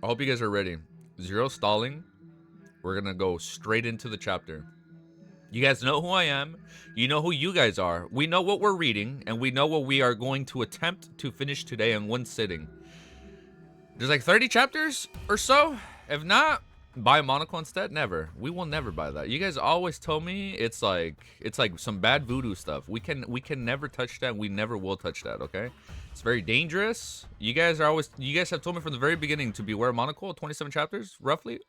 I hope you guys are ready. Zero stalling. We're gonna go straight into the chapter. You guys know who I am. You know who you guys are. We know what we're reading, and we know what we are going to attempt to finish today in one sitting. There's like 30 chapters or so. If not, buy a monocle instead. Never. We will never buy that. You guys always told me it's like some bad voodoo stuff. We can never touch that. We never will touch that. Okay. It's very dangerous. You guys have told me from the very beginning to beware monocle. 27 chapters roughly.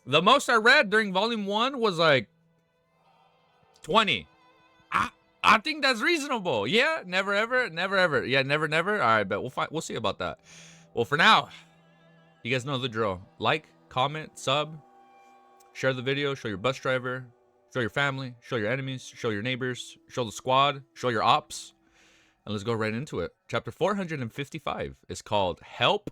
The most I read during volume 1 was like 20. I think that's reasonable. Yeah, never ever, never ever. Yeah, never never. All right, but we'll see about that. Well, for now, you guys know the drill. Like, comment, sub, share the video, show your bus driver, show your family, show your enemies, show your neighbors, show the squad, show your ops. And let's go right into it. Chapter 455 is called Help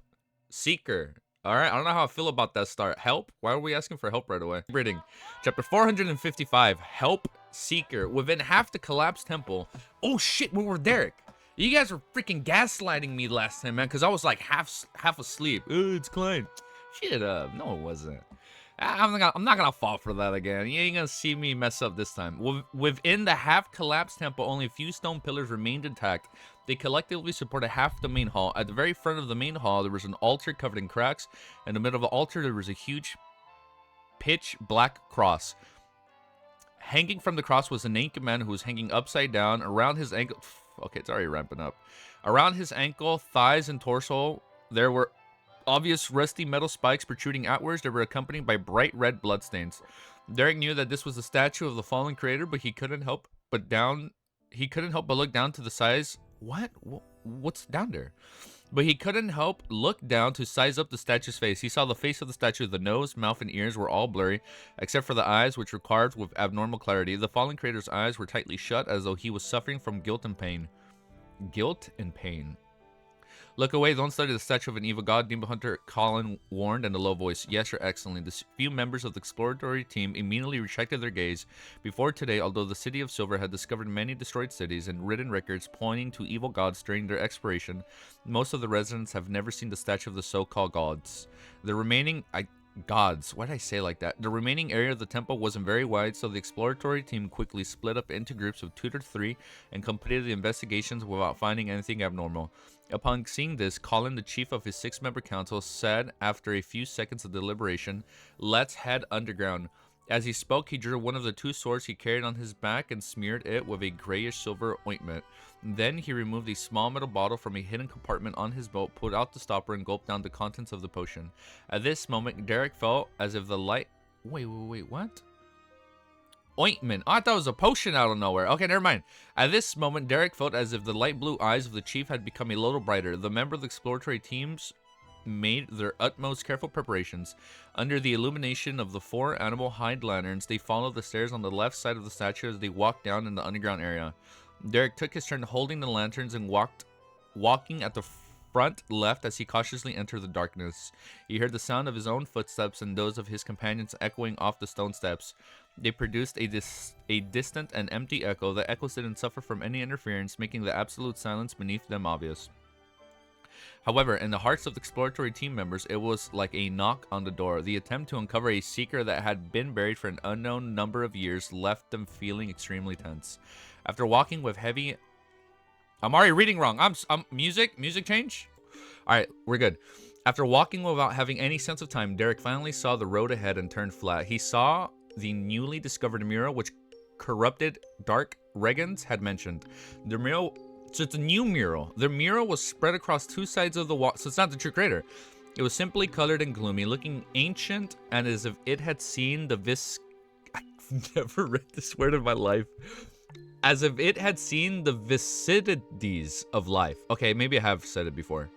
Seeker. All right, I don't know how I feel about that start. Help? Why are we asking for help right away? Reading. Chapter 455, Help Seeker. Within half the collapsed temple. Oh shit, we were Derek. You guys were freaking gaslighting me last time, man, because I was like half asleep. It's Klein. Shut up. No, it wasn't. I'm not gonna fall for that again. You ain't gonna see me mess up this time. Within the half-collapsed temple, only a few stone pillars remained intact. They collectively supported half the main hall. At the very front of the main hall, there was an altar covered in cracks. In the middle of the altar, there was a huge pitch black cross. Hanging from the cross was a naked man who was hanging upside down. Around his ankle... Okay, it's already ramping up. Around his ankle, thighs, and torso, there were obvious rusty metal spikes protruding outwards. They were accompanied by bright red bloodstains. Derek knew that this was a statue of the fallen creator, but he couldn't help but look down to the size. What's down there? But he couldn't help look down to size up the statue's face. He saw the face of the statue. The nose, mouth, and ears were all blurry, except for the eyes, which were carved with abnormal clarity. The fallen creator's eyes were tightly shut, as though he was suffering from guilt and pain. Guilt and pain. Look away, don't study the statue of an evil god, Demon Hunter Colin warned in a low voice. Yes, Your Excellency. The few members of the exploratory team immediately retracted their gaze. Before today, although the City of Silver had discovered many destroyed cities and written records pointing to evil gods during their exploration, most of the residents have never seen the statue of the so-called gods. The remaining... gods. Why did I say like that? The remaining area of the temple wasn't very wide, so the exploratory team quickly split up into groups of 2 to 3 and completed the investigations without finding anything abnormal. Upon seeing this, Colin, the chief of his 6-member council, said after a few seconds of deliberation, "Let's head underground." As he spoke, he drew one of the 2 swords he carried on his back and smeared it with a grayish-silver ointment. Then he removed a small metal bottle from a hidden compartment on his belt, pulled out the stopper, and gulped down the contents of the potion. At this moment, Derek felt as if the light... Wait, what? Ointment. Oh, I thought it was a potion out of nowhere. Okay, never mind. At this moment, Derek felt as if the light blue eyes of the chief had become a little brighter. The member of the exploratory teams made their utmost careful preparations. Under the illumination of the 4 animal hide lanterns, they followed the stairs on the left side of the statue as they walked down in the underground area. Derek took his turn holding the lanterns and walking at the front left as he cautiously entered the darkness. He heard the sound of his own footsteps and those of his companions echoing off the stone steps. They produced a distant and empty echo. The echoes didn't suffer from any interference, making the absolute silence beneath them obvious. However, in the hearts of the exploratory team members, it was like a knock on the door. The attempt to uncover a seeker that had been buried for an unknown number of years left them feeling extremely tense. After walking with heavy... I'm already reading wrong. Music change? Alright, we're good. After walking without having any sense of time, Derek finally saw the road ahead and turned flat. He saw the newly discovered mural, which corrupted Dark Regans had mentioned. The mural... So it's a new mural. The mural was spread across 2 sides of the wall. So it's not the true creator. It was simply colored and gloomy, looking ancient and as if it had seen the I've never read this word in my life. As if it had seen the vicissitudes of life. Okay, maybe I have said it before.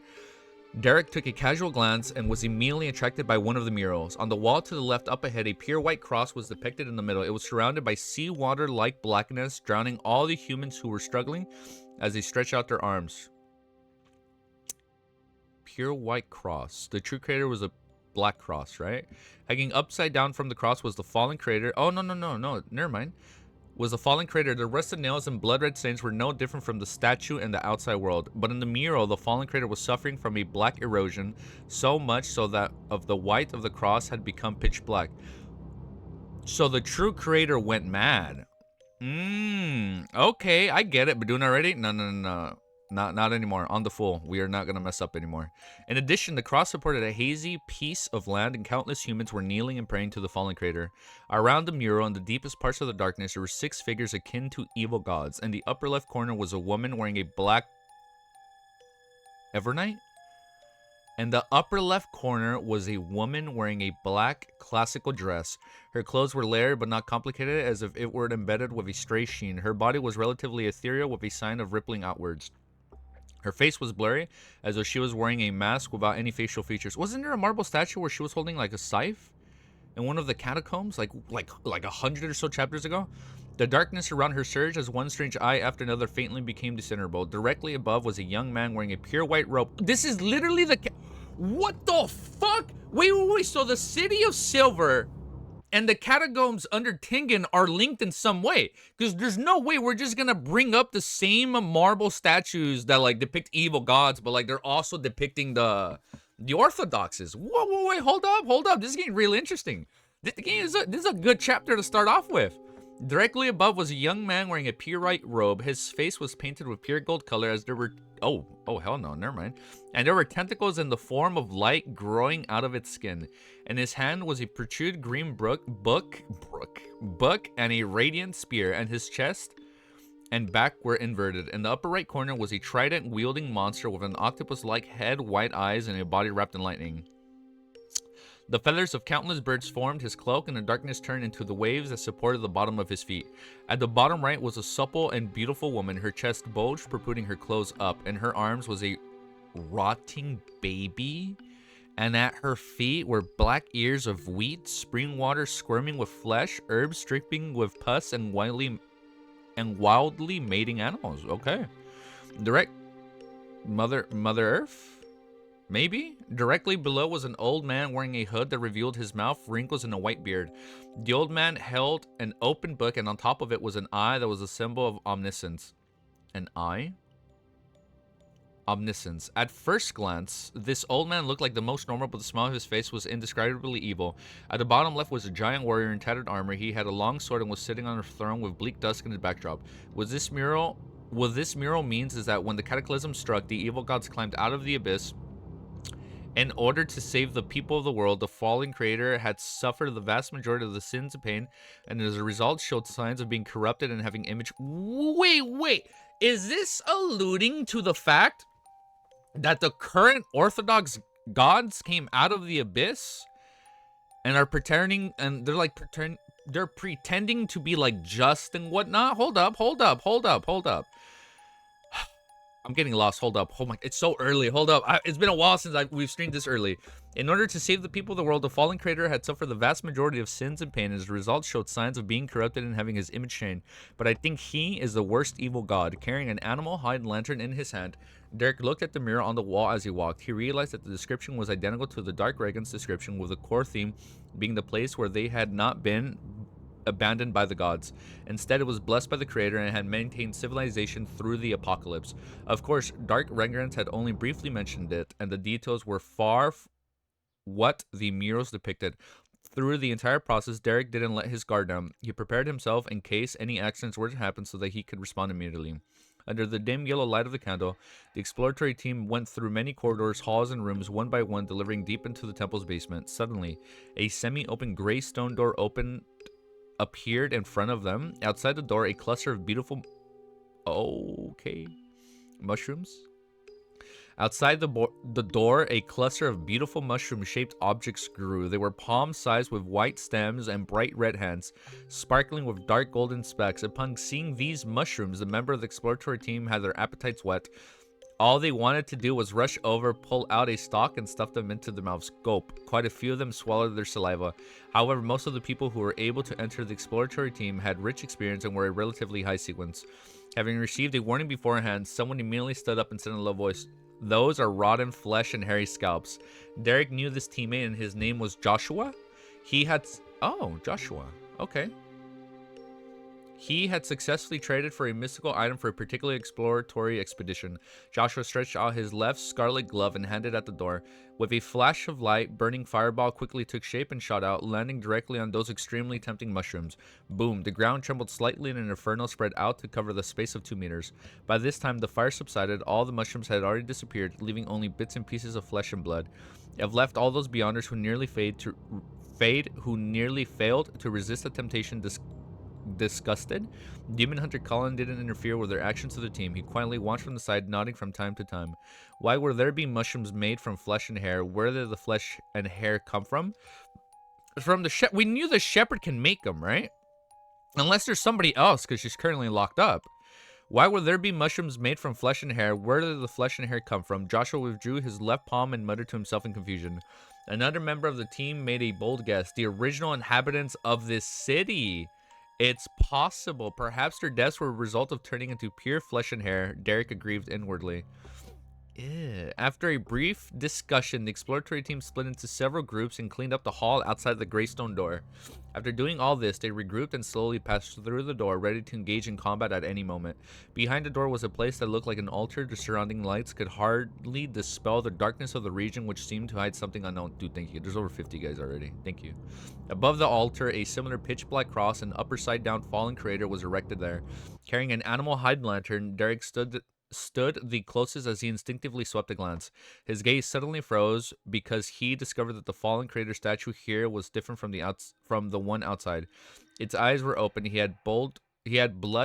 Derek took a casual glance and was immediately attracted by one of the murals. On the wall to the left up ahead, a pure white cross was depicted in the middle. It was surrounded by seawater-like blackness, drowning all the humans who were struggling as they stretched out their arms. Pure white cross. The true creator was a black cross, right? Hanging upside down from the cross was the fallen creator. Oh, no. Never mind. was a fallen crater. The rusted nails and blood-red stains were no different from the statue in the outside world. But in the mural, the fallen crater was suffering from a black erosion, so much so that of the white of the cross had become pitch black. So the true creator went mad. Okay, I get it. But doing it already? No. Not anymore. On the full. We are not going to mess up anymore. In addition, the cross supported a hazy piece of land and countless humans were kneeling and praying to the fallen crater. Around the mural, in the deepest parts of the darkness, there were 6 figures akin to evil gods. In the upper left corner was a woman wearing a black Evernight? In the upper left corner was a woman wearing a black classical dress. Her clothes were layered but not complicated, as if it were embedded with a stray sheen. Her body was relatively ethereal with a sign of rippling outwards. Her face was blurry, as though she was wearing a mask without any facial features. Wasn't there a marble statue where she was holding like a scythe in one of the catacombs, like 100 or so chapters ago? The darkness around her surged as one strange eye after another faintly became discernible. Directly above was a young man wearing a pure white robe. This is literally the... What the fuck? Wait. So the City of Silver and the catacombs under Tengen are linked in some way, because there's no way we're just gonna bring up the same marble statues that like depict evil gods, but like they're also depicting the orthodoxes. Whoa, wait, hold up. This is getting really interesting. This is a good chapter to start off with. Directly above was a young man wearing a pure white robe. His face was painted with pure gold color, as there were... Oh, hell no, never mind. And there were tentacles in the form of light growing out of its skin. In his hand was a protruded green book and a radiant spear, and his chest and back were inverted. In the upper right corner was a trident-wielding monster with an octopus-like head, white eyes, and a body wrapped in lightning. The feathers of countless birds formed his cloak, and the darkness turned into the waves that supported the bottom of his feet. At the bottom right was a supple and beautiful woman. Her chest bulged, protruding her clothes up. In her arms was a rotting baby, and at her feet were black ears of wheat, spring water squirming with flesh, herbs dripping with pus, and wildly mating animals. Okay. Direct Mother Earth? Maybe? Directly below was an old man wearing a hood that revealed his mouth, wrinkles, and a white beard. The old man held an open book, and on top of it was an eye that was a symbol of omniscience. An eye? Omniscience. At first glance, this old man looked like the most normal, but the smile of his face was indescribably evil. At the bottom left was a giant warrior in tattered armor. He had a long sword and was sitting on a throne with bleak dusk in his backdrop. What this mural means is that when the cataclysm struck, the evil gods climbed out of the abyss. In order to save the people of the world, the fallen creator had suffered the vast majority of the sins and pain, and as a result showed signs of being corrupted and having image... Wait. Is this alluding to the fact that the current Orthodox gods came out of the abyss and are pretending, and they're pretending to be like just and whatnot? Hold up. I'm getting lost. Hold up. Oh my, it's so early. Hold up. It's been a while since we've streamed this early. In order to save the people of the world, the fallen creator had suffered the vast majority of sins and pain, and as a result showed signs of being corrupted and having his image changed. But I think he is the worst evil god. Carrying an animal hide lantern in his hand, Derek looked at the mirror on the wall as he walked. He realized that the description was identical to the Dark Dragon's description, with the core theme being the place where they had not been abandoned by the gods. Instead, it was blessed by the creator and had maintained civilization through the apocalypse. Of course, Dark Rengerance had only briefly mentioned it, and the details were far what the murals depicted. Through the entire process, Derek didn't let his guard down. He prepared himself in case any accidents were to happen so that he could respond immediately. Under the dim yellow light of the candle, the exploratory team went through many corridors, halls, and rooms, one by one, delivering deep into the temple's basement. Suddenly, a semi-open gray stone door appeared in front of them. Outside the door, a cluster of beautiful... mushrooms? Outside the door, a cluster of beautiful mushroom-shaped objects grew. They were palm-sized with white stems and bright red hands, sparkling with dark golden specks. Upon seeing these mushrooms, the member of the exploratory team had their appetites whet. All they wanted to do was rush over, pull out a stalk, and stuff them into their mouths. Gulp. Quite a few of them swallowed their saliva. However, most of the people who were able to enter the exploratory team had rich experience and were a relatively high sequence. Having received a warning beforehand, someone immediately stood up and said in a low voice, "Those are rotten flesh and hairy scalps." Derek knew this teammate, and his name was Joshua. He had... Oh, Joshua. Okay. He had successfully traded for a mystical item for a particularly exploratory expedition. Joshua stretched out his left scarlet glove and handed at the door. With a flash of light, burning fireball quickly took shape and shot out, landing directly on those extremely tempting mushrooms. Boom, the ground trembled slightly and an inferno spread out to cover the space of 2 meters. By this time, the fire subsided, all the mushrooms had already disappeared, leaving only bits and pieces of flesh and blood. I've left all those beyonders who nearly failed to resist the temptation disgusted. Demon Hunter Colin didn't interfere with their actions of the team. He quietly watched from the side, nodding from time to time. Why would there be mushrooms made from flesh and hair? Where did the flesh and hair come from? From the we knew the shepherd can make them, right? Unless there's somebody else, because she's currently locked up. Why would there be mushrooms made from flesh and hair? Where did the flesh and hair come from? Joshua withdrew his left palm and muttered to himself in confusion. Another member of the team made a bold guess. The original inhabitants of this city. It's possible. Perhaps their deaths were a result of turning into pure flesh and hair. Derek agreed inwardly. Ew. After a brief discussion, the exploratory team split into several groups and cleaned up the hall outside the Greystone door. After doing all this, they regrouped and slowly passed through the door, ready to engage in combat at any moment. Behind the door was a place that looked like an altar. The surrounding lights could hardly dispel the darkness of the region, which seemed to hide something unknown. Dude, thank you. There's over 50 guys already. Thank you. Above the altar, a similar pitch-black cross and upside-down fallen crater was erected there. Carrying an animal hide lantern, Derek stood the closest as he instinctively swept a glance. His gaze suddenly froze because he discovered that the fallen crater statue here was different from the one outside. Its eyes were open. He had blood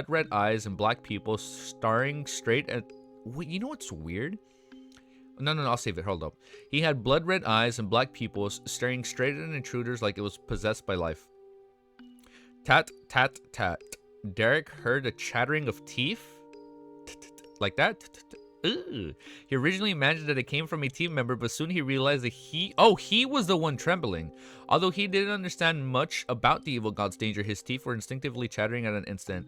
red eyes and black pupils staring straight at... Wait, you know what's weird? No, I'll save it. Hold up. He had blood red eyes and black pupils staring straight at intruders like it was possessed by life. Tat, tat, tat. Derek heard a chattering of teeth. Like that. He originally imagined that it came from a team member, but soon he realized that he was the one trembling. Although he didn't understand much about the evil god's danger, his teeth were instinctively chattering at an instant.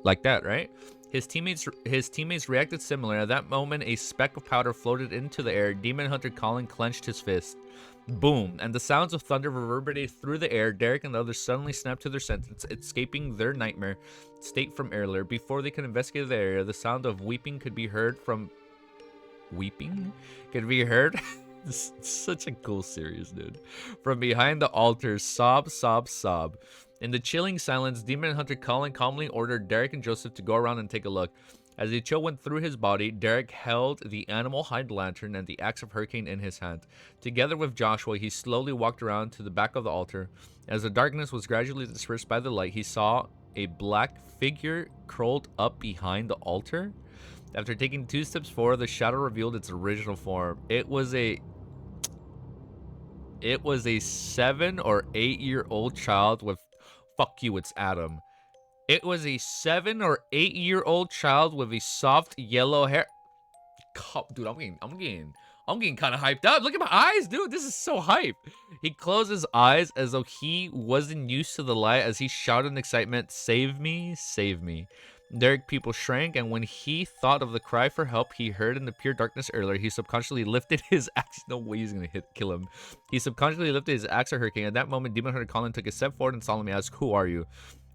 Like that, right? His teammates reacted similar. At that moment, a speck of powder floated into the air. Demon Hunter Colin clenched his fist. Boom, and the sounds of thunder reverberated through the air. Derek and the others suddenly snapped to their senses, escaping their nightmare state from earlier. Before they could investigate the area, the sound of weeping could be heard from... Weeping? Could be heard? This is such a cool series, dude. From behind the altar, sob, sob, sob. In the chilling silence, Demon Hunter Colin calmly ordered Derek and Joseph to go around and take a look. As the chill went through his body, Derek held the animal hide lantern and the axe of Hurricane in his hand. Together with Joshua, he slowly walked around to the back of the altar. As the darkness was gradually dispersed by the light, he saw a black figure curled up behind the altar. After taking 2 steps forward, the shadow revealed its original form. It was a 7 or 8 year old child with... Fuck you, it's Adam. It was a 7 or 8 year old child with a soft yellow hair. Dude, I'm getting kind of hyped up. Look at my eyes, dude. This is so hype. He closed his eyes as though he wasn't used to the light as he shouted in excitement, "Save me, save me." Derek people shrank, and when he thought of the cry for help he heard in the pure darkness earlier, he subconsciously lifted his axe. No way he's gonna kill him. He subconsciously lifted his axe at Hurricane. At that moment, Demon Hunter Colin took a step forward and solemnly asked, "Who are you?"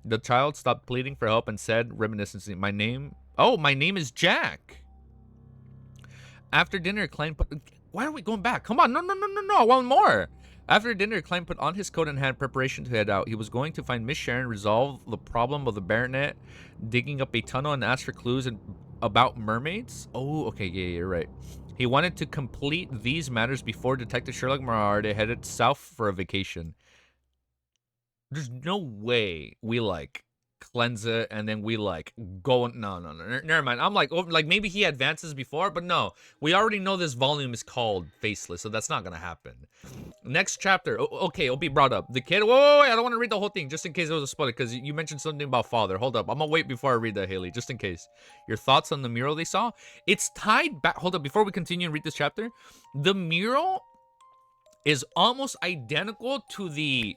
The child stopped pleading for help and said reminiscently, my name is Jack." After dinner, Klein put... Why are we going back? Come on, no, one more. After dinner, Klein put on his coat and had preparation to head out. He was going to find Miss Sharon, resolve the problem of the baronet, digging up a tunnel and ask for clues about mermaids. Oh, okay, yeah, you're right. He wanted to complete these matters before Detective Sherlock Moriarty headed south for a vacation. There's no way we cleanse it and then we go... No, never mind. I'm maybe he advances before, but no, we already know this volume is called Faceless, so that's not gonna happen. Next chapter. Okay, it'll be brought up. The kid... Wait, I don't want to read the whole thing just in case it was a spoiler, because you mentioned something about father. Hold up, I'm gonna wait before I read that, Haley, just in case. Your thoughts on the mural they saw? It's tied back... Hold up, before we continue and read this chapter, the mural is almost identical to the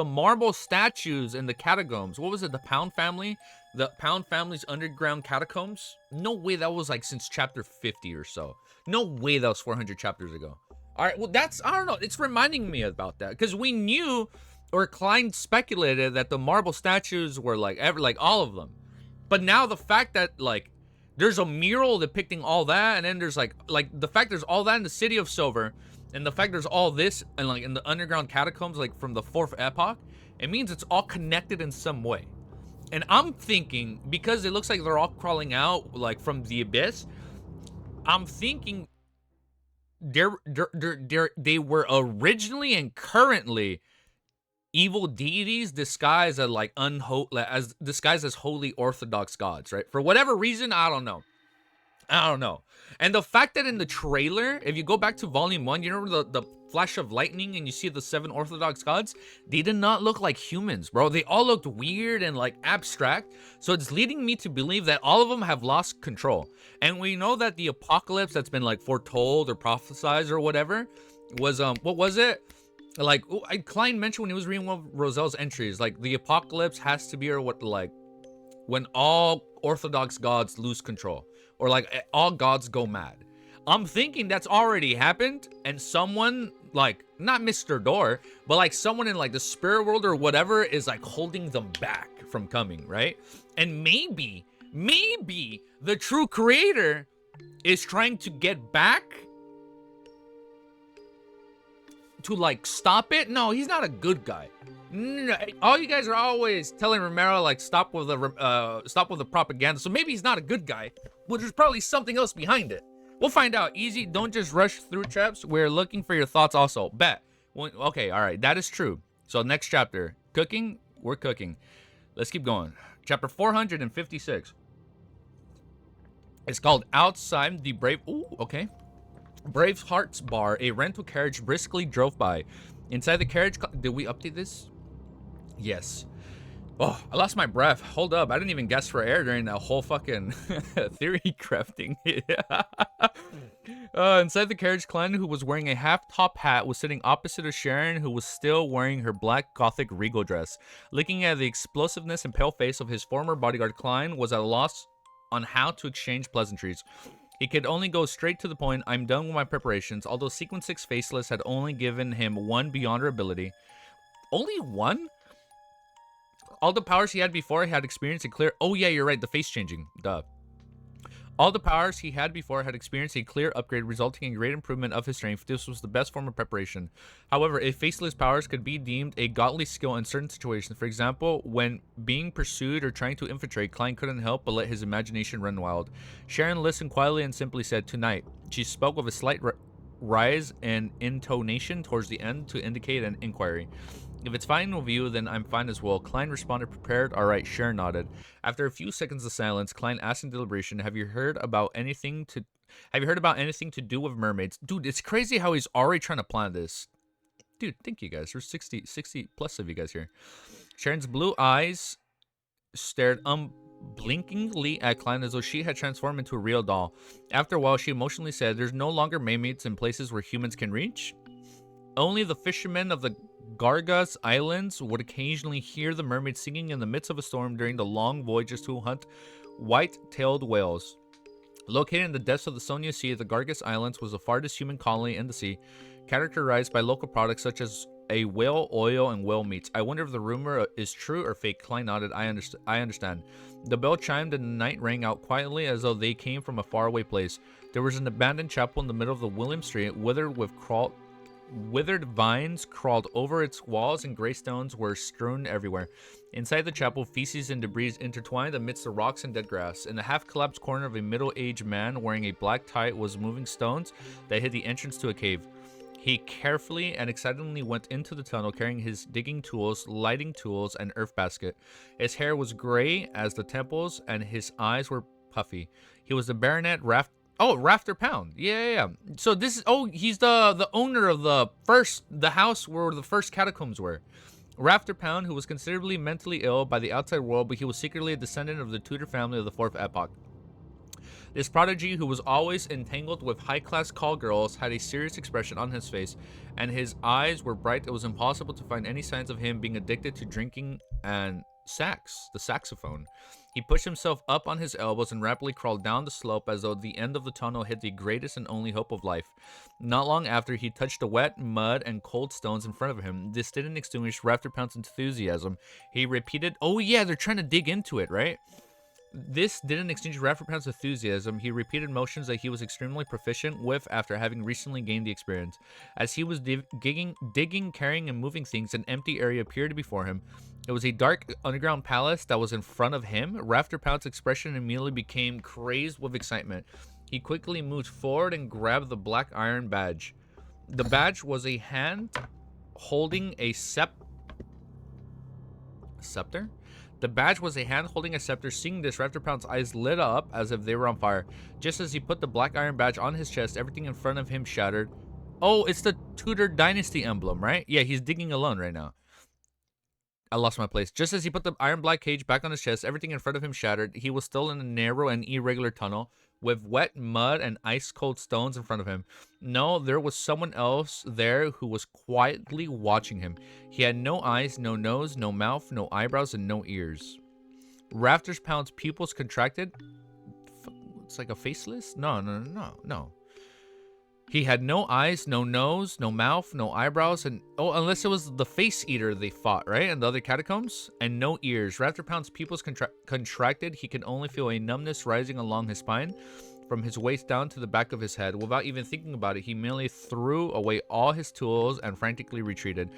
marble statues in the catacombs. What was it? The Pound family? The Pound family's underground catacombs? No way that was since chapter 50 or so. No way that was 400 chapters ago. All right, well, I don't know. It's reminding me about that because we knew or Klein speculated that the marble statues were like all of them. But now the fact that like there's a mural depicting all that, and then there's like the fact there's all that in the city of Silver, and the fact there's all this and like in the underground catacombs like from the 4th epoch, it means it's all connected in some way. And I'm thinking, because it looks like they're all crawling out like from the abyss, I'm thinking they were originally and currently evil deities disguised as like disguised as holy Orthodox gods, right? For whatever reason, I don't know. And the fact that in the trailer, if you go back to volume 1, you remember the flash of lightning and you see the 7 Orthodox gods? They did not look like humans, bro. They all looked weird and like abstract. So it's leading me to believe that all of them have lost control. And we know that the apocalypse that's been like foretold or prophesized or whatever was, what was it? Like, Klein mentioned when he was reading one of Roselle's entries, like the apocalypse has to be, or what, like when all Orthodox gods lose control, or like all gods go mad. I'm thinking that's already happened, and someone like, not Mr. Door, but like someone in like the spirit world or whatever is like holding them back from coming, right? And maybe the true creator is trying to get back to like stop it. No, he's not a good guy. No, all you guys are always telling Romero like stop with the propaganda. So maybe he's not a good guy, but there's probably something else behind it. We'll find out. Easy, don't just rush through chaps. We're looking for your thoughts also. Bet. Well, okay, all right, that is true. So next chapter, cooking. We're cooking. Let's keep going. Chapter 456. It's called Outside the Brave. Ooh, okay. Braveheart's bar. A rental carriage briskly drove by. Inside the carriage, did we update this? Yes. Oh, I lost my breath. Hold up. I didn't even guess for air during that whole fucking theory crafting. Inside the carriage, Klein, who was wearing a half-top hat, was sitting opposite of Sharon, who was still wearing her black gothic regal dress. Looking at the explosiveness and pale face of his former bodyguard, Klein was at a loss on how to exchange pleasantries. He could only go straight to the point. I'm done with my preparations. Although Sequence 6 Faceless had only given him one beyonder ability. Only one? All the powers he had before had experienced a clear... Oh, yeah, you're right. The face changing. Duh. All the powers he had before had experienced a clear upgrade, resulting in great improvement of his strength. This was the best form of preparation. However, if faceless powers could be deemed a godly skill in certain situations, for example, when being pursued or trying to infiltrate, Klein couldn't help but let his imagination run wild. Sharon listened quietly and simply said, "Tonight." She spoke with a slight rise in intonation towards the end to indicate an inquiry. "If it's fine with you, then I'm fine as well." Klein responded, prepared. "All right," Sharon nodded. After a few seconds of silence, Klein asked in deliberation, Have you heard about anything to do with mermaids?" Dude, it's crazy how he's already trying to plan this. Dude, thank you guys. There's 60 plus of you guys here. Sharon's blue eyes stared unblinkingly at Klein as though she had transformed into a real doll. After a while, she emotionally said, "There's no longer mermaids in places where humans can reach. Only the fishermen of the Gargas Islands would occasionally hear the mermaids singing in the midst of a storm during the long voyages to hunt white-tailed whales. Located in the depths of the Sonia Sea, the Gargas Islands was the farthest human colony in the sea, characterized by local products such as a whale oil and whale meats. I wonder if the rumor is true or fake." Klein nodded. I understand. The bell chimed and the night rang out quietly as though they came from a faraway place. There was an abandoned chapel in the middle of the William Street, withered vines crawled over its walls and gray stones were strewn everywhere. Inside the chapel, feces and debris intertwined amidst the rocks and dead grass. In the half-collapsed corner of a middle-aged man wearing a black tie was moving stones that hid the entrance to a cave. He carefully and excitedly went into the tunnel carrying his digging tools, lighting tools, and earth basket. His hair was gray as the temples and his eyes were puffy. He was the Baronet Rafter Pound. Yeah. So this is, he's the owner of the house where the first catacombs were. Rafter Pound, who was considerably mentally ill by the outside world, but he was secretly a descendant of the Tudor family of the 4th epoch. This prodigy, who was always entangled with high-class call girls, had a serious expression on his face, and his eyes were bright. It was impossible to find any signs of him being addicted to drinking and the saxophone. He pushed himself up on his elbows and rapidly crawled down the slope as though the end of the tunnel hit the greatest and only hope of life. Not long after, he touched the wet mud and cold stones in front of him. This didn't extinguish Rafterpound's enthusiasm. He repeated, oh yeah, they're trying to dig into it, right? This didn't extinguish Rafterpound's enthusiasm. He repeated motions that he was extremely proficient with after having recently gained the experience. As he was digging, carrying, and moving things, an empty area appeared before him. It was a dark underground palace that was in front of him. Rafterpound's expression immediately became crazed with excitement. He quickly moved forward and grabbed the black iron badge. The badge was a hand holding a scepter? The badge was a hand holding a scepter. Seeing this, Rafterpound's eyes lit up as if they were on fire. Just as he put the black iron badge on his chest, everything in front of him shattered. Oh, it's the Tudor Dynasty emblem, right? Yeah, he's digging alone right now. I lost my place. Just as he put the iron black cage back on his chest, everything in front of him shattered. He was still in a narrow and irregular tunnel with wet mud and ice-cold stones in front of him. No, there was someone else there who was quietly watching him. He had no eyes, no nose, no mouth, no eyebrows, and no ears. Rafterpound's pupils contracted. It's like a faceless? No. He had no eyes, no nose, no mouth, no eyebrows, and unless it was the face eater they fought, right? And the other catacombs, and no ears. Rafterpound's pupils contracted. He could only feel a numbness rising along his spine, from his waist down to the back of his head. Without even thinking about it, he merely threw away all his tools and frantically retreated.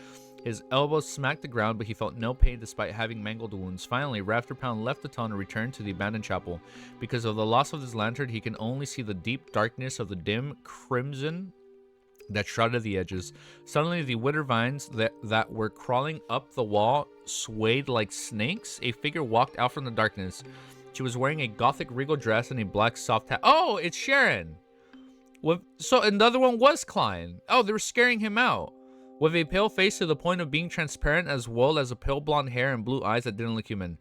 His elbows smacked the ground, but he felt no pain despite having mangled wounds. Finally, Rafterpound left the tunnel and returned to the abandoned chapel. Because of the loss of his lantern, he can only see the deep darkness of the dim crimson that shrouded the edges. Suddenly, the withered vines that were crawling up the wall swayed like snakes. A figure walked out from the darkness. She was wearing a gothic regal dress and a black soft hat. Oh, it's Sharon! And the other one was Klein. Oh, they were scaring him out. With a pale face to the point of being transparent, as well as a pale blonde hair and blue eyes that didn't look human.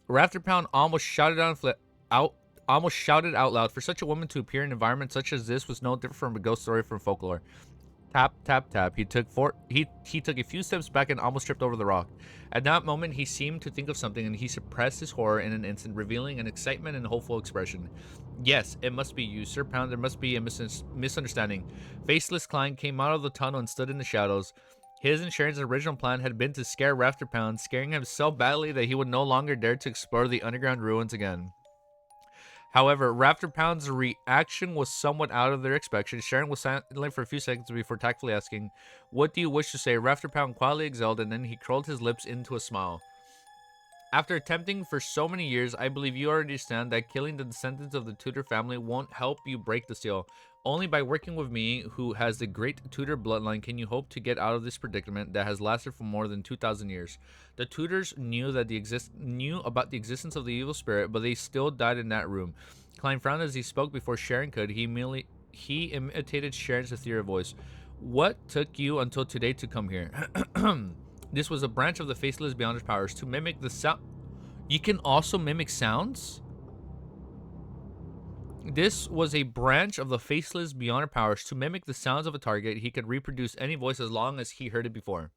Rafterpound almost shouted out loud. For such a woman to appear in an environment such as this was no different from a ghost story from folklore. Tap, tap, tap. He took a few steps back and almost tripped over the rock. At that moment, he seemed to think of something, and he suppressed his horror in an instant, revealing an excitement and hopeful expression. Yes, it must be you, Sir Pound. There must be a misunderstanding. Faceless Klein came out of the tunnel and stood in the shadows. His and Sharon's original plan had been to scare Rafterpound, scaring him so badly that he would no longer dare to explore the underground ruins again. However, Rafterpound's reaction was somewhat out of their expectation. Sharon was silent for a few seconds before tactfully asking, "What do you wish to say?" Rafterpound quietly exhaled, and then he curled his lips into a smile. After attempting for so many years, I believe you already understand that killing the descendants of the Tudor family won't help you break the seal. Only by working with me, who has the great Tudor bloodline, can you hope to get out of this predicament that has lasted for more than 2,000 years. The Tudors knew about the existence of the evil spirit, but they still died in that room. Klein frowned as he spoke before Sharon could. He imitated Sharon's ethereal voice. What took you until today to come here? This was a branch of the Faceless beyond his powers to mimic the sound. You can also mimic sounds? This was a branch of the Faceless beyond her powers. To mimic the sounds of a target, he could reproduce any voice as long as he heard it before.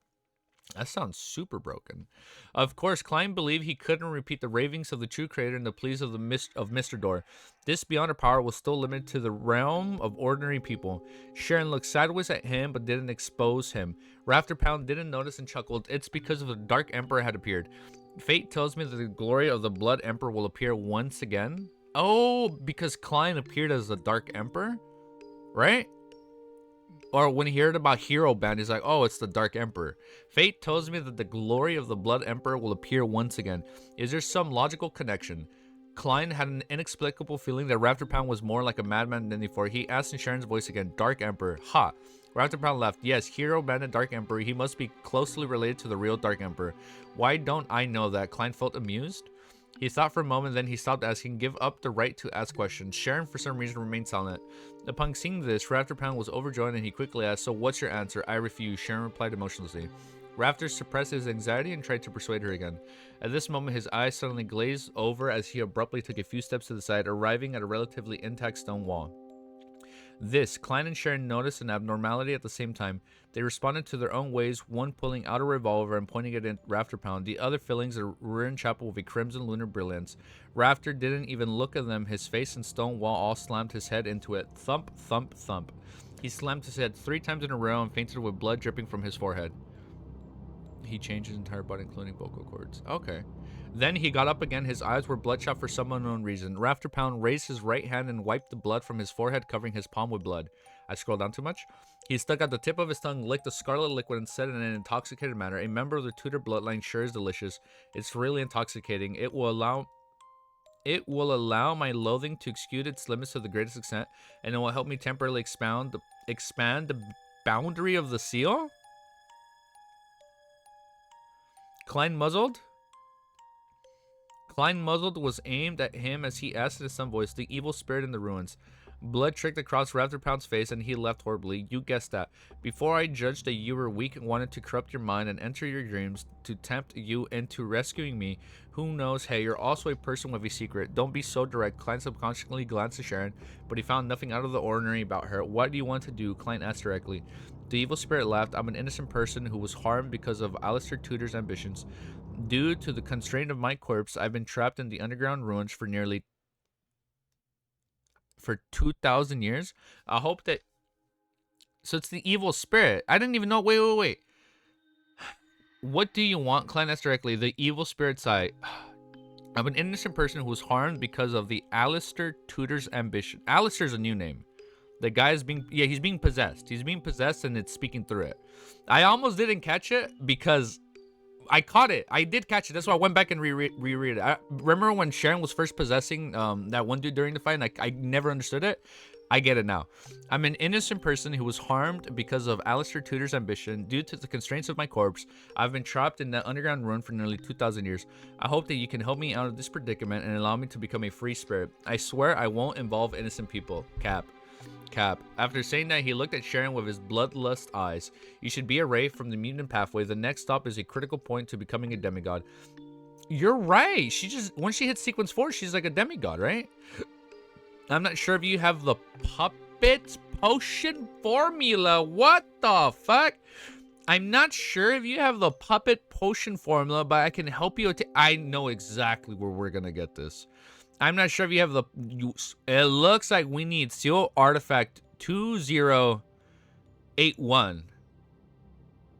That sounds super broken. Of course, Klein believed he couldn't repeat the ravings of the true creator and the pleas of Mr. Door. This beyond her power was still limited to the realm of ordinary people. Sharon looked sideways at him, but didn't expose him. Rafterpound didn't notice and chuckled. It's because of the Dark Emperor had appeared. Fate tells me that the glory of the Blood Emperor will appear once again. Oh, because Klein appeared as the Dark Emperor? Right? Or when he heard about Hero Band, he's like, oh, it's the Dark Emperor. Fate tells me that the glory of the Blood Emperor will appear once again. Is there some logical connection? Klein had an inexplicable feeling that Rafterpound was more like a madman than before. He asked in Sharon's voice again, Dark Emperor. Ha! Rafterpound laughed. Yes, Hero Band and Dark Emperor. He must be closely related to the real Dark Emperor. Why don't I know that? Klein felt amused. He thought for a moment, then he stopped asking, give up the right to ask questions. Sharon, for some reason, remained silent. Upon seeing this, Rafterpound was overjoyed and he quickly asked, so what's your answer? I refuse. Sharon replied emotionlessly. Rafter suppressed his anxiety and tried to persuade her again. At this moment, his eyes suddenly glazed over as he abruptly took a few steps to the side, arriving at a relatively intact stone wall. Klein and Sharon noticed an abnormality at the same time. They responded to their own ways, one pulling out a revolver and pointing it at Rafterpound, the other filling a ruined chapel with a crimson lunar brilliance. Rafter didn't even look at them. His face and stone wall all slammed his head into it. Thump, thump, thump. He slammed his head 3 times in a row and fainted with blood dripping from his forehead. He changed his entire body, including vocal cords. Okay. Then he got up again. His eyes were bloodshot for some unknown reason. Rafterpound raised his right hand and wiped the blood from his forehead, covering his palm with blood. I scrolled down too much. He stuck out the tip of his tongue, licked the scarlet liquid, and said in an intoxicated manner, "A member of the Tudor bloodline sure is delicious. It's really intoxicating. It will allow my loathing to execute its limits to the greatest extent, and it will help me temporarily expand the boundary of the seal." Klein muzzled was aimed at him as he asked in some voice, "The evil spirit in the ruins." Blood tricked across Rafterpound's face and he left horribly. You guessed that. Before I judged that you were weak and wanted to corrupt your mind and enter your dreams to tempt you into rescuing me, who knows, hey, you're also a person with a secret. Don't be so direct. Klein subconsciously glanced at Sharon, but he found nothing out of the ordinary about her. What do you want to do? Klein asked directly. The evil spirit laughed. I'm an innocent person who was harmed because of Alistair Tudor's ambitions. Due to the constraint of my corpse, I've been trapped in the underground ruins for 2,000 years. I hope that... So it's the evil spirit. I didn't even know... Wait. What do you want? Klein asked directly. The evil spirit sighed. I'm an innocent person who was harmed because of the Alistair Tudor's ambition. Alistair's a new name. The guy is being... Yeah, he's being possessed. He's being possessed and it's speaking through it. I almost didn't catch it because... I caught it. I did catch it. That's why I went back and reread it. I remember when Sharon was first possessing that one dude during the fight, and I never understood it. I get it now. I'm an innocent person who was harmed because of Alistair Tudor's ambition. Due to the constraints of my corpse, I've been trapped in that underground ruin for nearly 2,000 years. I hope that you can help me out of this predicament and allow me to become a free spirit. I swear I won't involve innocent people. Cap. After saying that, he looked at Sharon with his bloodlust eyes. You should be a ray from the mutant pathway. The next stop is a critical point to becoming a demigod. You're right. Once she hits sequence 4, she's like a demigod, right? I'm not sure if you have the puppet potion formula. What the fuck? I'm not sure if you have the puppet potion formula, but I can help you. I know exactly where we're gonna get this. I'm not sure if you have the... It looks like we need Seal Artifact 2081.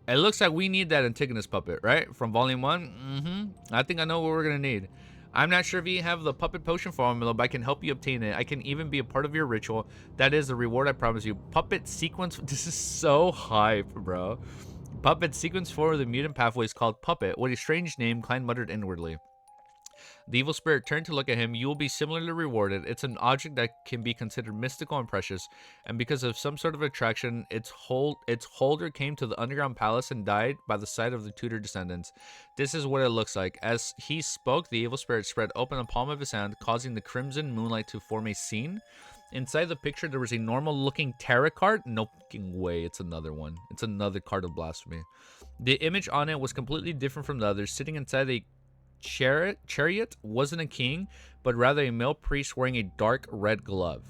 It looks like we need that Antigonus puppet, right? From Volume 1? I think I know what we're going to need. I'm not sure if you have the puppet potion formula, but I can help you obtain it. I can even be a part of your ritual. That is the reward I promise you. Puppet sequence... This is so hype, bro. Puppet sequence 4 of the mutant pathway is called Puppet. What a strange name, Klein muttered inwardly. The evil spirit turned to look at him. You will be similarly rewarded. It's an object that can be considered mystical and precious, and because of some sort of attraction, its holder came to the underground palace and died by the side of the Tudor descendants. This is what it looks like. As he spoke, the evil spirit spread open the palm of his hand, causing the crimson moonlight to form a scene. Inside the picture, there was a normal-looking tarot card. No fucking way, it's another one. It's another card of blasphemy. The image on it was completely different from the others. Sitting inside a chariot wasn't a king, but rather a male priest wearing a dark red glove.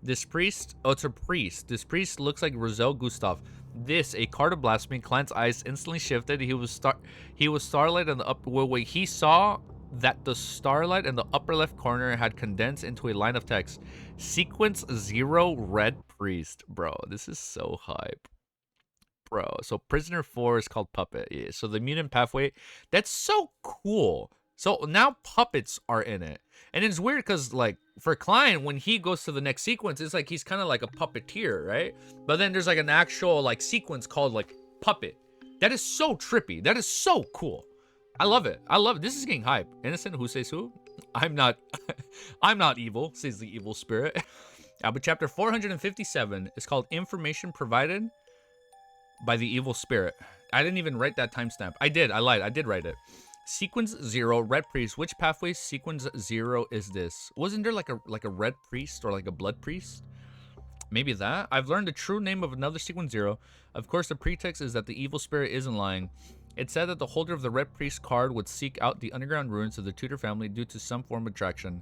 This priest, it's a priest. This priest looks like Roselle Gustav. This, a card of blasphemy. Klein's eyes instantly shifted. He was starlight in the upper... Wait, he saw that the starlight in the upper left corner had condensed into a line of text. Sequence 0 red priest. Bro, this is so hype. Bro, so Prisoner 4 is called Puppet. Yeah, so the mutant pathway, that's so cool. So now puppets are in it. And it's weird because, like, for Klein, when he goes to the next sequence, it's like he's kind of like a puppeteer, right? But then there's like an actual, like, sequence called, like, Puppet. That is so trippy. That is so cool. I love it. This is getting hype. Innocent, who says who? I'm not evil, says the evil spirit. But chapter 457 is called Information Provided by the Evil Spirit. I didn't even write that timestamp. I lied. I did write it. Sequence 0, Red Priest. Which pathway sequence 0 is this? Wasn't there like a Red Priest or like a Blood Priest? Maybe that? I've learned the true name of another sequence 0. Of course, the pretext is that the evil spirit isn't lying. It said that the holder of the Red Priest card would seek out the underground ruins of the Tudor family due to some form of attraction.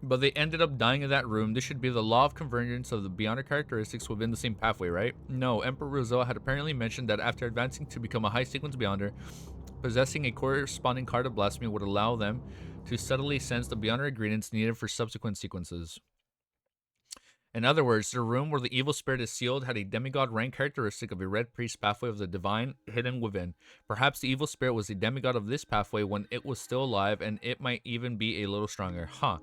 but they ended up dying in that room. This should be the law of convergence of the Beyonder characteristics within the same pathway, right? No, Emperor Rizal had apparently mentioned that after advancing to become a high sequence Beyonder, possessing a corresponding card of blasphemy would allow them to subtly sense the Beyonder ingredients needed for subsequent sequences. In other words, the room where the evil spirit is sealed had a demigod rank characteristic of a red priest pathway of the divine hidden within. Perhaps the evil spirit was the demigod of this pathway when it was still alive, and it might even be a little stronger. Huh.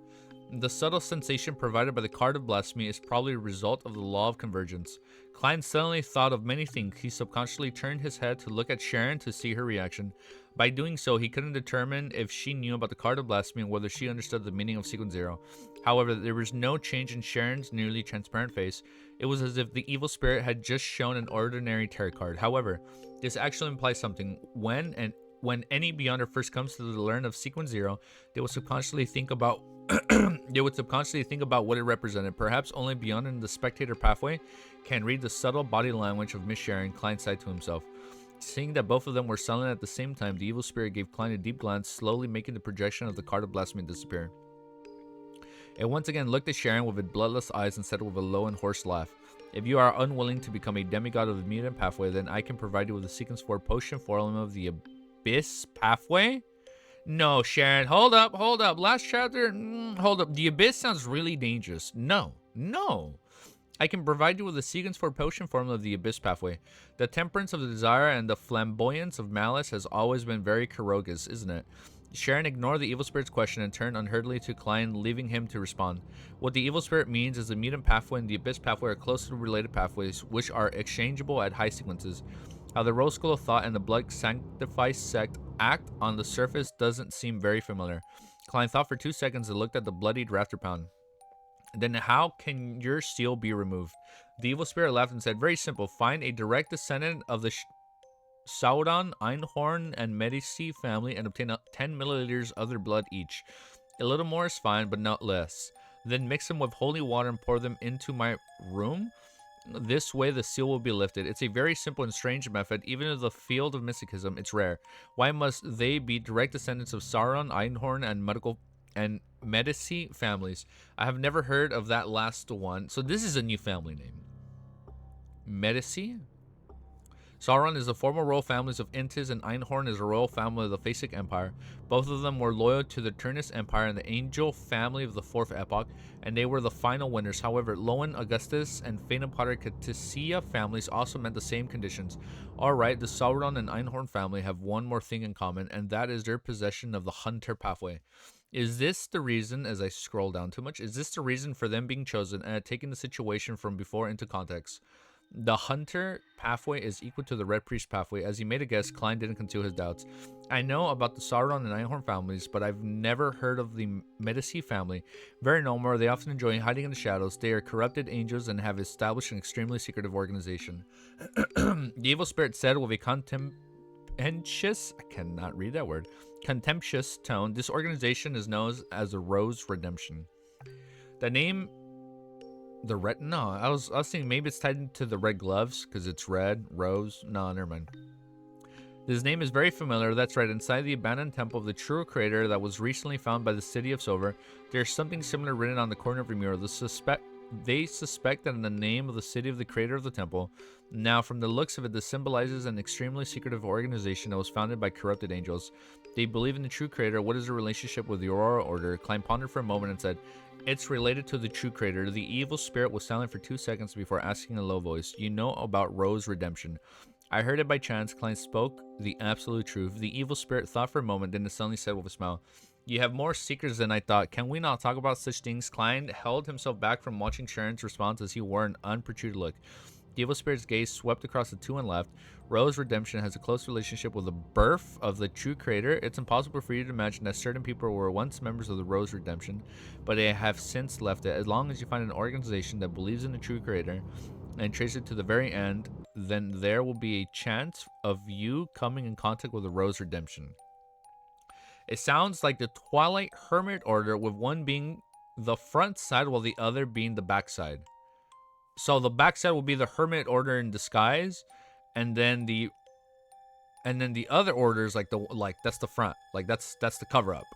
The subtle sensation provided by the card of blasphemy is probably a result of the law of convergence. Klein suddenly thought of many things. He subconsciously turned his head to look at Sharon to see her reaction. By doing so, he couldn't determine if she knew about the card of blasphemy and whether she understood the meaning of Sequence Zero. However, there was no change in Sharon's nearly transparent face. It was as if the evil spirit had just shown an ordinary tarot card. However, this actually implies something. When any Beyonder first comes to learn of Sequence Zero, they will subconsciously think about what it represented. Perhaps only Beyond in the spectator pathway can read the subtle body language of Miss Sharon. Klein sighed to himself. Seeing that both of them were silent at the same time, the evil spirit gave Klein a deep glance, slowly making the projection of the card of blasphemy disappear. It once again looked at Sharon with its bloodless eyes and said with a low and hoarse laugh, "If you are unwilling to become a demigod of the mutant pathway, then I can provide you with a sequence 4 potion for element of the abyss pathway." No, Sharon, hold up. Last chapter, hold up. The abyss sounds really dangerous. No. I can provide you with a sequence for potion formula of the abyss pathway. The temperance of the desire and the flamboyance of malice has always been very corrogous, isn't it? Sharon ignored the evil spirit's question and turned unhurriedly to Klein, leaving him to respond. What the evil spirit means is the mutant pathway and the abyss pathway are closely related pathways, which are exchangeable at high sequences. How the Rose School of Thought and the Blood Sanctifies sect act on the surface doesn't seem very familiar. Klein thought for 2 seconds and looked at the bloodied rafter pound. Then how can your seal be removed? The evil spirit laughed and said, "Very simple. Find a direct descendant of the Sauron, Einhorn, and Medici family and obtain 10 milliliters of their blood each. A little more is fine, but not less. Then mix them with holy water and pour them into my room. This way the seal will be lifted. It's a very simple and strange method. Even in the field of mysticism, it's rare. Why must they be direct descendants of Sauron, Einhorn, and Medici families? I have never heard of that last one. So this is a new family name. Medici? Sauron is the former royal families of Intis, and Einhorn is a royal family of the Phasic Empire. Both of them were loyal to the Turnus Empire and the Angel family of the Fourth Epoch, and they were the final winners. However, Lowen, Augustus, and Phaeton-Potter Catisia families also met the same conditions. Alright, the Sauron and Einhorn family have one more thing in common, and that is their possession of the Hunter pathway. Is this the reason, as I scroll down too much, is this the reason for them being chosen and taking the situation from before into context? The Hunter pathway is equal to the Red Priest pathway. As he made a guess, Klein didn't conceal his doubts. I know about the Sauron and Einhorn families, but I've never heard of the Medici family. Very normal, they often enjoy hiding in the shadows. They are corrupted angels and have established an extremely secretive organization. The evil spirit said with a contemptuous, I cannot read that word, contemptuous tone, this organization is known as the Rose Redemption. The name... The red? No, I was thinking maybe it's tied to the red gloves because it's red, rose. No, never mind. This name is very familiar. That's right. Inside the abandoned temple of the true creator that was recently found by the city of Silver, there's something similar written on the corner of a mural. They suspect that in the name of the city of the creator of the temple. Now, from the looks of it, this symbolizes an extremely secretive organization that was founded by corrupted angels. They believe in the true creator. What is the relationship with the Aurora Order? Klein pondered for a moment and said, "It's related to the true creator." The evil spirit was silent for 2 seconds before asking in a low voice, "You know about Rose Redemption?" I heard it by chance. Klein spoke the absolute truth. The evil spirit thought for a moment, then suddenly said with a smile, "You have more secrets than I thought. Can we not talk about such things?" Klein held himself back from watching Sharon's response as he wore an unperturbed look. The evil spirit's gaze swept across the two and left. Rose Redemption has a close relationship with the birth of the true creator. It's impossible for you to imagine that certain people were once members of the Rose Redemption, but they have since left it. As long as you find an organization that believes in the true creator and trace it to the very end, then there will be a chance of you coming in contact with the Rose Redemption. It sounds like the Twilight Hermit Order, with one being the front side while the other being the back side. So the back side will be the Hermit Order in disguise, and then the other orders that's the front. Like that's the cover up.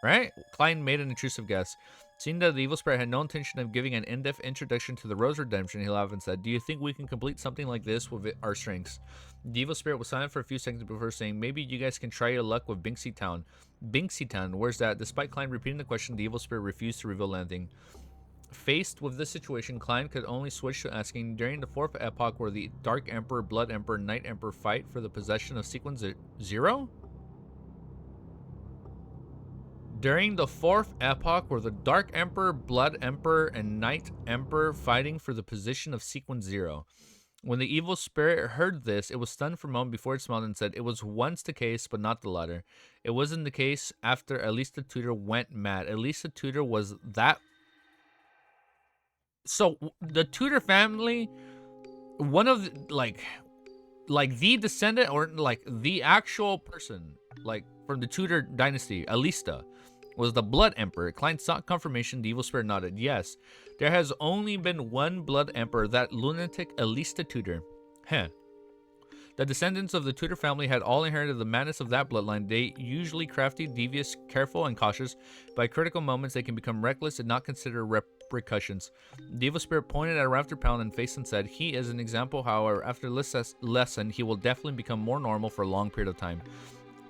Right? Klein made an intrusive guess. Seeing that the evil spirit had no intention of giving an in-depth introduction to the Rose Redemption, he laughed and said, "Do you think we can complete something like this with our strengths?" The evil spirit was silent for a few seconds before saying, "Maybe you guys can try your luck with Binksy Town." Binksy Town, where's that? Despite Klein repeating the question, the evil spirit refused to reveal anything. Faced with this situation, Klein could only switch to asking, during the 4th epoch where the Dark Emperor, Blood Emperor, Night Emperor fight for the possession of Sequence 0? During the 4th epoch where the Dark Emperor, Blood Emperor, and Night Emperor fighting for the position of Sequence 0. When the evil spirit heard this, it was stunned for a moment before it smiled and said, "It was once the case, but not the latter. It wasn't the case after at least the tutor went mad. At least the tutor was that." So the Tudor family, one of the, like the descendant or like the actual person, like from the Tudor dynasty, Alista, was the Blood Emperor. Klein sought confirmation. The evil spirit nodded. Yes, there has only been one Blood Emperor, that lunatic Alista Tudor. Heh. The descendants of the Tudor family had all inherited the madness of that bloodline. They usually crafty, devious, careful, and cautious. By critical moments, they can become reckless and not consider repercussions. The evil spirit pointed at Rafter Pound and face and said, "He is an example. However, after this lesson, he will definitely become more normal for a long period of time.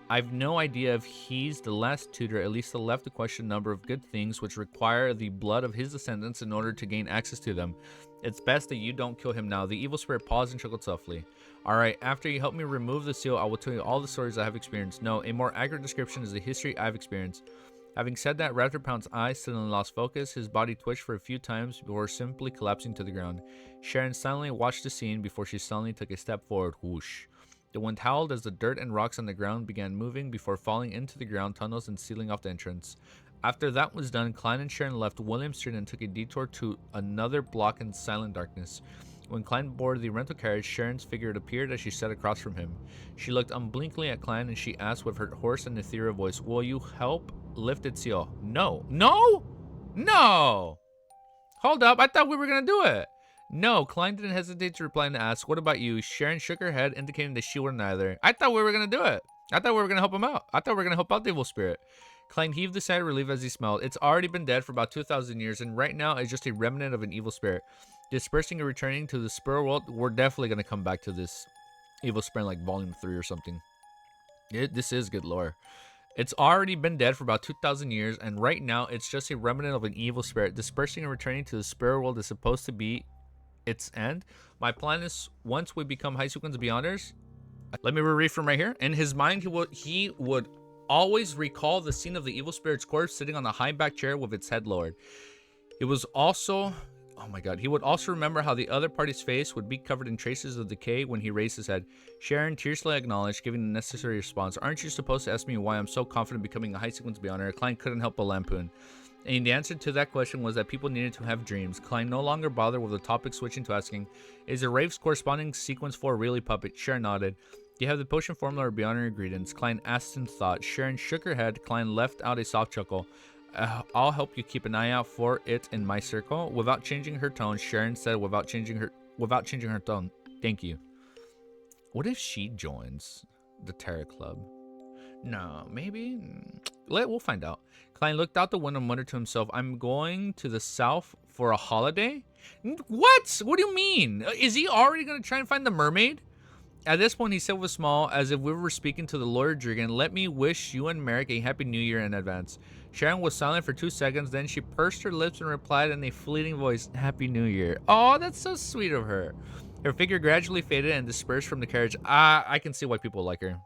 I've no idea if he's the last tutor. At least left to question a number of good things which require the blood of his descendants in order to gain access to them. It's best that you don't kill him now." The evil spirit paused and chuckled softly. "Alright, after you help me remove the seal, I will tell you all the stories I have experienced. No, a more accurate description is the history I've experienced." Having said that, Raptor Pound's eyes suddenly lost focus. His body twitched for a few times before simply collapsing to the ground. Sharon silently watched the scene before she suddenly took a step forward. Whoosh. The wind howled as the dirt and rocks on the ground began moving before falling into the ground tunnels and sealing off the entrance. After that was done, Klein and Sharon left William Street and took a detour to another block in silent darkness. When Klein boarded the rental carriage, Sharon's figure appeared as she sat across from him. She looked unblinkingly at Klein and she asked with her hoarse and ethereal voice, "Will you help lift its seal?" "No." "No? No! Hold up, I thought we were gonna do it." "No." Klein didn't hesitate to reply and ask, "What about you?" Sharon shook her head, indicating that she would neither. "I thought we were gonna do it. I thought we were gonna help him out. I thought we were gonna help out the evil spirit." Klein heaved a sigh of relief as he smiled. "It's already been dead for about 2,000 years, and right now it's just a remnant of an evil spirit. Dispersing and returning to the spirit world." We're definitely gonna come back to this evil spirit like volume 3 or something. This is good lore. It's already been dead for about 2,000 years, and right now it's just a remnant of an evil spirit. Dispersing and returning to the spirit world is supposed to be its end. My plan is, once we become high sequence beyonders, let me reread from right here. In his mind, he would always recall the scene of the evil spirit's corpse sitting on a high back chair with its head lowered. It was also, oh my god, he would also remember how the other party's face would be covered in traces of decay when he raised his head. Sharon tearfully acknowledged, giving the necessary response. "Aren't you supposed to ask me why I'm so confident becoming a high sequence beyonder?" Klein couldn't help but lampoon. And the answer to that question was that people needed to have dreams. Klein no longer bothered with the topic, switching to asking, "Is the Wraith's corresponding sequence 4 really puppet?" Sharon nodded. "Do you have the potion formula or beyonder ingredients?" Klein asked in thought. Sharon shook her head. Klein left out a soft chuckle. "I'll help you keep an eye out for it in my circle." Without changing her tone, Sharon said without changing her tone, "Thank you." What if she joins the Terror Club? No, maybe. We'll find out. Klein looked out the window and muttered to himself, "I'm going to the south for a holiday?" What? What do you mean? Is he already going to try and find the mermaid? At this point, he said with a smile, as if we were speaking to the Lord Dragon, "Let me wish you and Merrick a happy new year in advance." Sharon was silent for 2 seconds, then she pursed her lips and replied in a fleeting voice, "Happy New Year." Oh, that's so sweet of her. Her figure gradually faded and dispersed from the carriage. I can see why people like her.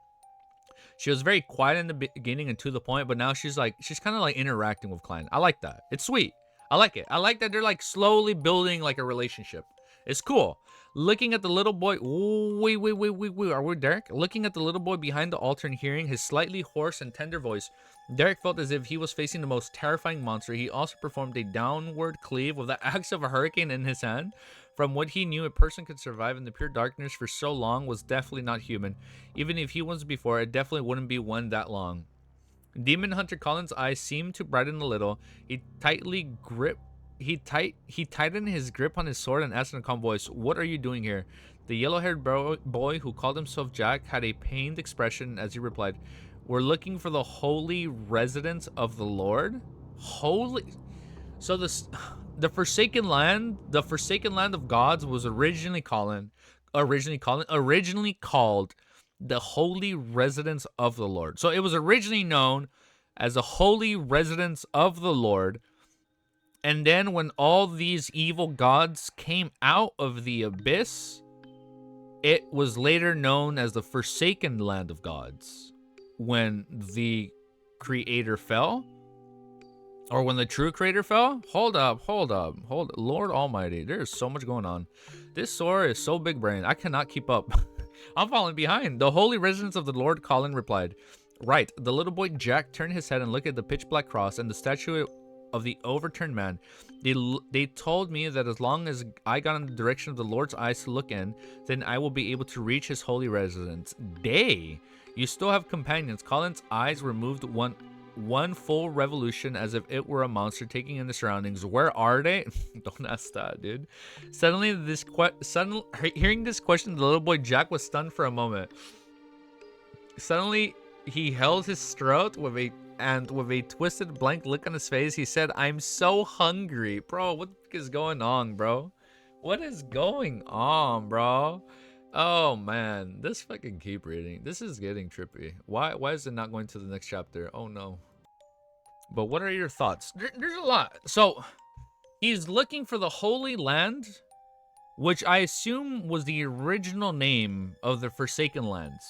She was very quiet in the beginning and to the point, but now she's kind of like interacting with Klein. I like that. It's sweet. I like it. I like that they're like slowly building like a relationship. It's cool. Looking at the little boy. Ooh, wait. Are we Derek? Looking at the little boy behind the altar and hearing his slightly hoarse and tender voice, Derek felt as if he was facing the most terrifying monster. He also performed a downward cleave with the axe of a hurricane in his hand. From what he knew, a person could survive in the pure darkness for so long was definitely not human. Even if he was before, it definitely wouldn't be one that long. Demon Hunter Colin's eyes seemed to brighten a little. He tightened his grip on his sword and asked in a calm voice, "What are you doing here?" The yellow-haired boy who called himself Jack had a pained expression as he replied, "We're looking for the holy residence of the Lord." Holy... So the Forsaken Land, of gods, was originally called the Holy Residence of the Lord. So it was originally known as the Holy Residence of the Lord. And then when all these evil gods came out of the abyss, it was later known as the Forsaken Land of Gods. When the creator fell, or when the true creator fell. Hold up. Lord Almighty, there's so much going on. This Sora is so big brain, I cannot keep up. I'm falling behind. The Holy Residence of the Lord, Colin replied. Right. The little boy Jack turned his head and looked at the pitch black cross and the statue of the overturned man. They told me that as long as I got in the direction of the Lord's eyes to look in, then I will be able to reach his holy residence. Day. You still have companions. Colin's eyes were moved one full revolution as if it were a monster taking in the surroundings. Where are they? Don't ask that, dude. Suddenly, hearing this question, the little boy Jack was stunned for a moment. Suddenly, he held his throat with a twisted, blank look on his face. He said, "I'm so hungry." Bro, what is going on, bro? What is going on, bro? Oh man, this fucking keep reading. This is getting trippy. Why is it not going to the next chapter? Oh no. But what are your thoughts? There's a lot. So he's looking for the Holy Land, which I assume was the original name of the Forsaken Lands.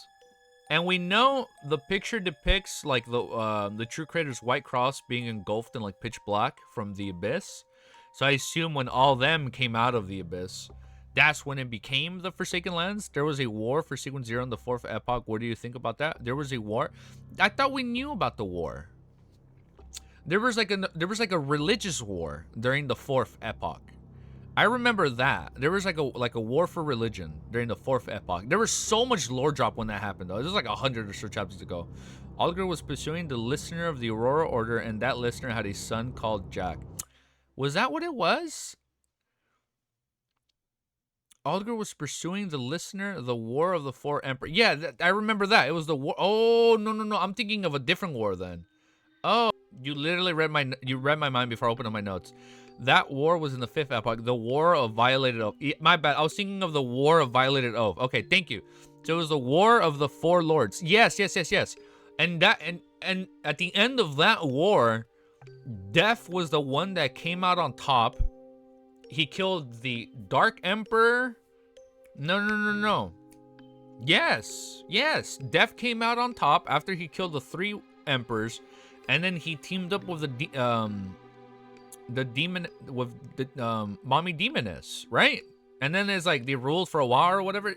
And we know the picture depicts like the true creator's white cross being engulfed in like pitch black from the abyss. So I assume when all them came out of the abyss, that's when it became the Forsaken Lands. There was a war for Sequence 0 in the 4th epoch. What do you think about that? There was a war. I thought we knew about the war. There was like a religious war during the 4th epoch. I remember that. There was like a war for religion during the 4th epoch. There was so much lore drop when that happened though. This was like 100 or so chapters ago. Algar was pursuing the listener of the Aurora Order, and that listener had a son called Jack. Was that what it was? Algar was pursuing the listener, the War of the Four Emperors. Yeah, I remember that. It was the war. Oh, no. I'm thinking of a different war then. Oh, you literally read my mind before I opened up my notes. That war was in the 5th epoch, the War of Violated Oath. My bad. I was thinking of the War of Violated Oath. Okay, thank you. So it was the War of the Four Lords. Yes. And at the end of that war, Death was the one that came out on top. He killed the Dark Emperor. No. Yes. Death came out on top after he killed the 3 emperors, and then he teamed up with the demon with the mommy demoness, right? And then there's like they ruled for a while or whatever.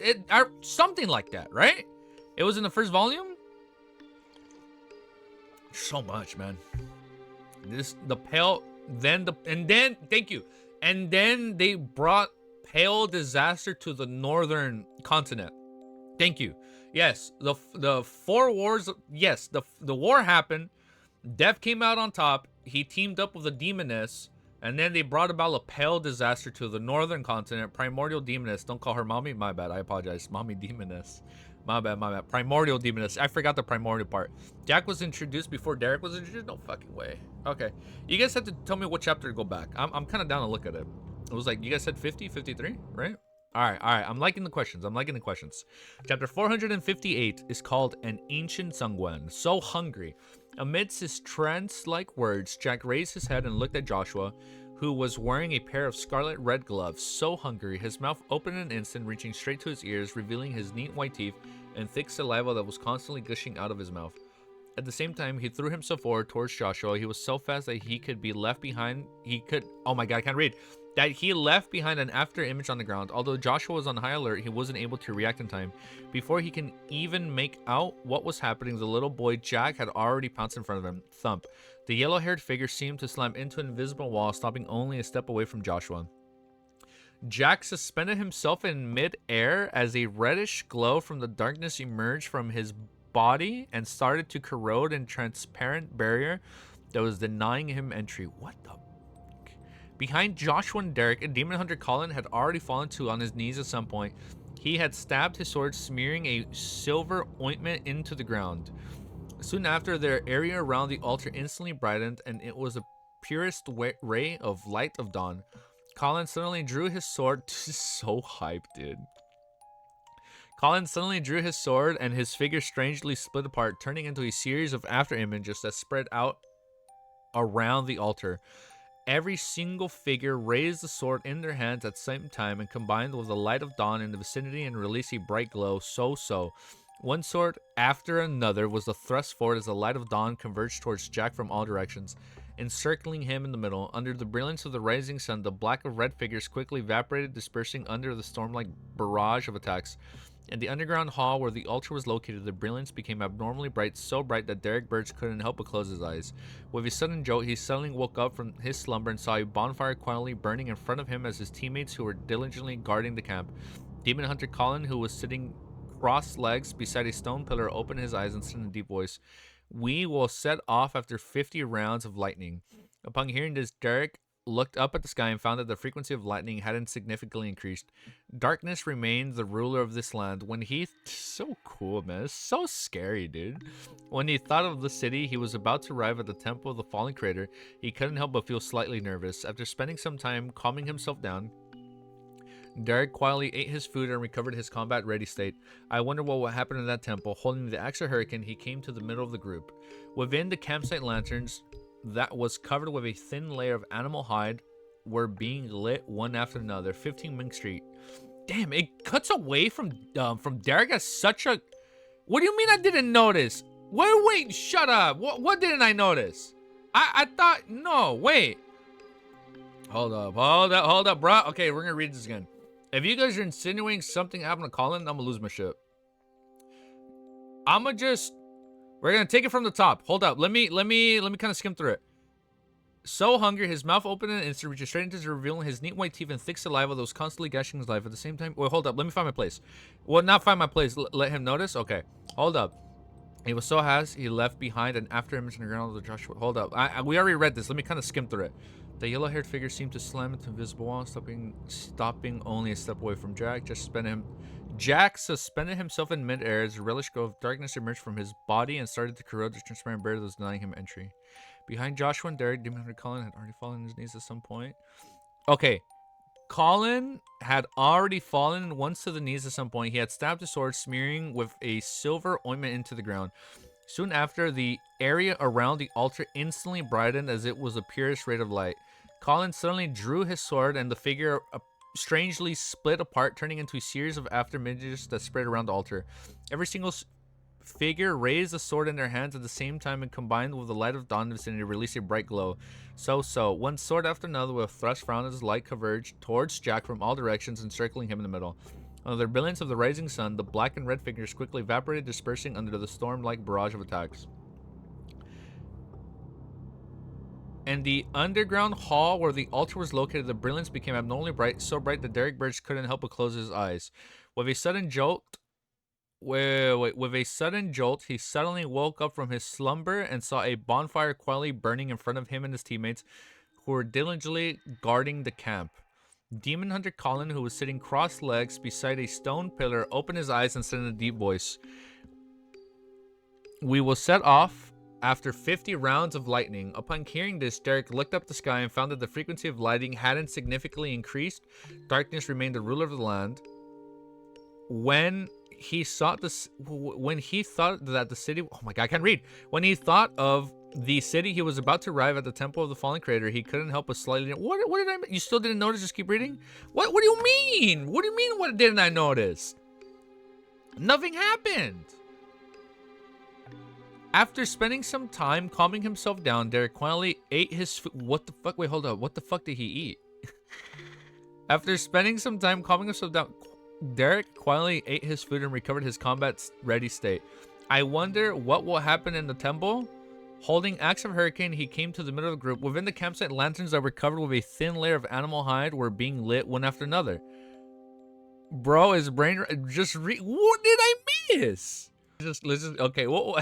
Something like that, right? It was in the 1st volume. So much, man. Thank you. And then they brought Pale Disaster to the northern continent. Thank you. Yes, the 4 wars. Yes, the war happened. Death came out on top. He teamed up with the demoness, and then they brought about a Pale Disaster to the northern continent. Primordial Demoness. Don't call her mommy. My bad. I apologize. Mommy Demoness. My bad. Primordial Demoness. I forgot the primordial part. Jack was introduced before Derek was introduced? No fucking way. Okay. You guys have to tell me what chapter to go back. I'm kind of down to look at it. It was like, you guys said 50, 53, right? All right. I'm liking the questions. Chapter 458 is called An Ancient Sanguine. So hungry. Amidst his trance-like words, Jack raised his head and looked at Joshua, who was wearing a pair of scarlet red gloves. So hungry, his mouth opened in an instant, reaching straight to his ears, revealing his neat white teeth and thick saliva that was constantly gushing out of his mouth. At the same time, he threw himself forward towards Joshua. He was so fast that he could be left behind. Oh my god, I can't read. That he left behind an after image on the ground. Although Joshua was on high alert, he wasn't able to react in time. Before he can even make out what was happening, the little boy Jack had already pounced in front of him. Thump. The yellow-haired figure seemed to slam into an invisible wall, stopping only a step away from Joshua. Jack suspended himself in mid-air as a reddish glow from the darkness emerged from his body and started to corrode a transparent barrier that was denying him entry. What the? Behind Joshua and Derek, a demon hunter Colin had already fallen on his knees at some point. He had stabbed his sword, smearing a silver ointment into the ground. Soon after, their area around the altar instantly brightened, and it was purest ray of light of dawn. Colin suddenly drew his sword. This is so hyped, dude. Colin suddenly drew his sword, and his figure strangely split apart, turning into a series of after images that spread out around the altar. Every single figure raised the sword in their hands at the same time and combined with the light of dawn in the vicinity and released a bright glow. So. One sword after another was thrust forward as the light of dawn converged towards Jack from all directions, encircling him in the middle. Under the brilliance of the rising sun, the black of red figures quickly evaporated, dispersing under the storm-like barrage of attacks. In the underground hall where the altar was located, the brilliance became abnormally bright, so bright that Derek Birch couldn't help but close his eyes. With a sudden jolt, he suddenly woke up from his slumber and saw a bonfire quietly burning in front of him as his teammates who were diligently guarding the camp. Demon Hunter Colin, who was sitting crossed legs beside a stone pillar, opened his eyes and said in a deep voice, "We will set off after 50 rounds of lightning." Upon hearing this, Derek looked up at the sky and found that the frequency of lightning hadn't significantly increased. Darkness remained the ruler of this land. When he... So cool, man. It's so scary, dude. When he thought of the city he was about to arrive at the Temple of the Fallen Crater, he couldn't help but feel slightly nervous. After spending some time calming himself down, Derek quietly ate his food and recovered his combat-ready state. I wonder what will happen in that temple. Holding the axe of Hurricane, he came to the middle of the group. Within the campsite lanterns that was covered with a thin layer of animal hide were being lit one after another. 15 Mink Street. Damn, it cuts away from Derek as such a... What do you mean I didn't notice? Wait, shut up. What didn't I notice? I thought... No, wait. Hold up, bro. Okay, we're gonna read this again. If you guys are insinuating something happened to Colin, I'm gonna lose my shit. We're gonna take it from the top. Hold up. Let me kind of skim through it. So hungry, his mouth opened in an instant, reaching straight into his, revealing his neat white teeth and thick saliva that was constantly gushing his life. At the same time, wait, hold up. Let me find my place. Well, not find my place. Let him notice. Okay, hold up. He was so hasty, he left behind an after image in the ground of the Joshua. Hold up. We already read this. Let me kind of skim through it. The yellow-haired figure seemed to slam into invisible wall, stopping only a step away from Jack. Jack suspended himself in midair as a relish of darkness emerged from his body and started to corrode the transparent barrier that was denying him entry. Behind Joshua and Derek, Demon Hunter Colin had already fallen on his knees at some point. Okay, Colin had already fallen once to the knees at some point. He had stabbed his sword, smearing with a silver ointment into the ground. Soon after, the area around the altar instantly brightened as it was the purest ray of light. Colin suddenly drew his sword, and the figure strangely split apart, turning into a series of after images that spread around the altar. Every single figure raised the sword in their hands at the same time and combined with the light of dawn in the vicinity released a bright glow. So, one sword after another with a thrust frown as light converged towards Jack from all directions, encircling him in the middle. Under the brilliance of the rising sun, the black and red figures quickly evaporated, dispersing under the storm-like barrage of attacks. In the underground hall where the altar was located, the brilliance became abnormally bright, so bright that Derek Birch couldn't help but close his eyes. With a sudden jolt, he suddenly woke up from his slumber and saw a bonfire quietly burning in front of him and his teammates, who were diligently guarding the camp. Demon Hunter Colin, who was sitting crossed legs beside a stone pillar, opened his eyes and said in a deep voice, "We will set off after 50 rounds of lightning." Upon hearing this, Derek looked up the sky and found that the frequency of lightning hadn't significantly increased. Darkness remained the ruler of the land. When he thought that the city... Oh my god, I can't read. When he thought of the city he was about to arrive at the Temple of the Fallen Crater, he couldn't help but slightly... What did I... You still didn't notice? Just keep reading? What do you mean? What do you mean, what didn't I notice? Nothing happened. After spending some time calming himself down, Derek quietly ate his food. What the fuck? Wait, hold up. What the fuck did he eat? After spending some time calming himself down, Derek quietly ate his food and recovered his combat-ready state. I wonder what will happen in the temple? Holding Axe of Hurricane, he came to the middle of the group. Within the campsite, lanterns that were covered with a thin layer of animal hide were being lit one after another. Bro, his brain... What did I miss? Let's just... Okay, well...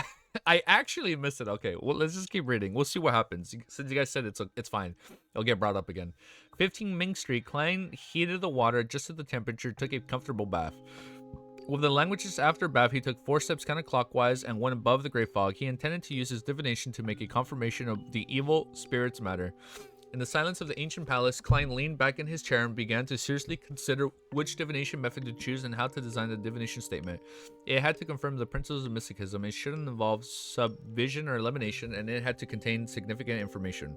I actually missed it. Okay, well, let's just keep reading. We'll see what happens. Since you guys said it's fine. It'll get brought up again. 15 Ming Street. Klein heated the water, adjusted the temperature, took a comfortable bath. With the languages aftermath, he took 4 steps counterclockwise and went above the great fog. He intended to use his divination to make a confirmation of the evil spirit's matter. In the silence of the ancient palace, Klein leaned back in his chair and began to seriously consider which divination method to choose and how to design the divination statement. It had to confirm the principles of mysticism, it shouldn't involve subvision or elimination, and it had to contain significant information.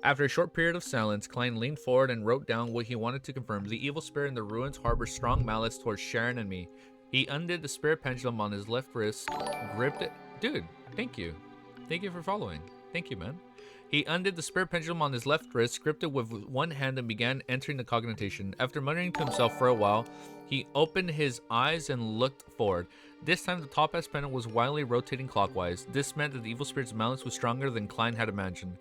After a short period of silence, Klein leaned forward and wrote down what he wanted to confirm. The evil spirit in the ruins harbors strong malice towards Sharon and me. He undid the spirit pendulum on his left wrist, gripped it. Dude, thank you. Thank you for following. Thank you, man. He undid the spirit pendulum on his left wrist, gripped it with one hand, and began entering the cognition. After muttering to himself for a while, he opened his eyes and looked forward. This time, the topaz pendant was wildly rotating clockwise. This meant that the evil spirit's malice was stronger than Klein had imagined.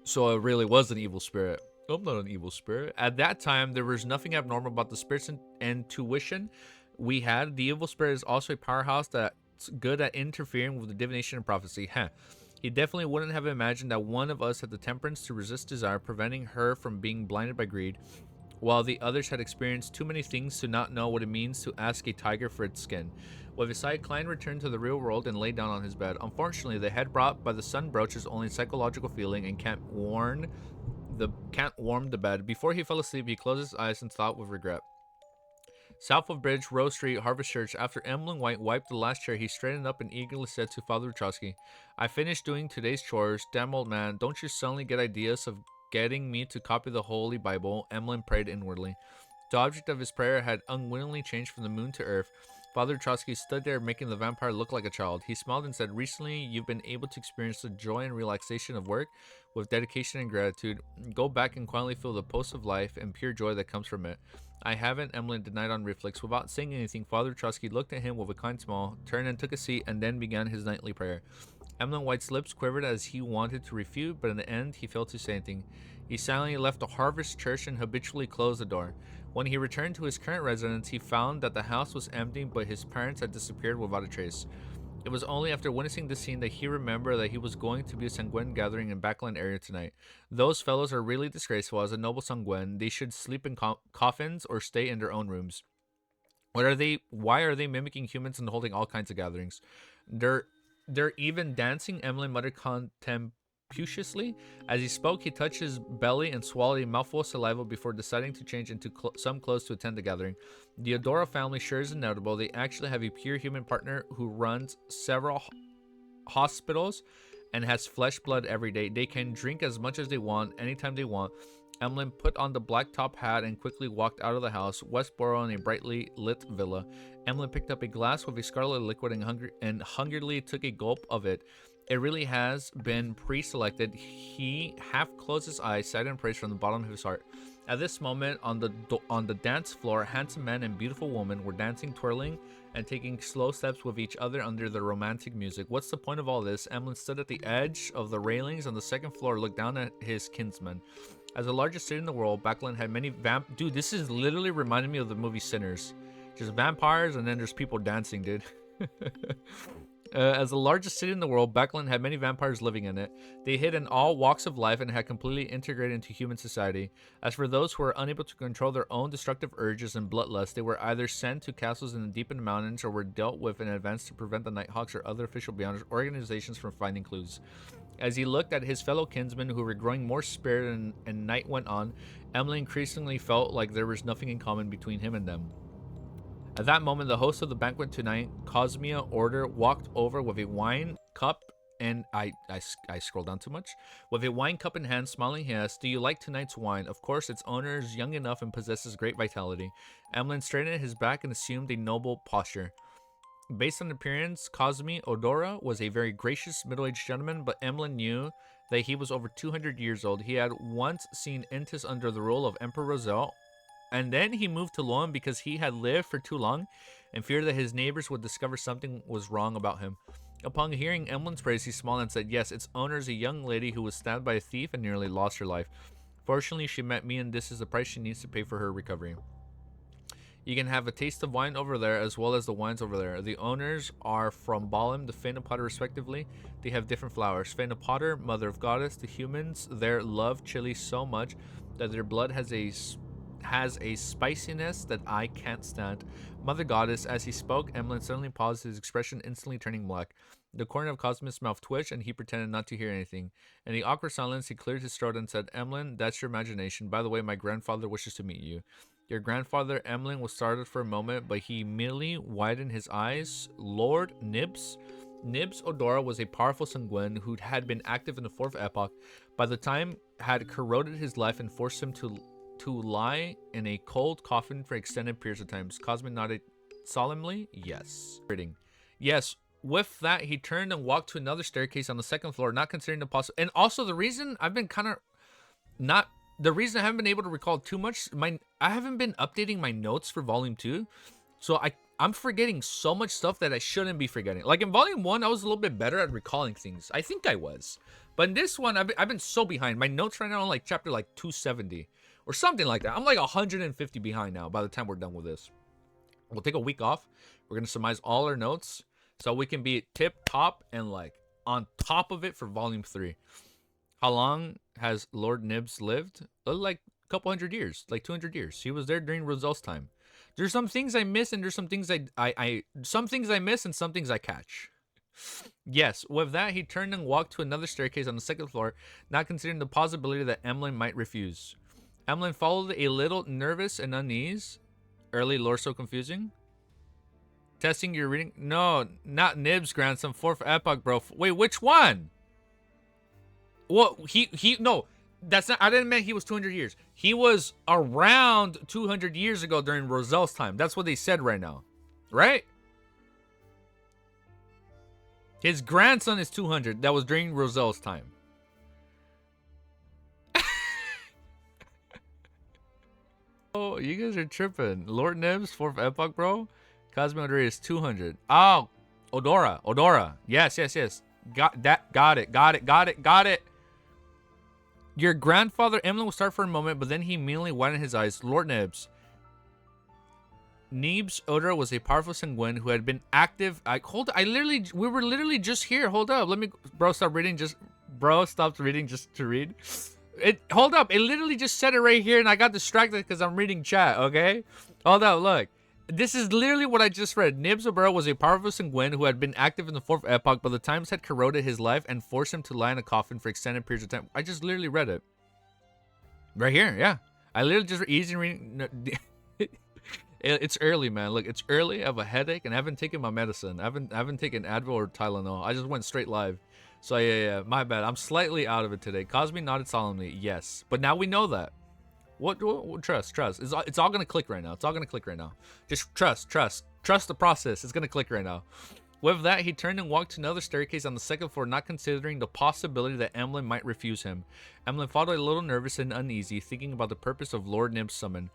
So it really was an evil spirit. I'm not an evil spirit. At that time, there was nothing abnormal about the spirit's intuition we had. The evil spirit is also a powerhouse that's good at interfering with the divination and prophecy. He definitely wouldn't have imagined that one of us had the temperance to resist desire, preventing her from being blinded by greed, while the others had experienced too many things to not know what it means to ask a tiger for its skin. With a sigh, Klein returned to the real world and lay down on his bed. Unfortunately, the head brought by the sun brooch is only psychological feeling and can't warm the bed. Before he fell asleep, he closed his eyes and thought with regret. South of Bridge, Rose Street, Harvest Church. After Emlyn White wiped the last chair, he straightened up and eagerly said to Father Wachowski, "I finished doing today's chores. Damn old man, don't you suddenly get ideas of getting me to copy the Holy Bible?" Emlyn prayed inwardly. The object of his prayer had unwittingly changed from the moon to earth. Father Wachowski stood there making the vampire look like a child. He smiled and said, "Recently, you've been able to experience the joy and relaxation of work with dedication and gratitude. Go back and quietly feel the pulse of life and pure joy that comes from it." "I haven't," Emlyn denied on reflex. Without saying anything, Father Wachowski looked at him with a kind smile, turned and took a seat, and then began his nightly prayer. Emlyn White's lips quivered as he wanted to refute, but in the end, he failed to say anything. He silently left the Harvest Church and habitually closed the door. When he returned to his current residence, he found that the house was empty, but his parents had disappeared without a trace. It was only after witnessing this scene that he remembered that he was going to be a Sanguine gathering in Backland area tonight. Those fellows are really disgraceful. As a noble Sanguine, they should sleep in coffins or stay in their own rooms. Why are they mimicking humans and holding all kinds of gatherings? They're even dancing, Emlyn muttered contemptuously. As he spoke, he touched his belly and swallowed a mouthful of saliva before deciding to change into some clothes to attend the gathering. The Adora family sure is notable. They actually have a pure human partner who runs several hospitals and has flesh blood every day. They can drink as much as they want, anytime they want. Emlyn put on the black top hat and quickly walked out of the house, Westboro, in a brightly lit villa. Emlyn picked up a glass with a scarlet liquid and hungrily took a gulp of it. It really has been pre-selected. He half closed his eyes, sighed in praise from the bottom of his heart. At this moment, on the dance floor, handsome men and beautiful women were dancing, twirling, and taking slow steps with each other under the romantic music. What's the point of all this? Emlyn stood at the edge of the railings on the second floor, looked down at his kinsman. As the largest city in the world, Backland had many Dude, this is literally reminding me of the movie Sinners. Just vampires, and then there's people dancing, dude. As the largest city in the world, Backland had many vampires living in it. They hid in all walks of life and had completely integrated into human society. As for those who were unable to control their own destructive urges and bloodlust, they were either sent to castles in the deep in the mountains or were dealt with in advance to prevent the Nighthawks or other official beyond organizations from finding clues. As he looked at his fellow kinsmen who were growing more spirit and night went on, Emily increasingly felt like there was nothing in common between him and them. At that moment, the host of the banquet tonight, Cosmia Order, walked over with a wine cup and I scrolled down too much. With a wine cup in hand, smiling, he asked, "Do you like tonight's wine?" Of course, its owner is young enough and possesses great vitality. Emlyn straightened his back and assumed a noble posture. Based on appearance, Cosmi Odora was a very gracious middle-aged gentleman, but Emlyn knew that he was over 200 years old. He had once seen Intis under the rule of Emperor Roselle, and then he moved to Loam because he had lived for too long and feared that his neighbors would discover something was wrong about him. Upon hearing Emlyn's praise, he smiled and said, "Yes, its owner is a young lady who was stabbed by a thief and nearly lost her life. Fortunately, she met me, and this is the price she needs to pay for her recovery. You can have a taste of wine over there as well as the wines over there. The owners are from Balam, the Phaenopotter respectively. They have different flowers. Phaenopotter, mother of goddess. The humans there love chili so much that their blood has has a spiciness that I can't stand. Mother Goddess, as he spoke, Emlyn suddenly paused, his expression instantly turning black. The corner of Cosmo's mouth twitched, and he pretended not to hear anything. In the awkward silence, he cleared his throat and said, Emlyn, that's your imagination. By the way, my grandfather wishes to meet you. Your grandfather, Emlyn, was startled for a moment, but he immediately widened his eyes. Lord Nibs Odora was a powerful Sanguine who had been active in the Fourth Epoch. By the time had corroded his life and forced him to lie in a cold coffin for extended periods of time. Cosmo nodded solemnly. Yes. Yes. With that, he turned and walked to another staircase on the second floor, not considering the possible. And also, the reason I've been kind of not. The reason I haven't been able to recall too much, I haven't been updating my notes for Volume 2. So I'm forgetting so much stuff that I shouldn't be forgetting. Like in Volume 1, I was a little bit better at recalling things. I think I was. But in this one, I've been so behind. My notes right now are like chapter like 270 or something like that. I'm like 150 behind now by the time we're done with this. We'll take a week off. We're going to surmise all our notes so we can be tip top and like on top of it for Volume 3. How long has Lord Nibs lived? Like a couple hundred years, like 200 years. He was there during Roselle's time. There's some things I miss, and there's some things some things I miss, and some things I catch. Yes, with that, he turned and walked to another staircase on the second floor, not considering the possibility that Emlyn might refuse. Emlyn followed, a little nervous and uneasy. Early lore so confusing. Testing your reading? No, not Nibs' grandson. Fourth Epoch, bro. Wait, which one? Well, no, that's not. I didn't mean he was 200 years. He was around 200 years ago during Roselle's time. That's what they said right now, right? His grandson is 200. That was during Roselle's time. Oh, you guys are tripping. Lord Nibs, Fourth Epoch, bro. Cosmo Odora is 200. Oh, Odora. Yes. Got it. Your grandfather, Emlyn, will start for a moment, but then he immediately widened his eyes. Lord Nibs. Nibs Odora was a powerful Sanguine who had been active. We were literally just here. Hold up. Bro, stop reading. Bro, stopped reading just to read. Hold up. It literally just said it right here, and I got distracted because I'm reading chat, okay? Hold up, look. This is literally what I just read. Nibs Odora was a powerful Sanguine who had been active in the Fourth Epoch, but the times had corroded his life and forced him to lie in a coffin for extended periods of time. I just literally read it. Right here, yeah. I literally just easy reading. No, it's early, man. Look, it's early. I have a headache, and I haven't taken my medicine. I haven't taken Advil or Tylenol. I just went straight live. So yeah, my bad. I'm slightly out of it today. Cosme nodded solemnly. Yes, but now we know that. What trust. It's all gonna click right now. Just trust the process. It's gonna click right now. With that, he turned and walked to another staircase on the second floor, not considering the possibility that Emlyn might refuse him. Emlyn felt a little nervous and uneasy, thinking about the purpose of Lord Nib's summon.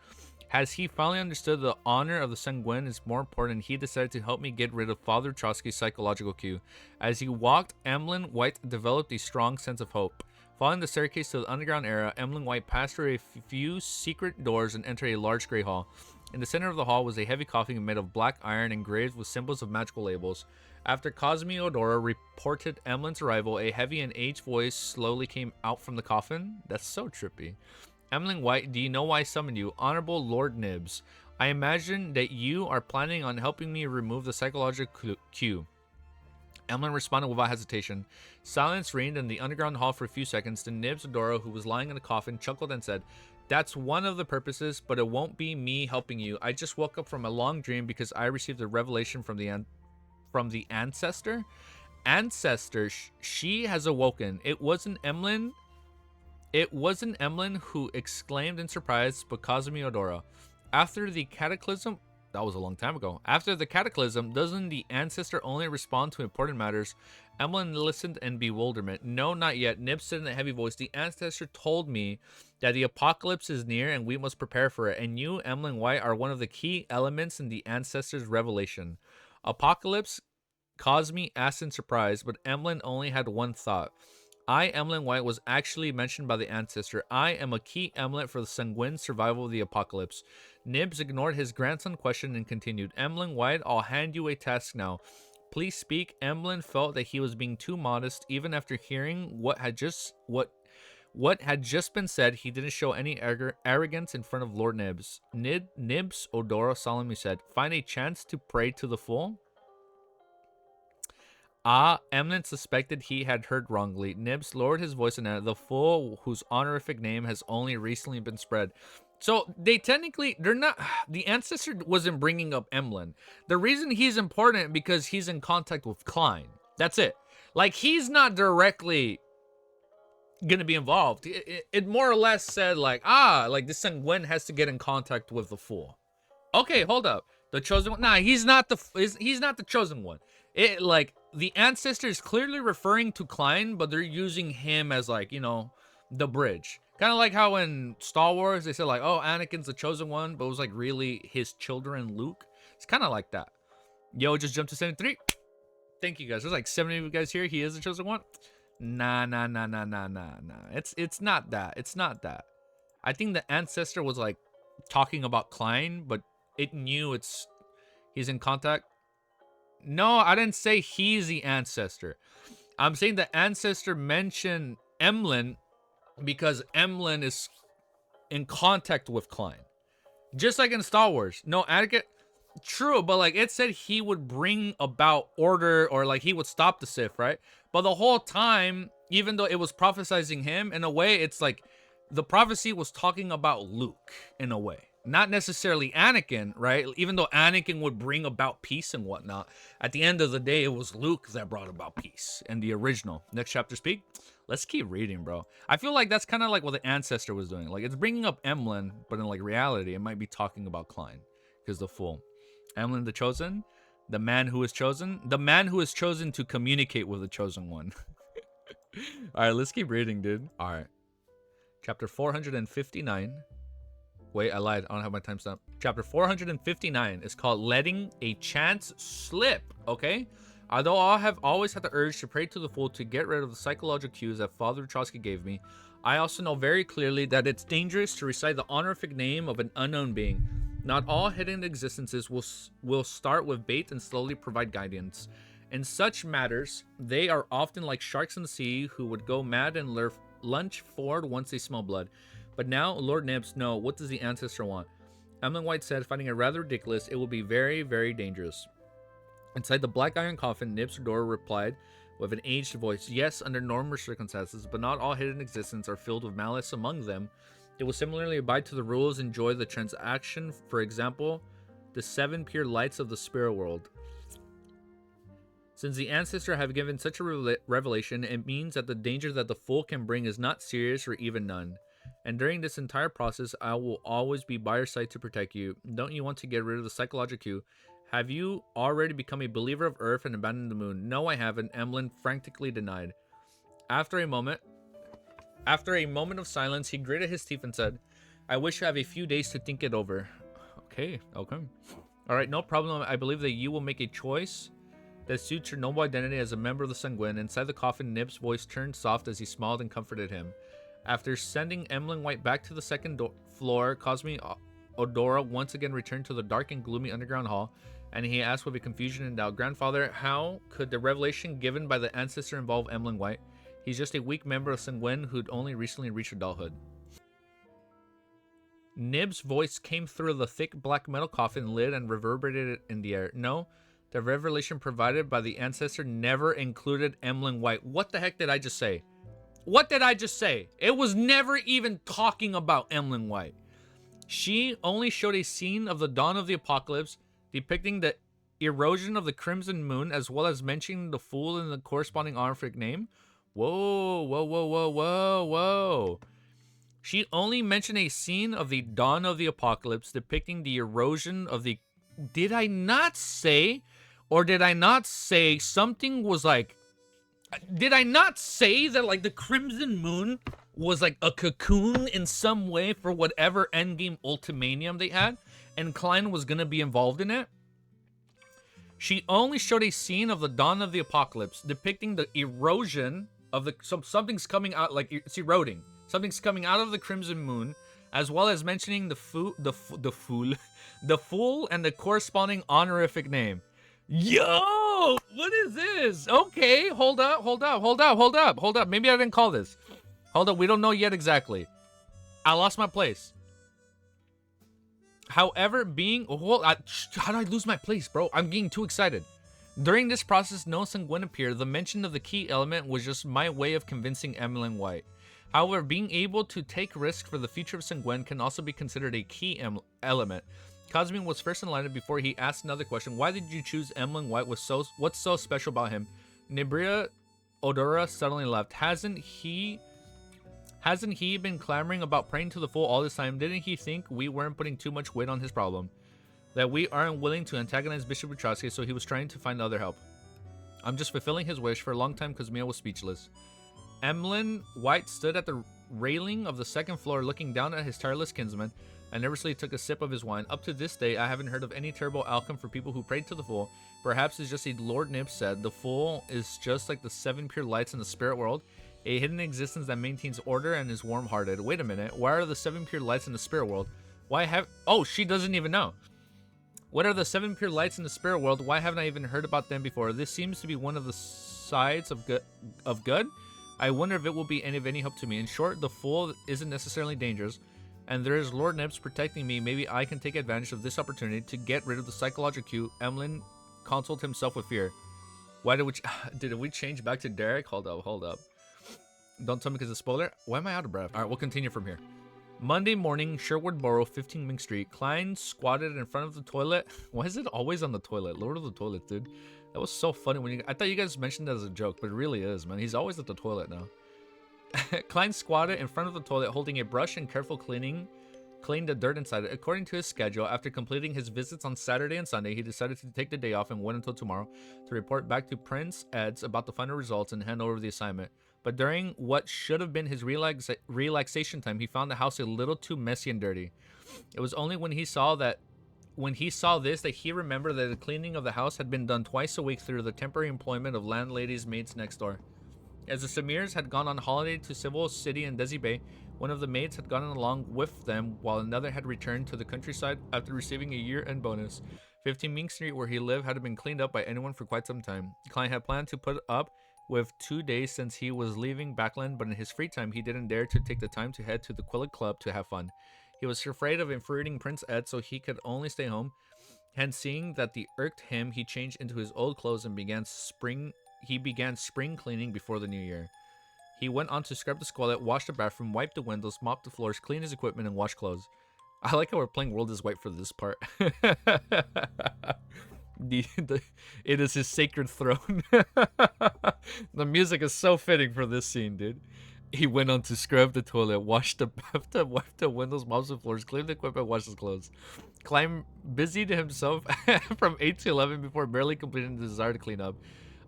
As he finally understood the honor of the Sanguine is more important, he decided to help me get rid of Father Trotsky's psychological cue. As he walked, Emlyn White developed a strong sense of hope. Following the staircase to the underground era, Emlyn White passed through a few secret doors and entered a large gray hall. In the center of the hall was a heavy coffin made of black iron engraved with symbols of magical labels. After Cosme Odora reported Emlyn's arrival, a heavy and aged voice slowly came out from the coffin. That's so trippy. Emlyn White, do you know why I summoned you? Honorable Lord Nibs, I imagine that you are planning on helping me remove the psychological cue. Emlyn responded without hesitation. Silence reigned in the underground hall for a few seconds. Then Nibs Odora, who was lying in a coffin, chuckled and said, that's one of the purposes, but it won't be me helping you. I just woke up from a long dream because I received a revelation from the ancestor. She has awoken. It wasn't Emlyn who exclaimed in surprise, but Cosme Odora. After the cataclysm, that was a long time ago. After the cataclysm, doesn't the ancestor only respond to important matters? Emlyn listened in bewilderment. No, not yet. Nib said in a heavy voice, the ancestor told me that the apocalypse is near and we must prepare for it. And you, Emlyn White, are one of the key elements in the ancestor's revelation. Apocalypse? Cosme asked in surprise, but Emlyn only had one thought. I, Emlyn White, was actually mentioned by the ancestor. I am a key element for the Sanguine survival of the apocalypse. Nibs ignored his grandson's question and continued. Emlyn White, I'll hand you a task now. Please speak. Emlyn felt that he was being too modest, even after hearing what what had just been said, he didn't show any arrogance in front of Lord Nibs. Nibs, Odora solemnly said, find a chance to pray to the fool? Ah, Emlyn suspected he had heard wrongly. Nibs lowered his voice and added, the fool whose honorific name has only recently been spread. So they technically, they're not, the ancestor wasn't bringing up Emlyn. The reason he's important because he's in contact with Klein. That's it. Like, he's not directly gonna be involved. It more or less said like, like this Sanguine has to get in contact with the fool. Okay, hold up. The chosen one? Nah, he's not the chosen one. It like the ancestor is clearly referring to Klein, but they're using him as like, you know, the bridge. Kind of like how in Star Wars they said like, oh, Anakin's the chosen one, but it was like really his children, Luke. It's kind of like that. Yo, just jumped to 73. Thank you guys. There's like 70 of you guys here. He is the chosen one. Nah. It's not that. It's not that. I think the ancestor was like talking about Klein, but it knew he's in contact. No, I didn't say he's the ancestor. I'm saying the ancestor mentioned Emlyn because Emlyn is in contact with Klein. Just like in Star Wars. No, Anakin. True, but like it said he would bring about order or like he would stop the Sith, right? But the whole time, even though it was prophesizing him, in a way, it's like the prophecy was talking about Luke in a way. Not necessarily Anakin, right? Even though Anakin would bring about peace and whatnot, at the end of the day, it was Luke that brought about peace in the original. Next chapter speak. Let's keep reading, bro. I feel like that's kind of like what the ancestor was doing. Like, it's bringing up Emlyn, but in like reality, it might be talking about Klein. Because the fool. Emlyn the chosen, the man who is chosen to communicate with the chosen one. All right, let's keep reading, dude. All right. Chapter 459. Wait, I lied. I don't have my timestamp. Chapter 459 is called Letting a Chance Slip, okay? Although I have always had the urge to pray to the fool to get rid of the psychological cues that Father Wachowski gave me, I also know very clearly that it's dangerous to recite the honorific name of an unknown being. Not all hidden existences will start with bait and slowly provide guidance. In such matters, they are often like sharks in the sea who would go mad and lunge forward once they smell blood. But now, Lord Nibs, no, what does the ancestor want? Emlyn White said, finding it rather ridiculous, it will be very, very dangerous. Inside the black iron coffin, Nibs Dora replied with an aged voice, yes, under normal circumstances, but not all hidden existences are filled with malice among them. It will similarly abide to the rules, enjoy the transaction, for example, the 7 pure lights of the spirit world. Since the ancestor have given such a revelation, it means that the danger that the fool can bring is not serious or even none. And during this entire process, I will always be by your side to protect you. Don't you want to get rid of the psychological cue? Have you already become a believer of Earth and abandoned the moon? No, I haven't, Emlyn frantically denied. After a moment of silence, he gritted his teeth and said, I wish you have a few days to think it over. Okay. Alright, no problem. I believe that you will make a choice that suits your noble identity as a member of the Sanguine. Inside the coffin, Nib's voice turned soft as he smiled and comforted him. After sending Emlyn White back to the second floor, Cosme Odora once again returned to the dark and gloomy underground hall, and he asked with a confusion and doubt, Grandfather, how could the revelation given by the ancestor involve Emlyn White? He's just a weak member of Sanguine who'd only recently reached adulthood. Nib's voice came through the thick black metal coffin lid and reverberated in the air. No, the revelation provided by the ancestor never included Emlyn White. What the heck did I just say? What did I just say? It was never even talking about Emlyn White. She only showed a scene of the dawn of the apocalypse, depicting the erosion of the crimson moon, as well as mentioning the fool in the corresponding honorific name. Whoa. She only mentioned a scene of the dawn of the apocalypse, depicting the erosion of the... Did I not say something was like... Did I not say that, like, the crimson moon was, like, a cocoon in some way for whatever endgame ultimanium they had? And Klein was gonna be involved in it? She only showed a scene of the dawn of the apocalypse, depicting the erosion of the... something's coming out, like, it's eroding. Something's coming out of the crimson moon, as well as mentioning the fool and the corresponding honorific name. Yo, what is this? Okay, hold up. Maybe I didn't call this. Hold up, we don't know yet exactly. I lost my place. However, how did I lose my place, bro? I'm getting too excited. During this process, no Sanguine appeared. The mention of the key element was just my way of convincing Emlyn White. However, being able to take risk for the future of Sanguine can also be considered a key element. Cosmin was first enlightened before he asked another question. Why did you choose Emlyn White? What's so special about him? Nibria Odora suddenly left. Hasn't he been clamoring about praying to the fool all this time? Didn't he think we weren't putting too much weight on his problem? That we aren't willing to antagonize Bishop Petrosky, so he was trying to find other help. I'm just fulfilling his wish. For a long time, Cosmia was speechless. Emlyn White stood at the railing of the second floor looking down at his tireless kinsman and nervously took a sip of his wine. Up to this day, I haven't heard of any terrible outcome for people who prayed to the fool. Perhaps it's just as Lord Nib said, the fool is just like the 7 pure lights in the spirit world, a hidden existence that maintains order and is warm-hearted. Wait a minute, why are the 7 pure lights in the spirit world? Oh, she doesn't even know. What are the 7 pure lights in the spirit world? Why haven't I even heard about them before? This seems to be one of the sides of good. I wonder if it will be of any help to me. In short, the fool isn't necessarily dangerous, and there is Lord Nebs protecting me. Maybe I can take advantage of this opportunity to get rid of the psychological cue. Emlyn consoled himself with fear. Why did we change back to Derek? Hold up. Don't tell me because it's a spoiler. Why am I out of breath? All right, we'll continue from here. Monday morning, Sherwood Borough, 15 Ming Street. Klein squatted in front of the toilet. Why is it always on the toilet? Lord of the Toilet, dude. That was so funny. I thought you guys mentioned that as a joke, but it really is, man. He's always at the toilet now. Klein squatted in front of the toilet, holding a brush and careful cleaned the dirt inside it. According to his schedule, after completing his visits on Saturday and Sunday, he decided to take the day off and wait until tomorrow to report back to Prince Ed's about the final results and hand over the assignment. But during what should have been his relaxation time, he found the house a little too messy and dirty. It was only when he saw this that he remembered that the cleaning of the house had been done twice a week through the temporary employment of landladies' maids next door. As the Samirs had gone on holiday to Civil City and Desi Bay, one of the maids had gone along with them while another had returned to the countryside after receiving a year-end bonus. 15 Ming Street, where he lived, hadn't been cleaned up by anyone for quite some time. Klein had planned to put up with 2 days since he was leaving Backland, but in his free time, he didn't dare to take the time to head to the Quillet Club to have fun. He was afraid of infuriating Prince Ed, so he could only stay home. Hence, seeing that the irked him, he changed into his old clothes and began spring cleaning before the new year. He went on to scrub the toilet, wash the bathroom, wipe the windows, mop the floors, clean his equipment, and wash clothes. I like how we're playing World is White for this part. It is his sacred throne. The music is so fitting for this scene, dude. He went on to scrub the toilet, wash the bathtub, wipe the windows, mop the floors, clean the equipment, wash his clothes. Klein busied himself from 8 to 11 before barely completing the desire to clean up.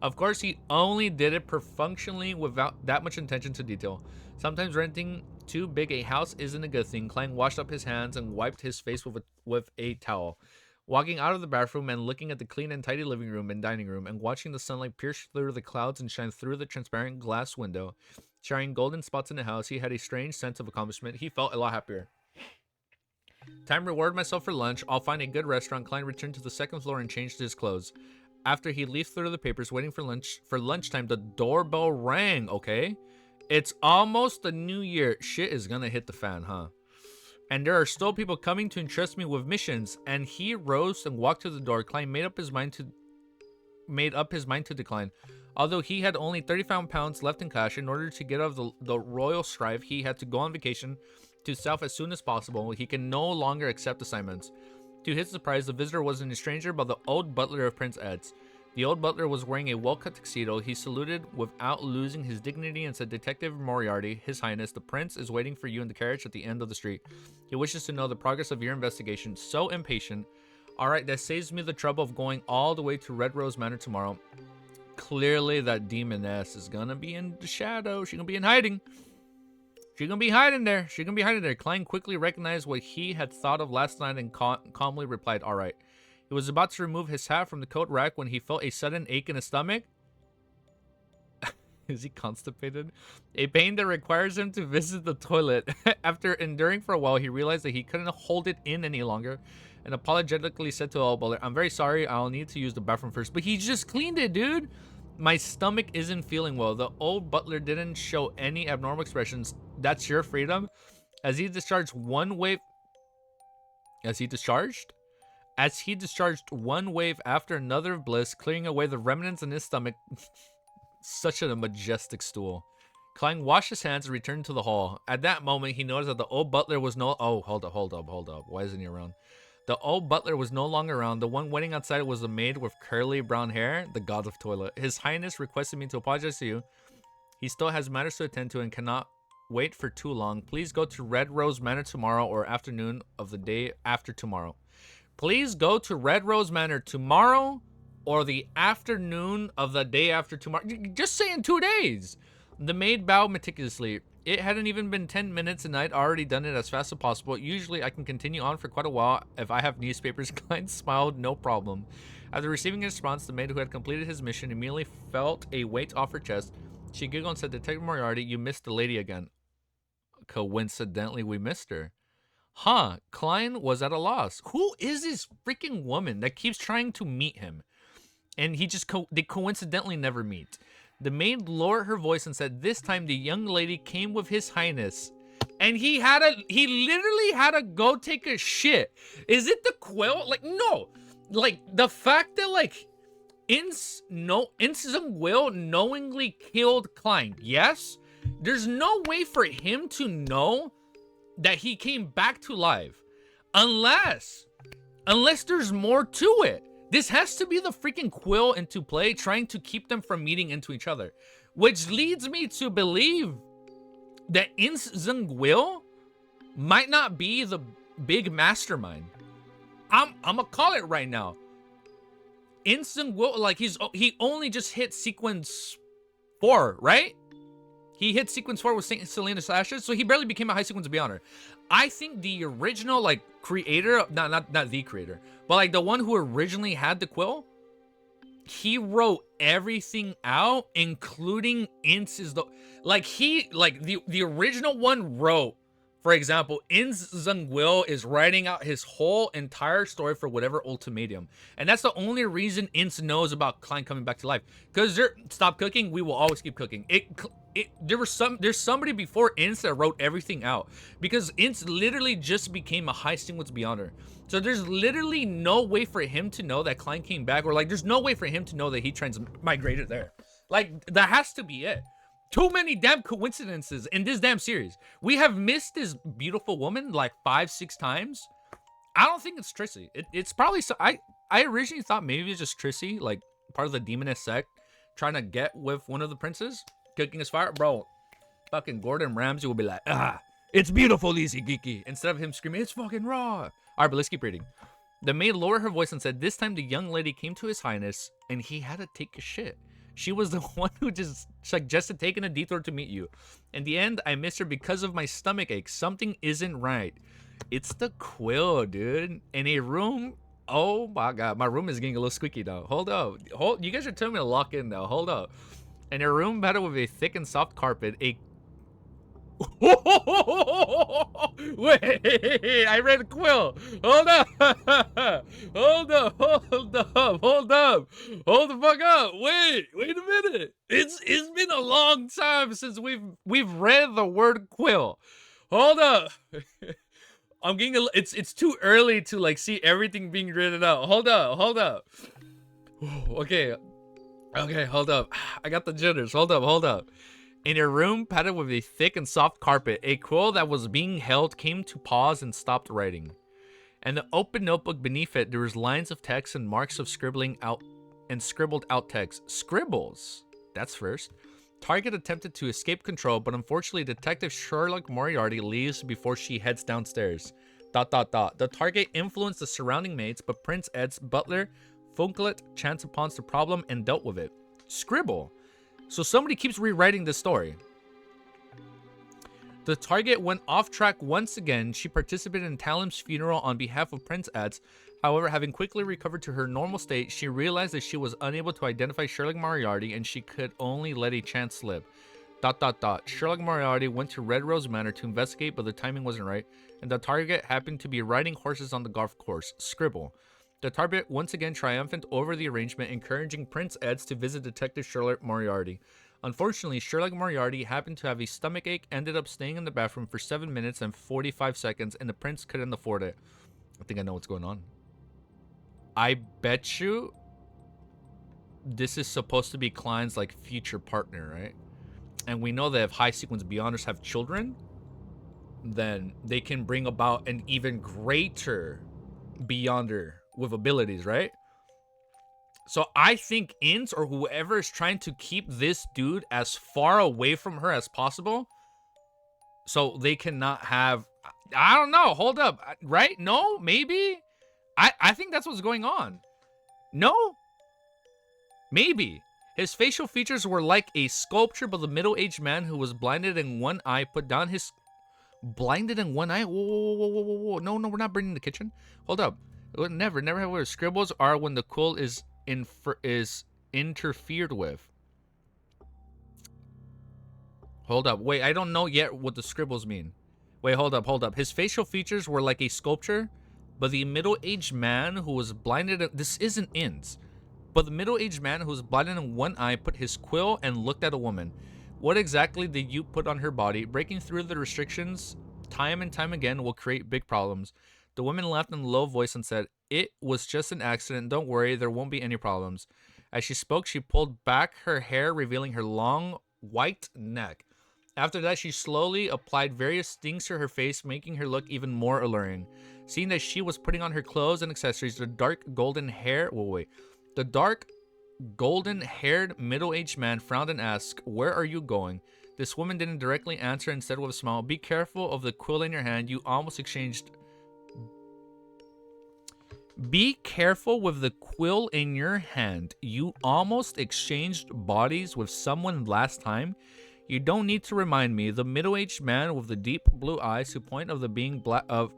Of course, he only did it perfunctorily without that much attention to detail. Sometimes renting too big a house isn't a good thing. Klein washed up his hands and wiped his face with a towel. Walking out of the bathroom and looking at the clean and tidy living room and dining room and watching the sunlight pierce through the clouds and shine through the transparent glass window, shining golden spots in the house, he had a strange sense of accomplishment. He felt a lot happier. Time to reward myself for lunch. I'll find a good restaurant. Klein returned to the second floor and changed his clothes. After he leafed through the papers, waiting for lunchtime, the doorbell rang, okay? It's almost the new year. Shit is gonna hit the fan, huh? And there are still people coming to entrust me with missions. And he rose and walked to the door. Klein made up his mind to decline. Although he had only 35 pounds left in cash, in order to get out of the royal strife, he had to go on vacation to South as soon as possible. He can no longer accept assignments. To his surprise, the visitor wasn't a stranger but the old butler of Prince Ed's. The old butler was wearing a well-cut tuxedo. He saluted without losing his dignity and said, "Detective Moriarty, His Highness, the prince is waiting for you in the carriage at the end of the street. He wishes to know the progress of your investigation." So impatient. Alright, that saves me the trouble of going all the way to Red Rose Manor tomorrow. Clearly, that demoness is gonna be in the shadow. She's gonna be in hiding. She's gonna be hiding there. Klein quickly recognized what he had thought of last night and calmly replied, "Alright." He was about to remove his hat from the coat rack when he felt a sudden ache in his stomach. Is he constipated? A pain that requires him to visit the toilet. After enduring for a while, he realized that he couldn't hold it in any longer and apologetically said to the old butler, "I'm very sorry, I'll need to use the bathroom first." But he just cleaned it, dude. My stomach isn't feeling well. The old butler didn't show any abnormal expressions. That's your freedom. As he discharged one wave... As he discharged? As he discharged one wave after another of bliss, clearing away the remnants in his stomach. Such a majestic stool. Klein washed his hands and returned to the hall. At that moment, he noticed that the old butler was no... Oh, hold up. Why isn't he around? The old butler was no longer around. The one waiting outside was a maid with curly brown hair, the god of toilet. His Highness requested me to apologize to you. He still has matters to attend to and cannot wait for too long. Please go to Red Rose Manor tomorrow or afternoon of the day after tomorrow. Please go to Red Rose Manor tomorrow or the afternoon of the day after tomorrow. Just say in 2 days. The maid bowed meticulously. It hadn't even been 10 minutes and I'd already done it as fast as possible. Usually I can continue on for quite a while if I have newspapers. Klein smiled, no problem. After receiving a response, the maid who had completed his mission immediately felt a weight off her chest. She giggled and said, Detective Moriarty, you missed the lady again. Coincidentally, we missed her. Huh, Klein was at a loss. Who is this freaking woman that keeps trying to meet him? And they coincidentally never meet. The maid lowered her voice and said, this time the young lady came with his highness. And he literally had to go take a shit. Is it the quill? Like, no. Like, the fact that, like, Will knowingly killed Klein. Yes? There's no way for him to know that he came back to life. Unless there's more to it. This has to be the freaking quill into play, trying to keep them from meeting into each other. Which leads me to believe that Will might not be the big mastermind. I'm gonna call it right now. Will, like, he only just hit sequence 4, right? He hit sequence 4 with Selena Slashes, so he barely became a high sequence beyonder. I think the original, like, creator, not the creator, but like the one who originally had the quill, he wrote everything out, including the original one wrote, for example, Will is writing out his whole entire story for whatever ultimatum. And that's the only reason knows about Klein coming back to life. Because stop cooking, we will always keep cooking. There's somebody before that wrote everything out. Because literally just became a high sequence beyonder. So there's literally no way for him to know that Klein came back, or like there's no way for him to know that he transmigrated there. Like, that has to be it. Too many damn coincidences in this damn series. We have missed this beautiful woman like 5-6 times. I don't think it's Trissy. It's probably so. I originally thought maybe it's just Trissy, like part of the demoness sect, trying to get with one of the princes, cooking his fire. Bro, fucking Gordon Ramsay will be like, it's beautiful, Easy Geeky, instead of him screaming, it's fucking raw. All right, but let's keep reading. The maid lowered her voice and said, this time the young lady came to his highness and he had to take a shit. She was the one who just suggested taking a detour to meet you. In the end, I missed her because of my stomach ache. Something isn't right. It's the quill, dude. In a room. Oh my god, my room is getting a little squeaky now. Hold up. You guys are telling me to lock in now. Hold up. In a room better with a thick and soft carpet, Wait, I read a quill. Hold up. Hold up. Hold the fuck up. Wait a minute. It's been a long time since we've read the word quill. Hold up. I'm getting it's too early to like see everything being written out. Hold up. Okay, hold up. I got the jitters. Hold up. In a room padded with a thick and soft carpet, a quill that was being held came to pause and stopped writing. And the open notebook beneath it, there was lines of text and marks of scribbling out and scribbled out text. Scribbles. That's first. Target attempted to escape control, but unfortunately, Detective Sherlock Moriarty leaves before she heads downstairs. ... The target influenced the surrounding mates, but Prince Ed's butler, Funklet, chanced upon the problem and dealt with it. Scribble. So somebody keeps rewriting this story. The target went off track once again. She participated in Talim's funeral on behalf of Prince Eds. However, having quickly recovered to her normal state, she realized that she was unable to identify Sherlock Moriarty and she could only let a chance slip. ... Sherlock Moriarty went to Red Rose Manor to investigate, but the timing wasn't right, and the target happened to be riding horses on the golf course. Scribble. The target once again triumphant over the arrangement, encouraging Prince Eds to visit Detective Sherlock Moriarty. Unfortunately, Sherlock Moriarty happened to have a stomachache, ended up staying in the bathroom for 7 minutes and 45 seconds, and the prince couldn't afford it. I think I know what's going on. I bet you this is supposed to be Klein's like future partner, right? And we know that if high sequence beyonders have children, then they can bring about an even greater beyonder with abilities, right? So I think Ins or whoever is trying to keep this dude as far away from her as possible so they cannot have, I don't know, hold up, right? No, maybe? I think that's what's going on. No? Maybe. His facial features were like a sculpture, but the middle-aged man who was blinded in one eye put down his... Blinded in one eye? Whoa. No, we're not burning the kitchen. Hold up. Never have where scribbles are when the quill is interfered with. Hold up. Wait, I don't know yet what the scribbles mean. Wait, hold up. His facial features were like a sculpture, but the middle-aged man who was blinded... This isn't Ins. But the middle-aged man who was blinded in one eye put his quill and looked at a woman. What exactly did you put on her body? Breaking through the restrictions time and time again will create big problems. The woman laughed in a low voice and said, "It was just an accident. Don't worry, there won't be any problems." As she spoke, she pulled back her hair, revealing her long, white neck. After that, she slowly applied various things to her face, making her look even more alluring. Seeing that she was putting on her clothes and accessories, the dark golden-haired middle-aged man frowned and asked, "Where are you going?" This woman didn't directly answer and said with a smile, "Be careful of the quill in your hand. Be careful with the quill in your hand. You almost exchanged bodies with someone last time. You don't need to remind me." The middle-aged man with the deep blue eyes to point of the being black of...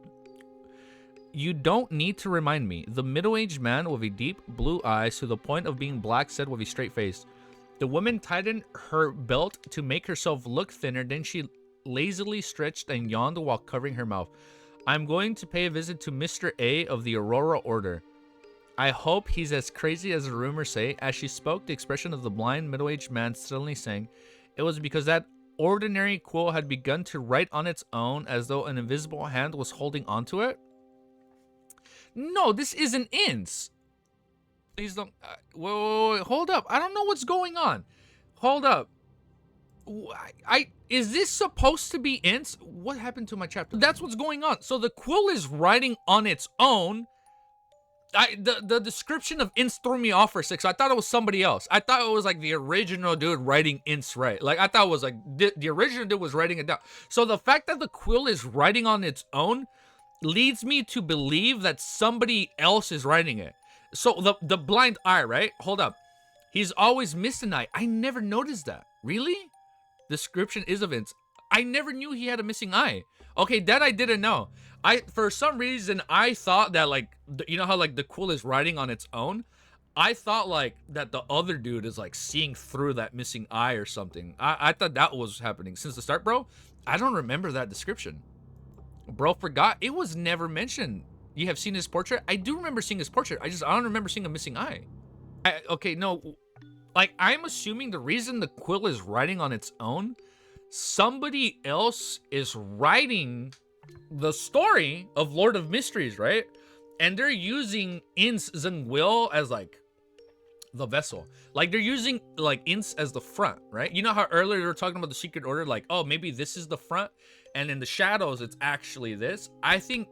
You don't need to remind me. The middle-aged man with a deep blue eyes to the point of being black said with a straight face. The woman tightened her belt to make herself look thinner. Then she lazily stretched and yawned while covering her mouth. "I'm going to pay a visit to Mr. A of the Aurora Order. I hope he's as crazy as the rumors say." As she spoke, the expression of the blind middle-aged man suddenly sank. It was because that ordinary quill had begun to write on its own as though an invisible hand was holding onto it. No, this isn't Ins. Please don't... wait, hold up. I don't know what's going on. Hold up. Is this supposed to be Ins? What happened to my chapter? That's what's going on. So the quill is writing on its own. The description of Ins threw me off for a sec, so I thought it was somebody else. I thought it was like the original dude writing Ins right. Like, I thought it was like the original dude was writing it down. So the fact that the quill is writing on its own leads me to believe that somebody else is writing it. So the blind eye, right? Hold up. He's always missed an eye. I never noticed that. Really? Description is of Ins. I never knew he had a missing eye. Okay, that I didn't know. For some reason, I thought that, like, you know how, like, the quill is writing on its own? I thought, like, that the other dude is, like, seeing through that missing eye or something. I thought that was happening. Since the start, bro, I don't remember that description. Bro forgot. It was never mentioned. You have seen his portrait? I do remember seeing his portrait. I don't remember seeing a missing eye. Okay, no. Like, I'm assuming the reason the quill is writing on its own, somebody else is writing the story of Lord of Mysteries, right? And they're using Ins Zengwil as, like, the vessel. Like, they're using, like, Ins as the front, right? You know how earlier we were talking about the Secret Order? Like, oh, maybe this is the front, and in the shadows, it's actually this. I think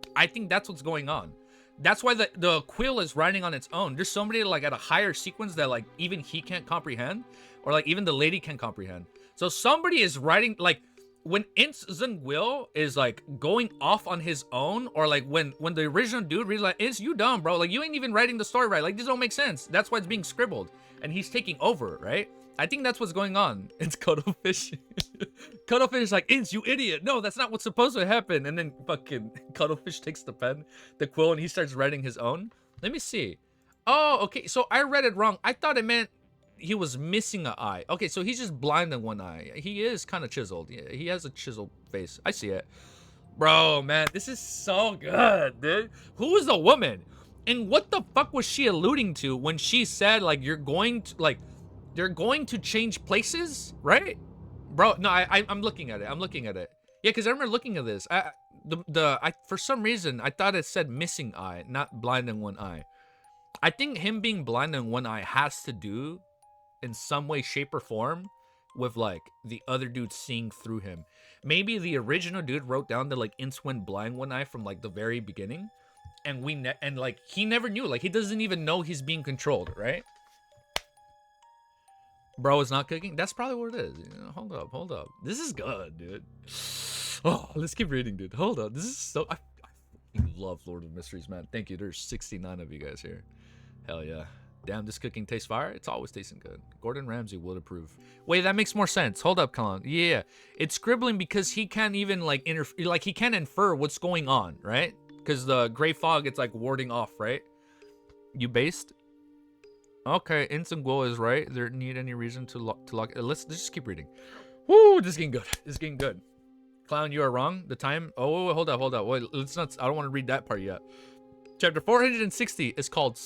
that's what's going on. That's why the quill is writing on its own. There's somebody, like, at a higher sequence that, like, even he can't comprehend, or, like, even the lady can't comprehend. So somebody is writing, like, when Ins Zengwil is, like, going off on his own, or, like, when the original dude reads, like, Ins, you dumb, bro. Like, you ain't even writing the story right. Like, this don't make sense. That's why it's being scribbled. And he's taking over, right? I think that's what's going on. It's Cuttlefish. Cuttlefish is like, Ins, you idiot. No, that's not what's supposed to happen. And then fucking Cuttlefish takes the pen, the quill, and he starts writing his own. Let me see. Oh, okay. So I read it wrong. I thought it meant he was missing an eye. Okay, so he's just blind in one eye. He is kind of chiseled. Yeah, he has a chiseled face. I see it. Bro, man, this is so good, dude. Who is the woman? And what the fuck was she alluding to when she said, like, you're going to, like, they're going to change places, right? Bro, no, I'm looking at it. I'm looking at it. Yeah, because I remember looking at this. I for some reason, I thought it said missing eye, not blind in one eye. I think him being blind in one eye has to do, in some way, shape, or form, with, like, the other dude seeing through him. Maybe the original dude wrote down the, like, Ince went blind one eye from, like, the very beginning. And like, he never knew. Like, he doesn't even know he's being controlled, right? Bro is not cooking. That's probably what it is. You know, hold up. This is good, dude. Oh, let's keep reading, dude. Hold up. This is so. I love Lord of Mysteries, man. Thank you. There's 69 of you guys here. Hell yeah. Damn, this cooking tastes fire. It's always tasting good. Gordon Ramsay would approve. Wait, that makes more sense. Hold up, Colin. Yeah, it's scribbling because he can't even like he can't infer what's going on, right? Because the gray fog, it's like warding off, right? You based? Okay, Instant Goal is right. There need any reason to lock. Let's just keep reading. Woo, this is getting good. This is getting good. Clown, you are wrong. The time. Oh, wait, hold up. Wait, let's not. I don't want to read that part yet. Chapter 460 is called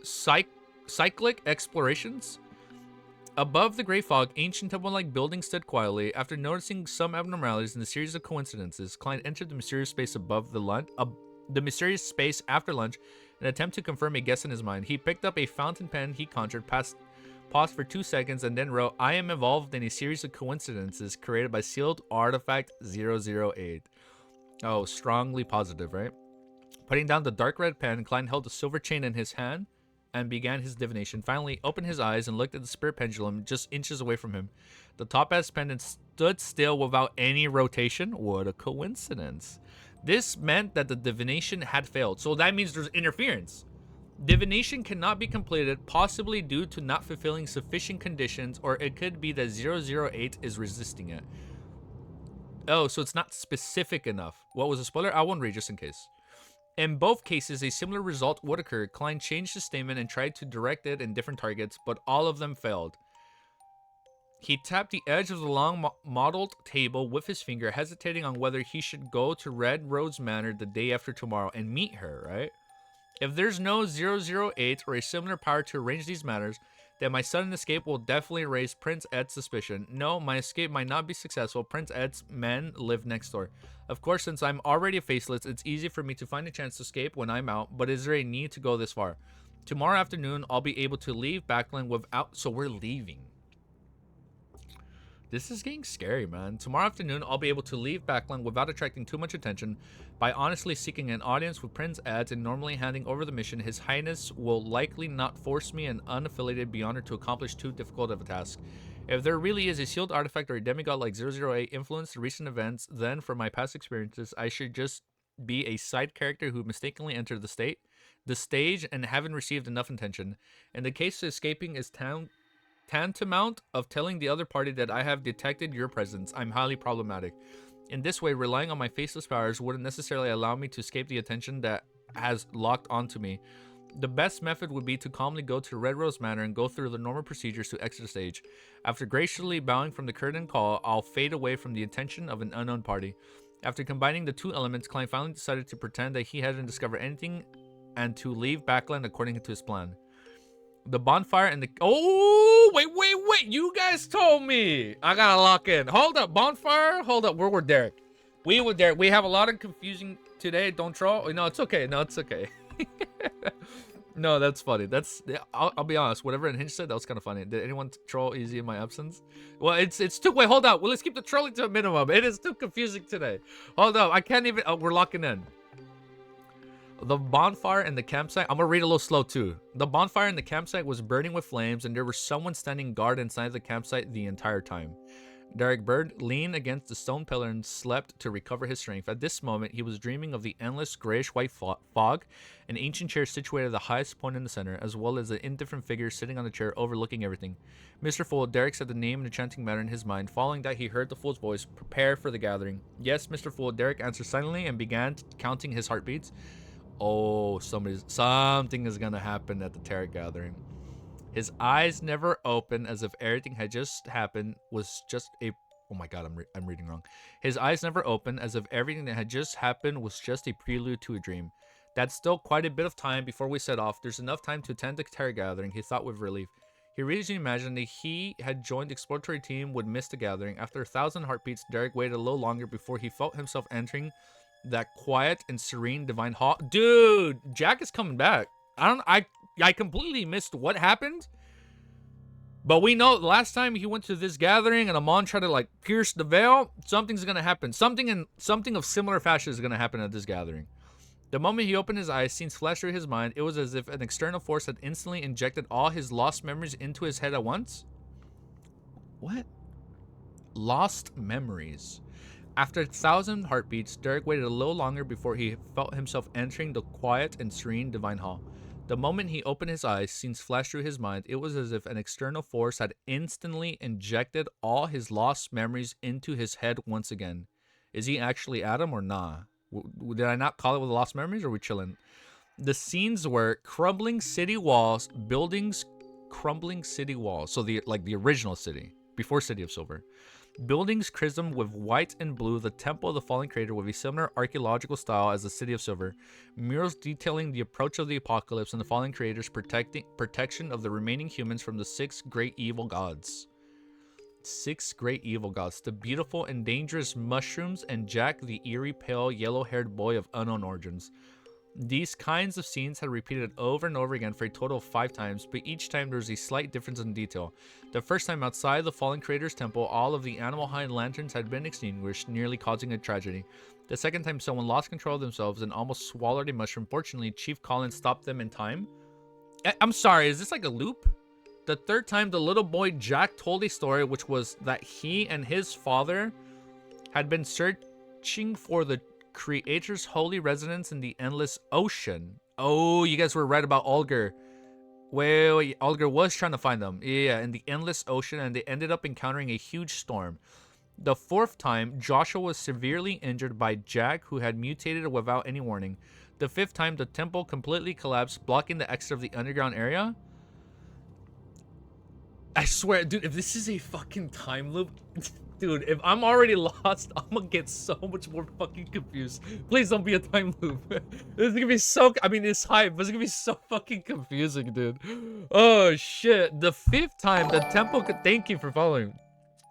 Cyclic Explorations. Above the gray fog, ancient temple-like building stood quietly. After noticing some abnormalities in the series of coincidences, Klein entered the mysterious space above the mysterious space after lunch, in an attempt to confirm a guess in his mind. He picked up a fountain pen he conjured, paused for 2 seconds, and then wrote, "I am involved in a series of coincidences created by sealed artifact 008. Oh, strongly positive, right? Putting down the dark red pen, Klein held a silver chain in his hand and began his divination. Finally, opened his eyes and looked at the spirit pendulum just inches away from him. The topaz pendant stood still without any rotation. What a coincidence. This meant that the divination had failed. So that means there's interference. Divination cannot be completed, possibly due to not fulfilling sufficient conditions, or it could be that 008 is resisting it. Oh, so it's not specific enough. What was a spoiler? I won't read just in case. In both cases, a similar result would occur. Klein changed his statement and tried to direct it in different targets, but all of them failed. He tapped the edge of the long modeled table with his finger, hesitating on whether he should go to Red Rose Manor the day after tomorrow and meet her, right? If there's no 008 or a similar power to arrange these matters, then my sudden escape will definitely raise Prince Ed's suspicion. No, my escape might not be successful. Prince Ed's men live next door. Of course, since I'm already a faceless, it's easy for me to find a chance to escape when I'm out, but is there a need to go this far? Tomorrow afternoon, I'll be able to leave Backland without... So we're leaving. This is getting scary, man. Tomorrow afternoon, I'll be able to leave Backland without attracting too much attention. By honestly seeking an audience with Prince Ed and normally handing over the mission, His Highness will likely not force me, an unaffiliated beyonder, to accomplish too difficult of a task. If there really is a sealed artifact or a demigod like 008 influenced the recent events, then from my past experiences, I should just be a side character who mistakenly entered the stage, and haven't received enough attention. In the case of escaping is tantamount of telling the other party that I have detected your presence. I'm highly problematic. In this way, relying on my faceless powers wouldn't necessarily allow me to escape the attention that has locked onto me. The best method would be to calmly go to Red Rose Manor and go through the normal procedures to exit the stage. After graciously bowing from the curtain call, I'll fade away from the attention of an unknown party. After combining the two elements, Klein finally decided to pretend that he hadn't discovered anything and to leave Backland according to his plan. The bonfire and the... Oh, wait. You guys told me. I gotta lock in. Hold up, bonfire. Hold up, we're with Derek. We with Derek. We have a lot of confusing today. Don't troll. No, it's okay. No, that's funny. I'll be honest. Whatever Hinge said, that was kind of funny. Did anyone troll easy in my absence? Well, it's too... Wait, hold up. Well, let's keep the trolling to a minimum. It is too confusing today. Hold up. I can't even... Oh, we're locking in. The bonfire and the campsite... I'm gonna read a little slow too. The bonfire in the campsite was burning with flames, and there was someone standing guard inside the campsite the entire time. Derek Bird leaned against the stone pillar and slept to recover his strength. At this moment, he was dreaming of the endless grayish-white fog, an ancient chair situated at the highest point in the center, as well as an indifferent figure sitting on the chair overlooking everything. Mr. Fool, Derek said the name and the chanting matter in his mind. Following that, he heard the Fool's voice. Prepare for the gathering. Yes, Mr. Fool, Derek answered silently and began counting his heartbeats. Oh, something is gonna happen at the tarot gathering. His eyes never opened, as if everything had just happened was just a... Oh my god, I'm reading wrong. His eyes never opened, as if everything that had just happened was just a prelude to a dream. That's still quite a bit of time before we set off. There's enough time to attend the terror gathering, he thought with relief. He reasonably imagined that he had joined the exploratory team would miss the gathering. After 1,000 heartbeats, Derek waited a little longer before he felt himself entering that quiet and serene divine hall. Dude, Jack is coming back. I completely missed what happened. But we know the last time he went to this gathering and Amon tried to like pierce the veil, something's gonna happen. Something of similar fashion is gonna happen at this gathering. The moment he opened his eyes, scenes flashed through his mind. It was as if an external force had instantly injected all his lost memories into his head at once. What? Lost memories. After 1,000 heartbeats, Derek waited a little longer before he felt himself entering the quiet and serene divine hall. The moment he opened his eyes, scenes flashed through his mind. It was as if an external force had instantly injected all his lost memories into his head once again. Is he actually Adam or nah? Did I not call it with the lost memories, or are we chilling? The scenes were crumbling city walls, buildings crumbling city walls. So the original city, before City of Silver. Buildings christened with white and blue, the Temple of the Fallen Creator with a similar archaeological style as the City of Silver. Murals detailing the approach of the apocalypse and the Fallen Creator's protection of the remaining humans from the 6 great evil gods. 6 great evil gods. The beautiful and dangerous mushrooms and Jack, the eerie, pale, yellow-haired boy of unknown origins. These kinds of scenes had repeated over and over again for a total of 5 times, but each time there was a slight difference in detail. The first time outside the Fallen Creator's temple, all of the animal hide lanterns had been extinguished, nearly causing a tragedy. The second time someone lost control of themselves and almost swallowed a mushroom. Fortunately, Chief Collins stopped them in time. I'm sorry, is this like a loop? The third time, the little boy Jack told a story, which was that he and his father had been searching for the Creator's holy residence in the endless ocean. Oh, you guys were right about Olger. Wait, Olger was trying to find them. Yeah, in the endless ocean, and they ended up encountering a huge storm. The fourth time, Joshua was severely injured by Jack, who had mutated without any warning. The fifth time, the temple completely collapsed, blocking the exit of the underground area. I swear, dude, if this is a fucking time loop, dude, if I'm already lost, I'm gonna get so much more fucking confused. Please don't be a time loop. This is gonna be so, I mean, it's hype, but it's gonna be so fucking confusing, dude. Oh, shit. The fifth time, the temple could, thank you for following.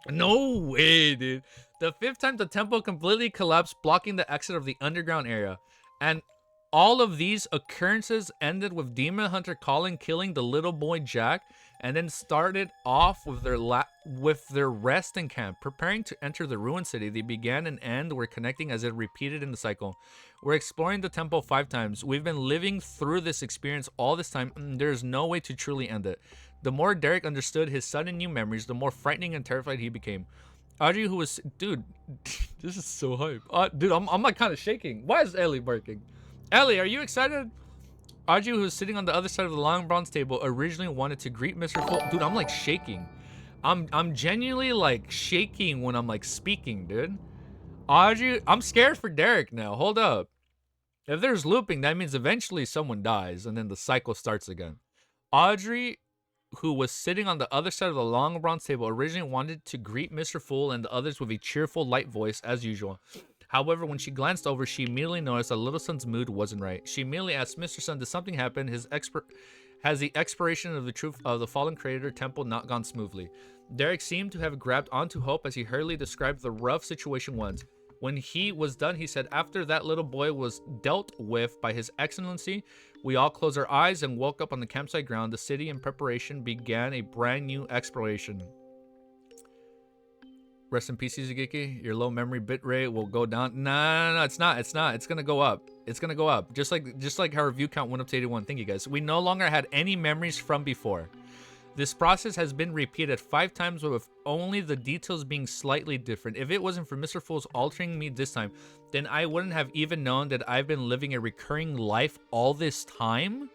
No way, dude. The fifth time, the temple completely collapsed, blocking the exit of the underground area. And all of these occurrences ended with Demon Hunter Colin killing the little boy Jack, and then started off with their rest in camp, preparing to enter the ruined city. They began and end were connecting as it repeated in the cycle. We're exploring the temple 5 times. We've been living through this experience all this time, and there's no way to truly end it. The more Derek understood his sudden new memories, the more frightening and terrified he became. Audrey, who was, dude, this is so hype. Dude, I'm like kind of shaking. Why is Ellie barking? Ellie, are you excited? Audrey, who was sitting on the other side of the long bronze table, originally wanted to greet Mr. Full. Dude, I'm like shaking. I'm genuinely like shaking when I'm like speaking, dude. Audrey, I'm scared for Derek now. Hold up. If there's looping, that means eventually someone dies and then the cycle starts again. Audrey, who was sitting on the other side of the long bronze table, originally wanted to greet Mr. Fool and the others with a cheerful, light voice as usual. However, when she glanced over, she immediately noticed that Little Son's mood wasn't right. She immediately asked, Mr. Son, did something happen? Has the expiration of the truth of the Fallen Creator Temple not gone smoothly? Derek seemed to have grabbed onto hope as he hurriedly described the rough situation once. When he was done, he said, after that little boy was dealt with by His Excellency, we all closed our eyes and woke up on the campsite ground. The city in preparation began a brand new exploration. Rest in peace, Izugeki. Your low memory bitrate will go down. No, it's not. It's not. It's gonna go up. It's gonna go up. Just like how review count went up to 81. Thank you guys. We no longer had any memories from before. This process has been repeated 5 times with only the details being slightly different. If it wasn't for Mr. Fool's altering me this time, then I wouldn't have even known that I've been living a recurring life all this time.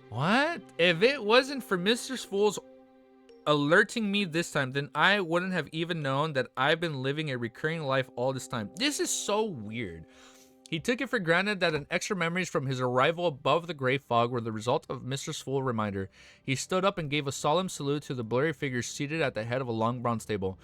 What? If it wasn't for Mr. Fool's alerting me this time, then I wouldn't have even known that I've been living a recurring life all this time. This is so weird. He took it for granted that an extra memories from his arrival above the gray fog were the result of Mr. Fool's reminder. He stood up and gave a solemn salute to the blurry figure seated at the head of a long bronze table.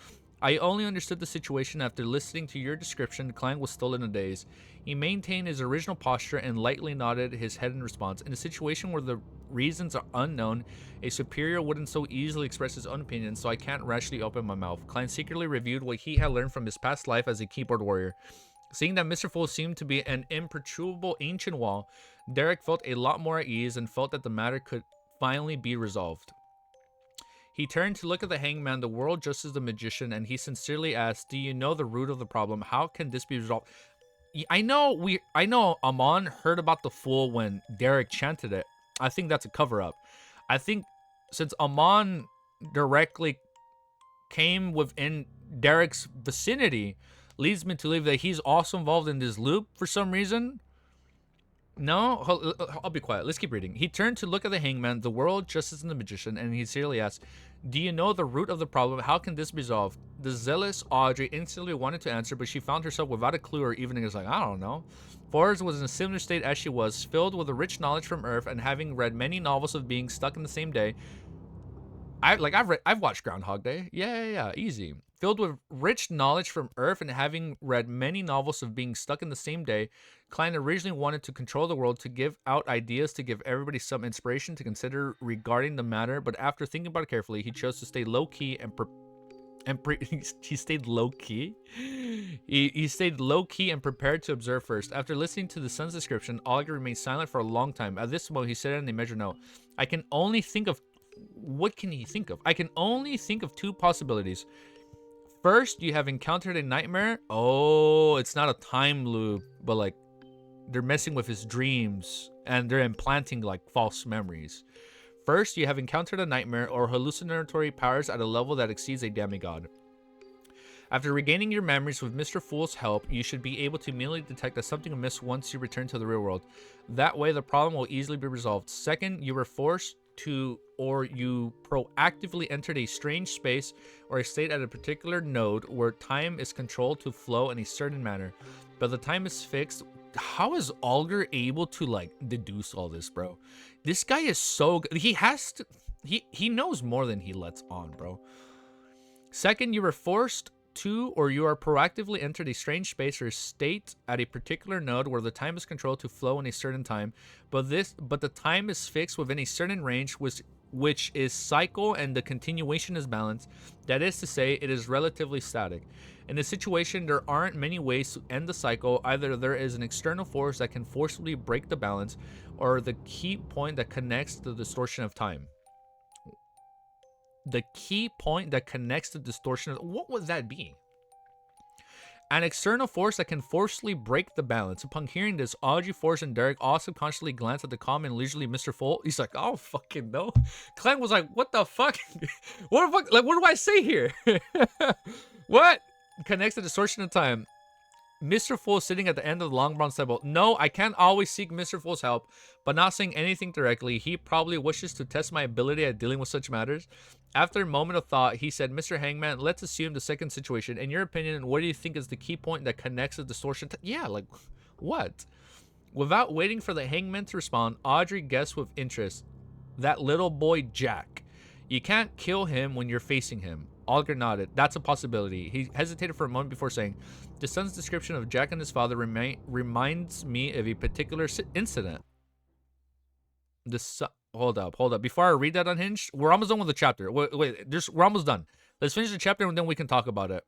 I only understood the situation after listening to your description. Clang was still in a daze. He maintained his original posture and lightly nodded his head in response. In a situation where the reasons are unknown, a superior wouldn't so easily express his own opinion, so I can't rashly open my mouth. Clang secretly reviewed what he had learned from his past life as a keyboard warrior. Seeing that Mr. Fool seemed to be an imperturbable ancient wall, Derek felt a lot more at ease and felt that the matter could finally be resolved. He turned to look at the hangman, the world just as the magician, and he sincerely asked, "Do you know the root of the problem? How can this be resolved?" I know Amon heard about the fool when Derek chanted it. I think that's a cover-up. I think since Amon directly came within Derek's vicinity, leads me to believe that he's also involved in this loop for some reason. No, I'll be quiet. Let's keep reading. He turned to look at the hangman, the world just as in the magician, and he sincerely asked, "Do you know the root of the problem? How can this be resolved?" The zealous Audrey instantly wanted to answer, but she found herself without a clue or even like, I don't know. Forrest was in a similar state as she was, filled with a rich knowledge from Earth, and having read many novels of being stuck in the same day. I've watched Groundhog Day. Yeah, easy. Filled with rich knowledge from Earth and having read many novels of being stuck in the same day, Klein originally wanted to control the world, to give out ideas, to give everybody some inspiration to consider regarding the matter. But after thinking about it carefully, he chose to stay low key he stayed low key. He stayed low key and prepared to observe first. After listening to the son's description, Olga remained silent for a long time. At this moment, he said in a measured note, "I can only think of." What can he think of? I can only think of two possibilities. First, you have encountered a nightmare. Oh, it's not a time loop, but like they're messing with his dreams and they're implanting like false memories. First, you have encountered a nightmare or hallucinatory powers at a level that exceeds a demigod. After regaining your memories with Mr. Fool's help, you should be able to immediately detect that something amiss once you return to the real world. That way, the problem will easily be resolved. Second, you were forced to, or you proactively entered a strange space or a state at a particular node where time is controlled to flow in a certain manner, but the time is fixed. How is Alger able to like deduce all this, bro? This guy is so good. He has to, he knows more than he lets on, bro. Second, you were forced to, or you are proactively entered a strange space or state at a particular node where the time is controlled to flow in a certain time, but the time is fixed within a certain range, which is cycle, and the continuation is balanced. That is to say, it is relatively static. In this situation, there aren't many ways to end the cycle. Either there is an external force that can forcibly break the balance, or the key point that connects the distortion of time. The key point that connects the distortion of... What would that be? An external force that can forcibly break the balance. Upon hearing this, Audrey, Forrest, and Derek all subconsciously glanced at the calm and leisurely Mr. Fool. He's like, "Oh, fucking no." Clem was like, "What the fuck? What the fuck? Like, what do I say here?" What? Connects the distortion of time. Mr. Fool sitting at the end of the long bronze table. "No, I can't always seek Mr. Fool's help," but not saying anything directly. He probably wishes to test my ability at dealing with such matters. After a moment of thought, he said, "Mr. Hangman, let's assume the second situation. In your opinion, what do you think is the key point that connects the distortion?" Yeah, like, what? Without waiting for the hangman to respond, Audrey guessed with interest. "That little boy Jack. You can't kill him when you're facing him." Olger nodded. "That's a possibility." He hesitated for a moment before saying, "The son's description of Jack and his father reminds me of a particular incident." Hold up. Before I read that unhinged, we're almost done with the chapter. Wait, we're almost done. Let's finish the chapter and then we can talk about it.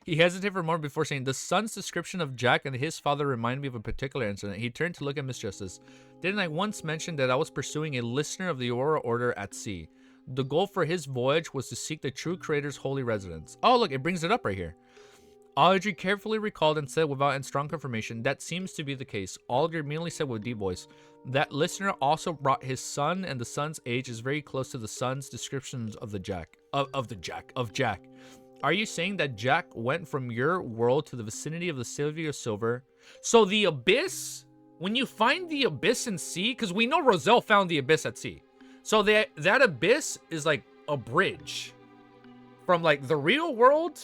He hesitated for a moment before saying, "The son's description of Jack and his father reminded me of a particular incident." He turned to look at Miss Justice. "Didn't I once mention that I was pursuing a listener of the Aurora Order at sea? The goal for his voyage was to seek the true creator's holy residence." Oh, look, it brings it up right here. Audrey carefully recalled and said without strong confirmation, "That seems to be the case." Olger immediately said with deep voice, "That listener also brought his son, and the son's age is very close to the son's descriptions of Jack. Are you saying that Jack went from your world to the vicinity of the City of Silver?" So the abyss, when you find the abyss in sea, because we know Roselle found the abyss at sea. So that abyss is like a bridge from like the real world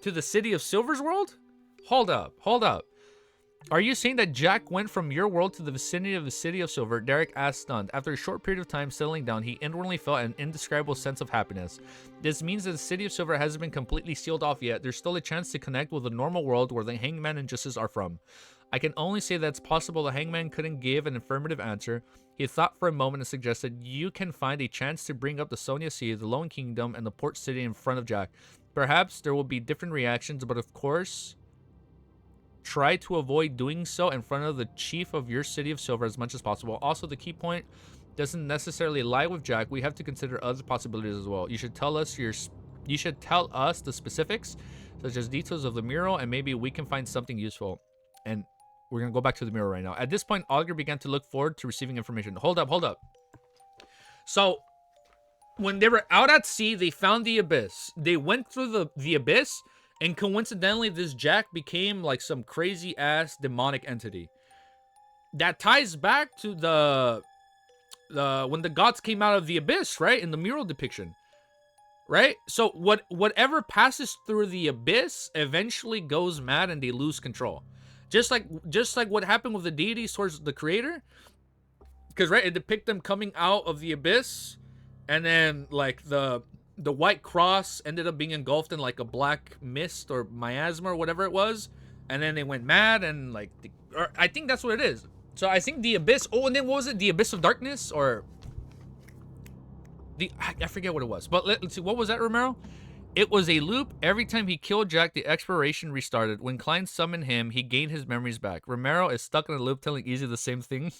to the City of Silver's world? Hold up. Are you saying that Jack went from your world to the vicinity of the City of Silver? Derek asked, stunned. After a short period of time settling down, he inwardly felt an indescribable sense of happiness. This means that the City of Silver hasn't been completely sealed off yet. There's still a chance to connect with the normal world where the Hangman and Justice are from. I can only say that it's possible the Hangman couldn't give an affirmative answer. He thought for a moment and suggested you can find a chance to bring up the Sonia Sea, the Lone Kingdom, and the Port City in front of Jack. Perhaps there will be different reactions, but of course, try to avoid doing so in front of the chief of your City of Silver as much as possible. Also, the key point doesn't necessarily lie with Jack. We have to consider other possibilities as well. You should tell us the specifics, such as details of the mural, and maybe we can find something useful. And we're gonna go back to the mural right now. At this point, Augur began to look forward to receiving information. Hold up. So, when they were out at sea, they found the abyss. They went through the abyss, and coincidentally, this Jack became like some crazy ass demonic entity. That ties back to the when the gods came out of the abyss, right? In the mural depiction, right? So whatever passes through the abyss eventually goes mad and they lose control. Just like what happened with the deities towards the creator, because right, it depicts them coming out of the abyss, and then like the white cross ended up being engulfed in like a black mist or miasma or whatever it was, and then they went mad and like I think that's what it is. So I think the abyss. Oh, and then what was it? The abyss of darkness, or I forget what it was. But let's see, what was that, Romero? It was a loop. Every time he killed Jack, the exploration restarted. When Klein summoned him, he gained his memories back. Romero is stuck in a loop telling Easy the same thing.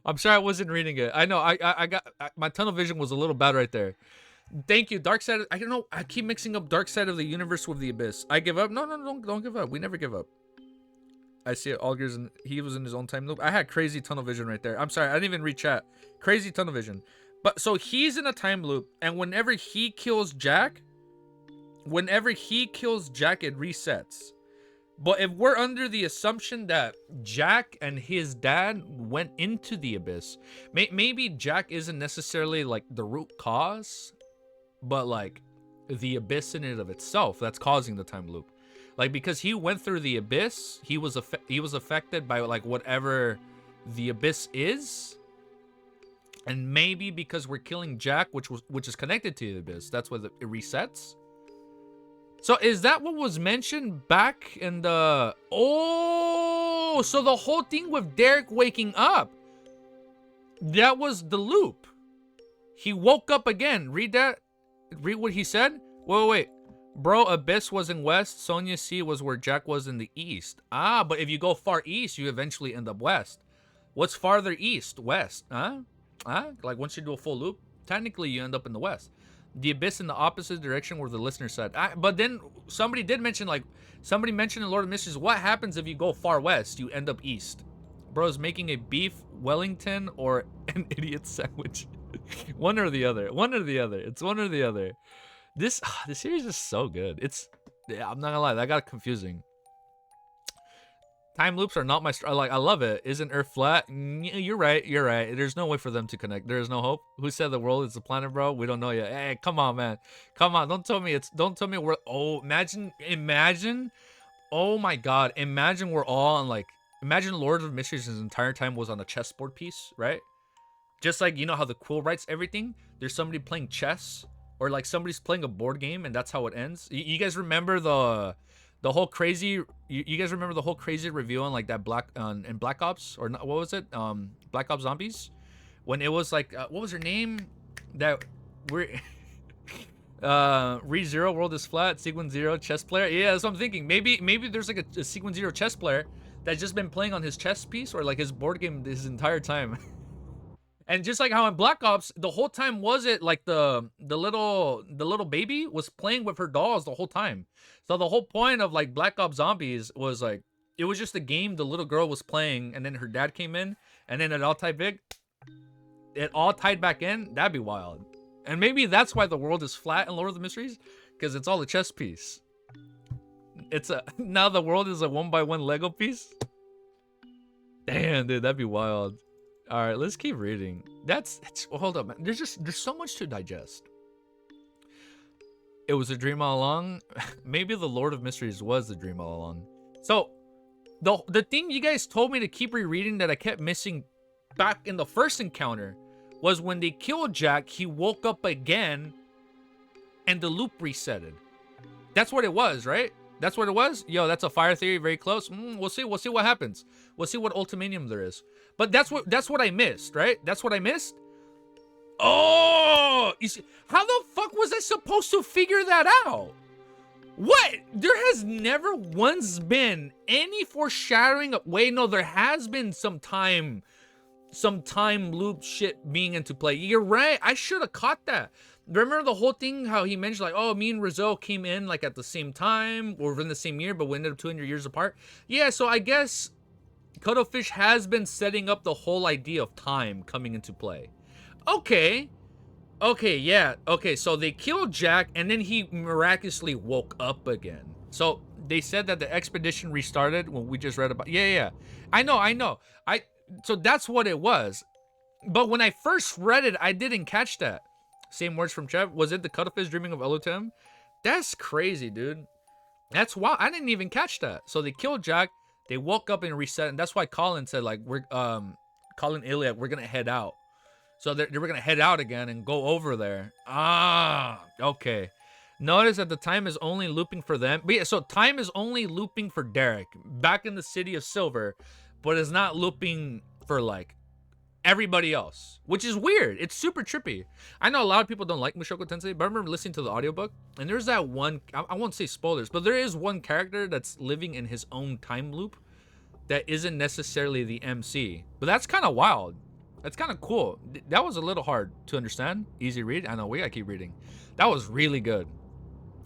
I'm sorry I wasn't reading it. I know, I got my tunnel vision was a little bad right there. Thank you, Dark Side. I don't know. I keep mixing up Dark Side of the Universe with the Abyss. I give up. No, don't give up. We never give up. I see it. Augur's he was in his own time loop. I had crazy tunnel vision right there. I'm sorry. I didn't even read chat. Crazy tunnel vision. But so he's in a time loop, and whenever he kills Jack, it resets. But if we're under the assumption that Jack and his dad went into the abyss, maybe Jack isn't necessarily like the root cause, but like the abyss in and of itself that's causing the time loop. Like, because he went through the abyss, he was affected by like whatever the abyss is. And maybe because we're killing Jack, which is connected to the abyss, that's why it resets. So is that what was mentioned back in the... Oh, so the whole thing with Derek waking up, that was the loop. He woke up again. Read that. Read what he said. Wait. Bro, Abyss was in west. Sonia Sea was where Jack was in the east. Ah, but if you go far east, you eventually end up west. What's farther east? West. Huh? Like once you do a full loop, technically you end up in the west. The abyss in the opposite direction where the listener said. But then somebody mentioned in Lord of Mysteries, what happens if you go far west? You end up east. Bro's making a beef Wellington or an idiot sandwich. One or the other. It's one or the other. This series is so good. I'm not gonna lie, that got confusing. Time loops are not my like, I love it. Isn't Earth flat? You're right. There's no way for them to connect. There is no hope. Who said the world is a planet, bro? We don't know yet. Hey, come on, man. Come on. Don't tell me we're... Oh, imagine. Oh my God. Imagine we're all on like... Imagine Lord of Mysteries his entire time was on a chessboard piece, right? Just like, you know how the quill writes everything? There's somebody playing chess, or like somebody's playing a board game and that's how it ends. You guys remember the whole crazy... You guys remember the whole crazy review on like that in Black Ops, or not, what was it? Black Ops Zombies, when it was like what was her name? That we're Re Zero world is flat. Sequin Zero chess player. Yeah, that's what I'm thinking. Maybe there's like a Sequin Zero chess player that's just been playing on his chess piece or like his board game his entire time. And just like how in Black Ops, the whole time was it like the little baby was playing with her dolls the whole time. So the whole point of like Black Ops Zombies was like, it was just a game the little girl was playing, and then her dad came in, and then it all tied back in. That'd be wild. And maybe that's why the world is flat in Lord of the Mysteries, because it's all a chess piece. Now the world is a 1x1 Lego piece. Damn, dude, that'd be wild. All right, let's keep reading. Hold up, man. There's so much to digest. It was a dream all along. Maybe the Lord of Mysteries was the dream all along. So the thing you guys told me to keep rereading that I kept missing back in the first encounter was when they killed Jack, he woke up again and the loop resetted. That's what it was, right? That's what it was? Yo, that's a fire theory, very close. We'll see what happens. We'll see what ultimanium there is. But that's what I missed, right? That's what I missed? Oh! You see, how the fuck was I supposed to figure that out? What? There has never once been any foreshadowing. Wait, no, there has been some time loop shit being into play. You're right. I should have caught that. Remember the whole thing, how he mentioned, like, oh, me and Rizzo came in, like, at the same time, or within the same year, but we ended up 200 years apart. Yeah, so I guess Cuttlefish has been setting up the whole idea of time coming into play. Okay. Okay, yeah. Okay, so they killed Jack, and then he miraculously woke up again. So they said that the expedition restarted when we just read about... Yeah. I know. So that's what it was. But when I first read it, I didn't catch that. Same words from Trev. Was it the Cuttlefish dreaming of Elutem? That's crazy, dude. That's wild. I didn't even catch that. So they killed Jack. They woke up and reset. And that's why Colin said, like, Colin Iliad, we're going to head out. So they were going to head out again and go over there. Ah, okay. Notice that the time is only looping for them. But yeah, so time is only looping for Derek back in the City of Silver, but it's not looping for, like, everybody else, which is weird. It's super trippy. I know a lot of people don't like Mushoku Tensei, but I remember listening to the audiobook, and there's that one, I won't say spoilers, but there is one character that's living in his own time loop that isn't necessarily the MC. But that's kind of wild. That's kind of cool. That was a little hard to understand. Easy read. I know, we gotta keep reading. That was really good.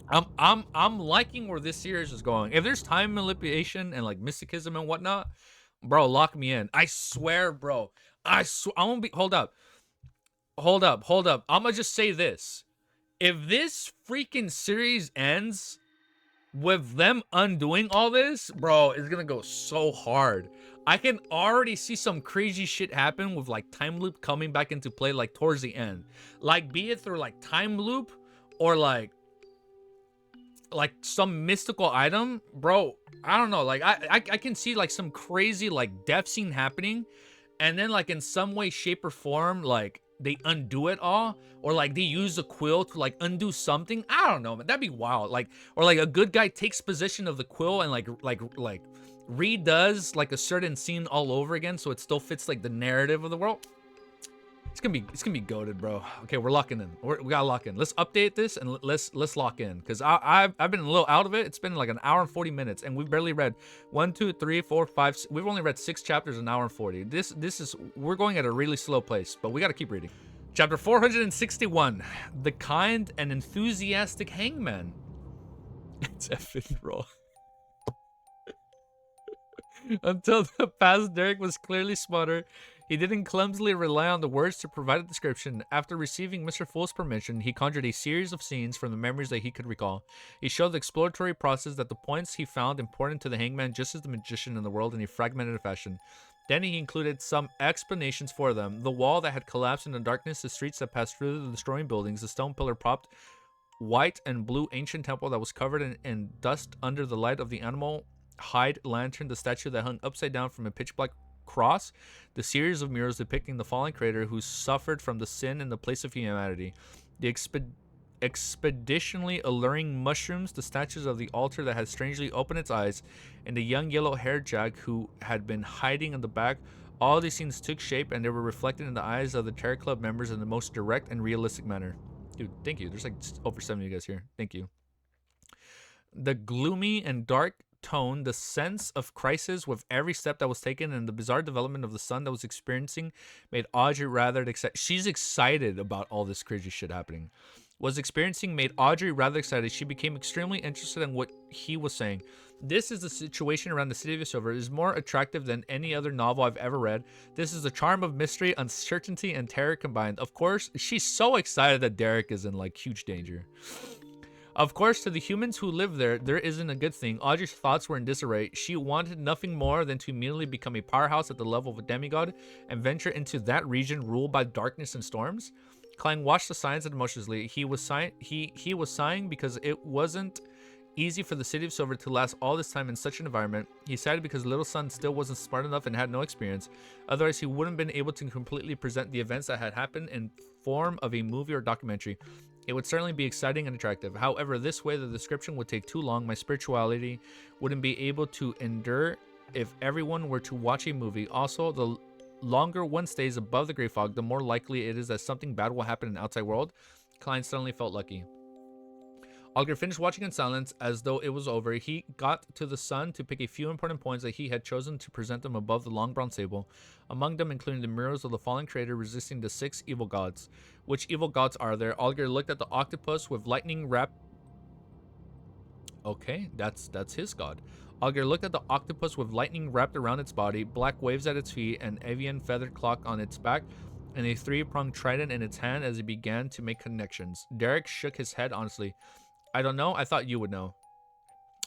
I'm liking where this series is going. If there's time manipulation and like mysticism and whatnot, bro, lock me in. I swear, bro. I won't be. Hold up. I'm gonna just say this. If this freaking series ends with them undoing all this, bro, it's gonna go so hard. I can already see some crazy shit happen with like time loop coming back into play, like towards the end. Like, be it through like time loop or like some mystical item, bro. I don't know. Like, I can see like some crazy like death scene happening. And then, like, in some way, shape, or form, like, they undo it all. Or, like, they use the quill to, like, undo something. I don't know, man. That'd be wild. Like, or, like, a good guy takes possession of the quill and, like redoes, like, a certain scene all over again. So it still fits, like, the narrative of the world. It's gonna be goated, bro. Okay, we're locking in. We gotta lock in. Let's update this and let's lock in. Because I've been a little out of it. It's been like an hour and 40 minutes, and we've barely read 1, 2, 3, 4, 5. We've only read 6 chapters, an hour and 40. This is, we're going at a really slow pace, but we gotta keep reading. Chapter 461, The Kind and Enthusiastic Hangman. It's effing raw. Until the past, Derek was clearly smarter. He didn't clumsily rely on the words to provide a description. After receiving Mr. Fool's permission, he conjured a series of scenes from the memories that he could recall. He showed the exploratory process that the points he found important to the hangman just as the magician in the world in a fragmented fashion. Then he included some explanations for them. The wall that had collapsed in the darkness, the streets that passed through the destroying buildings, the stone pillar propped white and blue ancient temple that was covered in dust under the light of the animal hide lantern, the statue that hung upside down from a pitch black cross, the series of murals depicting the fallen creator who suffered from the sin in the place of humanity, the expeditionally alluring mushrooms, the statues of the altar that had strangely opened its eyes, and the young yellow-haired Jack who had been hiding in the back. All these scenes took shape, and they were reflected in the eyes of the Terror Club members in the most direct and realistic manner. Dude, thank you. There's like over 70 of you guys here. Thank you. The gloomy and dark tone, the sense of crisis with every step that was taken, and the bizarre development of the son that was experiencing made Audrey rather excited. She's excited about all this crazy shit happening. Made Audrey rather excited. She became extremely interested in what he was saying. This is the situation around the City of Silver. It is more attractive than any other novel I've ever read. This is the charm of mystery, uncertainty, and terror combined. Of course, she's so excited that Derek is in like huge danger. Of course, to the humans who live there, there isn't a good thing. Audrey's thoughts were in disarray. She wanted nothing more than to immediately become a powerhouse at the level of a demigod and venture into that region ruled by darkness and storms. Clang watched the signs emotionlessly. He was sighing because it wasn't easy for the City of Silver to last all this time in such an environment. He decided because Little Sun still wasn't smart enough and had no experience. Otherwise, he wouldn't have been able to completely present the events that had happened in form of a movie or documentary. It would certainly be exciting and attractive. However, this way the description would take too long. My spirituality wouldn't be able to endure if everyone were to watch a movie. Also, the longer one stays above the Great Fog, the more likely it is that something bad will happen in the outside world. Klein suddenly felt lucky. Olger finished watching in silence as though it was over. He got to the sun to pick a few important points that he had chosen to present them above the long bronze table, among them including the murals of the fallen creator resisting the 6 evil gods. Which evil gods are there? Olger looked at the octopus with lightning wrapped... Okay, that's his god. Olger looked at the octopus with lightning wrapped around its body, black waves at its feet, an avian feathered clock on its back, and a 3-pronged trident in its hand as he began to make connections. Derek shook his head honestly. I don't know. I thought you would know.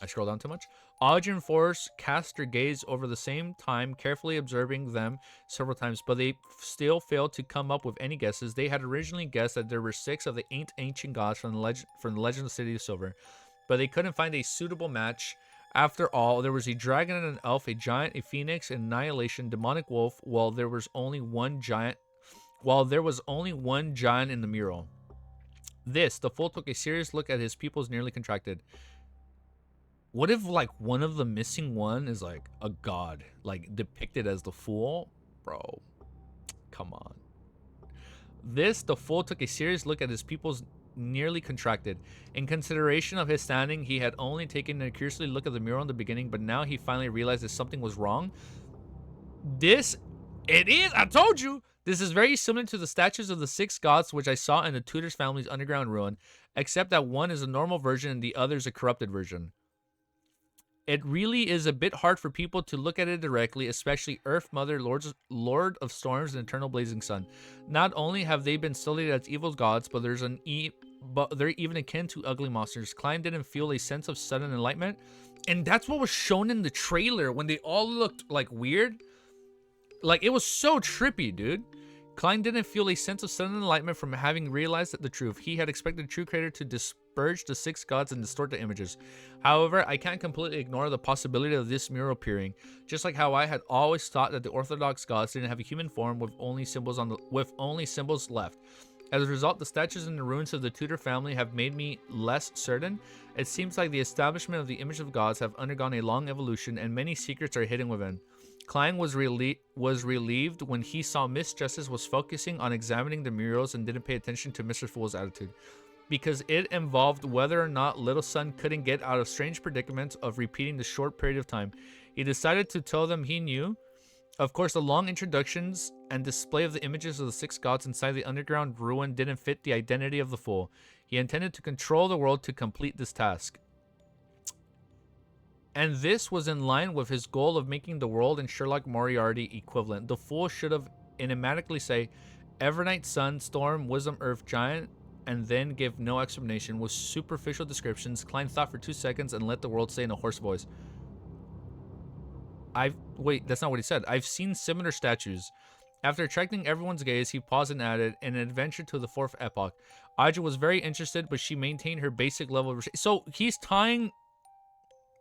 I scrolled down too much. Audrey and Forrest cast their gaze over the same time, carefully observing them several times, but they still failed to come up with any guesses. They had originally guessed that there were 6 of the ancient gods from the Legend of the City of Silver, but they couldn't find a suitable match. After all, there was a dragon and an elf, a giant, a phoenix, an annihilation, demonic wolf, while there was only one giant in the mural. The fool took a serious look at his pupils nearly contracted. What if, like, one of the missing one is, like, a god, like, depicted as the fool? Bro, come on. The fool took a serious look at his pupils nearly contracted. In consideration of his standing, he had only taken a cursory look at the mural in the beginning, but now he finally realized that something was wrong. I told you! This is very similar to the statues of the 6 gods which I saw in the Tudors family's underground ruin, except that one is a normal version and the other is a corrupted version. It really is a bit hard for people to look at it directly, especially Earth Mother, Lord of Storms, and Eternal Blazing Sun. Not only have they been studied as evil gods, but they're even akin to ugly monsters. Klein didn't feel a sense of sudden enlightenment, and that's what was shown in the trailer when they all looked like weird. Like, it was so trippy, dude. Klein didn't feel a sense of sudden enlightenment from having realized the truth. He had expected the true creator to disperse the 6 gods and distort the images. However, I can't completely ignore the possibility of this mural appearing, just like how I had always thought that the Orthodox gods didn't have a human form with only symbols left. As a result, the statues in the ruins of the Tudor family have made me less certain. It seems like the establishment of the image of gods have undergone a long evolution, and many secrets are hidden within. Klein was relieved when he saw Miss Justice was focusing on examining the murals and didn't pay attention to Mr. Fool's attitude, because it involved whether or not Little Sun couldn't get out of strange predicaments of repeating the short period of time. He decided to tell them he knew. Of course, the long introductions and display of the images of the 6 gods inside the underground ruin didn't fit the identity of the Fool. He intended to control the world to complete this task. And this was in line with his goal of making the world and Sherlock Moriarty equivalent. The Fool should have enigmatically say, Evernight, Sun, Storm, Wisdom, Earth, Giant, and then give no explanation. With superficial descriptions, Klein thought for 2 seconds and let the world say in a hoarse voice. Wait, that's not what he said. I've seen similar statues. After attracting everyone's gaze, he paused and added, an adventure to the 4th epoch. Aja was very interested, but she maintained her basic level of... So he's tying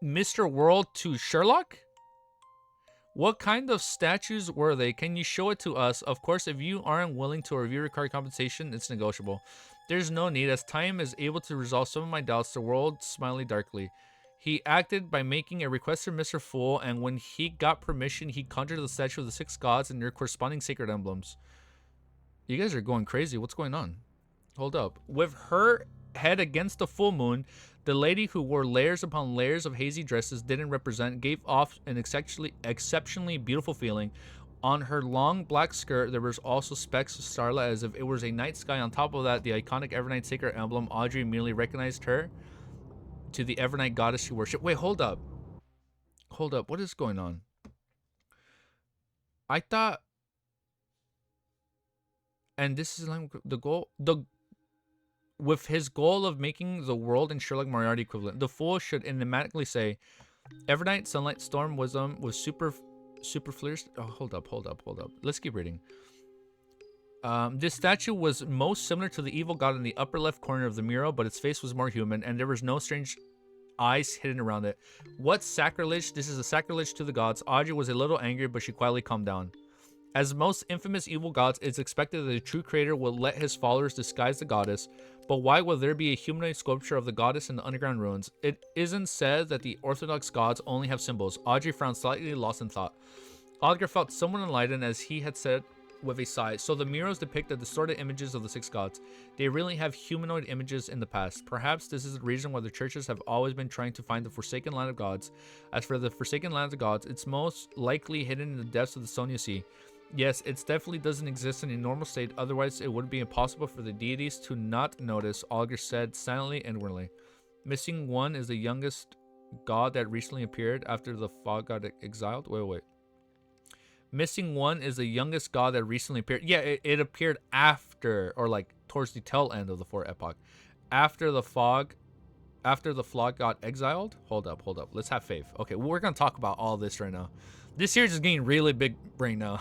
Mr. World to Sherlock? What kind of statues were they? Can you show it to us? Of course, if you aren't willing to review required compensation, it's negotiable. There's no need, as time is able to resolve some of my doubts. The world smiled darkly. He acted by making a request to Mr. Fool, and when he got permission, he conjured the statue of the 6 gods and their corresponding sacred emblems. You guys are going crazy. What's going on? Hold up. With her head against the full moon, the lady who wore layers upon layers of hazy dresses gave off an exceptionally beautiful feeling. On her long black skirt, there was also specks of starlight as if it was a night sky. On top of that, the iconic Evernight sacred emblem. Audrey immediately recognized her to the Evernight goddess she worshipped. Wait, hold up. Hold up. What is going on? I thought... And this is like the goal... With his goal of making the world and Sherlock Moriarty equivalent, the Fool should enigmatically say, Evernight, Sunlight, Storm, Wisdom was superfluous. Oh, hold up. Let's keep reading. This statue was most similar to the evil god in the upper left corner of the mural, but its face was more human, and there was no strange eyes hidden around it. What sacrilege? This is a sacrilege to the gods. Audrey was a little angry, but she quietly calmed down. As most infamous evil gods, it's expected that the true creator will let his followers disguise the goddess, but why would there be a humanoid sculpture of the goddess in the underground ruins? It isn't said that the orthodox gods only have symbols. Audrey frowned slightly, lost in thought. Odger felt somewhat enlightened as he had said with a sigh. So the murals depict the distorted images of the 6 gods. They really have humanoid images in the past. Perhaps this is the reason why the churches have always been trying to find the forsaken land of gods. As for the forsaken land of gods, it's most likely hidden in the depths of the Sonia Sea. Yes, it definitely doesn't exist in a normal state, otherwise it would be impossible for the deities to not notice, Alger said silently and inwardly. Missing one is the youngest god that recently appeared after the fog got exiled. Wait. Missing one is the youngest god that recently appeared. Yeah, it appeared after, or like towards the tail end of the 4th epoch. After the fog got exiled. Hold up. Let's have faith. Okay, we're gonna talk about all this right now. This series is getting really big brain now.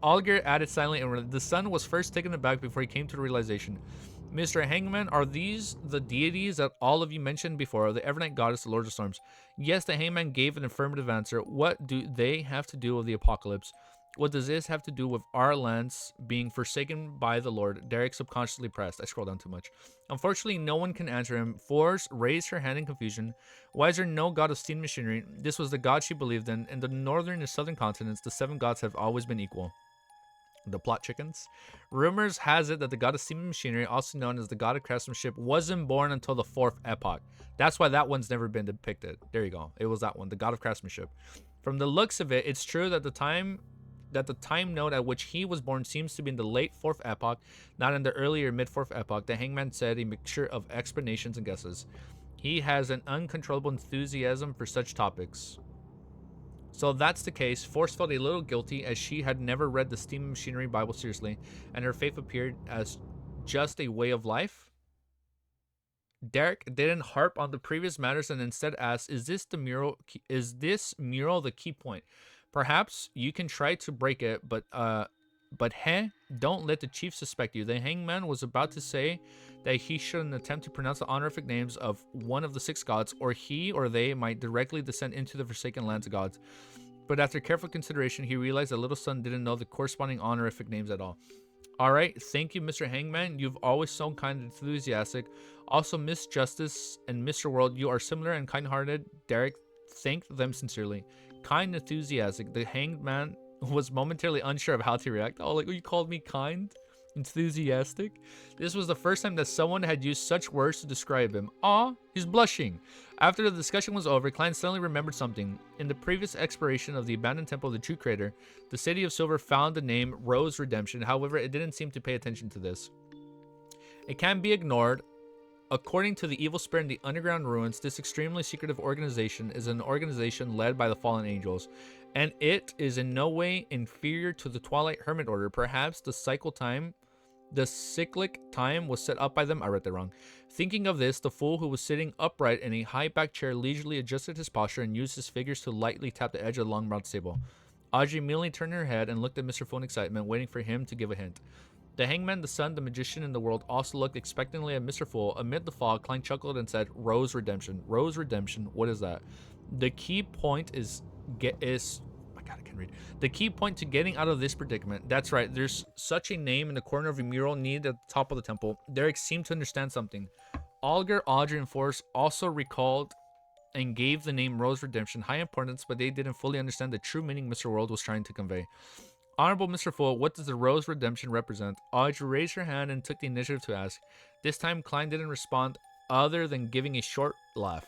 Alger added silently, and the sun was first taken aback before he came to the realization. Mr. Hangman, are these the deities that all of you mentioned before? The Evernight Goddess, the Lord of Storms? Yes, the Hangman gave an affirmative answer. What do they have to do with the apocalypse? What does this have to do with our lands being forsaken by the Lord? Derek subconsciously pressed. I scrolled down too much. Unfortunately, no one can answer him. Force raised her hand in confusion. Why is there no god of steam machinery? This was the god she believed in. In the northern and southern continents, the 7 gods have always been equal. The plot chickens. Rumors has it that the god of steam machinery, also known as the god of craftsmanship, wasn't born until the 4th epoch. That's why that one's never been depicted. There you go. It was that one, the god of craftsmanship. From the looks of it, it's true that the time node at which he was born seems to be in the late 4th epoch, not in the earlier mid 4th epoch. The Hangman said, a mixture of explanations and guesses. He has an uncontrollable enthusiasm for such topics. So that's the case. Force felt a little guilty as she had never read the Steam Machinery Bible seriously, and her faith appeared as just a way of life. Derek didn't harp on the previous matters and instead asked, is this mural the key point? Perhaps you can try to break it, but don't let the chief suspect you. The Hangman was about to say that he shouldn't attempt to pronounce the honorific names of one of the 6 gods, or he or they might directly descend into the forsaken lands of gods. But after careful consideration, he realized that Little Son didn't know the corresponding honorific names at all. Alright, thank you, Mr. Hangman. You've always so kind and enthusiastic. Also, Miss Justice and Mr. World, you are similar and kind-hearted. Derek thanked them sincerely. Kind and enthusiastic. The Hangman was momentarily unsure of how to react. Oh, like, you called me kind? Enthusiastic? This was the first time that someone had used such words to describe him. Aw, he's blushing. After the discussion was over, Klein suddenly remembered something. In the previous exploration of the abandoned temple of the True Creator, the City of Silver found the name Rose Redemption. However, it didn't seem to pay attention to this. It can't be ignored. According to the evil spirit in the underground ruins, this extremely secretive organization is an organization led by the fallen angels, and it is in no way inferior to the Twilight Hermit Order. Perhaps the cyclic time was set up by them. I read that wrong. Thinking of this, the fool who was sitting upright in a high-backed chair leisurely adjusted his posture and used his fingers to lightly tap the edge of the long round table. Audrey immediately turned her head and looked at Mr. Fool in excitement, waiting for him to give a hint. The Hangman, the Sun, the magician in the world also looked expectantly at Mr. Fool. Amid the fog, Klein chuckled and said, Rose Redemption. Rose Redemption, what is that? The key point I can't read. The key point to getting out of this predicament. That's right, there's such a name in the corner of a mural near the top of the temple. Derek seemed to understand something. Alger, Audrey, and Forrest also recalled and gave the name Rose Redemption high importance, but they didn't fully understand the true meaning Mr. World was trying to convey. Honorable Mr. Fool, what does the Rose Redemption represent? Audrey raised her hand and took the initiative to ask. This time, Klein didn't respond other than giving a short laugh.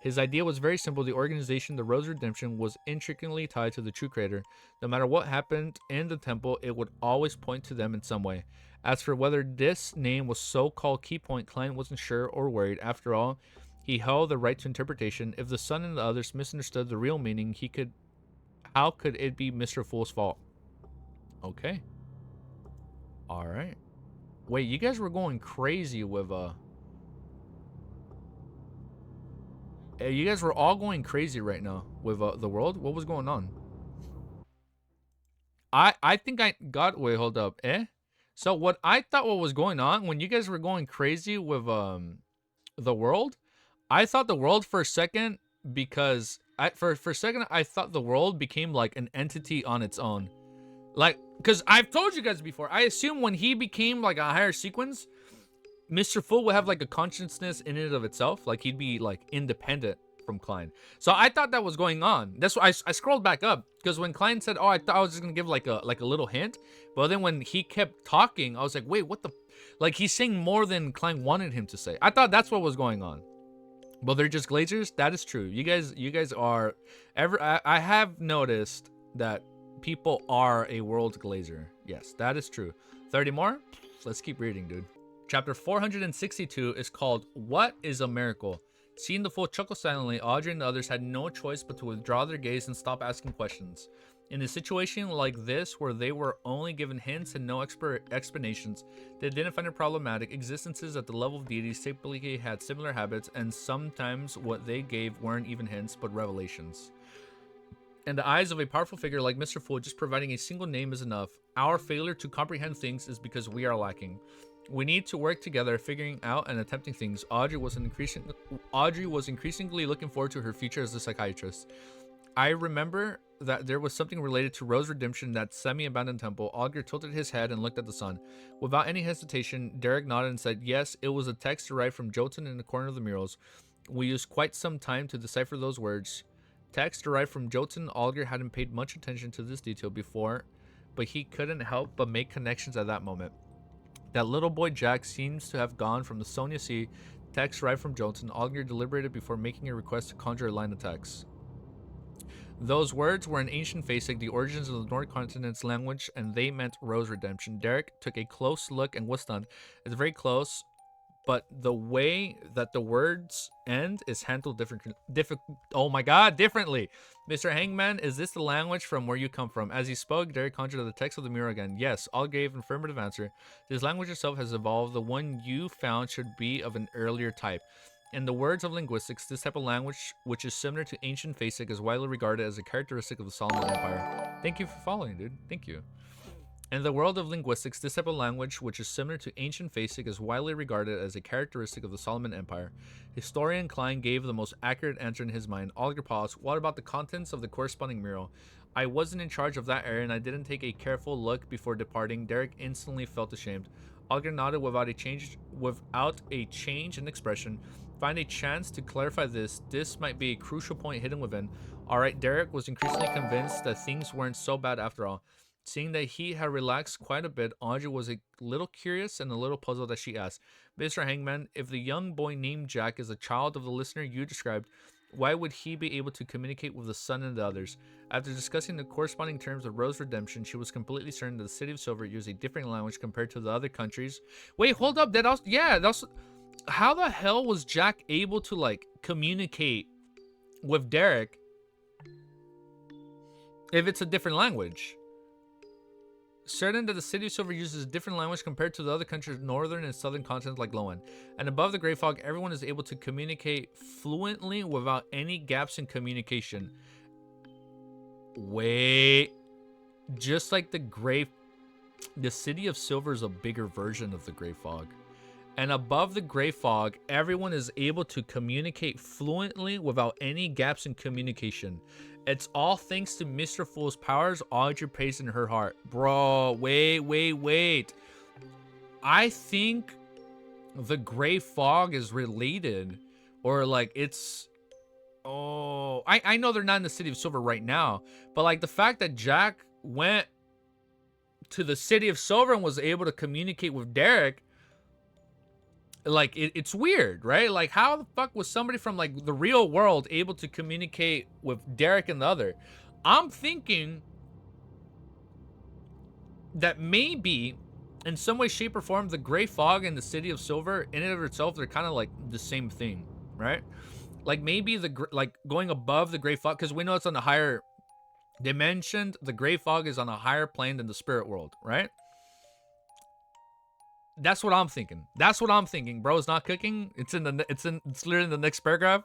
His idea was very simple. The organization, the Rose Redemption, was intricately tied to the True Creator. No matter what happened in the temple, it would always point to them in some way. As for whether this name was so-called key point, Klein wasn't sure or worried. After all, he held the right to interpretation. If the Sun and the others misunderstood the real meaning, how could it be Mr. Fool's fault? Okay. Alright. Wait, you guys were going crazy with, you guys were all going crazy right now with, the world? What was going on? I think I got... Wait, hold up. So what I thought what was going on when you guys were going crazy with, the world, I thought the world for a second because for a second I thought the world became like an entity on its own. Like, because I've told you guys before, I assume when he became like a higher sequence, Mr. Fool would have like a consciousness in and of itself. Like he'd be like independent from Klein. So I thought that was going on. That's why I scrolled back up because when Klein said, "Oh, I thought I was just gonna give like a little hint," but then when he kept talking, I was like, "Wait, what the?" Like he's saying more than Klein wanted him to say. I thought that's what was going on. But they're just glazers. That is true. You guys are ever. I have noticed that people are a world glazer. Yes, that is true. 30 more. Let's keep reading, dude. Chapter 462 is called What is a Miracle? Seeing the fool chuckle silently, Audrey and the others had no choice but to withdraw their gaze and stop asking questions. In a situation like this, where they were only given hints and no explanations, they didn't find it problematic. Existences at the level of deities typically had similar habits, and sometimes what they gave weren't even hints, but revelations. In the eyes of a powerful figure like Mr. Fool, just providing a single name is enough. Our failure to comprehend things is because we are lacking. We need to work together, figuring out and attempting things. Audrey was increasingly looking forward to her future as a psychiatrist. I remember that there was something related to Rose Redemption, that semi-abandoned temple. Augur tilted his head and looked at the sun. Without any hesitation, Derek nodded and said, "Yes, it was a text derived from Jotun in the corner of the murals. We used quite some time to decipher those words." Text derived from Jotun. Augur hadn't paid much attention to this detail before, but he couldn't help but make connections at that moment. That little boy Jack seems to have gone from the Sonia Sea. Text derived from Jotun. Augur deliberated before making a request to conjure a line of text. Those words were in ancient Phasic, the origins of the North Continent's language, and they meant Rose Redemption. Derek took a close look and was stunned. It's very close, but the way that the words end is handled differently. Mr. Hangman, is this the language from where you come from? As he spoke, Derek conjured the text of the mirror again. Yes, all gave an affirmative answer. This language itself has evolved. The one you found should be of an earlier type. In the words of linguistics, this type of language, which is similar to ancient Phasic, is widely regarded as a characteristic of the Solomon Empire. Thank you for following, dude. Thank you. In the world of linguistics, this type of language, which is similar to ancient Phasic, is widely regarded as a characteristic of the Solomon Empire. Historian Klein gave the most accurate answer in his mind. Augur paused. What about the contents of the corresponding mural? I wasn't in charge of that area, and I didn't take a careful look before departing. Derek instantly felt ashamed. Augur nodded without a change in expression. Find a chance to clarify this. This might be a crucial point hidden within. Alright, Derek was increasingly convinced that things weren't so bad after all. Seeing that he had relaxed quite a bit, Audrey was a little curious and a little puzzled as she asked, Mr. Hangman, if the young boy named Jack is a child of the listener you described, why would he be able to communicate with the sun and the others? After discussing the corresponding terms of Rose Redemption, she was completely certain that the City of Silver used a different language compared to the other countries. Wait, hold up. How the hell was Jack able to, like, communicate with Derek if it's a different language? Certain that the City of Silver uses a different language compared to the other countries' northern and southern continents like Lowen. And above the Grey Fog, everyone is able to communicate fluently without any gaps in communication. Wait. Just like the City of Silver is a bigger version of the Grey Fog. And above the Grey Fog, everyone is able to communicate fluently without any gaps in communication. It's all thanks to Mr. Fool's powers. Audrey prays in her heart. Bro, wait. I think the Grey Fog is related. Or like it's... Oh, I know they're not in the City of Silver right now. But like the fact that Jack went to the City of Silver and was able to communicate with Derek, like it's weird, right? Like how the fuck was somebody from like the real world able to communicate with Derek and the other? I'm thinking that maybe in some way, shape, or form, the Grey Fog and the City of Silver in and of itself, they're kind of like the same thing, right? Like maybe like going above the Grey Fog, because we know it's on the higher. They mentioned the Grey Fog is on a higher plane than the spirit world, right? That's what I'm thinking. Bro, it's not cooking. It's literally in the next paragraph.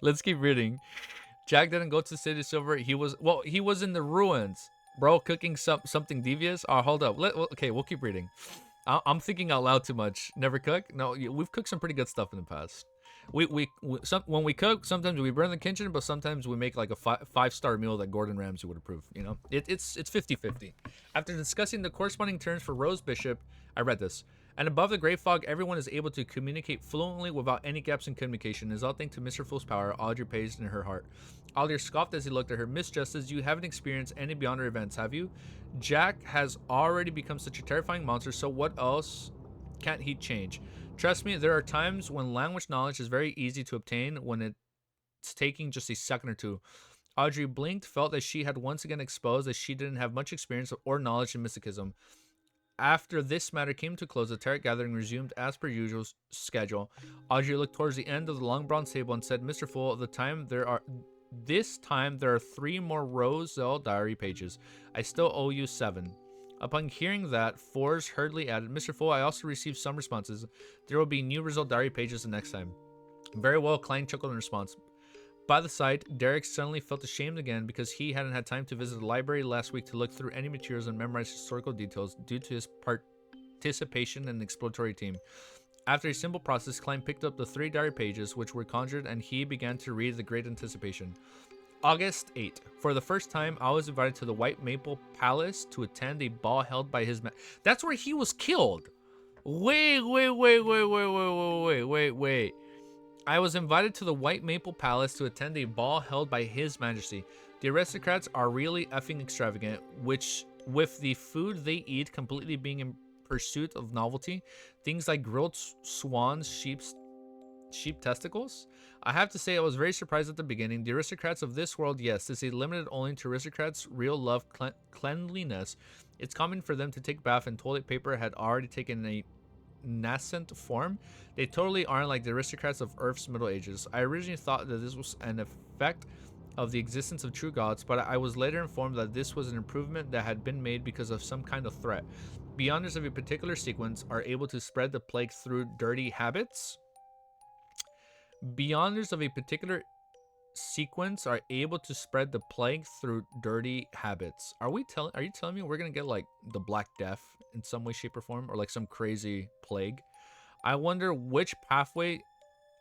Let's keep reading. Jack didn't go to the City of Silver. He was in the ruins. Bro, cooking something devious. Oh, hold up. Okay, we'll keep reading. I'm thinking out loud too much. Never cook? No, we've cooked some pretty good stuff in the past. When we cook, sometimes we burn the kitchen, but sometimes we make like a five-star meal that Gordon Ramsay would approve. You know, it's 50-50. After discussing the corresponding terms for Rose Bishop, I read this. And above the great fog, everyone is able to communicate fluently without any gaps in communication, exalting to Mr. Fool's power, Audrey paced in her heart. Aldir scoffed as he looked at her. Miss Justice, you haven't experienced any Beyonder events, have you? Jack has already become such a terrifying monster, so what else can't he change? Trust me, there are times when language knowledge is very easy to obtain when it's taking just a second or two. Audrey blinked, felt that she had once again exposed that she didn't have much experience or knowledge in mysticism. After this matter came to close, the tarot gathering resumed as per usual schedule. Audrey looked towards the end of the long bronze table and said, Mr. Fool, this time there are 3 more Roselle diary pages. I still owe you 7. Upon hearing that, Fours hurriedly added, Mr. Fool, I also received some responses. There will be new Roselle diary pages the next time. Very well, Klein chuckled in response. By the side, Derek suddenly felt ashamed again because he hadn't had time to visit the library last week to look through any materials and memorize historical details due to his participation in the exploratory team. After a simple process, Klein picked up the 3 diary pages which were conjured and he began to read the great anticipation. August 8. For the first time, I was invited to the White Maple Palace to attend a ball held by his That's where he was killed. Wait. I was invited to the White Maple Palace to attend a ball held by His Majesty. The aristocrats are really effing extravagant, which, with the food they eat completely being in pursuit of novelty, things like grilled swans, sheep testicles. I have to say I was very surprised at the beginning. The aristocrats of this world, yes, this is limited only to aristocrats' real love cleanliness. It's common for them to take bath and toilet paper had already taken a nascent form. They totally aren't like the aristocrats of Earth's Middle Ages. I originally thought that this was an effect of the existence of true gods, but I was later informed that this was an improvement that had been made because of some kind of threat. Beyonders of a particular sequence are able to spread the plague through dirty habits. Beyonders of a particular sequence are able to spread the plague through dirty habits. Are you telling me we're gonna get like the Black Death in some way, shape, or form, or like some crazy plague? I wonder which pathway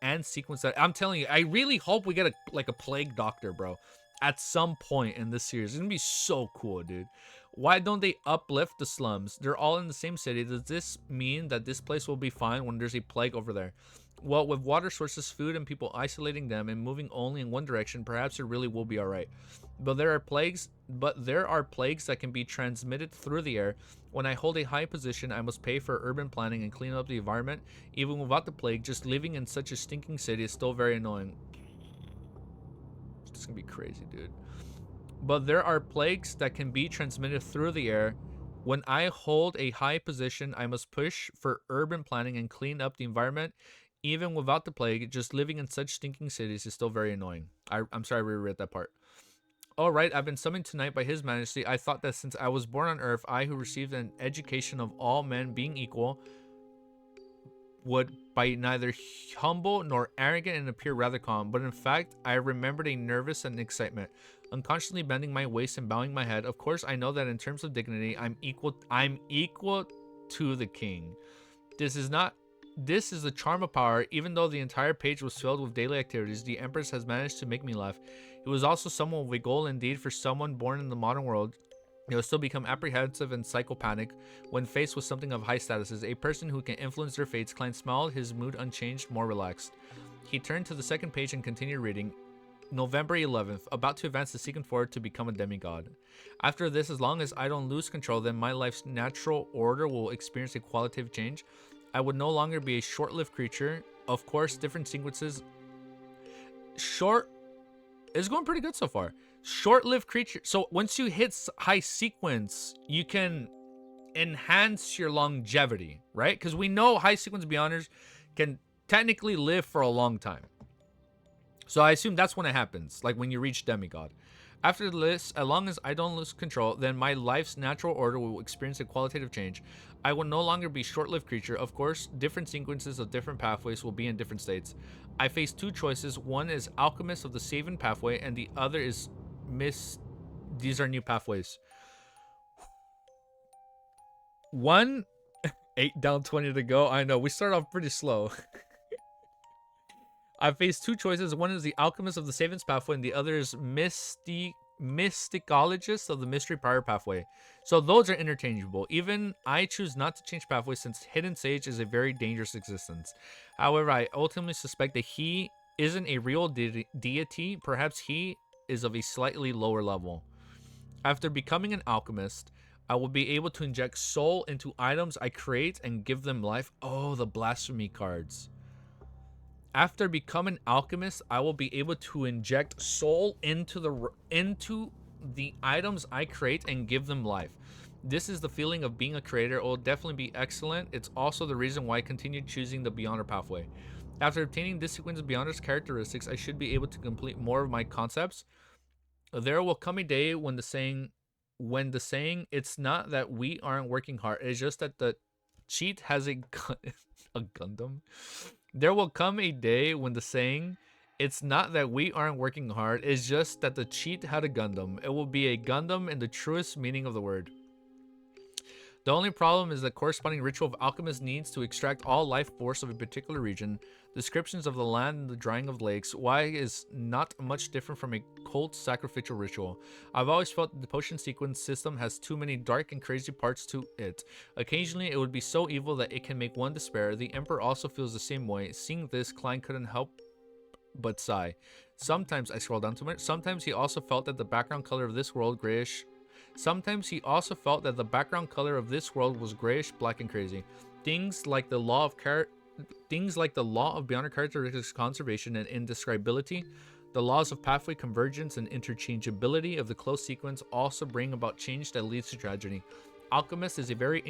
and sequence that. I'm telling you, I really hope we get a plague doctor, bro, at some point in this series. It's gonna be so cool, dude. Why don't they uplift the slums? They're all in the same city. Does this mean that this place will be fine when there's a plague over there? Well, with water sources, food, and people isolating them and moving only in one direction, perhaps it really will be all right. But there are plagues that can be transmitted through the air. When I hold a high position, I must pay for urban planning and clean up the environment. Even without the plague, just living in such a stinking city is still very annoying. It's gonna be crazy, dude. But there are plagues that can be transmitted through the air. When I hold a high position, I must push for urban planning and clean up the environment. Even without the plague, just living in such stinking cities is still very annoying. I'm sorry I reread that part. All right, I've been summoned tonight by His Majesty. I thought that since I was born on Earth, I who received an education of all men being equal, would by neither humble nor arrogant and appear rather calm. But in fact, I remembered a nervous and excitement, unconsciously bending my waist and bowing my head. Of course, I know that in terms of dignity, I'm equal to the king. This is the charm of power. Even though the entire page was filled with daily activities, the Empress has managed to make me laugh. It was also somewhat of a goal indeed for someone born in the modern world. He will still become apprehensive and psychopanic when faced with something of high status. As a person who can influence their fates, Klein smiled, his mood unchanged, more relaxed. He turned to the second page and continued reading. November 11th, about to advance the second forward to become a demigod. After this, as long as I don't lose control, then my life's natural order will experience a qualitative change. I would no longer be a short-lived creature. Of course, different sequences. It's going pretty good so far. Short-lived creature. So once you hit high sequence, you can enhance your longevity, right? Because we know high sequence Beyonders can technically live for a long time. So I assume that's when it happens, like when you reach demigod. After this, as long as I don't lose control, then my life's natural order will experience a qualitative change. I will no longer be a short-lived creature. Of course, different sequences of different pathways will be in different states. I face 2 choices. One is Alchemist of the Savin pathway, and the other is These are new pathways. 1, 8 down, 20 to go. I know, we start off pretty slow. I face two choices. One is the Alchemist of the Savings Pathway, and the other is Mysticologist of the Mystery Prior Pathway. So those are interchangeable. Even I choose not to change pathway since Hidden Sage is a very dangerous existence. However, I ultimately suspect that he isn't a real deity. Perhaps he is of a slightly lower level. After becoming an alchemist, I will be able to inject soul into items I create and give them life. Oh, the blasphemy cards. After becoming an alchemist, I will be able to inject soul into the items I create and give them life. This is the feeling of being a creator. It will definitely be excellent. It's also the reason why I continued choosing the Beyonder pathway. After obtaining this sequence of Beyonder's characteristics, I should be able to complete more of my concepts. There will come a day when the saying, it's not that we aren't working hard, it's just that the cheat has a Gundam. There will come a day when the saying, it's not that we aren't working hard, it's just that the cheat had a Gundam. It will be a Gundam in the truest meaning of the word. The only problem is the corresponding ritual of alchemists needs to extract all life force of a particular region. Descriptions of the land and the drying of lakes. Why is not much different from a cult sacrificial ritual. I've always felt that the potion sequence system has too many dark and crazy parts to it. Occasionally it would be so evil that it can make one despair. The Emperor also feels the same way. Seeing this, Klein couldn't help but sigh. Sometimes, I scroll down too much, sometimes he also felt that the background color of this world grayish. Sometimes he also felt that the background color of this world was grayish, black, and crazy. Things like the law of Beyonder characteristics conservation and indescribability, the laws of pathway convergence and interchangeability of the close sequence also bring about change that leads to tragedy. Alchemist is a very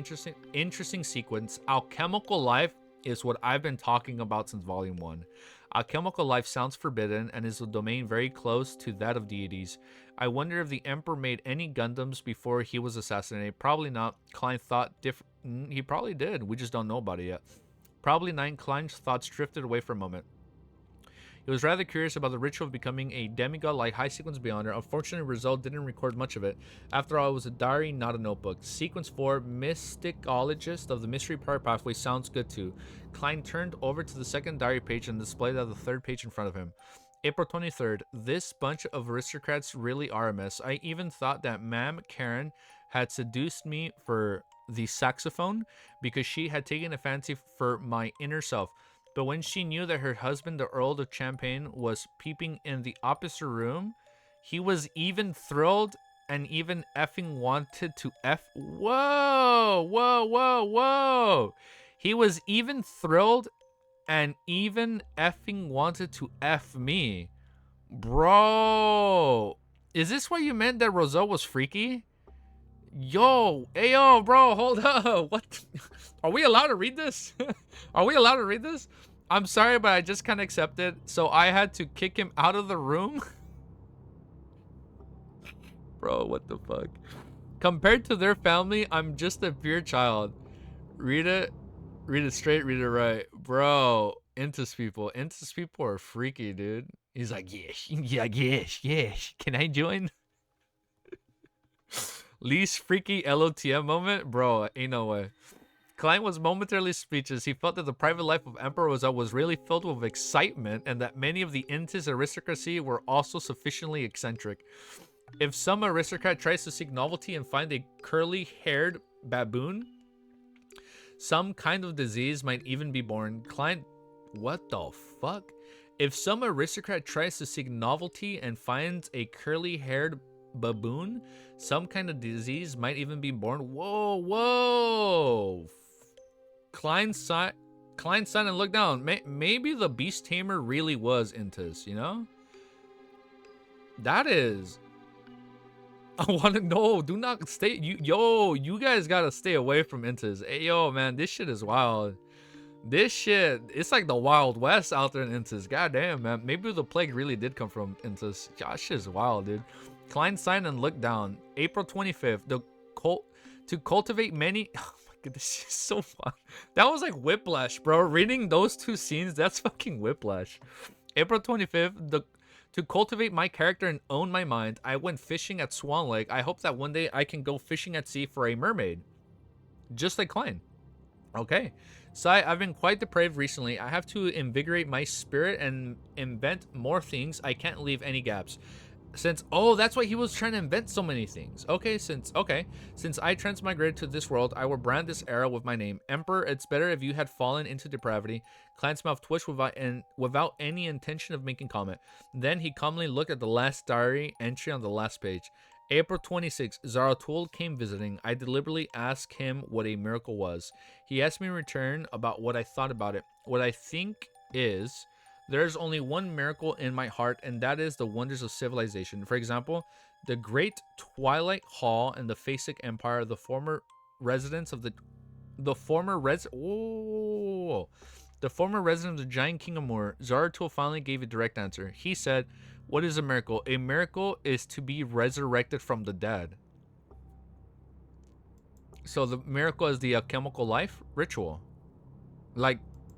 interesting sequence. Alchemical life is what I've been talking about since volume 1. Alchemical life sounds forbidden and is a domain very close to that of deities. I wonder if the Emperor made any Gundams before he was assassinated. Probably not. Klein thought he probably did. We just don't know about it yet. Probably not. Klein's thoughts drifted away for a moment. He was rather curious about the ritual of becoming a demigod like High Sequence Beyonder. Unfortunately, Rizal didn't record much of it. After all, it was a diary, not a notebook. Sequence 4, Mysticologist of the Mystery Prior Pathway sounds good too. Klein turned over to the second diary page and displayed on the third page in front of him. April 23rd. This bunch of aristocrats really are a mess. I even thought that Ma'am Karen had seduced me for the saxophone because she had taken a fancy for my inner self. But when she knew that her husband, the Earl of Champagne, was peeping in the opposite room, he was even thrilled and even effing wanted to F. Whoa, whoa, whoa, whoa. He was even thrilled and even effing wanted to F me. Bro, is this what you meant that Roselle was freaky? Yo, ayo, bro, hold up. What? Are we allowed to read this? Are we allowed to read this? I'm sorry, but I just can't accept it. So I had to kick him out of the room. Bro, what the fuck? Compared to their family, I'm just a pure child. Read it straight, read it right. Bro, Intus people are freaky, dude. He's like, yes, yeah, yes. Can I join? Least freaky LOTM moment? Bro, ain't no way. Klein was momentarily speechless. He felt that the private life of Emperor was really filled with excitement and that many of the Intis aristocracy were also sufficiently eccentric. If some aristocrat tries to seek novelty and find a curly-haired baboon, some kind of disease might even be born. Klein, what the fuck? If some aristocrat tries to seek novelty and finds a curly-haired baboon, some kind of disease might even be born. Whoa. Klein sighed and looked down. Maybe the beast tamer really was Intis, you know? That is... I want to know. Do not stay... You guys gotta stay away from Intis. Hey, yo, man, this shit is wild. This shit, it's like the Wild West out there in Intis. God damn, man. Maybe the plague really did come from Intis. Gosh, shit is wild, dude. Klein signed and looked down. April 25th. To cultivate many... Oh my god, this is so fun. That was like whiplash, bro. Reading those two scenes, that's fucking whiplash. April 25th. To cultivate my character and own my mind, I went fishing at Swan Lake. I hope that one day I can go fishing at sea for a mermaid. Just like Klein. Okay. Sai, I've been quite depraved recently. I have to invigorate my spirit and invent more things. I can't leave any gaps. Since that's why he was trying to invent so many things. Since I transmigrated to this world, I will brand this era with my name, Emperor. It's better if you had fallen into depravity. Client's mouth twitched without any intention of making comment. Then he calmly looked at the last diary entry on the last page. April 26, Zaratul came visiting. I deliberately asked him what a miracle was. He asked me in return about what I thought about it. What I think is, there's only one miracle in my heart, and that is the wonders of civilization. For example, the Great Twilight Hall and the Phasic Empire, the former residence of the former resident of the giant king of Mur. Zaratul finally gave a direct answer. He said, "What is a miracle? A miracle is to be resurrected from the dead." So the miracle is the alchemical life ritual.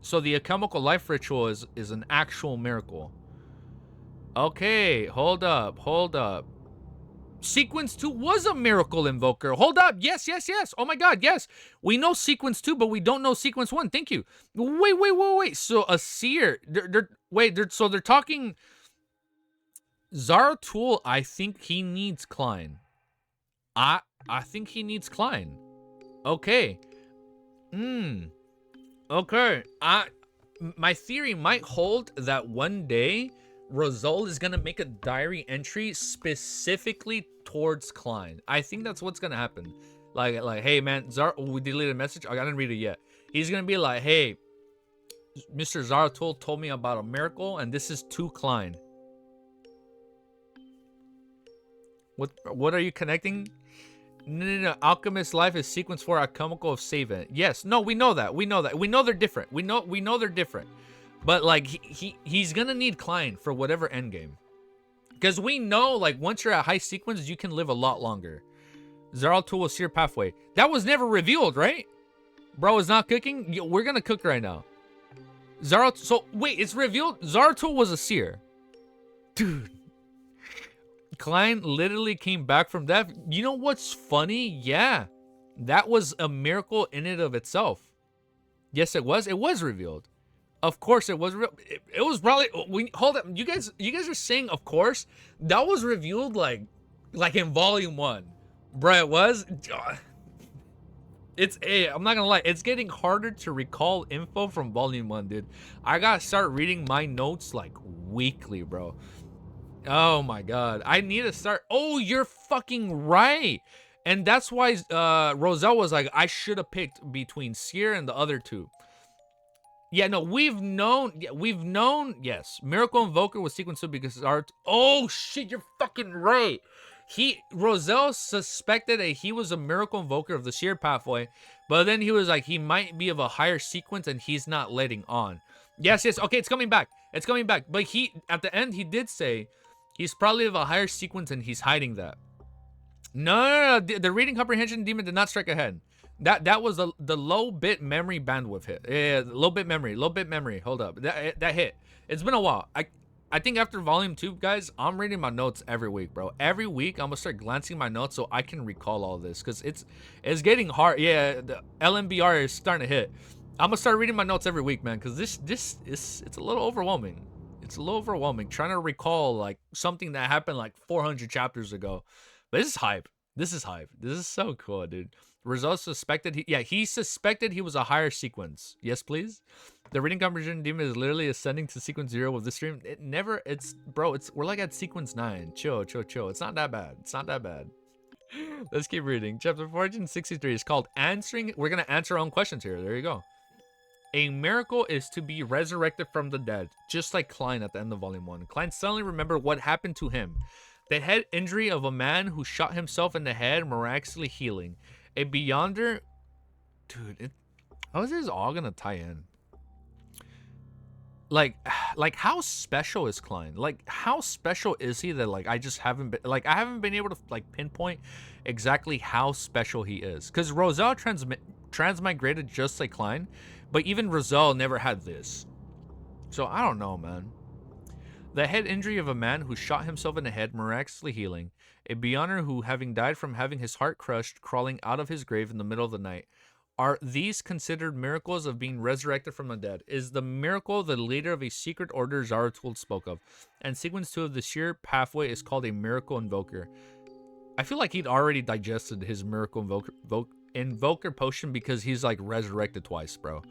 So the alchemical life ritual is an actual miracle. Okay, hold up. Sequence 2 was a miracle invoker. Hold up. Yes. Oh my god, yes. We know Sequence 2, but we don't know Sequence 1. Thank you. Wait. So a seer. They're talking Zaratul. I think he needs Klein. I think he needs Klein. Okay. Okay. My theory might hold that one day Rosal is gonna make a diary entry specifically towards Klein. I think that's what's gonna happen. Like, hey man, we deleted a message. I didn't read it yet. He's gonna be like, hey, Mr. Zaratul told me about a miracle, and this is to Klein. What are you connecting? No. Alchemist life is sequence 4 alchemical of Savant. Yes. No, we know that. We know they're different. We know they're different. But like he's gonna need Klein for whatever endgame. Because we know, like, once you're at high sequence, you can live a lot longer. Zaratul will seer pathway. That was never revealed, right? Bro is not cooking? We're gonna cook right now. Zaratul. So wait, it's revealed Zaratul was a seer. Dude. Klein literally came back from death. You know what's funny? Yeah, that was a miracle in and of itself. Yes, it was. It was revealed. Of course, it was. It was probably. Hold up. You guys are saying, of course, that was revealed like in volume 1, bruh. It was. I'm not gonna lie. It's getting harder to recall info from volume 1, dude. I gotta start reading my notes like weekly, bro. Oh my god. I need to start. Oh, you're fucking right. And that's why Roselle was like, I should have picked between Seer and the other two. Yeah, no, we've known, yes. Miracle Invoker was sequence 2 because art. Oh shit, you're fucking right. Roselle suspected that he was a Miracle Invoker of the Seer pathway, but then he was like, he might be of a higher sequence and he's not letting on. Yes, okay, it's coming back. But at the end, he did say, he's probably of a higher sequence and he's hiding that. No. The reading comprehension demon did not strike ahead. That was the low bit memory bandwidth hit. Yeah, low bit memory. Hold up. That hit. It's been a while. I think after volume 2, guys, I'm reading my notes every week, bro. Every week, I'm gonna start glancing my notes so I can recall all this. Because it's getting hard. Yeah, the LMBR is starting to hit. I'm gonna start reading my notes every week, man. Because it's a little overwhelming. It's a little overwhelming trying to recall like something that happened like 400 chapters ago. But this is hype. This is so cool, dude. Results suspected he suspected he was a higher sequence. Yes, please. The reading comprehension demon is literally ascending to sequence 0 with this stream. We're like at sequence 9. Chill. It's not that bad. Let's keep reading. Chapter 463 is called Answering. We're gonna answer our own questions here. There you go. A miracle is to be resurrected from the dead, just like Klein at the end of volume 1. Klein suddenly remembered what happened to him. The head injury of a man who shot himself in the head, miraculously healing. A beyonder, dude. How is this all gonna tie in? Like how special is Klein? Like how special is he that like I haven't been able to like pinpoint exactly how special he is. Because Roselle transmigrated just like Klein, but even Roselle never had this. So I don't know, man. The head injury of a man who shot himself in the head, miraculously healing. A beyonder who, having died from having his heart crushed, crawling out of his grave in the middle of the night. Are these considered miracles of being resurrected from the dead? Is the miracle the leader of a secret order Zaratul spoke of? And sequence 2 of the sheer pathway is called a miracle invoker. I feel like he'd already digested his miracle invoker potion because he's like resurrected twice, bro.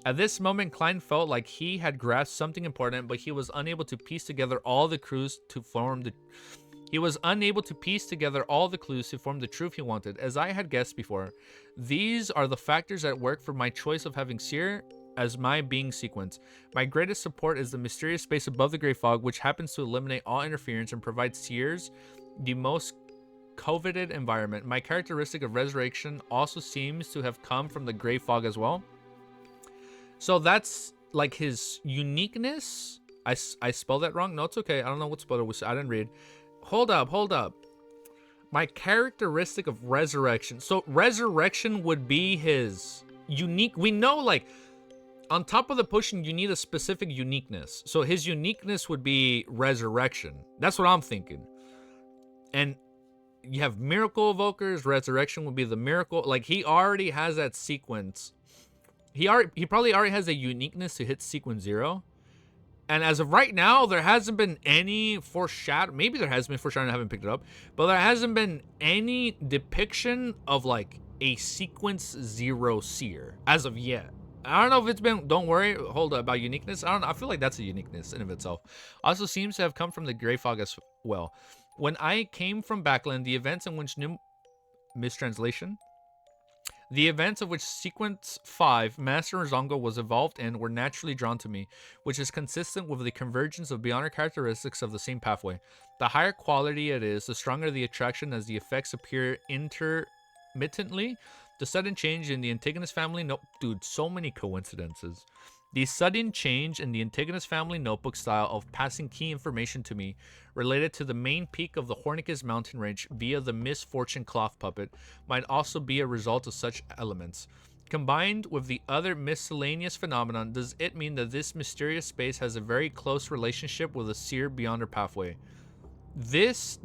At this moment, Klein felt like he had grasped something important, but he was unable to piece together all the clues to form the truth he wanted. As I had guessed before, these are the factors at work for my choice of having Seer as my being sequence. My greatest support is the mysterious space above the gray fog, which happens to eliminate all interference and provide Seers the most coveted environment. My characteristic of resurrection also seems to have come from the gray fog as well. So that's like his uniqueness. I spelled that wrong. No, it's okay. I don't know what spell it was. I didn't read. Hold up. My characteristic of resurrection. So resurrection would be his unique. We know, like, on top of the potion, you need a specific uniqueness. So his uniqueness would be resurrection. That's what I'm thinking. And you have miracle evokers. Resurrection would be the miracle. Like, he already has that sequence. He probably already has a uniqueness to hit sequence 0. And as of right now, there hasn't been any foreshadowing. Maybe there has been foreshadowing, I haven't picked it up. But there hasn't been any depiction of like a sequence 0 seer as of yet. I don't know if it's been, don't worry, hold up, about uniqueness. I don't know, I feel like that's a uniqueness in of itself. Also seems to have come from the Grey Fog as well. When I came from Backland, the events in which mistranslation. The events of which Sequence 5, Master Zongo, was involved in were naturally drawn to me, which is consistent with the convergence of beyonder characteristics of the same pathway. The higher quality it is, the stronger the attraction as the effects appear intermittently. The sudden change in the Antigonus family dude, so many coincidences. The sudden change in the Antigonus family notebook style of passing key information to me related to the main peak of the Hornicus mountain range via the misfortune cloth puppet might also be a result of such elements. Combined with the other miscellaneous phenomenon, does it mean that this mysterious space has a very close relationship with the seer beyonder pathway? This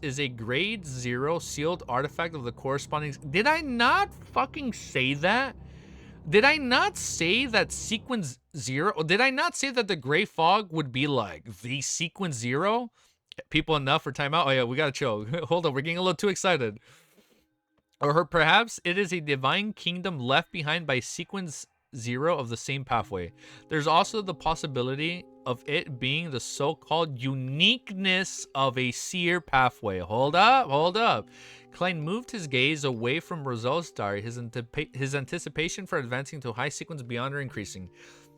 is a grade 0 sealed artifact of the corresponding... Did I not fucking say that? Did I not say that sequence 0? Did I not say that the gray fog would be like the sequence 0? People enough for timeout? Oh yeah, we gotta chill. Hold on, we're getting a little too excited. Or perhaps it is a divine kingdom left behind by sequence 0 of the same pathway. There's also the possibility of it being the so-called uniqueness of a seer pathway. Hold up. Klein moved his gaze away from Roselle's diary, his anticipation for advancing to high sequence beyond her increasing.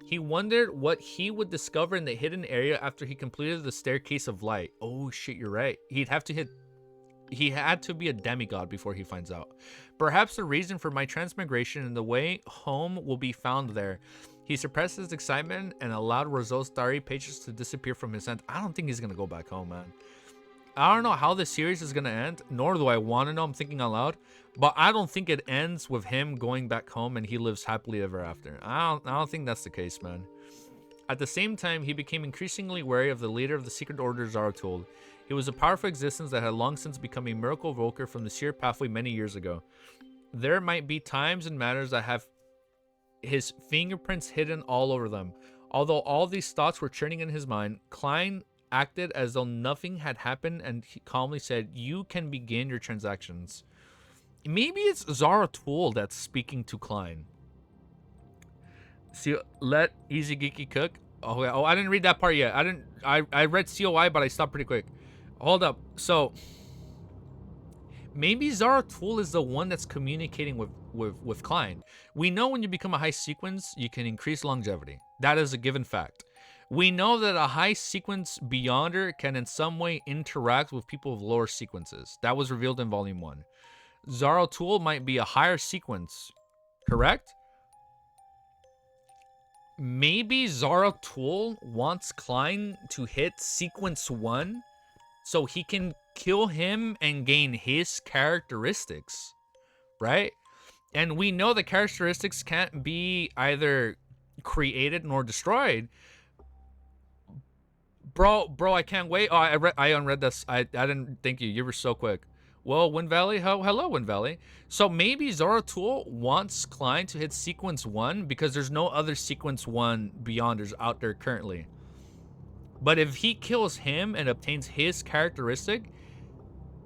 He wondered what he would discover in the hidden area after he completed the staircase of light. Oh shit, you're right. He had to be a demigod before he finds out. Perhaps the reason for my transmigration and the way home will be found there. He suppressed his excitement and allowed Roselle's diary pages to disappear from his hand. I don't think he's gonna go back home, man. I don't know how this series is gonna end, nor do I want to know. I'm thinking out loud, but I don't think it ends with him going back home and he lives happily ever after. I don't think that's the case, man. At the same time, he became increasingly wary of the leader of the secret order, Zaratul. He was a powerful existence that had long since become a miracle evoker from the seer pathway many years ago. There might be times and matters that have his fingerprints hidden all over them. Although all these thoughts were churning in his mind, Klein acted as though nothing had happened and he calmly said, "You can begin your transactions." Maybe it's Zaratul that's speaking to Klein. See, let Easy Geeky cook. Oh, I didn't read that part yet. I read COI, but I stopped pretty quick. Hold up. So maybe Zaratul is the one that's communicating with Klein. We know when you become a high sequence, you can increase longevity. That is a given fact. We know that a high sequence beyonder can in some way interact with people with lower sequences. That was revealed in Volume 1. Zaratul might be a higher sequence, correct? Maybe Zaratul wants Klein to hit sequence 1 so he can kill him and gain his characteristics, right? And we know the characteristics can't be either created nor destroyed. Bro, I can't wait. Oh, I unread this. I didn't. Thank you. You were so quick. Well, Wind Valley, hello, Wind Valley. So maybe Zoroark wants Klein to hit sequence 1 because there's no other sequence 1 Beyonders out there currently. But if he kills him and obtains his characteristic,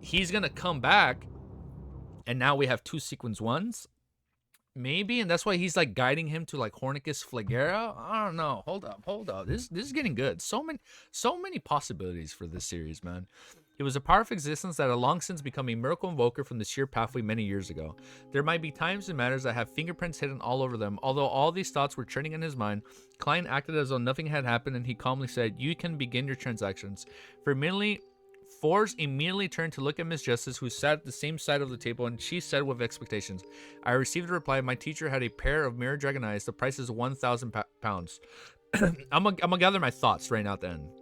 he's going to come back, and now we have 2 sequence 1s. Maybe, and that's why he's like guiding him to like Hornicus Flagera. I don't know. Hold up. This is getting good. So many possibilities for this series, man. It was a power of existence that had long since become a miracle invoker from the sheer pathway many years ago. There might be times and matters that have fingerprints hidden all over them. Although all these thoughts were churning in his mind, Klein acted as though nothing had happened, and he calmly said, "You can begin your transactions." Force immediately turned to look at Miss Justice, who sat at the same side of the table, and she said with expectations, "I received a reply. My teacher had a pair of mirror dragon eyes. The price is 1,000 pounds. I'm gonna gather my thoughts right now then.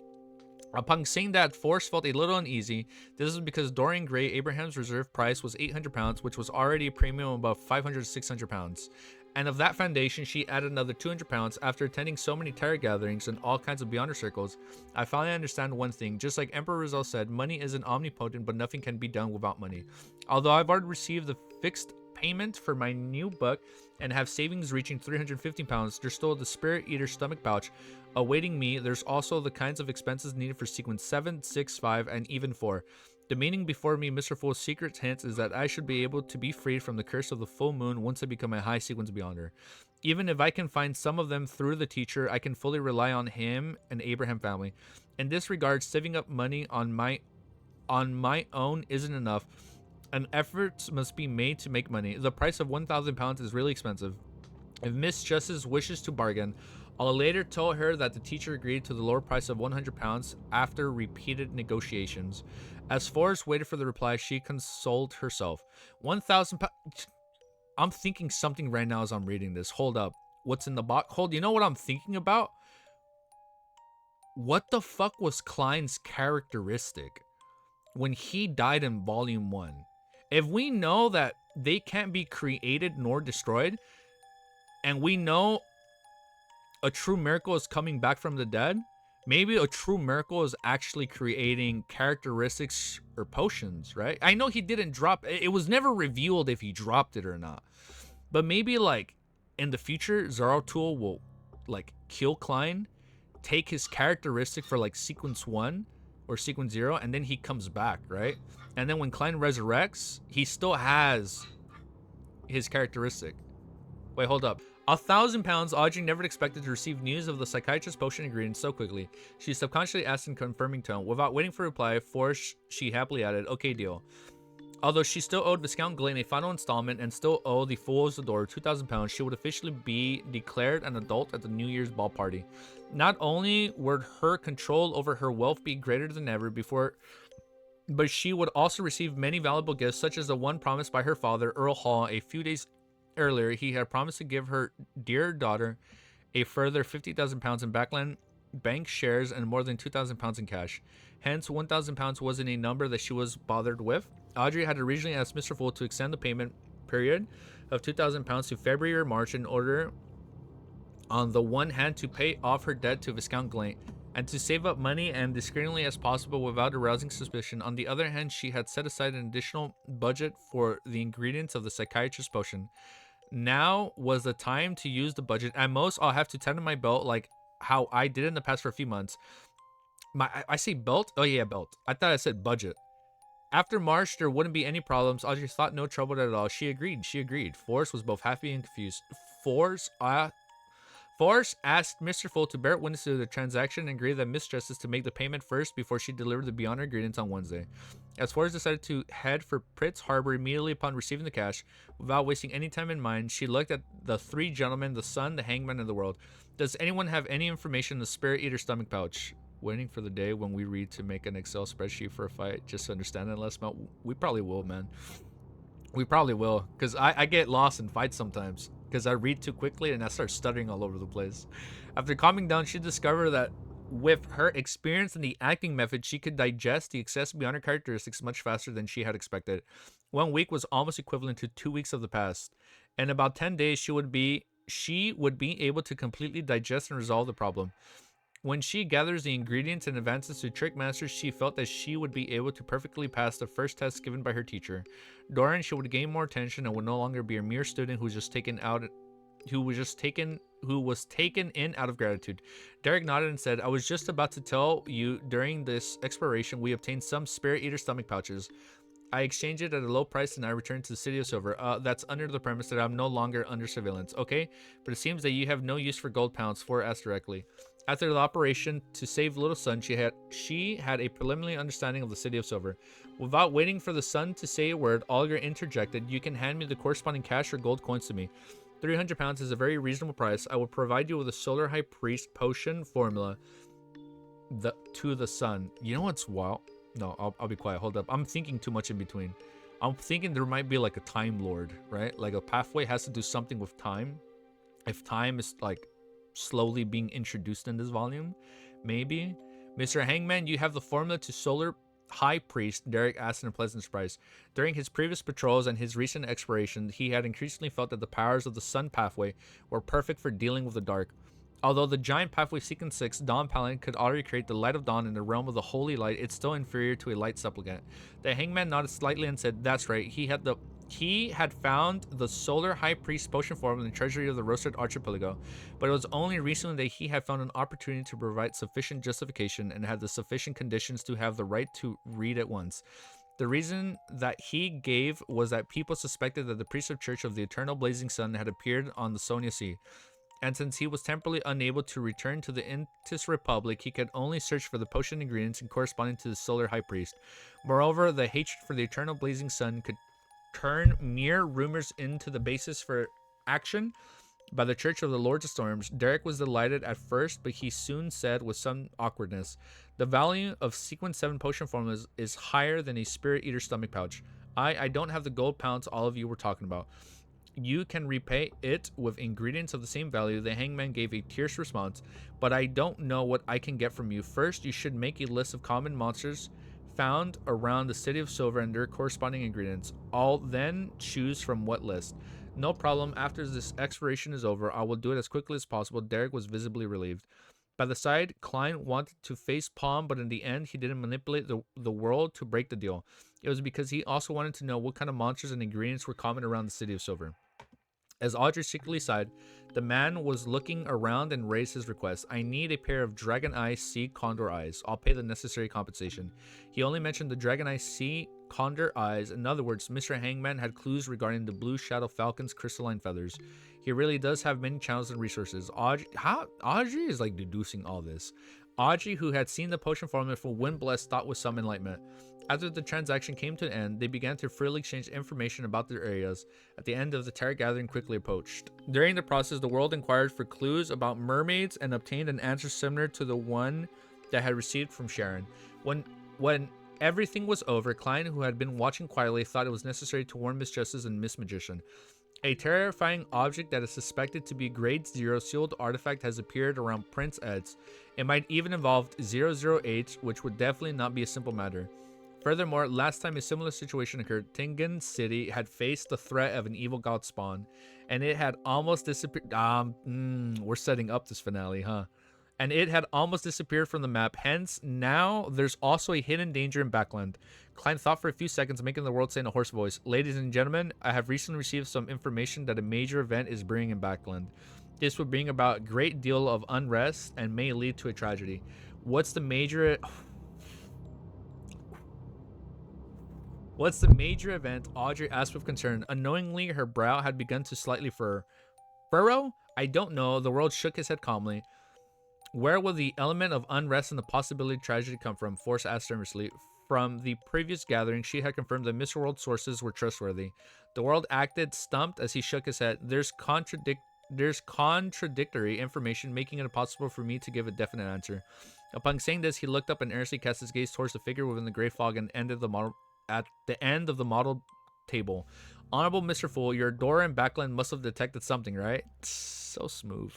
Upon seeing that, Force felt a little uneasy. This is because Dorian Gray, Abraham's reserve price was 800 pounds, which was already a premium above 500 to 600 pounds. And of that foundation, she added another 200 pounds. After attending so many tarot gatherings and all kinds of Beyonder circles, I finally understand one thing. Just like Emperor Rizal said, money isn't omnipotent, but nothing can be done without money. Although I've already received the fixed payment for my new book and have savings reaching 350 pounds, there's still the Spirit Eater stomach pouch awaiting me. There's also the kinds of expenses needed for sequence 7, 6, 5, and even 4. The meaning before me, Mr. Fool's secret hints, is that I should be able to be freed from the curse of the full moon once I become a high sequence Beyonder. Even if I can find some of them through the teacher, I can fully rely on him and Abraham family. In this regard, saving up money on my own isn't enough. An effort must be made to make money. The price of 1,000 pounds is really expensive. If Miss Justice wishes to bargain, I'll later tell her that the teacher agreed to the lower price of 100 pounds after repeated negotiations. As Forrest waited for the reply, she consoled herself. 1,000 pounds. I'm thinking something right now as I'm reading this. Hold up. What's in the box? You know what I'm thinking about? What the fuck was Klein's characteristic when he died in Volume 1? If we know that they can't be created nor destroyed, and we know a true miracle is coming back from the dead, maybe a true miracle is actually creating characteristics or potions, right? I know he didn't drop it. It was never revealed if he dropped it or not. But maybe like in the future, Zoroark will like kill Klein, take his characteristic for like sequence 1 or sequence 0, and then he comes back, right? And then when Klein resurrects, he still has his characteristic. Wait, hold up. 1,000 pounds. Audrey never expected to receive news of the psychiatrist's potion ingredients so quickly. She subconsciously asked in confirming tone. Without waiting for a reply, she happily added, "Okay, deal." Although she still owed Viscount Glen a final installment and still owed the Fool of Zador 2,000 pounds, she would officially be declared an adult at the New Year's ball party. Not only would her control over her wealth be greater than ever before, but she would also receive many valuable gifts, such as the one promised by her father, Earl Hall, a few days earlier. He had promised to give her dear daughter a further 50,000 pounds in Backland bank shares and more than 2,000 pounds in cash. Hence, 1,000 pounds wasn't a number that she was bothered with. Audrey had originally asked Mr. Fool to extend the payment period of 2,000 pounds to February or March in order, on the one hand, to pay off her debt to Viscount Glen and to save up money and discreetly as possible without arousing suspicion. On the other hand, she had set aside an additional budget for the ingredients of the psychiatrist's potion. Now was the time to use the budget. At most, I'll have to tighten my belt like how I did in the past for a few months. I say belt? Oh yeah, belt. I thought I said budget. After March, there wouldn't be any problems. Audrey thought no trouble at all. She agreed. Forrest was both happy and confused. Forrest asked Mr. Fool to bear witness to the transaction and agreed that Miss Justice to make the payment first before she delivered the Beyonder ingredients on Wednesday. As Forrest decided to head for Pritz Harbor immediately upon receiving the cash, without wasting any time in mind, she looked at the 3 gentlemen, the sun, the hangman, and the world. Does anyone have any information in the Spirit Eater stomach pouch? Waiting for the day when we read to make an Excel spreadsheet for a fight just to understand it less. We probably will, man. We probably will, because I get lost in fights sometimes because I read too quickly and I start stuttering all over the place. After calming down, she discovered that with her experience in the acting method, she could digest the excess Beyonder characteristics much faster than she had expected. 1 week was almost equivalent to 2 weeks of the past. In about 10 days, she would be able to completely digest and resolve the problem. When she gathers the ingredients and advances to trick masters, she felt that she would be able to perfectly pass the first test given by her teacher. Doran, she would gain more attention and would no longer be a mere student who was taken in out of gratitude. Derek nodded and said, I was just about to tell you during this exploration we obtained some spirit eater stomach pouches. I exchanged it at a low price and I returned to the city of Silver. That's under the premise that I'm no longer under surveillance, okay? But it seems that you have no use for gold pounds. For asked directly. After the operation to save Little Sun, she had a preliminary understanding of the city of Silver. Without waiting for the sun to say a word, Olga interjected, you can hand me the corresponding cash or gold coins to me. 300 pounds is a very reasonable price. I will provide you with a Solar High Priest potion formula to the sun. You know what's wild? No, I'll be quiet. Hold up. I'm thinking too much in between. I'm thinking there might be like a Time Lord, right? Like a pathway has to do something with time. If time is like slowly being introduced in this volume, maybe. Mr. Hangman, you have the formula to Solar High Priest, Derek asked in a pleasant surprise. During his previous patrols and his recent exploration, he had increasingly felt that the powers of the Sun Pathway were perfect for dealing with the dark. Although the giant pathway Sequence 6 Dawn Paladin could already create the light of dawn in the realm of the holy light, it's still inferior to a light supplicant. The Hangman nodded slightly and said, that's right, he had found the Solar High Priest potion form in the treasury of the Roasted Archipelago, but it was only recently that he had found an opportunity to provide sufficient justification and had the sufficient conditions to have the right to read at once. The reason that he gave was that people suspected that the priest of Church of the Eternal Blazing Sun had appeared on the Sonia Sea. And since he was temporarily unable to return to the Intis Republic, he could only search for the potion ingredients corresponding to the Solar High Priest. Moreover, the hatred for the Eternal Blazing Sun could turn mere rumors into the basis for action by the Church of the Lords of Storms. Derek was delighted at first, but he soon said with some awkwardness, the value of Sequence 7 potion formulas is higher than a Spirit Eater stomach pouch. I don't have the gold pounds all of you were talking about. You can repay it with ingredients of the same value. The Hangman gave a terse response, but I don't know what I can get from you. First, you should make a list of common monsters found around the city of Silver and their corresponding ingredients. I'll then choose from what list. No problem. After this exploration is over, I will do it as quickly as possible. Derek was visibly relieved. By the side, Klein wanted to face palm, but in the end, he didn't manipulate the world to break the deal. It was because he also wanted to know what kind of monsters and ingredients were common around the city of Silver. As Audrey secretly sighed, the man was looking around and raised his request. I need a pair of Dragon Eye Sea Condor eyes. I'll pay the necessary compensation. He only mentioned the Dragon Eye Sea Condor eyes. In other words, Mr. Hangman had clues regarding the Blue Shadow Falcon's crystalline feathers. He really does have many channels and resources. Audrey is like deducing all this. Audrey, who had seen the potion formula for Windblessed, thought with some enlightenment. After the transaction came to an end, they began to freely exchange information about their areas. At the end of the Terra gathering quickly approached. During the process, the world inquired for clues about mermaids and obtained an answer similar to the one that had received from Sharon. When everything was over, Klein, who had been watching quietly, thought it was necessary to warn Miss Justice and Miss Magician. A terrifying object that is suspected to be Grade 0 sealed artifact has appeared around Prince Ed's. It might even involve 008, which would definitely not be a simple matter. Furthermore, last time a similar situation occurred, Tingan City had faced the threat of an evil god spawn, and it had almost disappeared. We're setting up this finale, huh? And it had almost disappeared from the map. Hence, now there's also a hidden danger in Backland. Klein thought for a few seconds, making the world say in a hoarse voice, Ladies and gentlemen, I have recently received some information that a major event is brewing in Backland. This would bring about a great deal of unrest and may lead to a tragedy. What's the major event? Audrey asked with concern. Unknowingly, her brow had begun to slightly furrow? I don't know. The world shook his head calmly. Where will the element of unrest and the possibility of tragedy come from? Force asked earnestly. From the previous gathering, she had confirmed that Mr. World sources were trustworthy. The world acted stumped as he shook his head. There's contradictory information, making it impossible for me to give a definite answer. Upon saying this, he looked up and earnestly cast his gaze towards the figure within the gray fog and ended at the end of the model table. Honorable Mr. Fool, your door in Backland must have detected something, right? So smooth.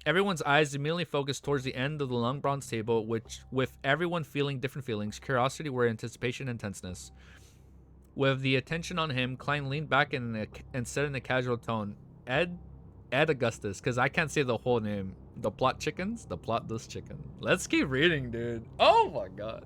Everyone's eyes immediately focused towards the end of the long bronze table, which, with everyone feeling different feelings, curiosity were anticipation and tenseness. With the attention on him, Klein leaned back and said in a casual tone, Ed, Ed Augustus, because I can't say the whole name. The plot chickens, the plot this chicken. Let's keep reading, dude. Oh my god.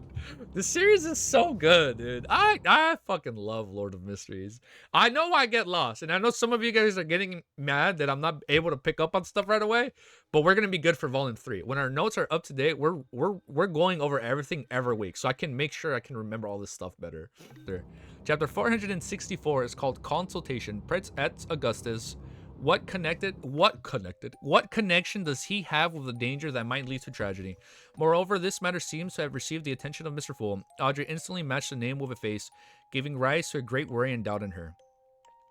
The series is so good, dude. I fucking love Lord of Mysteries. I know I get lost, and I know some of you guys are getting mad that I'm not able to pick up on stuff right away, but we're gonna be good for volume 3. When our notes are up to date, we're going over everything every week, so I can make sure I can remember all this stuff better. There. Chapter 464 is called Consultation. Prince Ed Augustus. What connection does he have with the danger that might lead to tragedy? Moreover, this matter seems to have received the attention of Mr. Fool. Audrey instantly matched the name with a face, giving rise to a great worry and doubt in her.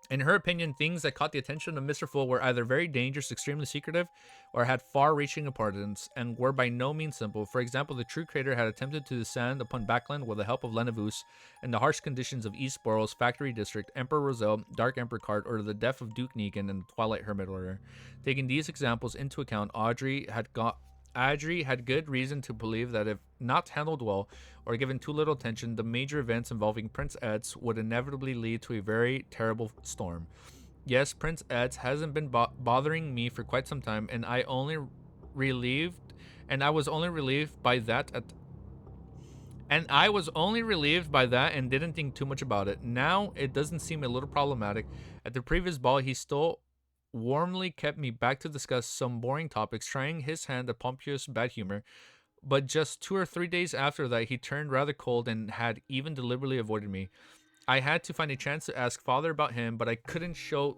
In her opinion, things that caught the attention of Mr. Fool were either very dangerous, extremely secretive, or had far-reaching importance, and were by no means simple. For example, the true creator had attempted to descend upon Backland with the help of Lenavus and the harsh conditions of East Borough's factory district, Emperor Roselle, Dark Emperor Card, or the death of Duke Negan and the Twilight Hermit Order. Taking these examples into account, Audrey had good reason to believe that if not handled well or given too little attention, the major events involving Prince Ed's would inevitably lead to a very terrible storm. Yes, Prince Ed's hasn't been bothering me for quite some time, and I was only relieved by that and didn't think too much about it. Now it doesn't seem a little problematic. At the previous ball, he still warmly kept me back to discuss some boring topics, trying his hand at pompous bad humor. But just 2 or 3 days after that, he turned rather cold and had even deliberately avoided me. I had to find a chance to ask father about him, but I couldn't show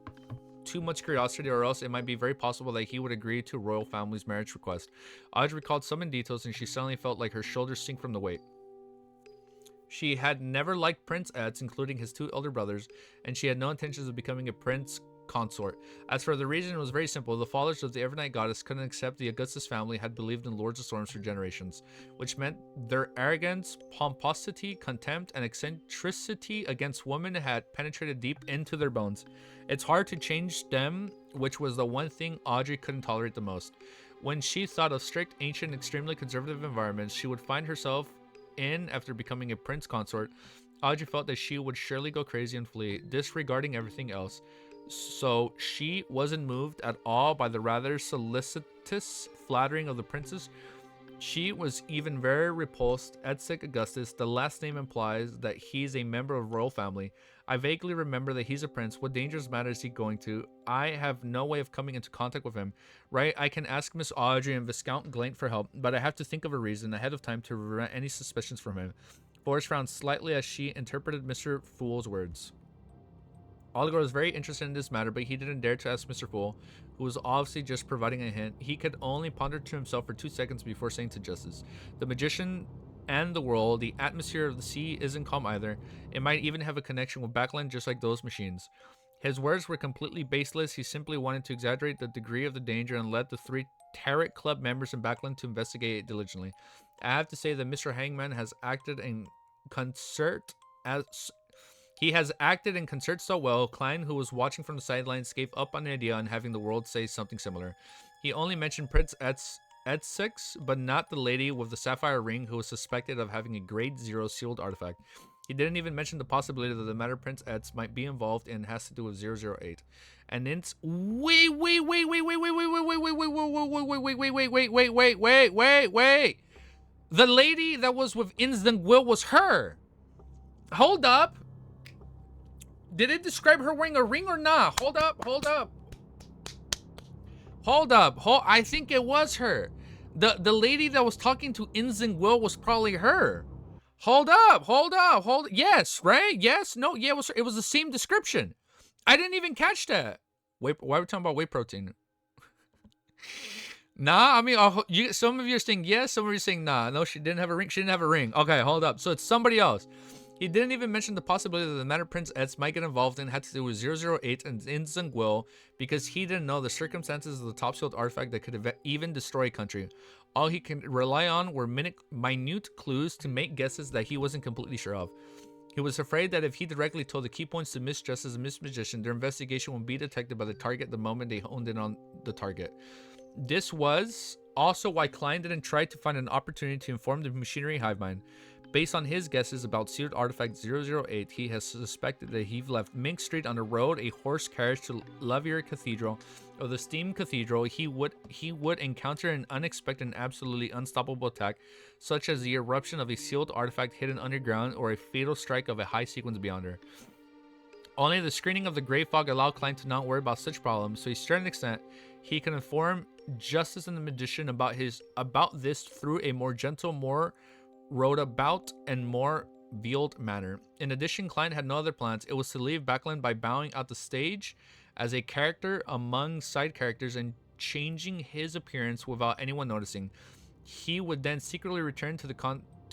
too much curiosity, or else it might be very possible that he would agree to royal family's marriage request. Audrey recalled some in details, and she suddenly felt like her shoulders sink from the weight. She had never liked Prince Ed's, including his 2 elder brothers, and she had no intentions of becoming a prince consort. As for the reason, it was very simple. The fathers of the Evernight goddess couldn't accept the Augustus family had believed in Lords of Storms for generations, which meant their arrogance, pomposity, contempt, and eccentricity against women had penetrated deep into their bones. It's hard to change them, which was the one thing Audrey couldn't tolerate the most. When she thought of strict, ancient, extremely conservative environments she would find herself in after becoming a prince consort, Audrey felt that she would surely go crazy and flee, disregarding everything else. So she wasn't moved at all by the rather solicitous flattering of the princess. She was even very repulsed. Edsic Augustus, the last name implies that he's a member of royal family. I vaguely remember that he's a prince. What dangerous matter is he going to? I have no way of coming into contact with him. Right? I can ask Miss Audrey and Viscount Glaint for help, but I have to think of a reason ahead of time to prevent any suspicions from him. Forrest frowned slightly as she interpreted Mr. Fool's words. Oliver was very interested in this matter, but he didn't dare to ask Mr. Fool, who was obviously just providing a hint. He could only ponder to himself for 2 seconds before saying to Justice, "The magician and the world, the atmosphere of the sea isn't calm either. It might even have a connection with Backland just like those machines." His words were completely baseless. He simply wanted to exaggerate the degree of the danger and led the 3 Tarot Club members in Backland to investigate it diligently. I have to say that Mr. Hangman has acted in concert so well. Klein, who was watching from the sidelines, gave up on the idea on having the world say something similar. He only mentioned Prince Ed6, but not the lady with the sapphire ring who was suspected of having a grade 0 sealed artifact. He didn't even mention the possibility that the matter Prince Eds might be involved in has to do with 008. And it's wait. The lady that was with Instant Will was her. Hold up. Did it describe her wearing a ring or not? Hold up. I think it was her. The lady that was talking to Instant Will was probably her. Hold up. Yes, right? Yes, no, yeah, it was the same description. I didn't even catch that. Wait, why are we talking about whey protein? Nah, I mean, some of you are saying yes, some of you are saying nah. No, she didn't have a ring. She didn't have a ring. Okay, hold up. So it's somebody else. He didn't even mention the possibility that the matter Prince Eds might get involved in had to do with 008 and Instant Will, because he didn't know the circumstances of the top sealed artifact that could even destroy a country. All he can rely on were minute clues to make guesses that he wasn't completely sure of. He was afraid that if he directly told the key points to Miss Justice and Miss Magician, their investigation would be detected by the target the moment they honed in on the target. This was also why Klein didn't try to find an opportunity to inform the machinery hive mind. Based on his guesses about sealed artifact 008, he has suspected that he left Mink Street on the road, a horse carriage to Lavier Cathedral, or the Steam Cathedral. He would encounter an unexpected and absolutely unstoppable attack, such as the eruption of a sealed artifact hidden underground, or a fatal strike of a high sequence beyonder. Only the screening of the Grey Fog allowed Klein to not worry about such problems. To a certain extent, he can inform Justice and the Magician about this through a more gentle, more roundabout, and more veiled manner. In addition, Klein had no other plans. It was to leave Backlund by bowing out the stage as a character among side characters and changing his appearance without anyone noticing. He would then secretly return to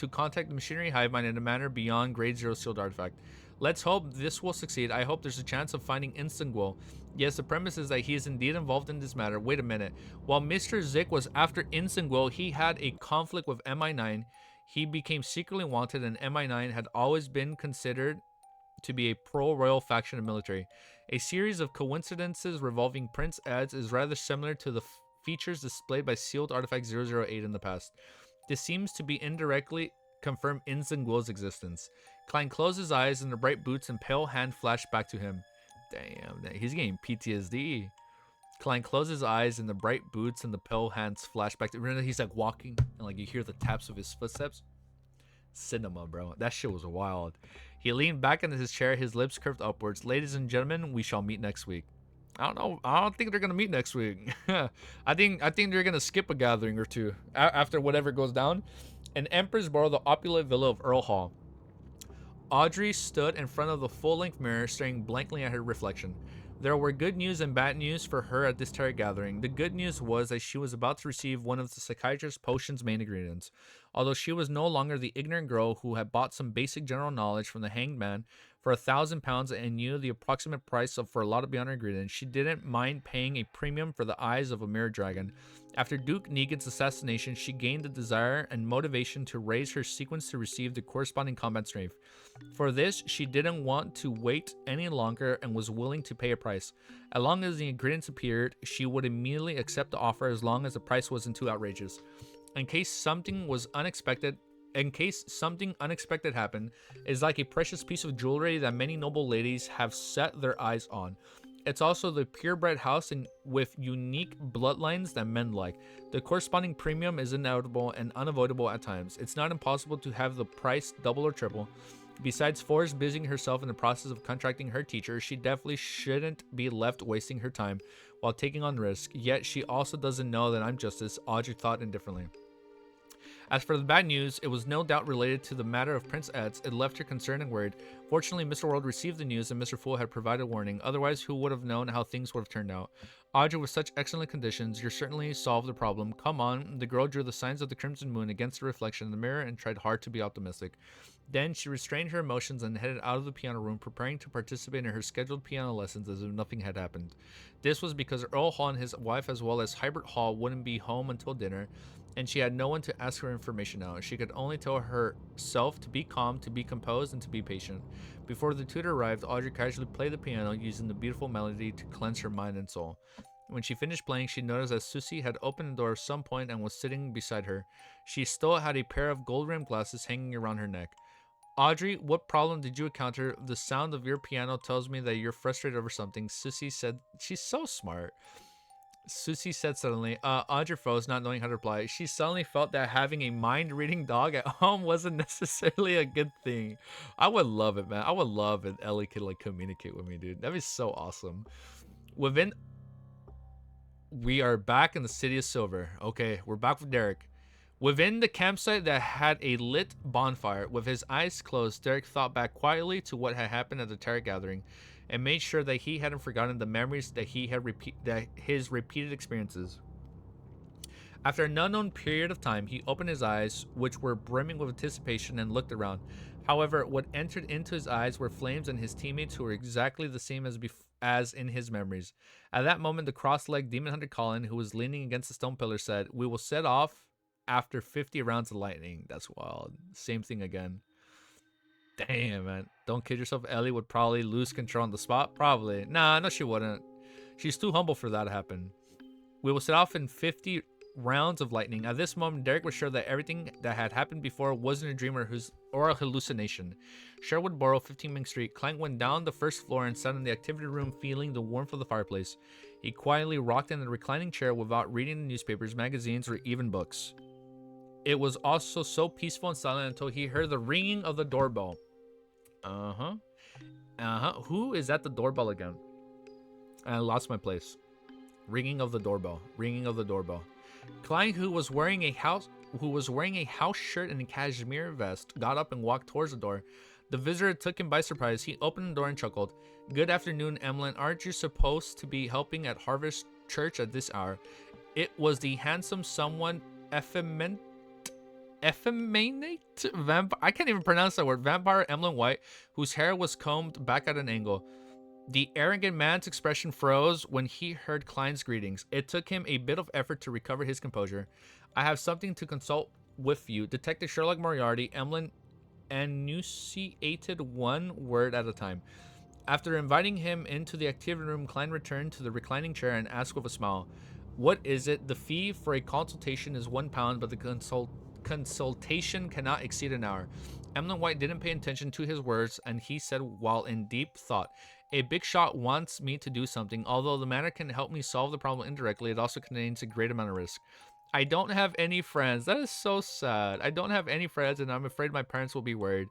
contact the machinery hive mind in a manner beyond grade 0 sealed artifact. Let's hope this will succeed. I hope there's a chance of finding Instanguil. Yes, the premise is that he is indeed involved in this matter. Wait a minute. While Mr. Zick was after Instanguil, he had a conflict with MI9. He became secretly wanted, and MI9 had always been considered to be a pro-royal faction of military. A series of coincidences revolving Prince Eds is rather similar to the features displayed by sealed artifact 008 in the past. This seems to be indirectly confirm Instanguil's existence. Klein closed his eyes and the bright boots and pale hand flashed back to him. Damn, he's getting PTSD. Klein closed his eyes and the bright boots and the pale hands flashed back to him. Remember, he's like walking and like you hear the taps of his footsteps. Cinema, bro. That shit was wild. He leaned back into his chair, his lips curved upwards. Ladies and gentlemen, we shall meet next week. I don't know. I don't think they're gonna meet next week. I think they're gonna skip a gathering or two after whatever goes down. An Empress borrowed the opulent villa of Earl Hall. Audrey stood in front of the full-length mirror, staring blankly at her reflection. There were good news and bad news for her at this tarot gathering. The good news was that she was about to receive one of the psychiatrist's potion's main ingredients. Although she was no longer the ignorant girl who had bought some basic general knowledge from the hanged man for £1,000 and knew the approximate price for a lot of beyond ingredients, she didn't mind paying a premium for the eyes of a mirror dragon. After Duke Negan's assassination, she gained the desire and motivation to raise her sequence to receive the corresponding combat strength. For this, she didn't want to wait any longer and was willing to pay a price. As long as the ingredients appeared, she would immediately accept the offer as long as the price wasn't too outrageous. In case something unexpected happened, is like a precious piece of jewelry that many noble ladies have set their eyes on. It's also the purebred house with unique bloodlines that men like. The corresponding premium is inevitable and unavoidable at times. It's not impossible to have the price double or triple. Besides Forrest busying herself in the process of contracting her teacher, she definitely shouldn't be left wasting her time while taking on risk. Yet she also doesn't know that I'm Justice, Audrey thought indifferently. As for the bad news, it was no doubt related to the matter of Prince Eds. It left her concerned and worried. Fortunately, Mr. World received the news and Mr. Fool had provided warning. Otherwise, who would have known how things would have turned out? Audrey, with such excellent conditions, you're certainly solved the problem. Come on. The girl drew the signs of the crimson moon against the reflection in the mirror and tried hard to be optimistic. Then she restrained her emotions and headed out of the piano room, preparing to participate in her scheduled piano lessons as if nothing had happened. This was because Earl Hall and his wife, as well as Hybrid Hall, wouldn't be home until dinner, and she had no one to ask her information out. She could only tell herself to be calm, to be composed, and to be patient. Before the tutor arrived, Audrey casually played the piano, using the beautiful melody to cleanse her mind and soul. When she finished playing, she noticed that Susie had opened the door at some point and was sitting beside her. She still had a pair of gold-rimmed glasses hanging around her neck. Audrey, what problem did you encounter? The sound of your piano tells me that you're frustrated over something. Susie said. She's so smart. Susie said suddenly. Audrey froze, not knowing how to reply. She suddenly felt that having a mind-reading dog at home wasn't necessarily a good thing. I would love it, man. I would love if Ellie could like communicate with me, dude. That'd be so awesome. We are back in the City of Silver. Okay, we're back with Derek. Within the campsite that had a lit bonfire, with his eyes closed, Derek thought back quietly to what had happened at the tarot gathering, and made sure that he hadn't forgotten the memories that his repeated experiences. After an unknown period of time, he opened his eyes, which were brimming with anticipation, and looked around. However, what entered into his eyes were Flames and his teammates, who were exactly the same as in his memories. At that moment, the cross-legged demon hunter Colin, who was leaning against the stone pillar, said, "We will set off after 50 rounds of lightning." That's wild. Same thing again. Damn, man. Don't kid yourself. Ellie would probably lose control on the spot. Probably. Nah, no, she wouldn't. She's too humble for that to happen. We will set off in 50 rounds of lightning. At this moment, Derek was sure that everything that had happened before wasn't a dream or a hallucination. Sherwood Borough, 15 Ming Street. Clank went down the first floor and sat in the activity room feeling the warmth of the fireplace. He quietly rocked in the reclining chair without reading the newspapers, magazines, or even books. It was also so peaceful and silent until he heard the ringing of the doorbell. Who is at the doorbell again? I lost my place. Ringing of the doorbell. Ringing of the doorbell. Klein, who was wearing a house shirt and a cashmere vest, got up and walked towards the door. The visitor took him by surprise. He opened the door and chuckled. "Good afternoon, Emlyn. Aren't you supposed to be helping at Harvest Church at this hour?" It was the handsome, somewhat effeminate vampire. I can't even pronounce that word. Vampire Emlyn White, whose hair was combed back at an angle. The arrogant man's expression froze when he heard Klein's greetings. It took him a bit of effort to recover his composure. "I have something to consult with you." Detective Sherlock Moriarty, Emlyn enunciated one word at a time. After inviting him into the activity room, Klein returned to the reclining chair and asked with a smile, "What is it? The fee for a consultation is £1, but the consultation cannot exceed an hour." Emlyn White didn't pay attention to his words, and he said while in deep thought, "A big shot wants me to do something. Although the matter can help me solve the problem indirectly, it also contains a great amount of risk. I don't have any friends." That is so sad. "I don't have any friends, and I'm afraid my parents will be worried.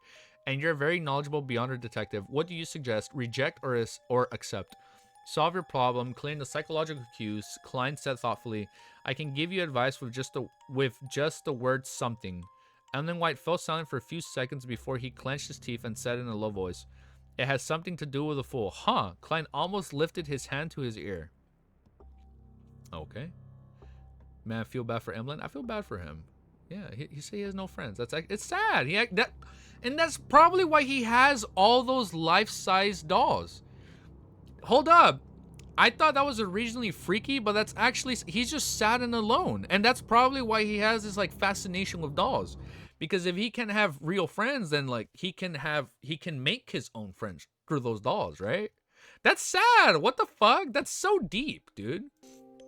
And you're very knowledgeable beyond a detective. What do you suggest? Reject or accept?" "Solve your problem, clearing the psychological cues," Klein said thoughtfully. "I can give you advice with just the word something." Emlyn White fell silent for a few seconds before he clenched his teeth and said in a low voice, "It has something to do with a fool." Huh? Klein almost lifted his hand to his ear. Okay. Man, I feel bad for Emlyn. I feel bad for him. Yeah, he said he has no friends. It's sad. And that's probably why he has all those life-size dolls. Hold up. I thought that was originally freaky, but that's actually, he's just sad and alone. And that's probably why he has this like fascination with dolls. Because if he can have real friends, then like he can make his own friends through those dolls, right? That's sad. What the fuck? That's so deep, dude.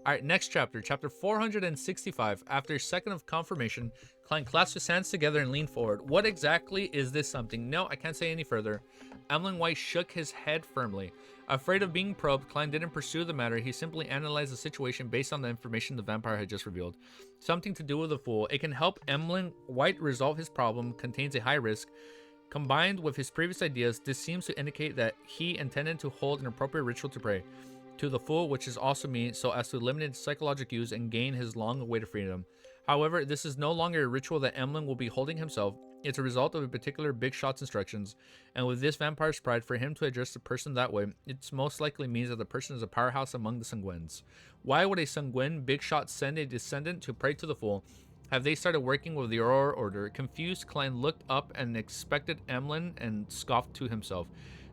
All right, next chapter, chapter 465. After a second of confirmation, Klein clasped his hands together and leaned forward. "What exactly is this something?" "No, I can't say any further." Emlyn White shook his head firmly. Afraid of being probed, Klein didn't pursue the matter. He simply analyzed the situation based on the information the vampire had just revealed. Something to do with a fool. It can help Emlyn White resolve his problem, contains a high risk. Combined with his previous ideas, this seems to indicate that he intended to hold an appropriate ritual to pray to the fool, which is also me, so as to eliminate psychological use and gain his long-awaited freedom. However, this is no longer a ritual that Emlyn will be holding himself. It's a result of a particular big shot's instructions, and with this vampire's pride, for him to address the person that way, it most likely means that the person is a powerhouse among the Sanguines. Why would a Sanguine big shot send a descendant to pray to the fool? Have they started working with the Aurora Order? Confused, Klein looked up and expected Emlyn and scoffed to himself.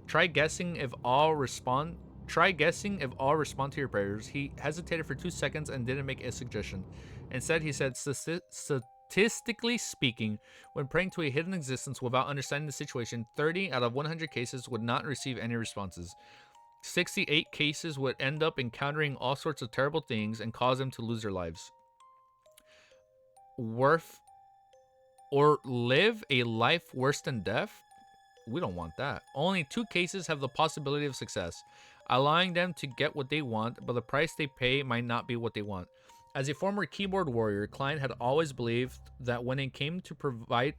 Try guessing if all respond to your prayers." He hesitated for 2 seconds and didn't make a suggestion. Instead, he said, "Statistically speaking, when praying to a hidden existence without understanding the situation, 30 out of 100 cases would not receive any responses. 68 cases would end up encountering all sorts of terrible things and cause them to lose their lives. Live a life worse than death? We don't want that. Only 2 cases have the possibility of success, allowing them to get what they want, but the price they pay might not be what they want." As a former keyboard warrior, Klein had always believed that when it came to proving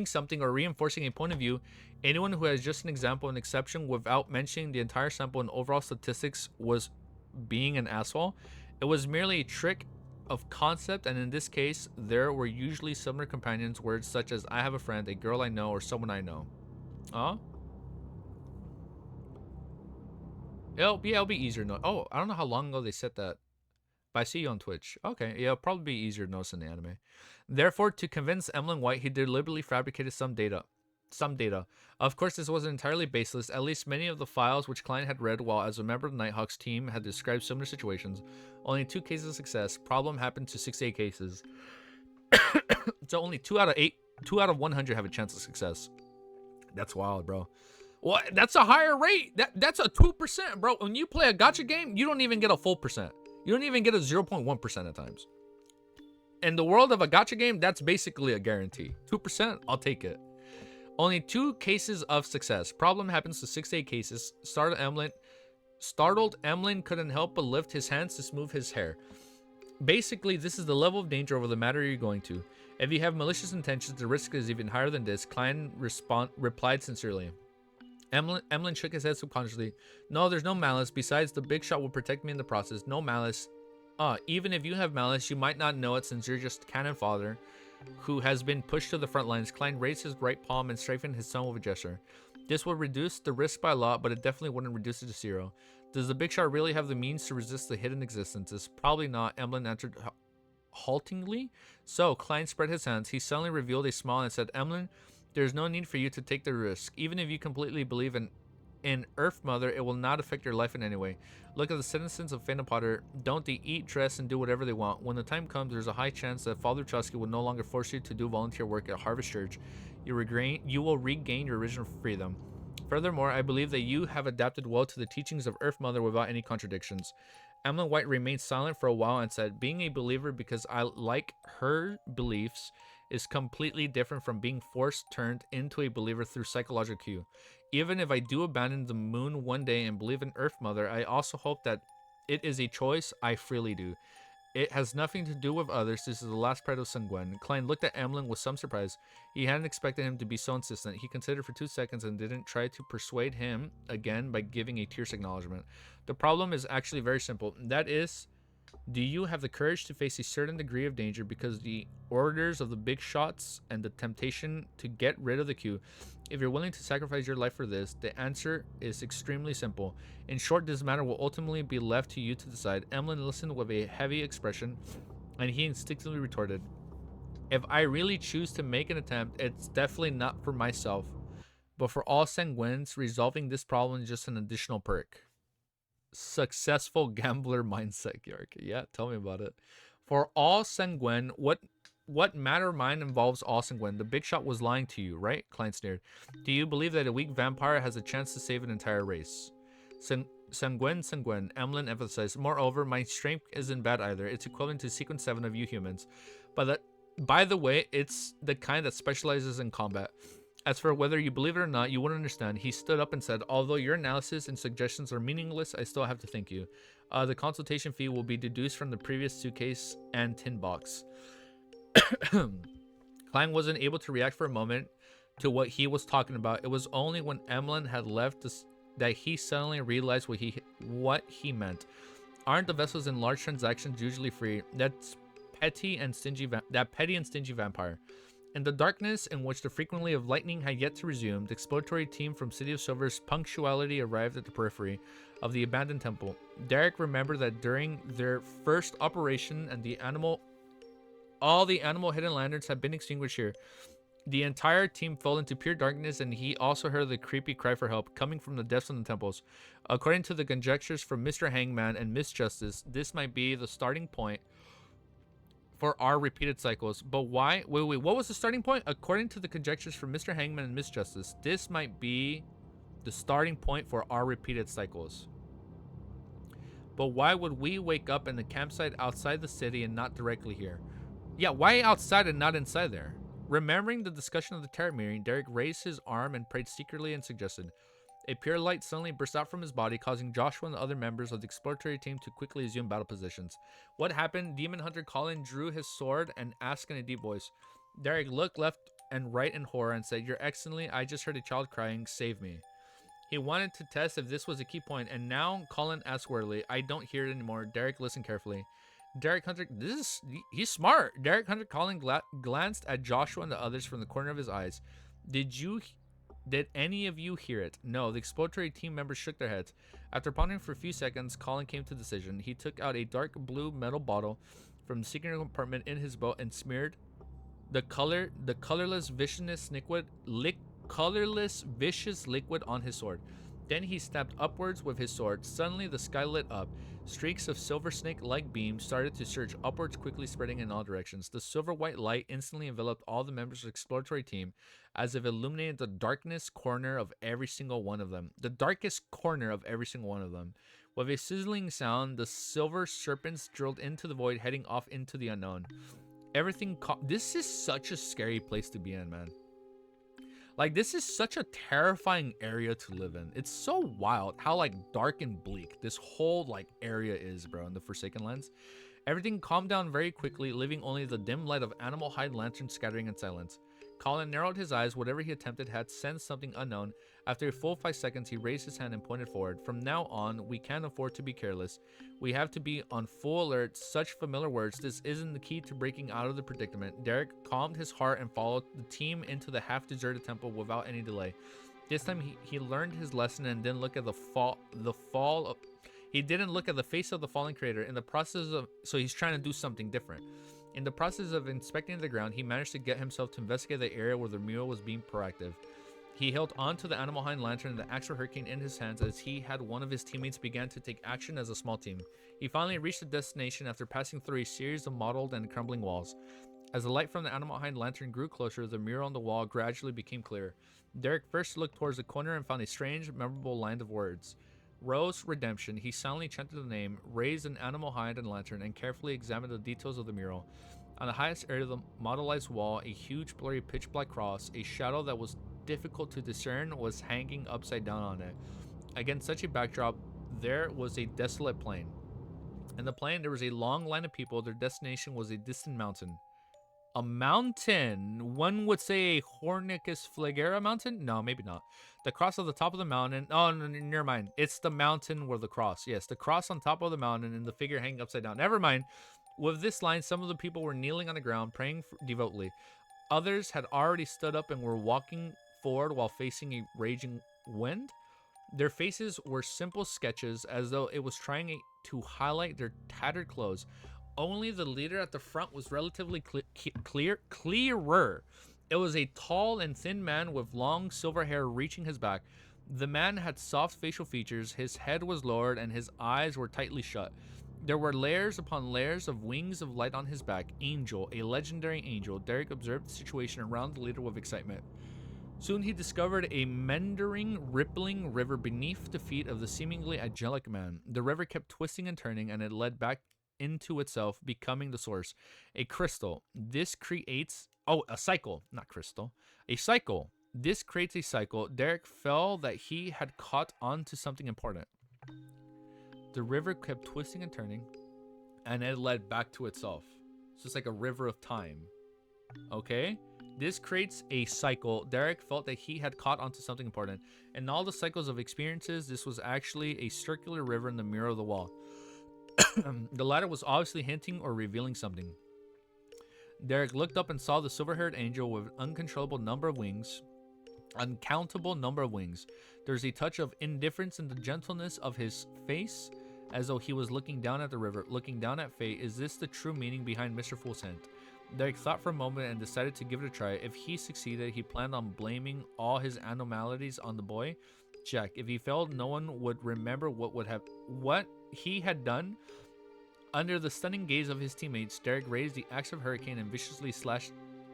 something or reinforcing a point of view, anyone who has just an example, an exception, without mentioning the entire sample and overall statistics was being an asshole. It was merely a trick of concept, and in this case, there were usually similar companions, words such as "I have a friend," "a girl I know," or "someone I know." It'll be easier to know. Oh, I don't know how long ago they said that, but I see you on Twitch. Okay, yeah, it'll probably be easier to notice in the anime. Therefore, to convince Emlyn White, he deliberately fabricated some data. Of course, this wasn't entirely baseless. At least many of the files which Klein had read while as a member of the Nighthawks team had described similar situations. Only 2 cases of success. Problem happened to 68 cases. So only 2 out of 100 have a chance of success. That's wild, bro. Well, that's a higher rate. That's a 2%, bro. When you play a gacha game, you don't even get a full percent. You don't even get a 0.1% at times. In the world of a gacha game, that's basically a guarantee. 2%, I'll take it. Only 2 cases of success. Problem happens to 6 to 8 cases. Startled Emlyn couldn't help but lift his hands to smooth his hair. Basically, this is the level of danger over the matter you're going to. If you have malicious intentions, the risk is even higher than this. Klein replied sincerely. Emlyn shook his head subconsciously. No, there's no malice. Besides, the big shot will protect me in the process. No malice. Even if you have malice, you might not know it since you're just cannon fodder who has been pushed to the front lines. Klein raised his right palm and straightened his thumb with a gesture. This would reduce the risk by a lot, but it definitely wouldn't reduce it to 0. Does the big shot really have the means to resist the hidden existences? Probably not, Emlyn answered haltingly. So, Klein spread his hands. He suddenly revealed a smile and said, Emlyn, there's no need for you to take the risk. Even if you completely believe in Earth Mother, it will not affect your life in any way. Look at the citizens of Potter. Don't they eat, dress, and do whatever they want? When the time comes, there's a high chance that Father Chusky will no longer force you to do volunteer work at Harvest Church. You will regain your original freedom. Furthermore, I believe that you have adapted well to the teachings of Earth Mother without any contradictions. Emlyn White remained silent for a while and said, being a believer because I like her beliefs is completely different from being turned into a believer through psychological cue. Even if I do abandon the moon one day and believe in Earth Mother, I also hope that it is a choice I freely do. It has nothing to do with others. This is the last part of Sanguine. Klein looked at Emlyn with some surprise. He hadn't expected him to be so insistent. He considered for 2 seconds and didn't try to persuade him again by giving a tear's acknowledgement. The problem is actually very simple. That is, do you have the courage to face a certain degree of danger because the orders of the big shots and the temptation to get rid of the queue? If you're willing to sacrifice your life for this, the answer is extremely simple. In short, this matter will ultimately be left to you to decide. Emlyn listened with a heavy expression, and he instinctively retorted, if I really choose to make an attempt, it's definitely not for myself, but for all Sanguines. Resolving this problem is just an additional perk. Successful gambler mindset, Georg. Yeah, tell me about it. For all Sanguine, what matter of mine involves all Sanguine? The big shot was lying to you, right? Klein sneered. Do you believe that a weak vampire has a chance to save an entire race? Sanguine, Emlyn emphasized. Moreover, my strength isn't bad either. It's equivalent to sequence 7 of you humans. By the way, it's the kind that specializes in combat. As for whether you believe it or not, you wouldn't understand. He stood up and said, although your analysis and suggestions are meaningless, I still have to thank you. The consultation fee will be deduced from the previous suitcase and tin box. Klein wasn't able to react for a moment to what he was talking about. It was only when Emlyn had left that he suddenly realized what he meant. Aren't the vessels in large transactions usually free? That's petty and stingy vampire. In the darkness in which the frequency of lightning had yet to resume, the exploratory team from City of Silver's punctuality arrived at the periphery of the abandoned temple. Derek remembered that during their first operation all the animal hidden lanterns had been extinguished here. The entire team fell into pure darkness, and he also heard the creepy cry for help coming from the depths of the temples. According to the conjectures from Mr. Hangman and Miss Justice, this might be the starting point for our repeated cycles. But why? Wait, what was the starting point? According to the conjectures from Mr. Hangman and Miss Justice, this might be the starting point for our repeated cycles. But why would we wake up in the campsite outside the city and not directly here? Yeah, why outside and not inside there? Remembering the discussion of the tarot mirroring, Derek raised his arm and prayed secretly and suggested. A pure light suddenly burst out from his body, causing Joshua and the other members of the exploratory team to quickly assume battle positions. What happened? Demon Hunter Colin drew his sword and asked in a deep voice. Derek looked left and right in horror and said, Your Excellency, I just heard a child crying. Save me. He wanted to test if this was a key point, and now Colin asked wordily, I don't hear it anymore. Derek listened carefully. Derek Hunter, he's smart. Derek Hunter Colin glanced at Joshua and the others from the corner of his eyes. Did any of you hear it? No, the exploratory team members shook their heads. After pondering for a few seconds, Colin came to a decision. He took out a dark blue metal bottle from the secret compartment in his boat and smeared the colorless vicious liquid on his sword. Then he stabbed upwards with his sword. Suddenly the sky lit up. Streaks of silver snake-like beams started to surge upwards, quickly spreading in all directions. The silver-white light instantly enveloped all the members of the exploratory team, as if illuminated the darkest corner of every single one of them. With a sizzling sound, the silver serpents drilled into the void, heading off into the unknown. Everything. This is such a scary place to be in, man. Like, this is such a terrifying area to live in. It's so wild how, like, dark and bleak this whole, like, area is, bro, in the Forsaken Lands. Everything calmed down very quickly, leaving only the dim light of animal hide lanterns scattering in silence. Colin narrowed his eyes. Whatever he attempted had sensed something unknown. After a full 5 seconds, he raised his hand and pointed forward. From now on, we can't afford to be careless. We have to be on full alert. Such familiar words. This isn't the key to breaking out of the predicament. Derek calmed his heart and followed the team into the half-deserted temple without any delay. This time, he learned his lesson and didn't look at he didn't look at the face of the fallen creator. In the process of, so he's trying to do something different. In the process of inspecting the ground, he managed to get himself to investigate the area where the mural was being proactive. He held onto the animal hind lantern and the actual hurricane in his hands as he had one of his teammates began to take action as a small team. He finally reached the destination after passing through a series of mottled and crumbling walls. As the light from the animal hind lantern grew closer, the mural on the wall gradually became clear. Derek first looked towards the corner and found a strange, memorable line of words. Rose Redemption. He silently chanted the name, raised an animal hind and lantern, and carefully examined the details of the mural. On the highest area of the modelized wall, a huge, blurry, pitch-black cross, a shadow that was difficult to discern, was hanging upside down on it. Against such a backdrop, there was a desolate plain. In the plain, there was a long line of people. Their destination was a distant mountain. A mountain? One would say a Hornicus Flagera mountain? No, maybe not. The cross on the top of the mountain. Oh, no, never mind. It's the mountain where the cross. Yes, the cross on top of the mountain and the figure hanging upside down. Never mind. With this line, some of the people were kneeling on the ground, praying devoutly. Others had already stood up and were walking forward while facing a raging wind. Their faces were simple sketches, as though it was trying to highlight their tattered clothes. Only the leader at the front was relatively clearer. It was a tall and thin man with long silver hair reaching his back. The man had soft facial features, his head was lowered, and his eyes were tightly shut. There were layers upon layers of wings of light on his back. Angel, a legendary angel. Derek observed the situation around the leader with excitement. Soon he discovered a meandering, rippling river beneath the feet of the seemingly angelic man. The river kept twisting and turning, and it led back into itself, becoming the source. A crystal. This creates... Oh, a cycle. Not crystal. A cycle. This creates a cycle. Derek felt that he had caught on to something important. The river kept twisting and turning, and it led back to itself. So it's like a river of time. Okay? This creates a cycle. Derek felt that he had caught onto something important. In all the cycles of experiences, this was actually a circular river in the mirror of the wall. The latter was obviously hinting or revealing something. Derek looked up and saw the silver-haired angel with an uncountable number of wings. There's a touch of indifference in the gentleness of his face, as though he was looking down at the river, looking down at fate. Is this the true meaning behind Mr. Fool's hint? Derek thought for a moment and decided to give it a try. If he succeeded, he planned on blaming all his anomalies on the boy. Check. If he failed, no one would remember what he had done. Under the stunning gaze of his teammates, Derek raised the axe of hurricane and viciously slashed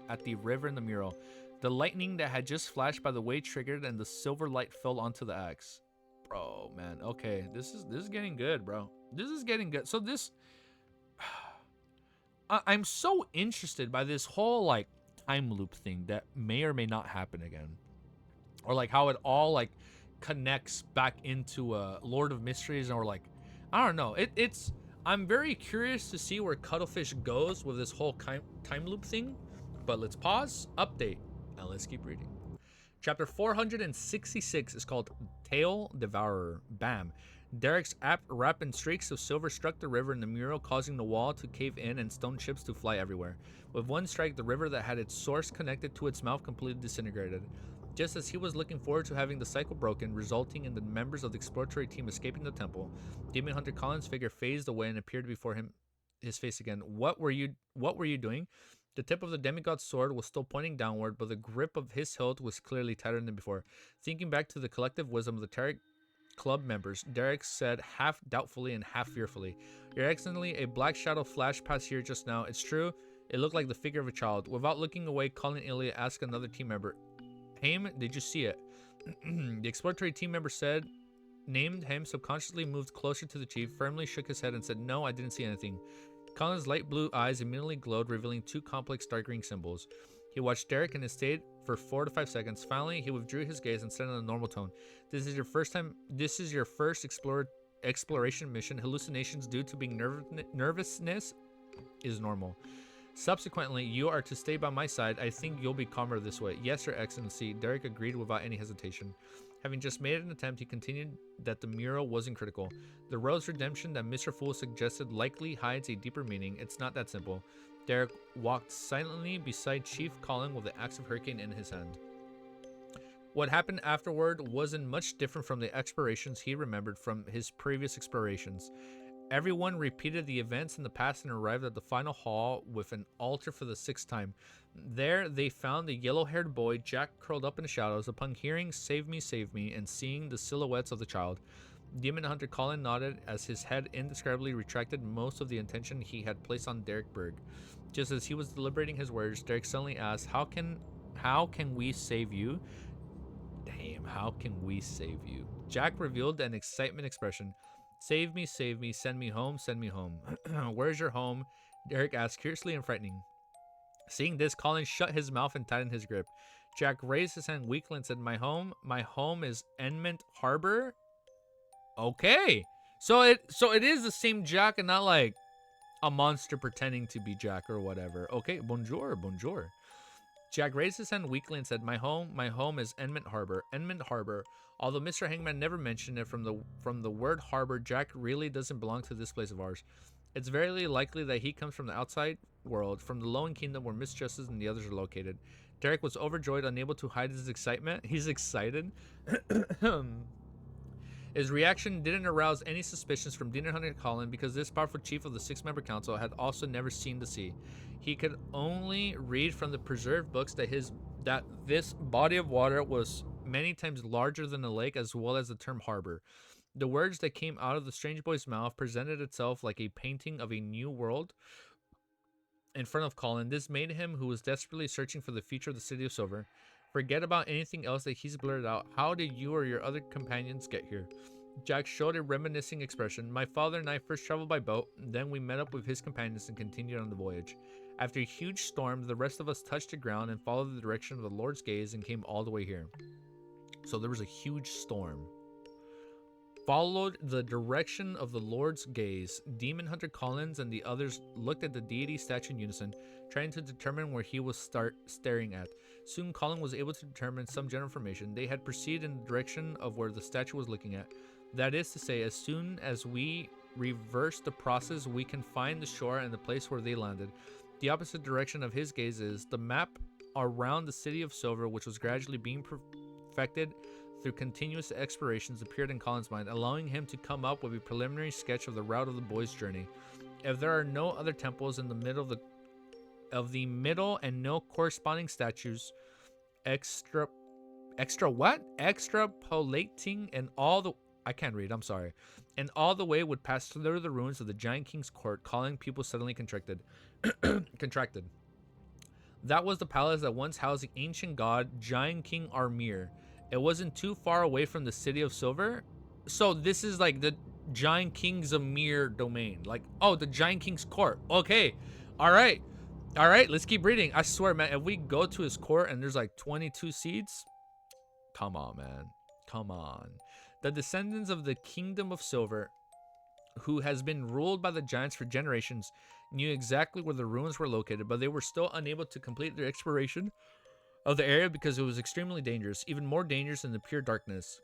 at the river in the mural. The lightning that had just flashed by the way triggered, and the silver light fell onto the axe. Bro, man, okay, this is getting good, bro. This is getting good. So this, I'm so interested by this whole like time loop thing that may or may not happen again, or like how it all like connects back into Lord of Mysteries, or like I don't know. It's I'm very curious to see where Cuttlefish goes with this whole time loop thing. But let's pause, update, and let's keep reading. Chapter 466 is called Tail-devourer. Bam. Derek's wrap in streaks of silver struck the river in the mural, causing the wall to cave in and stone chips to fly everywhere. With one strike, the river that had its source connected to its mouth completely disintegrated. Just as he was looking forward to having the cycle broken, resulting in the members of the exploratory team escaping the temple, Demon Hunter Colin's figure phased away and appeared before his face again. What were you doing? The tip of the demigod's sword was still pointing downward, but the grip of his hilt was clearly tighter than before. Thinking back to the collective wisdom of the Tarek Club members, Derek said half doubtfully and half fearfully, "Your Excellency, a black shadow flashed past here just now. It's true. It looked like the figure of a child." Without looking away, Colin Ilya asked another team member, "Haim, did you see it?" The exploratory team member said named him subconsciously moved closer to the chief, firmly shook his head and said, "No, I didn't see anything." Colin's light blue eyes immediately glowed, revealing two complex dark green symbols. He watched Derek and his stayed for 4 to 5 seconds. Finally, he withdrew his gaze and said in a normal tone, "This is your first time. This is your first exploration mission. Hallucinations due to being nervousness is normal. Subsequently, you are to stay by my side. I think you'll be calmer this way." "Yes, Your Excellency," Derek agreed without any hesitation. Having just made an attempt, he continued that the mural wasn't critical. "The road's redemption that Mr. Fool suggested likely hides a deeper meaning. It's not that simple." Derek walked silently beside Chief Colin with the axe of Hurricane in his hand. What happened afterward wasn't much different from the explorations he remembered from his previous explorations. Everyone repeated the events in the past and arrived at the final hall with an altar for the 6th time. There, they found the yellow-haired boy, Jack, curled up in the shadows. Upon hearing save me," and seeing the silhouettes of the child, Demon Hunter Colin nodded as his head indescribably retracted most of the attention he had placed on Derek Berg. Just as he was deliberating his words, Derek suddenly asked, How can we save you?" Damn, how can we save you? Jack revealed an excitement expression. Save me, send me home, send me home." "Where's your home?" Derek asked, curiously and frightening. Seeing this, Colin shut his mouth and tightened his grip. Jack raised his hand weakly and said, My home is Emlyn Harbor." Okay. So it is the same Jack and not like a monster pretending to be Jack or whatever. Okay, bonjour. Jack raised his hand weakly and said, My home is Emlyn Harbor. Emlyn Harbor. Although Mr. Hangman never mentioned it from the word harbor, Jack really doesn't belong to this place of ours. It's very likely that he comes from the outside world, from the Lowen Kingdom where Miss Justice and the others are located. Derek was overjoyed, unable to hide his excitement. He's excited. His reaction didn't arouse any suspicions from Demon Hunter Colin because this powerful chief of the 6-member council had also never seen the sea. He could only read from the preserved books that this body of water was many times larger than a lake, as well as the term harbor. The words that came out of the strange boy's mouth presented itself like a painting of a new world in front of Colin. This made him, who was desperately searching for the future of the city of Silver, forget about anything else that he's blurted out. "How did you or your other companions get here?" Jack showed a reminiscing expression. "My father and I first traveled by boat, then we met up with his companions and continued on the voyage. After a huge storm, the rest of us touched the ground and followed the direction of the Lord's gaze and came all the way here." So there was a huge storm. Followed the direction of the Lord's gaze. Demon Hunter Collins and the others looked at the deity statue in unison, trying to determine where he was staring at. Soon Colin was able to determine some general information. They had proceeded in the direction of where the statue was looking at. That is to say, as soon as we reverse the process, we can find the shore and the place where they landed. The opposite direction of his gaze is the map around the city of Silver, which was gradually being perfected through continuous explorations, appeared in Colin's mind, allowing him to come up with a preliminary sketch of the route of the boy's journey. If there are no other temples in the middle of the middle and no corresponding statues, extrapolating and all the way would pass through the ruins of the Giant King's court, calling people suddenly contracted. That was the palace that once housed the ancient god Giant King Armir. It wasn't too far away from the city of Silver. So this is like the Giant King's Amir domain. Like, oh, the Giant King's court. Okay. All right, let's keep reading. I swear, man, if we go to his court and there's like 22 seats, come on, man. Come on. The descendants of the Kingdom of Silver, who has been ruled by the giants for generations, knew exactly where the ruins were located, but they were still unable to complete their exploration of the area because it was extremely dangerous, even more dangerous than the pure darkness.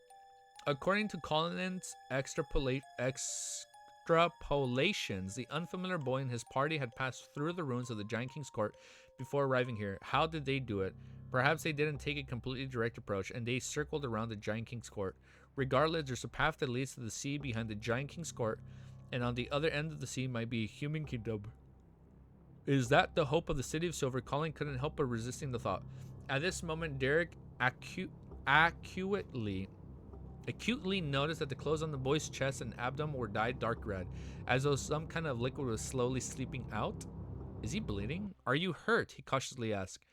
According to Colin's extrapolations, the unfamiliar boy and his party had passed through the ruins of the Giant King's court before arriving here. How did they do it? Perhaps they didn't take a completely direct approach and they circled around the Giant King's court. Regardless, there's a path that leads to the sea behind the Giant King's court, and on the other end of the sea might be a human kingdom. Is that the hope of the city of Silver? Colin couldn't help but resisting the thought. At this moment, Derek acutely noticed that the clothes on the boy's chest and abdomen were dyed dark red, as though some kind of liquid was slowly seeping out. Is he bleeding? Are you hurt? He cautiously asked.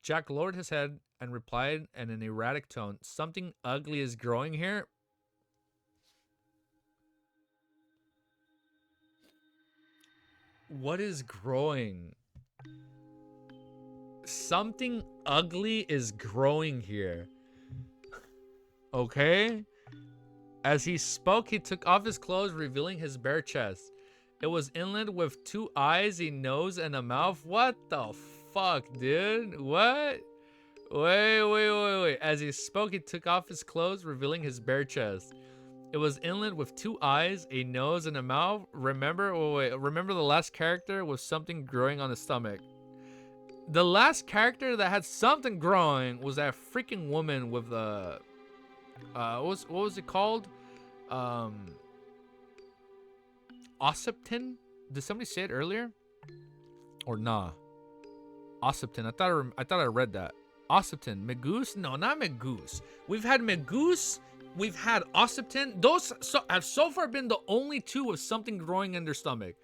Jack lowered his head and replied in an erratic tone, something ugly is growing here. What is growing? Something ugly is growing here. Okay? As he spoke, he took off his clothes, revealing his bare chest. It was inland with 2 eyes, a nose, and a mouth. What the fuck, dude? What? Wait. As he spoke, he took off his clothes, revealing his bare chest. It was inland with 2 eyes, a nose, and a mouth. Remember the last character with something growing on his stomach. The last character that had something growing was that freaking woman with the what was it called? Ossipton? Did somebody say it earlier? Or nah? Ossipton. I thought I read that. Ossipton. Magoose? No, not Magoose. We've had Magoose. We've had Ossipton. Those have so far been the only 2 with something growing in their stomach.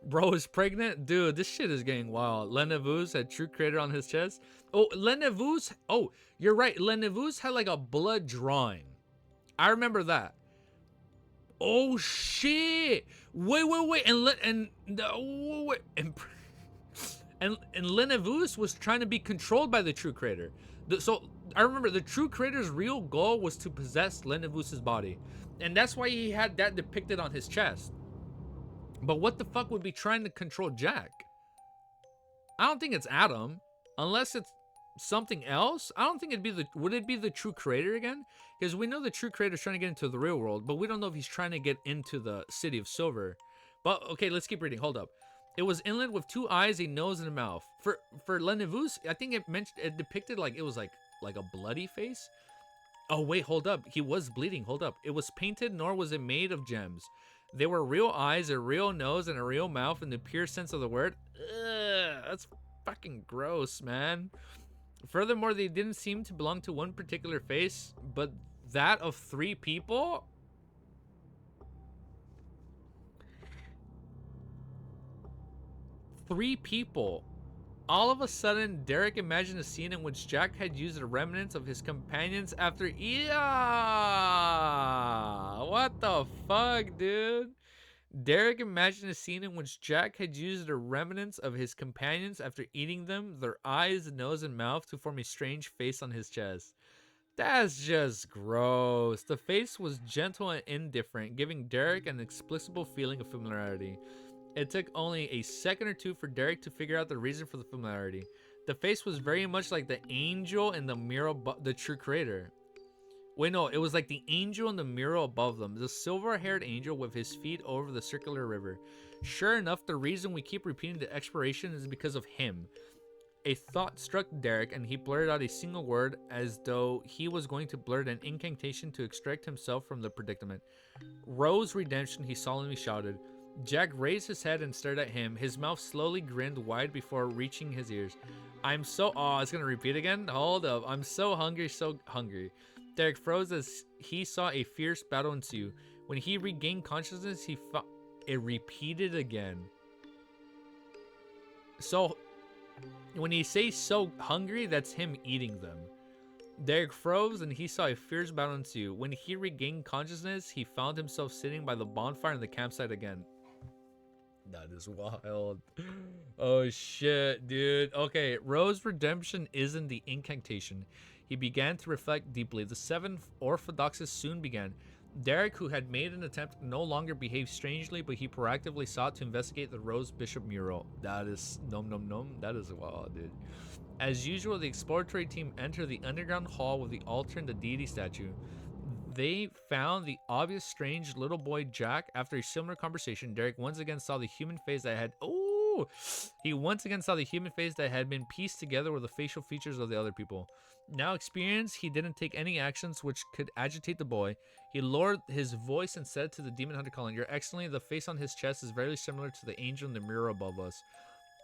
Bro is pregnant? Dude, this shit is getting wild. Lenevus had true creator on his chest. Oh, Lenevus. Oh, you're right. Lenevus had like a blood drawing. I remember that. Oh shit! Wait! And Lenevus was trying to be controlled by the true creator. So I remember the true creator's real goal was to possess Lenevus's body, and that's why he had that depicted on his chest. But what the fuck would be trying to control Jack? I don't think it's Adam, unless it's something else. I don't think it'd be would it be the true creator again? Because we know the true creator's trying to get into the real world, but we don't know if he's trying to get into the city of Silver. But okay, let's keep reading. Hold up. It was inland with 2 eyes, a nose, and a mouth. For Lenevus, I think it depicted like it was like a bloody face. Oh wait, hold up. He was bleeding. Hold up. It was painted, nor was it made of gems. They were real eyes, a real nose, and a real mouth in the pure sense of the word. Ugh, that's fucking gross, man. Furthermore, they didn't seem to belong to one particular face, but that of 3 people? Three people. All of a sudden, Derek imagined a scene in which Jack had used the remnants of his companions after... Yeah! What the fuck, dude? Derek imagined a scene in which Jack had used the remnants of his companions after eating them, their eyes, nose, and mouth to form a strange face on his chest. That's just gross. The face was gentle and indifferent, giving Derek an inexplicable feeling of familiarity. It took only a second or 2 for Derek to figure out the reason for the familiarity. The face was very much like the angel in the mural, the true creator. Wait, no, it was like the angel in the mural above them. The silver-haired angel with his feet over the circular river. Sure enough, the reason we keep repeating the exploration is because of him. A thought struck Derek, and he blurted out a single word as though he was going to blurt an incantation to extract himself from the predicament. Rose Redemption, he solemnly shouted. Jack raised his head and stared at him. His mouth slowly grinned wide before reaching his ears. Oh, it's gonna repeat again? Hold up. I'm so hungry. Derek froze as he saw a fierce battle ensue. When he regained consciousness, it repeated again. So, when he says so hungry, that's him eating them. Derek froze and he saw a fierce battle ensue. When he regained consciousness, he found himself sitting by the bonfire in the campsite again. That is wild. Oh shit, dude. Okay, Rose Redemption isn't the incantation. He began to reflect deeply. The 7 orthodoxes soon began. Derek, who had made an attempt, no longer behaved strangely, but he proactively sought to investigate the Rose Bishop mural. That is nom. That is wild, dude. As usual, the exploratory team entered the underground hall with the altar and the deity statue. They found the obvious strange little boy Jack. After a similar conversation, Derek once again saw the human face that had... Oh! He once again saw the human face that had been pieced together with the facial features of the other people. Now experienced, he didn't take any actions which could agitate the boy. He lowered his voice and said to the demon hunter calling, Your Excellency, the face on his chest is very similar to the angel in the mirror above us.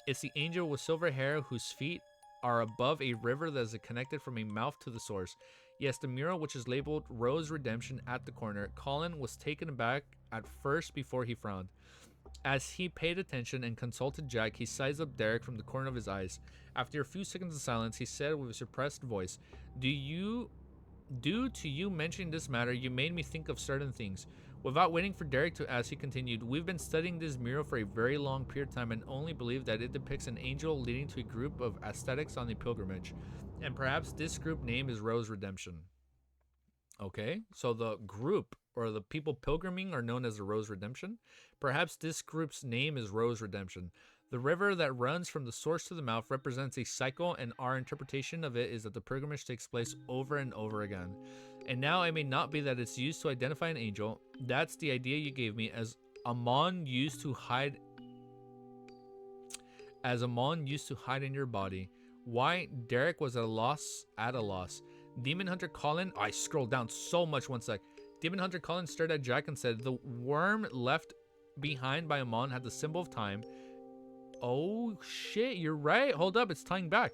It's the angel with silver hair whose feet are above a river that is connected from a mouth to the source. Yes, the mural, which is labeled Rose Redemption at the corner. Colin was taken aback at first before he frowned. As he paid attention and consulted Jack, he sized up Derek from the corner of his eyes. After a few seconds of silence, he said with a suppressed voice, Due to you mentioning this matter, you made me think of certain things. Without waiting for Derek to ask, he continued, "We've been studying this mural for a very long period of time and only believe that it depicts an angel leading to a group of ascetics on a pilgrimage. And perhaps this group name is Rose Redemption." Okay, so the group or the people pilgriming are known as the Rose Redemption. Perhaps this group's name is Rose Redemption. The river that runs from the source to the mouth represents a cycle, and our interpretation of it is that the pilgrimage takes place over and over again. And now it may not be that it's used to identify an angel. That's the idea you gave me, as Amon used to hide in your body. Why? Derek was at a loss. Demon Hunter Colin, I scrolled down so much, one sec. Demon Hunter Colin stared at Jack and said, "The worm left behind by Amon had the symbol of time." Oh shit, you're right. Hold up, it's tying back.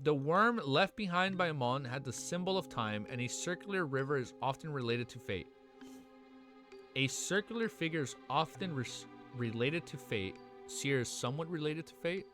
The worm left behind by Amon had the symbol of time, and a circular river is often related to fate. A circular figure is often related to fate. Seer is somewhat related to fate.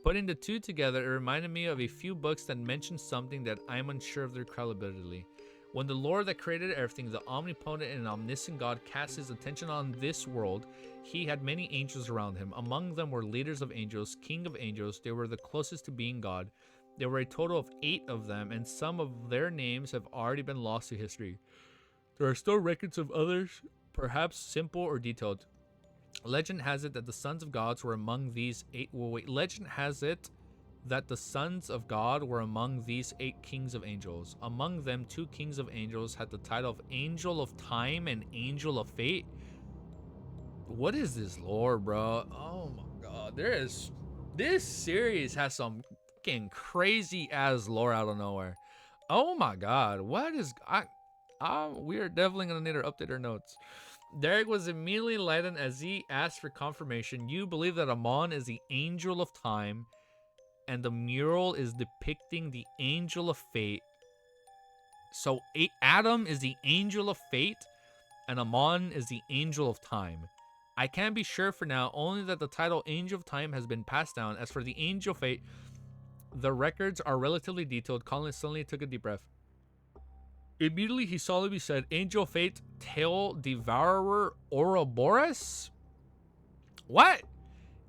Putting the two together, it reminded me of a few books that mention something that I'm unsure of their credibility. When the Lord that created everything, the omnipotent and omniscient God, cast his attention on this world, he had many angels around him. Among them were leaders of angels, king of angels. They were the closest to being God. There were a total of 8 of them, and some of their names have already been lost to history. There are still records of others, perhaps simple or detailed. Legend has it that the sons of gods were among these 8. Legend has it that the sons of God were among these 8 kings of angels. Among them, 2 kings of angels had the title of Angel of Time and Angel of Fate. What is this lore, bro? Oh my god, this series has some fucking crazy ass lore out of nowhere. Oh my god, what is we are definitely gonna need to update our notes. Derek was immediately enlightened as he asked for confirmation. You believe that Amon is the Angel of Time, and the mural is depicting the Angel of Fate. So Adam is the Angel of Fate, and Amon is the Angel of Time. I can't be sure for now, only that the title Angel of Time has been passed down. As for the Angel of Fate, the records are relatively detailed. Colin suddenly took a deep breath. Immediately he solemnly said, "Angel of Fate, Tail-devourer, Ouroboros?" What?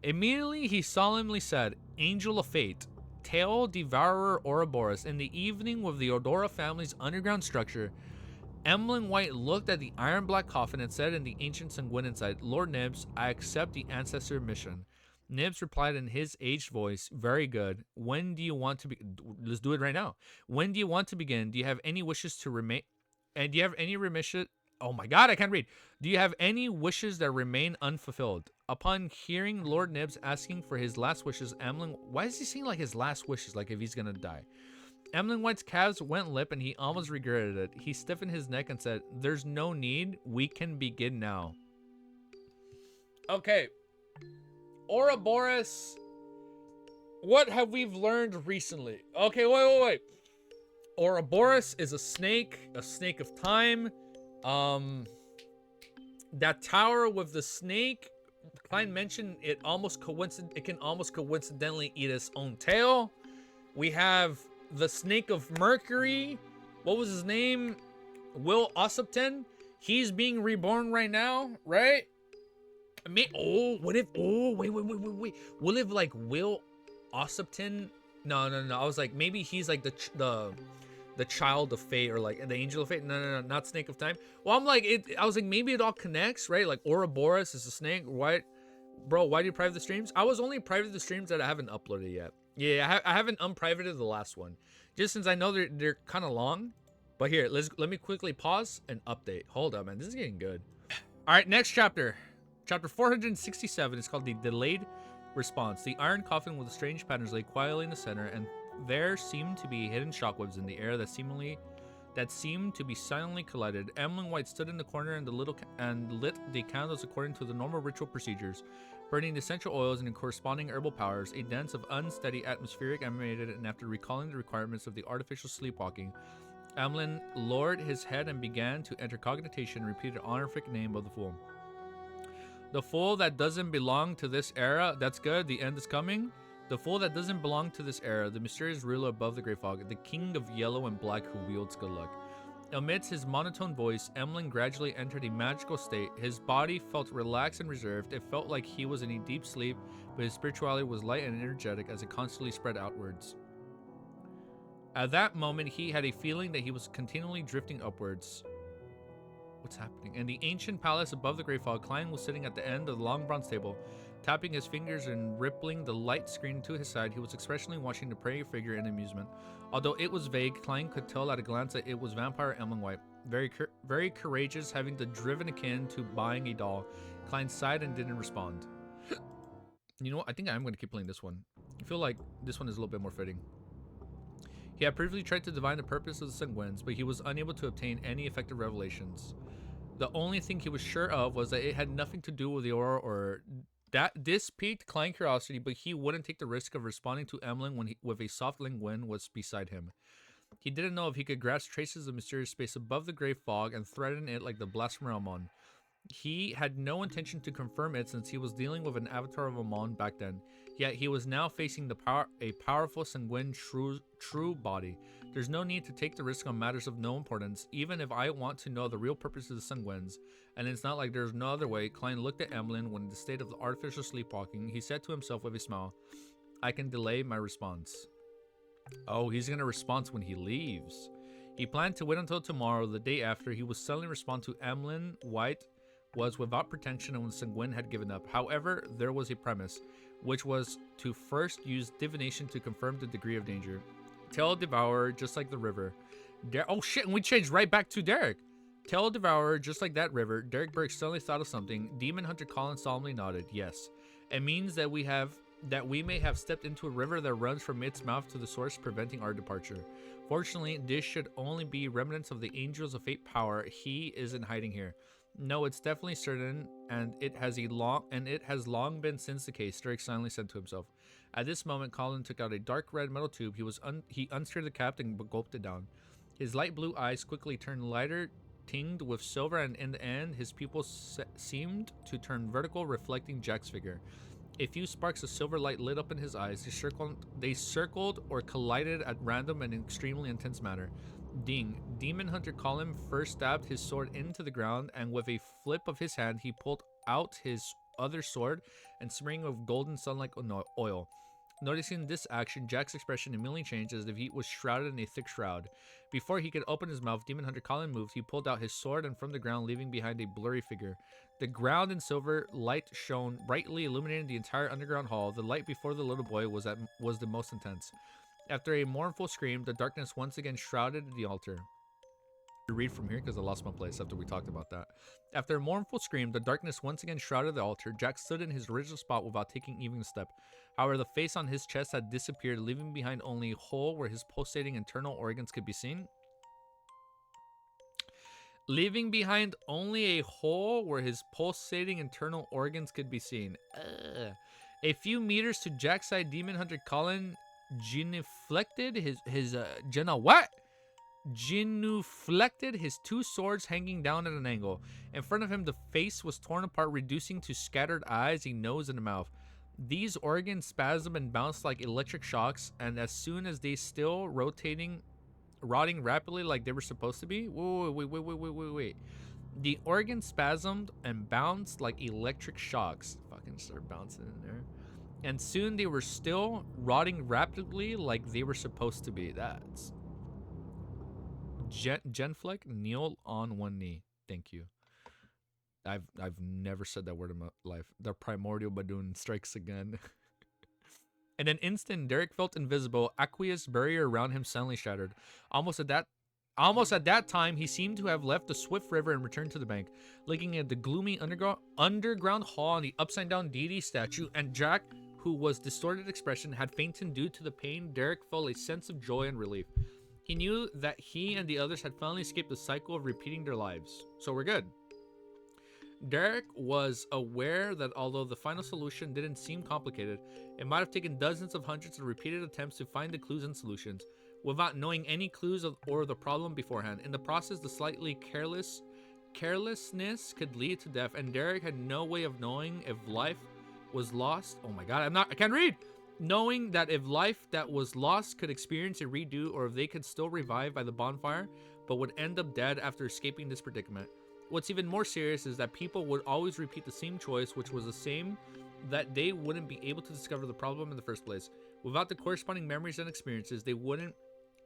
Immediately he solemnly said, "Angel of Fate, Tail-devourer, Ouroboros." In the evening, with the Odora family's underground structure, Emlyn White looked at the iron black coffin and said in the ancient Sanguine inside, "Lord Nibs, I accept the ancestor mission." Nibs replied in his aged voice, "Very good. When do you want to be? Let's do it right now. When do you want to begin? Do you have any wishes to remain? And do you have any remission? Oh my god, I can't read. Do you have any wishes that remain unfulfilled?" Upon hearing Lord Nibs asking for his last wishes, Emlyn, why is he saying like his last wishes, like if he's gonna die? Emlyn White's calves went limp and he almost regretted it. He stiffened his neck and said, "There's no need. We can begin now." Okay. Ouroboros. What have we learned recently? Okay, wait. Ouroboros is a snake of time. That tower with the snake, Klein mentioned it can almost coincidentally eat its own tail. We have the snake of Mercury. What was his name? Will Ossipton. He's being reborn right now, right? Wait. What if like Will Ossipton? No. I was like, maybe he's like the child of fate, or like the angel of fate. No, not snake of time. Well, I was like, maybe it all connects, right? Like Ouroboros is a snake. Why, bro? Why do you private the streams? I was only private the streams that I haven't uploaded yet. Yeah, I haven't unprivated the last one, just since I know they're kind of long. But here, let me quickly pause and update. Hold up, man. This is getting good. All right, next chapter. Chapter 467 is called The Delayed Response. The iron coffin with the strange patterns lay quietly in the center, and there seemed to be hidden shockwaves in the air that seemed to be silently collided. Emlyn White stood in the corner and lit the candles according to the normal ritual procedures, burning the essential oils and corresponding herbal powers. A dance of unsteady atmospheric emanated, and after recalling the requirements of the artificial sleepwalking, Emlyn lowered his head and began to enter cogitation and repeated the honorific name of the fool. The fool that doesn't belong to this era. That's good. The end is coming. The fool that doesn't belong to this era. The mysterious ruler above the great fog. The king of yellow and black who wields good luck. Amidst his monotone voice, Emlyn gradually entered a magical state. His body felt relaxed and reserved. It felt like he was in a deep sleep, but his spirituality was light and energetic as it constantly spread outwards. At that moment, he had a feeling that he was continually drifting upwards. What's happening? In the ancient palace above the Great Fog, Klein was sitting at the end of the long bronze table, tapping his fingers and rippling the light screen to his side. He was expressionally watching the prey figure in amusement. Although it was vague, Klein could tell at a glance that it was vampire Emlyn White. Very courageous, having the driven akin to buying a doll. Klein sighed and didn't respond. You know what? I think I am going to keep playing this one. I feel like this one is a little bit more fitting. He had previously tried to divine the purpose of the Sanguines, but he was unable to obtain any effective revelations. The only thing he was sure of was that it had nothing to do with the aura, or that this piqued Klein's curiosity, but he wouldn't take the risk of responding to Emlyn when with a soft Sanguine was beside him. He didn't know if he could grasp traces of mysterious space above the Great Fog and threaten it like the blasphemer Amon. He had no intention to confirm it since he was dealing with an avatar of Amon back then. Yet he was now facing a powerful Sanguine true body. There's no need to take the risk on matters of no importance, even if I want to know the real purpose of the Sanguines. And it's not like there's no other way. Klein looked at Emlyn when in the state of artificial sleepwalking. He said to himself with a smile, I can delay my response. Oh, he's going to respond when he leaves. He planned to wait until tomorrow, the day after. He would suddenly respond to Emlyn White was without protection and when Sanguine had given up. However, there was a premise, which was to first use divination to confirm the degree of danger. Tail-devourer, just like the river. Oh shit, and we changed right back to Derek. Tail-devourer, just like that river. Derek Burke suddenly thought of something. Demon Hunter Colin solemnly nodded. Yes. It means that we may have stepped into a river that runs from its mouth to the source, preventing our departure. Fortunately, this should only be remnants of the Angels of Fate power. He isn't hiding here. No, it's definitely certain, and it has long been since the case, Derek silently said to himself. At this moment, Colin took out a dark red metal tube. He unscrewed the cap and gulped it down. His light blue eyes quickly turned lighter, tinged with silver, and in the end, his pupils seemed to turn vertical, reflecting Jack's figure. A few sparks of silver light lit up in his eyes. They circled or collided at random in an extremely intense manner. Ding. Demon Hunter Colin first stabbed his sword into the ground, and with a flip of his hand, he pulled out his other sword and smearing of golden sunlight oil. Noticing this action, Jack's expression immediately changed as if he was shrouded in a thick shroud. Before he could open his mouth, Demon Hunter Colin moved. He pulled out his sword and from the ground, leaving behind a blurry figure. The ground in silver light shone brightly, illuminating the entire underground hall. The light before the little boy was the most intense. After a mournful scream, the darkness once again shrouded the altar. I read from here because I lost my place after we talked about that. After a mournful scream, the darkness once again shrouded the altar. Jack stood in his original spot without taking even a step. However, the face on his chest had disappeared, leaving behind only a hole where his pulsating internal organs could be seen. Leaving behind only a hole where his pulsating internal organs could be seen. A few meters to Jack's side, Demon Hunter Colin genuflected his two swords hanging down at an angle. In front of him, the face was torn apart, reducing to scattered eyes, a nose, and a mouth. These organs spasmed and bounced like electric shocks, and as soon as they still rotting rapidly like they were supposed to be. Wait. The organs spasmed and bounced like electric shocks. Fucking start bouncing in there. And soon they were still rotting rapidly like they were supposed to be. That's... Genfleck, kneel on one knee. Thank you. I've never said that word in my life. The primordial Badoon strikes again. In an instant, Derek felt invisible. Aqueous barrier around him suddenly shattered. Almost at that time, he seemed to have left the swift river and returned to the bank, looking at the gloomy underground hall and the upside-down deity statue, and Jack, who was distorted expression, had fainted due to the pain. Derek felt a sense of joy and relief. He knew that he and the others had finally escaped the cycle of repeating their lives. So we're good. Derek was aware that although the final solution didn't seem complicated, it might have taken dozens of hundreds of repeated attempts to find the clues and solutions, without knowing any clues or the problem beforehand. In the process, the slightly carelessness could lead to death, and Derek had no way of knowing if life was lost. Oh my god, I can't read! Knowing that if life that was lost could experience a redo, or if they could still revive by the bonfire. but would end up dead after escaping this predicament. What's even more serious is that people would always repeat the same choice, which was the same that they wouldn't be able to discover the problem in the first place. Without the corresponding memories and experiences, they wouldn't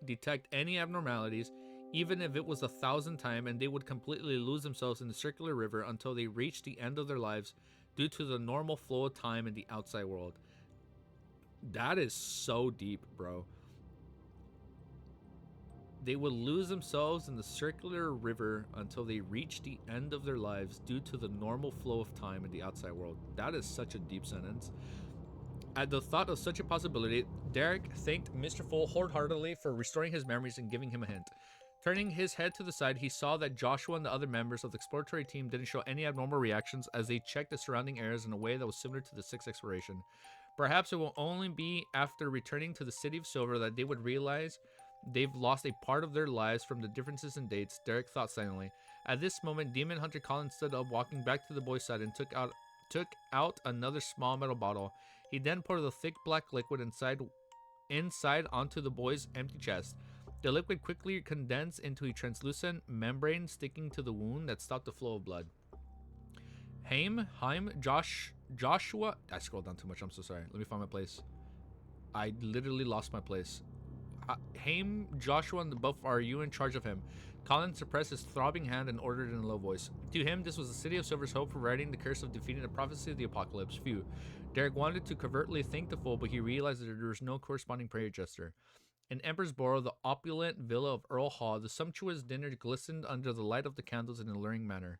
detect any abnormalities, even if it was 1,000th time, and they would completely lose themselves in the circular river until they reached the end of their lives due to the normal flow of time in the outside world. That is so deep, bro. They would lose themselves in the circular river until they reach the end of their lives due to the normal flow of time in the outside world. That is such a deep sentence. At the thought of such a possibility, Derek thanked Mr. Full wholeheartedly for restoring his memories and giving him a hint. Turning his head to the side, he saw that Joshua and the other members of the exploratory team didn't show any abnormal reactions as they checked the surrounding areas in a way that was similar to the sixth exploration. Perhaps it will only be after returning to the City of Silver that they would realize they've lost a part of their lives from the differences in dates, Derek thought silently. At this moment, Demon Hunter Colin stood up, walking back to the boy's side, and took out another small metal bottle. He then poured the thick black liquid inside onto the boy's empty chest. The liquid quickly condensed into a translucent membrane sticking to the wound that stopped the flow of blood. Joshua. I scrolled down too much. I'm so sorry. Let me find my place. I literally lost my place. Joshua, and the buff, are you in charge of him? Colin suppressed his throbbing hand and ordered in a low voice. To him, this was the City of Silver's hope for righting the curse of defeating the prophecy of the apocalypse. Phew. Derek wanted to covertly thank the fool, but he realized that there was no corresponding prayer gesture. In Emperor's Borough, the opulent villa of Earl Hall, the sumptuous dinner glistened under the light of the candles in an alluring manner.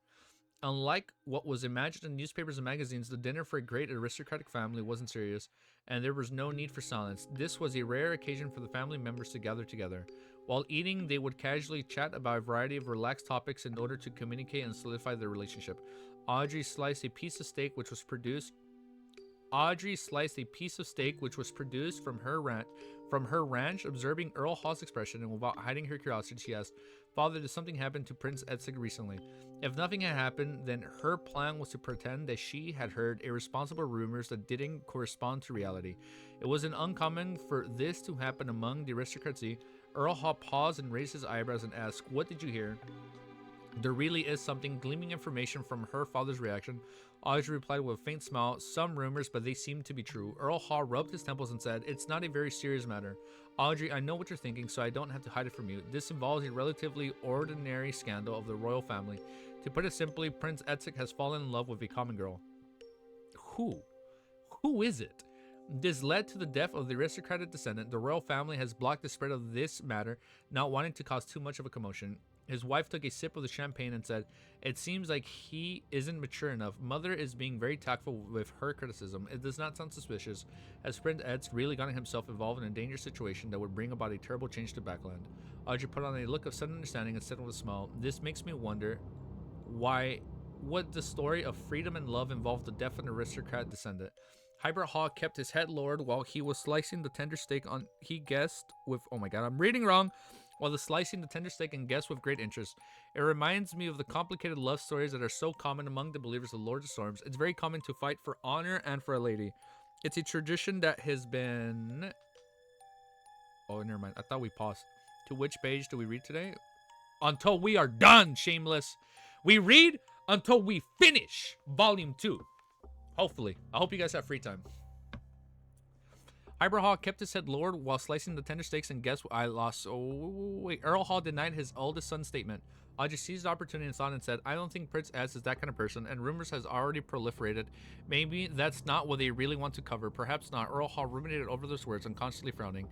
Unlike what was imagined in newspapers and magazines, the dinner for a great aristocratic family wasn't serious, and there was no need for silence. This was a rare occasion for the family members to gather together. While eating, they would casually chat about a variety of relaxed topics in order to communicate and solidify their relationship. Audrey sliced a piece of steak which was produced from her ranch. Observing Earl Hall's expression and without hiding her curiosity, she asked, "Father, did something happen to Prince Edsig recently?" If nothing had happened, then her plan was to pretend that she had heard irresponsible rumors that didn't correspond to reality. It wasn't uncommon for this to happen among the aristocracy. Earl Hall paused and raised his eyebrows and asked, "What did you hear?" "There really is something," gleaming information from her father's reaction. Audrey replied with a faint smile, "Some rumors, but they seem to be true." Earl Hall rubbed his temples and said, "It's not a very serious matter. Audrey, I know what you're thinking, so I don't have to hide it from you. This involves a relatively ordinary scandal of the royal family. To put it simply, Prince Edsig has fallen in love with a common girl." Who? Who is it? This led to the death of the aristocratic descendant. The royal family has blocked the spread of this matter, not wanting to cause too much of a commotion. His wife took a sip of the champagne and said, "It seems like he isn't mature enough. Mother is being very tactful with her criticism. It does not sound suspicious. Has Prince Ed's really gotten himself involved in a dangerous situation that would bring about a terrible change to Backland?" Audrey put on a look of sudden understanding and said with a smile, "This makes me wonder why would the story of freedom and love involve the death of an aristocrat descendant?" Hybrid Hawk kept his head lowered while he was slicing the tender steak on. He guessed with, oh my god, I'm reading wrong. While slicing the tender steak and guessed with great interest. "It reminds me of the complicated love stories that are so common among the believers of Lord of Storms. It's very common to fight for honor and for a lady. It's a tradition that has been..." Oh, never mind. I thought we paused. To which page do we read today? Until we are done, shameless. We read until we finish Volume 2. Hopefully. I hope you guys have free time. Hybrid Hall kept his head lowered while slicing the tender steaks and guess what? I lost. Oh, wait. Earl Hall denied his oldest son's statement. Audrey seized the opportunity and thought and said, "I don't think Prince S is that kind of person, and rumors has already proliferated. Maybe that's not what they really want to cover. Perhaps not." Earl Hall ruminated over those words and constantly frowning.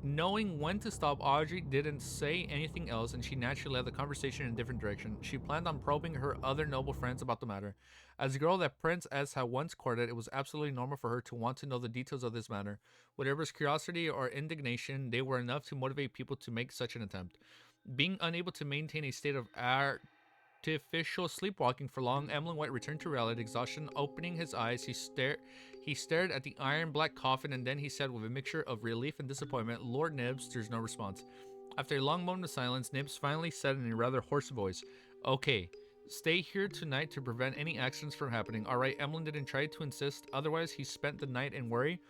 Knowing when to stop, Audrey didn't say anything else, and she naturally led the conversation in a different direction. She planned on probing her other noble friends about the matter. As a girl that Prince S had once courted, it was absolutely normal for her to want to know the details of this matter. Whatever's curiosity or indignation, they were enough to motivate people to make such an attempt. Being unable to maintain a state of artificial sleepwalking for long, Emlyn White returned to reality. Exhaustion opening his eyes, he stared at the iron black coffin, and then he said with a mixture of relief and disappointment, "Lord Nibs." There's no response. After a long moment of silence, Nibs finally said in a rather hoarse voice, "Okay, stay here tonight to prevent any accidents from happening." Alright, Emlyn didn't try to insist, otherwise he spent the night in worry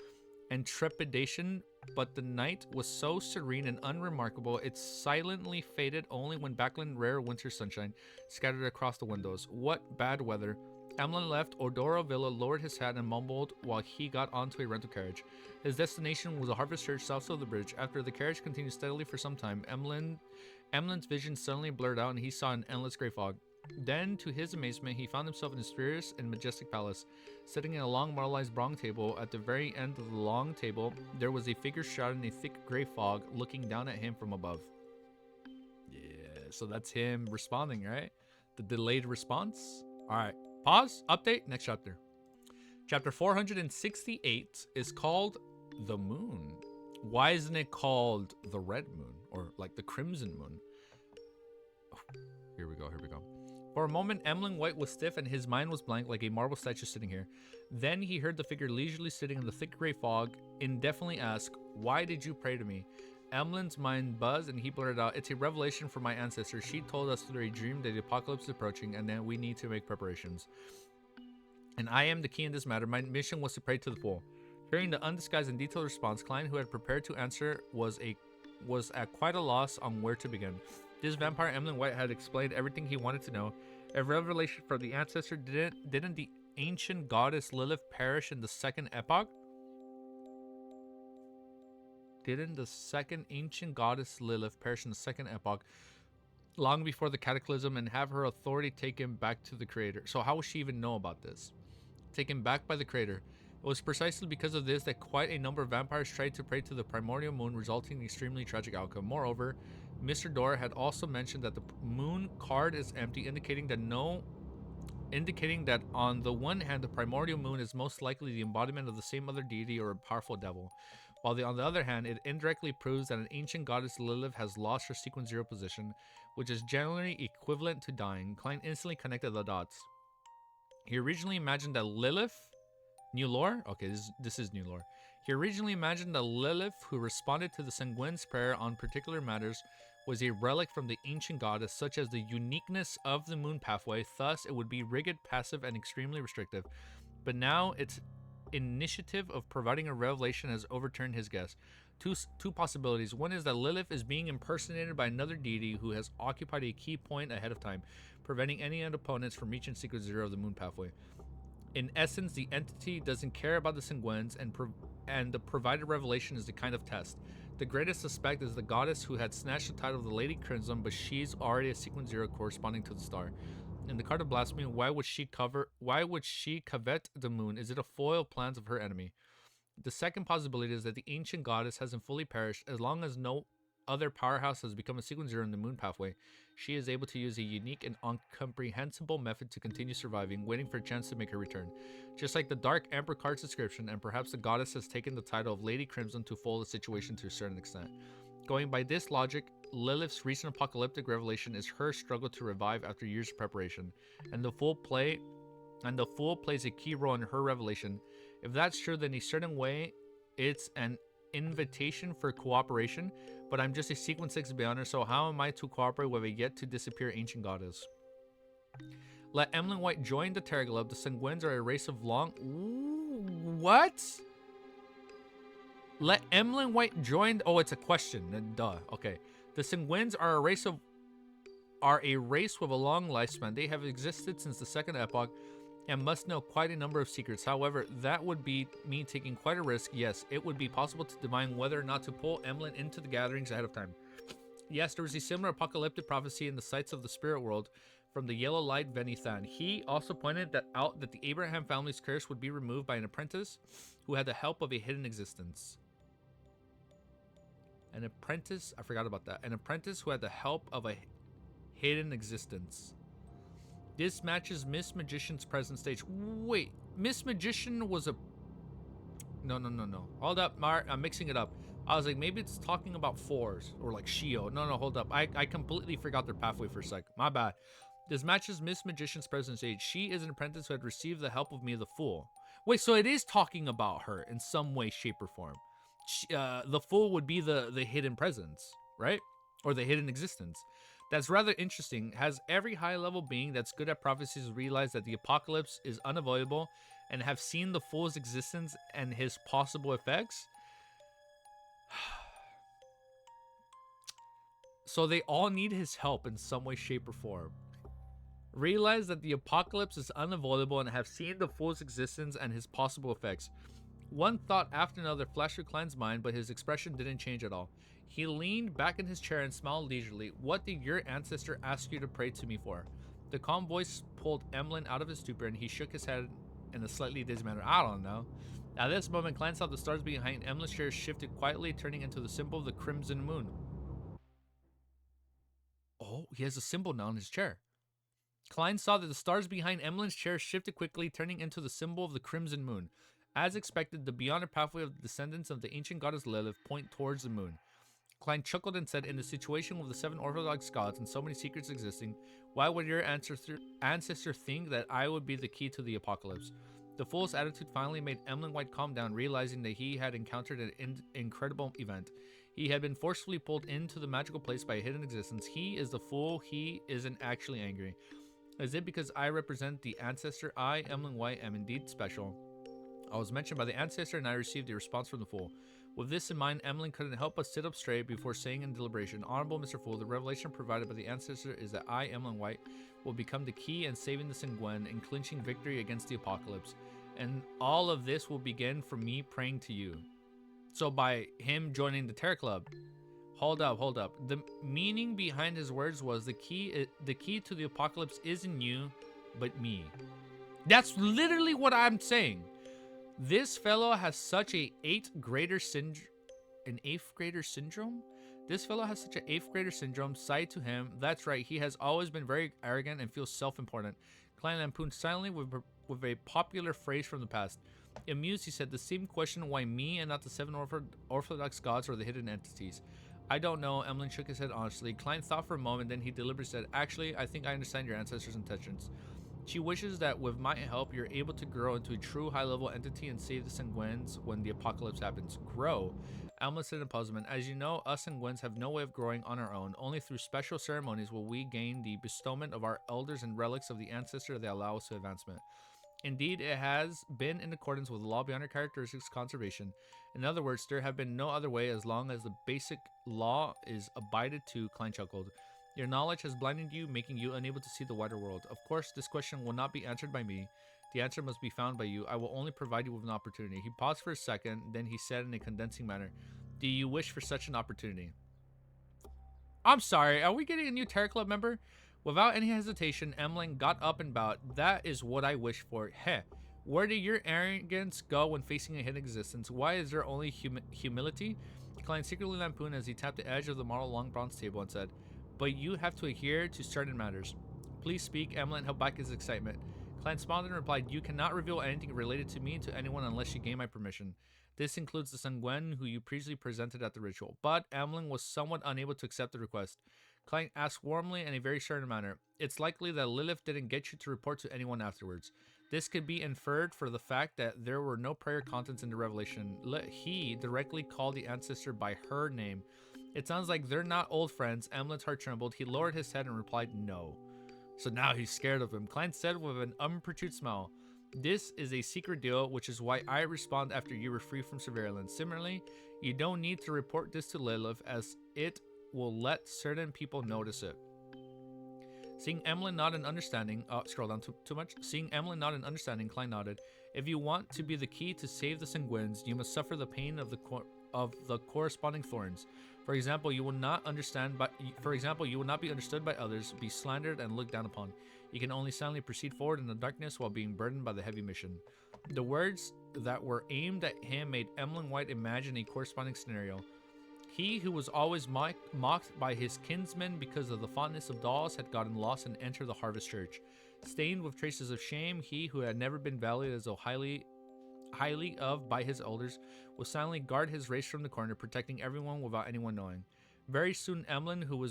and trepidation but the night was so serene and unremarkable, it silently faded only when backlit rare winter sunshine scattered across the windows. What bad weather. Emlyn left Odoro Villa, lowered his hat, and mumbled while he got onto a rental carriage. His destination was a harvest church south of the bridge. After the carriage continued steadily for some time, Emlyn's vision suddenly blurred out and he saw an endless gray fog. Then, to his amazement, he found himself in a spurious and majestic palace. Sitting in a long martelized bronze table, at the very end of the long table, there was a figure shrouded in a thick gray fog, looking down at him from above. Yeah, so that's him responding, right? The delayed response. All right, pause, update, next chapter. Chapter 468 is called The Moon. Why isn't it called The Red Moon or like the Crimson Moon? Oh, here we go. For a moment, Emlyn White was stiff and his mind was blank like a marble statue sitting here. Then he heard the figure leisurely sitting in the thick gray fog indefinitely ask, "Why did you pray to me?" Emlyn's mind buzzed and he blurted out, "It's a revelation from my ancestor. She told us through a dream that the apocalypse is approaching and that we need to make preparations. And I am the key in this matter. My mission was to pray to the full." Hearing the undisguised and detailed response, Klein, who had prepared to answer, was at quite a loss on where to begin. This vampire Emlyn White had explained everything he wanted to know. A revelation from the ancestor. Didn't the ancient goddess Lilith perish in the second epoch? Didn't the second ancient goddess Lilith perish in the second epoch, long before the cataclysm, and have her authority taken back to the creator? So how would she even know about this? Taken back by the creator. It was precisely because of this that quite a number of vampires tried to pray to the primordial moon, resulting in an extremely tragic outcome. Moreover, Mr. Dora had also mentioned that the moon card is empty, indicating that on the one hand, the primordial moon is most likely the embodiment of the same other deity or a powerful devil, while on the other hand, it indirectly proves that an ancient goddess Lilith has lost her sequence 0 position, which is generally equivalent to dying. Klein instantly connected the dots. He originally imagined that Lilith... New lore? Okay, this is new lore. He originally imagined that Lilith, who responded to the Sanguine's prayer on particular matters, was a relic from the ancient goddess, such as the uniqueness of the moon pathway. Thus, it would be rigid, passive, and extremely restrictive. But now, its initiative of providing a revelation has overturned his guess. Two possibilities. One is that Lilith is being impersonated by another deity who has occupied a key point ahead of time, preventing any opponents from reaching sequence 0 of the moon pathway. In essence, the entity doesn't care about the Sanguines, and the provided revelation is the kind of test. The greatest suspect is the goddess who had snatched the title of the Lady Crimson, but she's already a sequence 0 corresponding to the star. In the card of blasphemy, why would she covet the moon? Is it a foil plans of her enemy? The second possibility is that the ancient goddess hasn't fully perished. As long as no other powerhouse has become a sequence 0 in the moon pathway, she is able to use a unique and incomprehensible method to continue surviving, waiting for a chance to make her return. Just like the Dark Emperor card's description, and perhaps the goddess has taken the title of Lady Crimson to foil the situation to a certain extent. Going by this logic, Lilith's recent apocalyptic revelation is her struggle to revive after years of preparation, and the Fool plays a key role in her revelation. If that's true, then in a certain way, it's an invitation for cooperation, but I'm just a sequence 6 banner, so how am I to cooperate with a yet to disappear ancient goddess? Let Emlyn White join the Terror Club. The Sanguines are a race of long... Ooh, what? Let Emlyn White join... Oh, it's a question. Duh. Okay. The Sanguines are a race with a long lifespan. They have existed since the second epoch and must know quite a number of secrets. However, that would be me taking quite a risk. Yes, it would be possible to divine whether or not to pull Emlyn into the gatherings ahead of time. Yes, there was a similar apocalyptic prophecy in the sites of the spirit world from the Yellow Light Venithan. He also pointed out that the Abraham family's curse would be removed by an apprentice who had the help of a hidden existence. An apprentice? I forgot about that. An apprentice who had the help of a hidden existence. This matches Miss Magician's present stage. Wait, Miss Magician was a... No. Hold up, Mar. I'm mixing it up. I was like, maybe it's talking about fours or like Shio. No, hold up. I completely forgot their pathway for a sec. My bad. This matches Miss Magician's present stage. She is an apprentice who had received the help of me, the Fool. Wait, so it is talking about her in some way, shape, or form. The Fool would be the hidden presence, right? Or the hidden existence. That's rather interesting. Has every high-level being that's good at prophecies realized that the apocalypse is unavoidable and have seen the Fool's existence and his possible effects? So they all need his help in some way, shape, or form. Realize that the apocalypse is unavoidable and have seen the fool's existence and his possible effects. One thought after another flashed through Klein's mind, but his expression didn't change at all. He leaned back in his chair and smiled leisurely. What did your ancestor ask you to pray to me for? The calm voice pulled Emlyn out of his stupor, and he shook his head in a slightly dizzy manner. I don't know. At this moment, Klein saw the stars behind Emlyn's chair shifted quietly, turning into the symbol of the crimson moon. Oh, he has a symbol now in his chair. Klein saw that the stars behind Emlyn's chair shifted quickly, turning into the symbol of the crimson moon. As expected, the beyond pathway of the descendants of the ancient goddess Lilith point towards the moon. Klein chuckled and said, in the situation with the 7 Orthodox gods and so many secrets existing, why would your ancestor think that I would be the key to the apocalypse? The fool's attitude finally made Emlyn White calm down, realizing that he had encountered an incredible event. He had been forcefully pulled into the magical place by a hidden existence. He is the fool. He isn't actually angry. Is it because I represent the ancestor? I, Emlyn White, am indeed special. I was mentioned by the ancestor and I received a response from the fool. With this in mind, Emlyn couldn't help but sit up straight before saying in deliberation, Honorable Mr. Fool, the revelation provided by the ancestor is that I, Emlyn White, will become the key in saving the Sanguine and clinching victory against the apocalypse. And all of this will begin from me praying to you. So by him joining the Terror Club. Hold up. The meaning behind his words was the key to the apocalypse isn't you, but me. That's literally what I'm saying. This fellow has such a 8th grader syndrome. This fellow has such an 8th grader syndrome side to him. That's right, he has always been very arrogant and feels self-important. Klein lampooned silently with a popular phrase from the past. Amused, he said, the same question, why me and not the 7 Orthodox gods or the hidden entities? I don't know. Emlyn shook his head honestly. Klein thought for a moment, then he deliberately said, actually, I think I understand your ancestors' intentions. She wishes that with my help, you're able to grow into a true high-level entity and save the Sanguines when the apocalypse happens. Grow? Emlyn said in puzzlement. As you know, us Sanguines have no way of growing on our own. Only through special ceremonies will we gain the bestowment of our elders and relics of the ancestor that allow us to advancement. Indeed, it has been in accordance with the law beyond our characteristics conservation. In other words, there have been no other way as long as the basic law is abided to, Klein chuckled. Your knowledge has blinded you, making you unable to see the wider world. Of course, this question will not be answered by me. The answer must be found by you. I will only provide you with an opportunity. He paused for a second, then he said in a condensing manner, do you wish for such an opportunity? I'm sorry, are we getting a new Terror Club member? Without any hesitation, Emlyn got up and bowed. That is what I wish for. Heh. Where did your arrogance go when facing a hidden existence? Why is there only humility? Klein secretly lampooned as he tapped the edge of the model long bronze table and said, but you have to adhere to certain matters. Please speak. Emlyn held back his excitement. Klein smiled and replied, you cannot reveal anything related to me to anyone unless you gain my permission. This includes the Sanguine who you previously presented at the ritual. But Emlyn was somewhat unable to accept the request. Klein asked warmly in a very certain manner, it's likely that Lilith didn't get you to report to anyone afterwards. This could be inferred for the fact that there were no prior contents in the revelation. He directly called the ancestor by her name. It sounds like they're not old friends. Emlyn's heart trembled. He lowered his head and replied no. So now he's scared of him. Klein said with an unperturbed smile, this is a secret deal, which is why I respond after you were free from surveillance. Similarly, you don't need to report this to Lilith, as it will let certain people notice it. Seeing Emlyn nod in understanding, scroll down too much. Seeing Emlyn nod in understanding, Klein nodded. If you want to be the key to save the Sanguines, you must suffer the pain of the corresponding thorns. For example, you will not be understood by others, be slandered and looked down upon. You can only silently proceed forward in the darkness while being burdened by the heavy mission. The words that were aimed at him made Emlyn White imagine a corresponding scenario. He who was always mocked by his kinsmen because of the fondness of dolls had gotten lost and entered the Harvest Church. Stained with traces of shame, he who had never been valued as though highly of by his elders will silently guard his race from the corner, protecting everyone without anyone knowing. Very soon, Emlyn, who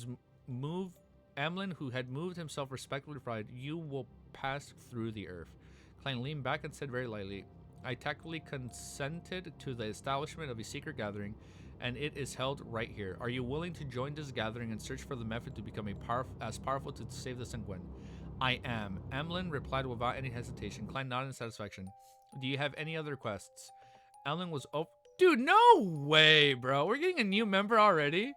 had moved himself respectfully, replied, you will pass through the earth. Klein leaned back and said very lightly, I tactfully consented to the establishment of a secret gathering, and it is held right here. Are you willing to join this gathering and search for the method to become as powerful to save the Sanguine? I am. Emlyn replied without any hesitation. Klein nodded in satisfaction. Do you have any other requests? Emlyn was Dude, no way, bro. We're getting a new member already.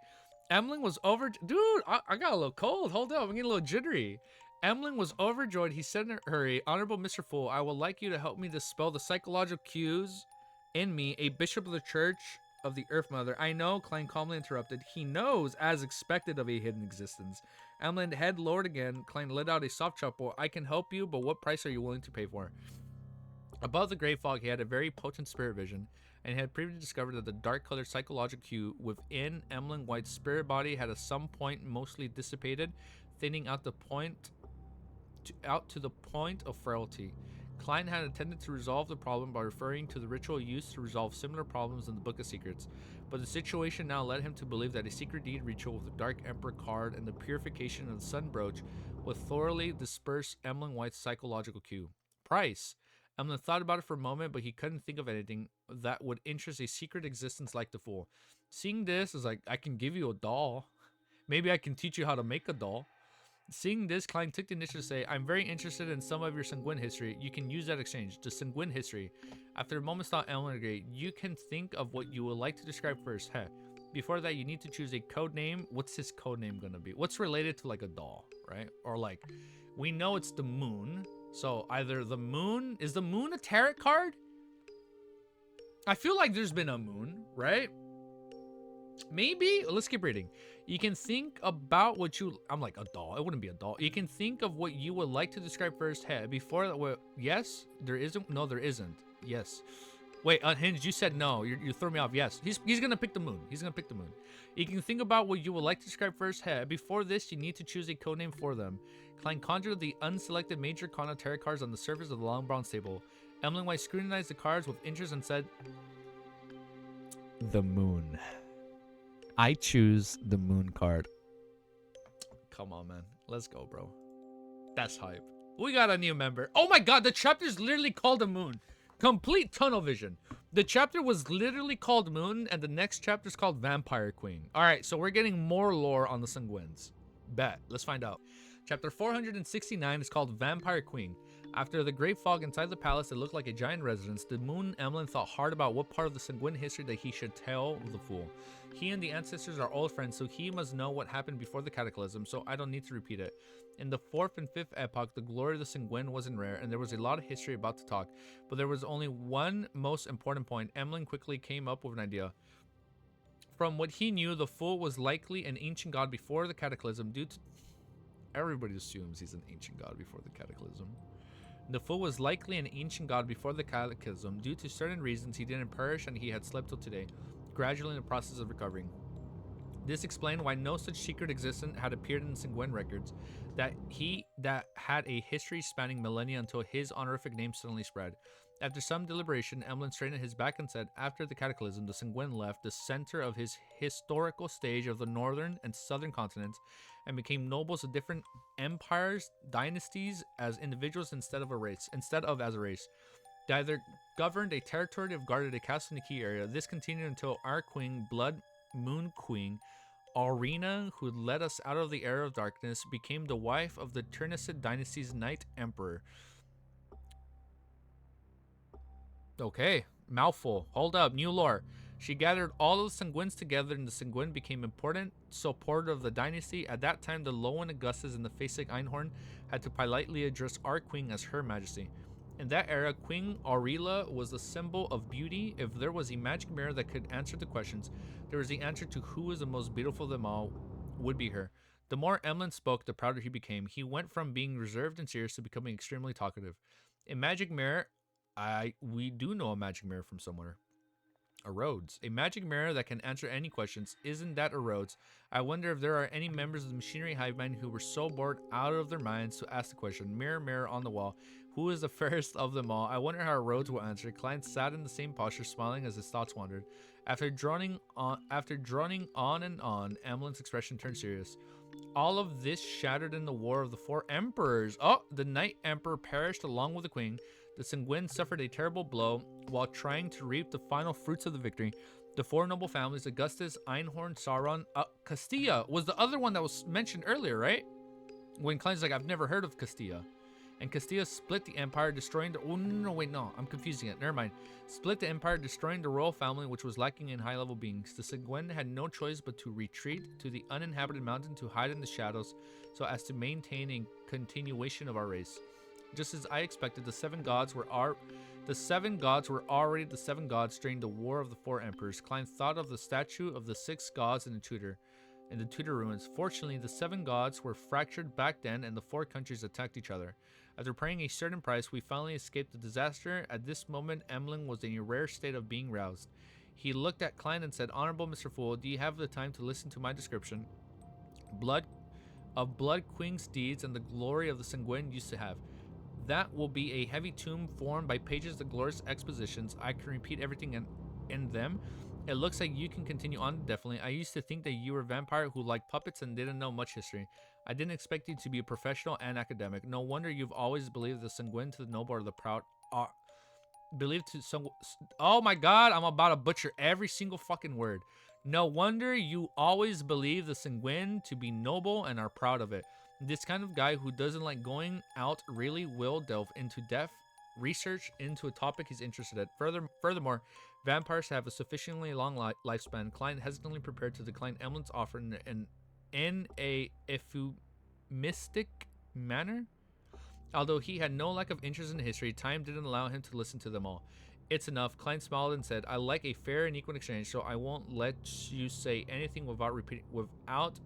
Emlyn was over. Dude, I got a little cold. Hold up. I'm getting a little jittery. Emlyn was overjoyed. He said in a hurry, Honorable Mr. Fool, I would like you to help me dispel the psychological cues in me, a bishop of the Church of the Earth Mother. I know, Klein calmly interrupted. He knows, as expected, of a hidden existence. Emlyn head lowered again. Klein let out a soft chuckle. I can help you, but what price are you willing to pay for? Above the gray fog, he had a very potent spirit vision, and he had previously discovered that the dark-colored psychological cue within Emlyn White's spirit body had at some point mostly dissipated, thinning out to the point of frailty. Klein had intended to resolve the problem by referring to the ritual used to resolve similar problems in the Book of Secrets, but the situation now led him to believe that a secret deed ritual with the Dark Emperor card and the purification of the Sun Brooch would thoroughly disperse Emlyn White's psychological cue. Price. Emlyn thought about it for a moment, but he couldn't think of anything that would interest a secret existence like the Fool. Seeing this is like, I can give you a doll. Maybe I can teach you how to make a doll. Seeing this, Klein took the initiative to say, I'm very interested in some of your Sanguine history. You can use that exchange. The Sanguine history. After a moment's thought, Emlyn agreed. You can think of what you would like to describe first. Heh. Before that, you need to choose a code name. What's his code name gonna be? What's related to like a doll, right? Or like, we know it's the moon. So either the moon, is the moon a tarot card? I feel like there's been a moon, right? Maybe. Let's keep reading. You can think about what you, I'm like, a doll. It wouldn't be a doll. You can think of what you would like to describe first. Hey, before that, yes, there isn't. No, there isn't. Yes. Wait, Unhinged, you said no. You threw me off. Yes, he's gonna pick the moon. He's gonna pick the moon. You can think about what you would like to describe first. Hey, before this, you need to choose a codename for them. Klein conjured the unselected major Kana tarot cards on the surface of the long bronze table. Emlyn White scrutinized the cards with interest and said, the moon. I choose the moon card. Come on, man. Let's go, bro. That's hype. We got a new member. Oh my god, the chapter's literally called the moon. Complete tunnel vision. The chapter was literally called Moon, and the next chapter is called Vampire Queen. All right, so we're getting more lore on the Sanguines. Bet. Let's find out. Chapter 469 is called Vampire Queen. After the great fog inside the palace that looked like a giant residence, the Moon Emlyn thought hard about what part of the Sanguine history that he should tell the Fool. He and the ancestors are old friends, so he must know what happened before the cataclysm, so I don't need to repeat it. In the 4th and 5th epoch, the glory of the Sanguine wasn't rare, and there was a lot of history about to talk, but there was only one most important point. Emlyn quickly came up with an idea. From what he knew, the Fool was likely an ancient god before the cataclysm due to... Everybody assumes he's an ancient god before the cataclysm. The Fool was likely an ancient god before the cataclysm. Due to certain reasons, he didn't perish and he had slept till today, gradually in the process of recovering. This explained why no such secret existence had appeared in the Sanguine records, that had a history spanning millennia until his honorific name suddenly spread. After some deliberation, Emlyn straightened his back and said, after the cataclysm, the Sanguine left the center of his historical stage of the northern and southern continents and became nobles of different empires, dynasties, as individuals instead of as a race. They either governed a territory or guarded a castle in a key area. This continued until our queen, Blood Moon Queen, Aurena, who led us out of the era of darkness, became the wife of the Ternecid dynasty's Night Emperor. Okay, mouthful. Hold up, new lore. She gathered all of the Sanguines together, and the Sanguine became important supporter of the dynasty. At that time, the Lowen Augustus and the Facek Einhorn had to politely address our queen as Her Majesty. In that era, Queen Aurela was the symbol of beauty. If there was a magic mirror that could answer the questions, there was the answer to who is the most beautiful of them all, would be her. The more Emlyn spoke, the prouder he became. He went from being reserved and serious to becoming extremely talkative. A magic mirror, we do know a magic mirror from somewhere. A Rhodes. A magic mirror that can answer any questions. Isn't that a Rhodes? I wonder if there are any members of the machinery hive mind who were so bored out of their minds to ask the question, mirror, mirror on the wall, who is the fairest of them all? I wonder how Rhodes will answer. Klein sat in the same posture, smiling as his thoughts wandered. After droning on and on, Emlyn's expression turned serious. All of this shattered in the War of the Four Emperors. Oh, the Night Emperor perished along with the Queen. The Sanguine suffered a terrible blow while trying to reap the final fruits of the victory. The four noble families, Augustus, Einhorn, Sauron, Castilla was the other one that was mentioned earlier, right? When Klein's like, I've never heard of Castilla. And Castilla split the empire, destroying the... Oh, no, wait, no. I'm confusing it. Never mind. Split the empire, destroying the royal family, which was lacking in high-level beings. The Sanguine had no choice but to retreat to the uninhabited mountain to hide in the shadows so as to maintain a continuation of our race. Just as I expected, the seven gods were already the seven gods during the War of the Four Emperors. Klein thought of the statue of the six gods in the Tudor ruins. Fortunately, the seven gods were fractured back then and the four countries attacked each other. After paying a certain price, we finally escaped the disaster. At this moment, Emlyn was in a rare state of being roused. He looked at Klein and said, "Honorable Mr. Fool, do you have the time to listen to my description? Blood Queen's deeds and the glory of the Sanguine used to have. That will be a heavy tome formed by pages of glorious expositions. I can repeat everything in them. It looks like you can continue on indefinitely. I used to think that you were a vampire who liked puppets and didn't know much history. I didn't expect you to be a professional and academic. No wonder you've always believed the Sanguine to the noble or the proud are believed to some. Oh my god, I'm about to butcher every single fucking word. No wonder you always believe the Sanguine to be noble and are proud of it. This kind of guy who doesn't like going out really will delve into depth research into a topic he's interested in. Furthermore, vampires have a sufficiently long lifespan. Klein hesitantly prepared to decline Emlyn's offer in a euphemistic manner. Although he had no lack of interest in history, time didn't allow him to listen to them all. It's enough. Klein smiled and said, "I like a fair and equal exchange, so I won't let you say anything without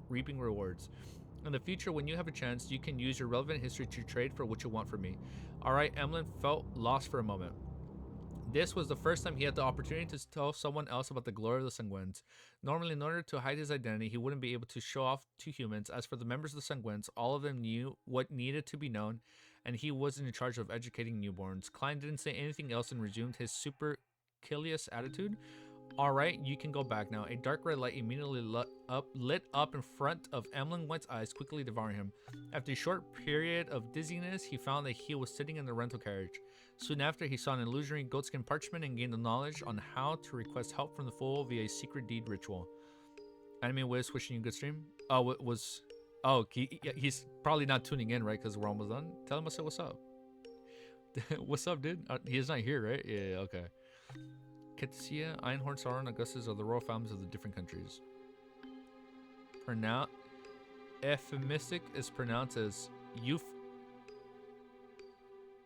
reaping rewards. In the future, when you have a chance, you can use your relevant history to trade for what you want from me." Alright, Emlyn felt lost for a moment. This was the first time he had the opportunity to tell someone else about the glory of the Sanguines. Normally, in order to hide his identity, he wouldn't be able to show off to humans. As for the members of the Sanguines, all of them knew what needed to be known, and he wasn't in charge of educating newborns. Klein didn't say anything else and resumed his supercilious attitude. Alright, you can go back now. A dark red light immediately lit up in front of Emlyn White's eyes, quickly devouring him. After a short period of dizziness, he found that he was sitting in the rental carriage. Soon after, he saw an illusory goatskin parchment and gained the knowledge on how to request help from the Fool via a secret deed ritual. Anime Wiz wishing you a good stream. Oh, it was... Oh, he's probably not tuning in, right? Because we're almost done. Tell him I said what's up. What's up, dude? He's not here, right? Yeah, okay. Ketsia, Einhorn, Sauron, Augustus are the royal families of the different countries. For now, euphemistic is pronounced as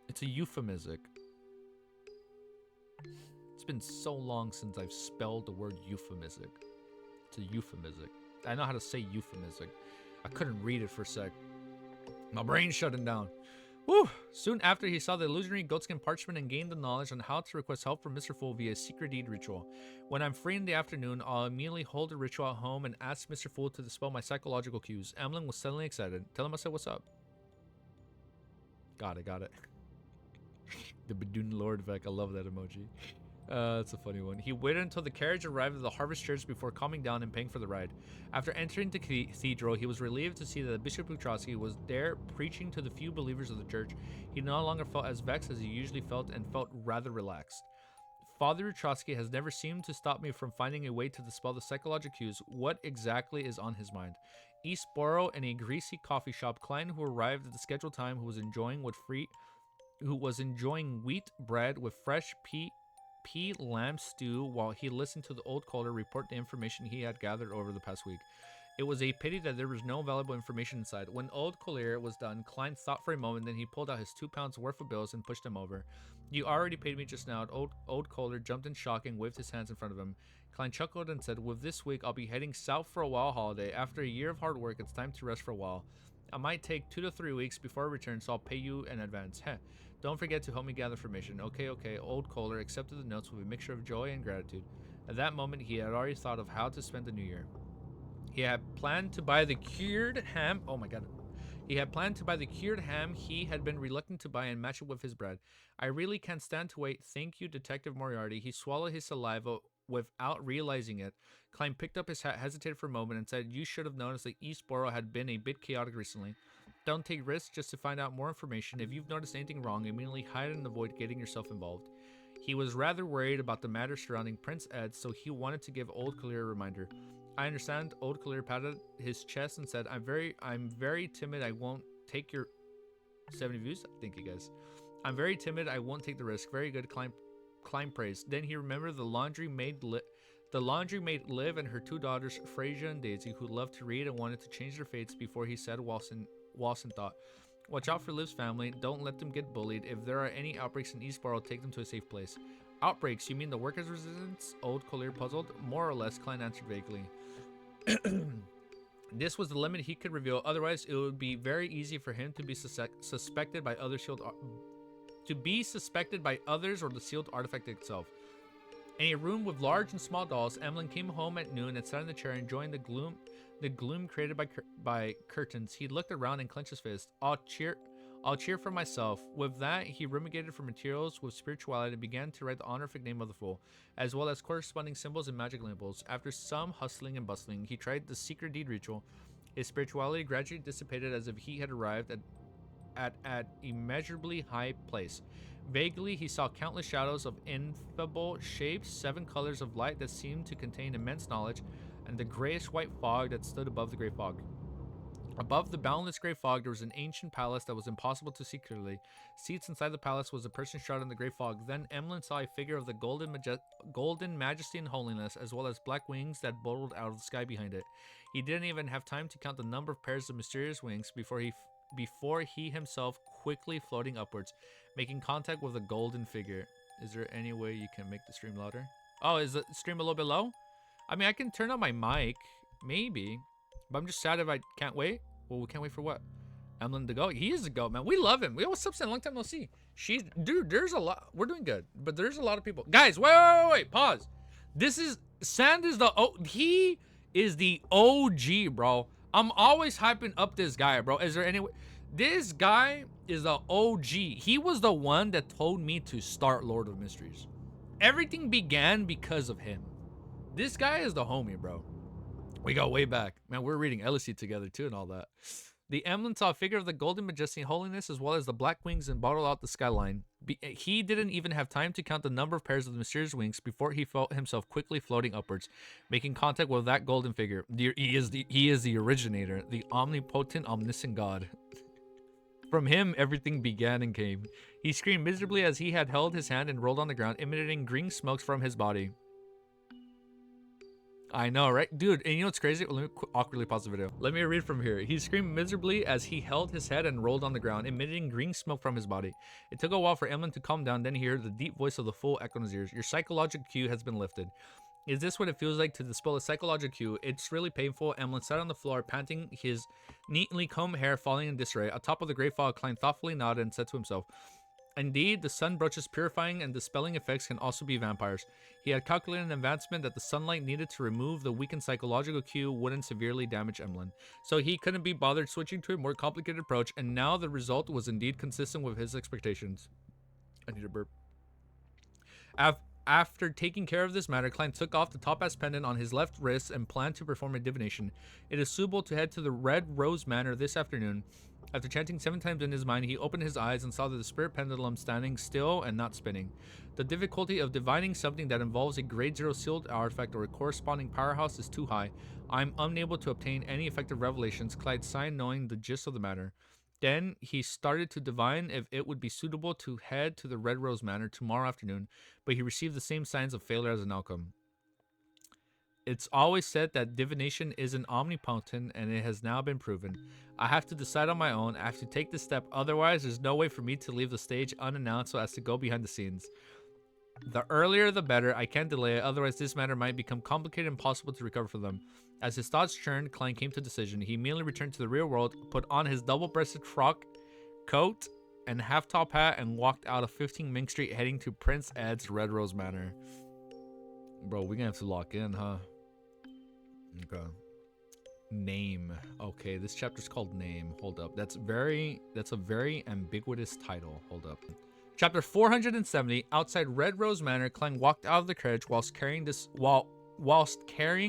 It's a euphemistic. It's been so long since I've spelled the word euphemistic. It's a euphemistic. I know how to say euphemistic. I couldn't read it for a sec. My brain's shutting down. Whew. Soon after, he saw the illusionary goatskin parchment and gained the knowledge on how to request help from Mr. Fool via a secret deed ritual. When I'm free in the afternoon, I'll immediately hold the ritual at home and ask Mr. Fool to dispel my psychological cues. Emlyn was suddenly excited. Tell him I said what's up. Got it. The Badoon Lord effect. I love that emoji. That's a funny one. He waited until the carriage arrived at the Harvest Church before calming down and paying for the ride. After entering the cathedral, he was relieved to see that Bishop Butrowski was there preaching to the few believers of the church. He no longer felt as vexed as he usually felt and felt rather relaxed. Father Butrowski has never seemed to stop me from finding a way to dispel the psychological cues. What exactly is on his mind? East Borough in a greasy coffee shop, Klein, who arrived at the scheduled time, who was enjoying wheat bread with fresh pea lamb stew while he listened to the old caller report the information he had gathered over the past week. It was a pity that there was no valuable information inside. When old Collier was done, Klein thought for a moment, then he pulled out his 2 pounds worth of bills and pushed them over. "You already paid me just now." Old Collier jumped in shock and waved his hands in front of him. Klein chuckled and said, "With this week, I'll be heading south for a while holiday. After a year of hard work, it's time to rest for a while. I might take 2 to 3 weeks before I return, so I'll pay you in advance. Heh. Don't forget to help me gather information." Okay. Old Kohler accepted the notes with a mixture of joy and gratitude. At that moment, he had already thought of how to spend the new year. He had planned to buy the cured ham. Oh my god. He had planned to buy the cured ham he had been reluctant to buy and match it with his bread. "I really can't stand to wait. Thank you, Detective Moriarty." He swallowed his saliva without realizing it. Klein picked up his hat, hesitated for a moment, and said, "You should have noticed that Eastborough had been a bit chaotic recently. Don't take risks just to find out more information. If you've noticed anything wrong, immediately hide and avoid getting yourself involved." He was rather worried about the matter surrounding Prince Ed, so he wanted to give Old Collier a reminder. "I understand." Old Collier patted his chest and said, I'm very timid. I won't take your 70 views. Thank you guys. I'm very timid. I won't take the risk. Very good. Climb praise. Then he remembered the laundry maid Liv and her two daughters, Frasier and Daisy, who loved to read and wanted to change their fates before he said whilst in thought. Watch out for Liv's family. Don't let them get bullied. If there are any outbreaks in Eastborough, take them to a safe place. Outbreaks? You mean the workers' resistance? Old Collier puzzled. More or less, Klein answered vaguely. This was the limit he could reveal. Otherwise, it would be very easy for him to be suspected by other suspected by others or the sealed artifact itself. In a room with large and small dolls, Emlyn came home at noon and sat in the chair enjoying the gloom created by curtains. He looked around and clenched his fist. I'll cheer for myself. With that, he ruminated for materials with spirituality and began to write the honorific name of the fool, as well as corresponding symbols and magic labels. After some hustling and bustling, he tried the secret deed ritual. His spirituality gradually dissipated as if he had arrived at immeasurably high place. Vaguely, he saw countless shadows of ineffable shapes, 7 colors of light that seemed to contain immense knowledge, and the grayish-white fog that stood above the gray fog. Above the boundless gray fog, there was an ancient palace that was impossible to see clearly. Seats inside the palace was a person shrouded in the gray fog. Then Emlyn saw a figure of the golden majesty and holiness, as well as black wings that bulged out of the sky behind it. He didn't even have time to count the number of pairs of mysterious wings before he himself quickly floating upwards, making contact with the golden figure. Is there any way you can make the stream louder? Oh, is the stream a little bit low? I mean, I can turn on my mic, maybe, but I'm just sad if I can't wait. Well, we can't wait for what? Emlyn the goat. He is the goat, man. We love him. We always subscribe. Long time no see. Dude, there's a lot. We're doing good, but there's a lot of people. Guys, wait. Pause. Sand is he is the OG, bro. I'm always hyping up this guy, bro. Is there any way? This guy is the OG. He was the one that told me to start Lord of Mysteries. Everything began because of him. This guy is the homie, bro. We go way back. Man, we're reading LSE together too and all that. The Emlyn saw a figure of the golden majesty and holiness as well as the black wings and bottled out the skyline. He didn't even have time to count the number of pairs of the mysterious wings before he felt himself quickly floating upwards, making contact with that golden figure. He is the originator, the omnipotent, omniscient God. From him, everything began and came. He screamed miserably as he had held his hand and rolled on the ground, emanating green smokes from his body. I know, right? Dude, and you know what's crazy? Let me awkwardly pause the video. Let me read from here. He screamed miserably as he held his head and rolled on the ground, emitting green smoke from his body. It took a while for Emlyn to calm down, then he heard the deep voice of the fool echo in his ears. Your psychological cue has been lifted. Is this what it feels like to dispel a psychological cue? It's really painful. Emlyn sat on the floor, panting, his neatly combed hair falling in disarray. Atop of the gray fog, Klein thoughtfully nodded and said to himself, indeed, the sun broach's purifying and dispelling effects can also be vampires. He had calculated in advancement that the sunlight needed to remove the weakened psychological cue wouldn't severely damage Emlyn, so he couldn't be bothered switching to a more complicated approach, and now the result was indeed consistent with his expectations. I need a burp. After taking care of this matter, Klein took off the topaz pendant on his left wrist and planned to perform a divination. It is suitable to head to the Red Rose Manor this afternoon. After chanting 7 times in his mind, he opened his eyes and saw that the spirit pendulum standing still and not spinning. The difficulty of divining something that involves a grade 0 sealed artifact or a corresponding powerhouse is too high. I'm unable to obtain any effective revelations, Clyde sighed, knowing the gist of the matter. Then he started to divine if it would be suitable to head to the Red Rose Manor tomorrow afternoon, but he received the same signs of failure as an outcome. It's always said that divination isn't omnipotent, and it has now been proven. I have to decide on my own. I have to take this step. Otherwise, there's no way for me to leave the stage unannounced so as to go behind the scenes. The earlier, the better. I can't delay it. Otherwise, this matter might become complicated and impossible to recover from them. As his thoughts churned, Klein came to a decision. He immediately returned to the real world, put on his double-breasted frock, coat, and half-top hat, and walked out of 15 Mink Street, heading to Prince Ed's Red Rose Manor. Bro, we're gonna have to lock in, huh? Okay. Name. Okay, this chapter's called Name. Hold up. That's a very ambiguous title. Hold up. Chapter 470. Outside Red Rose Manor, Klein walked out of the carriage whilst carrying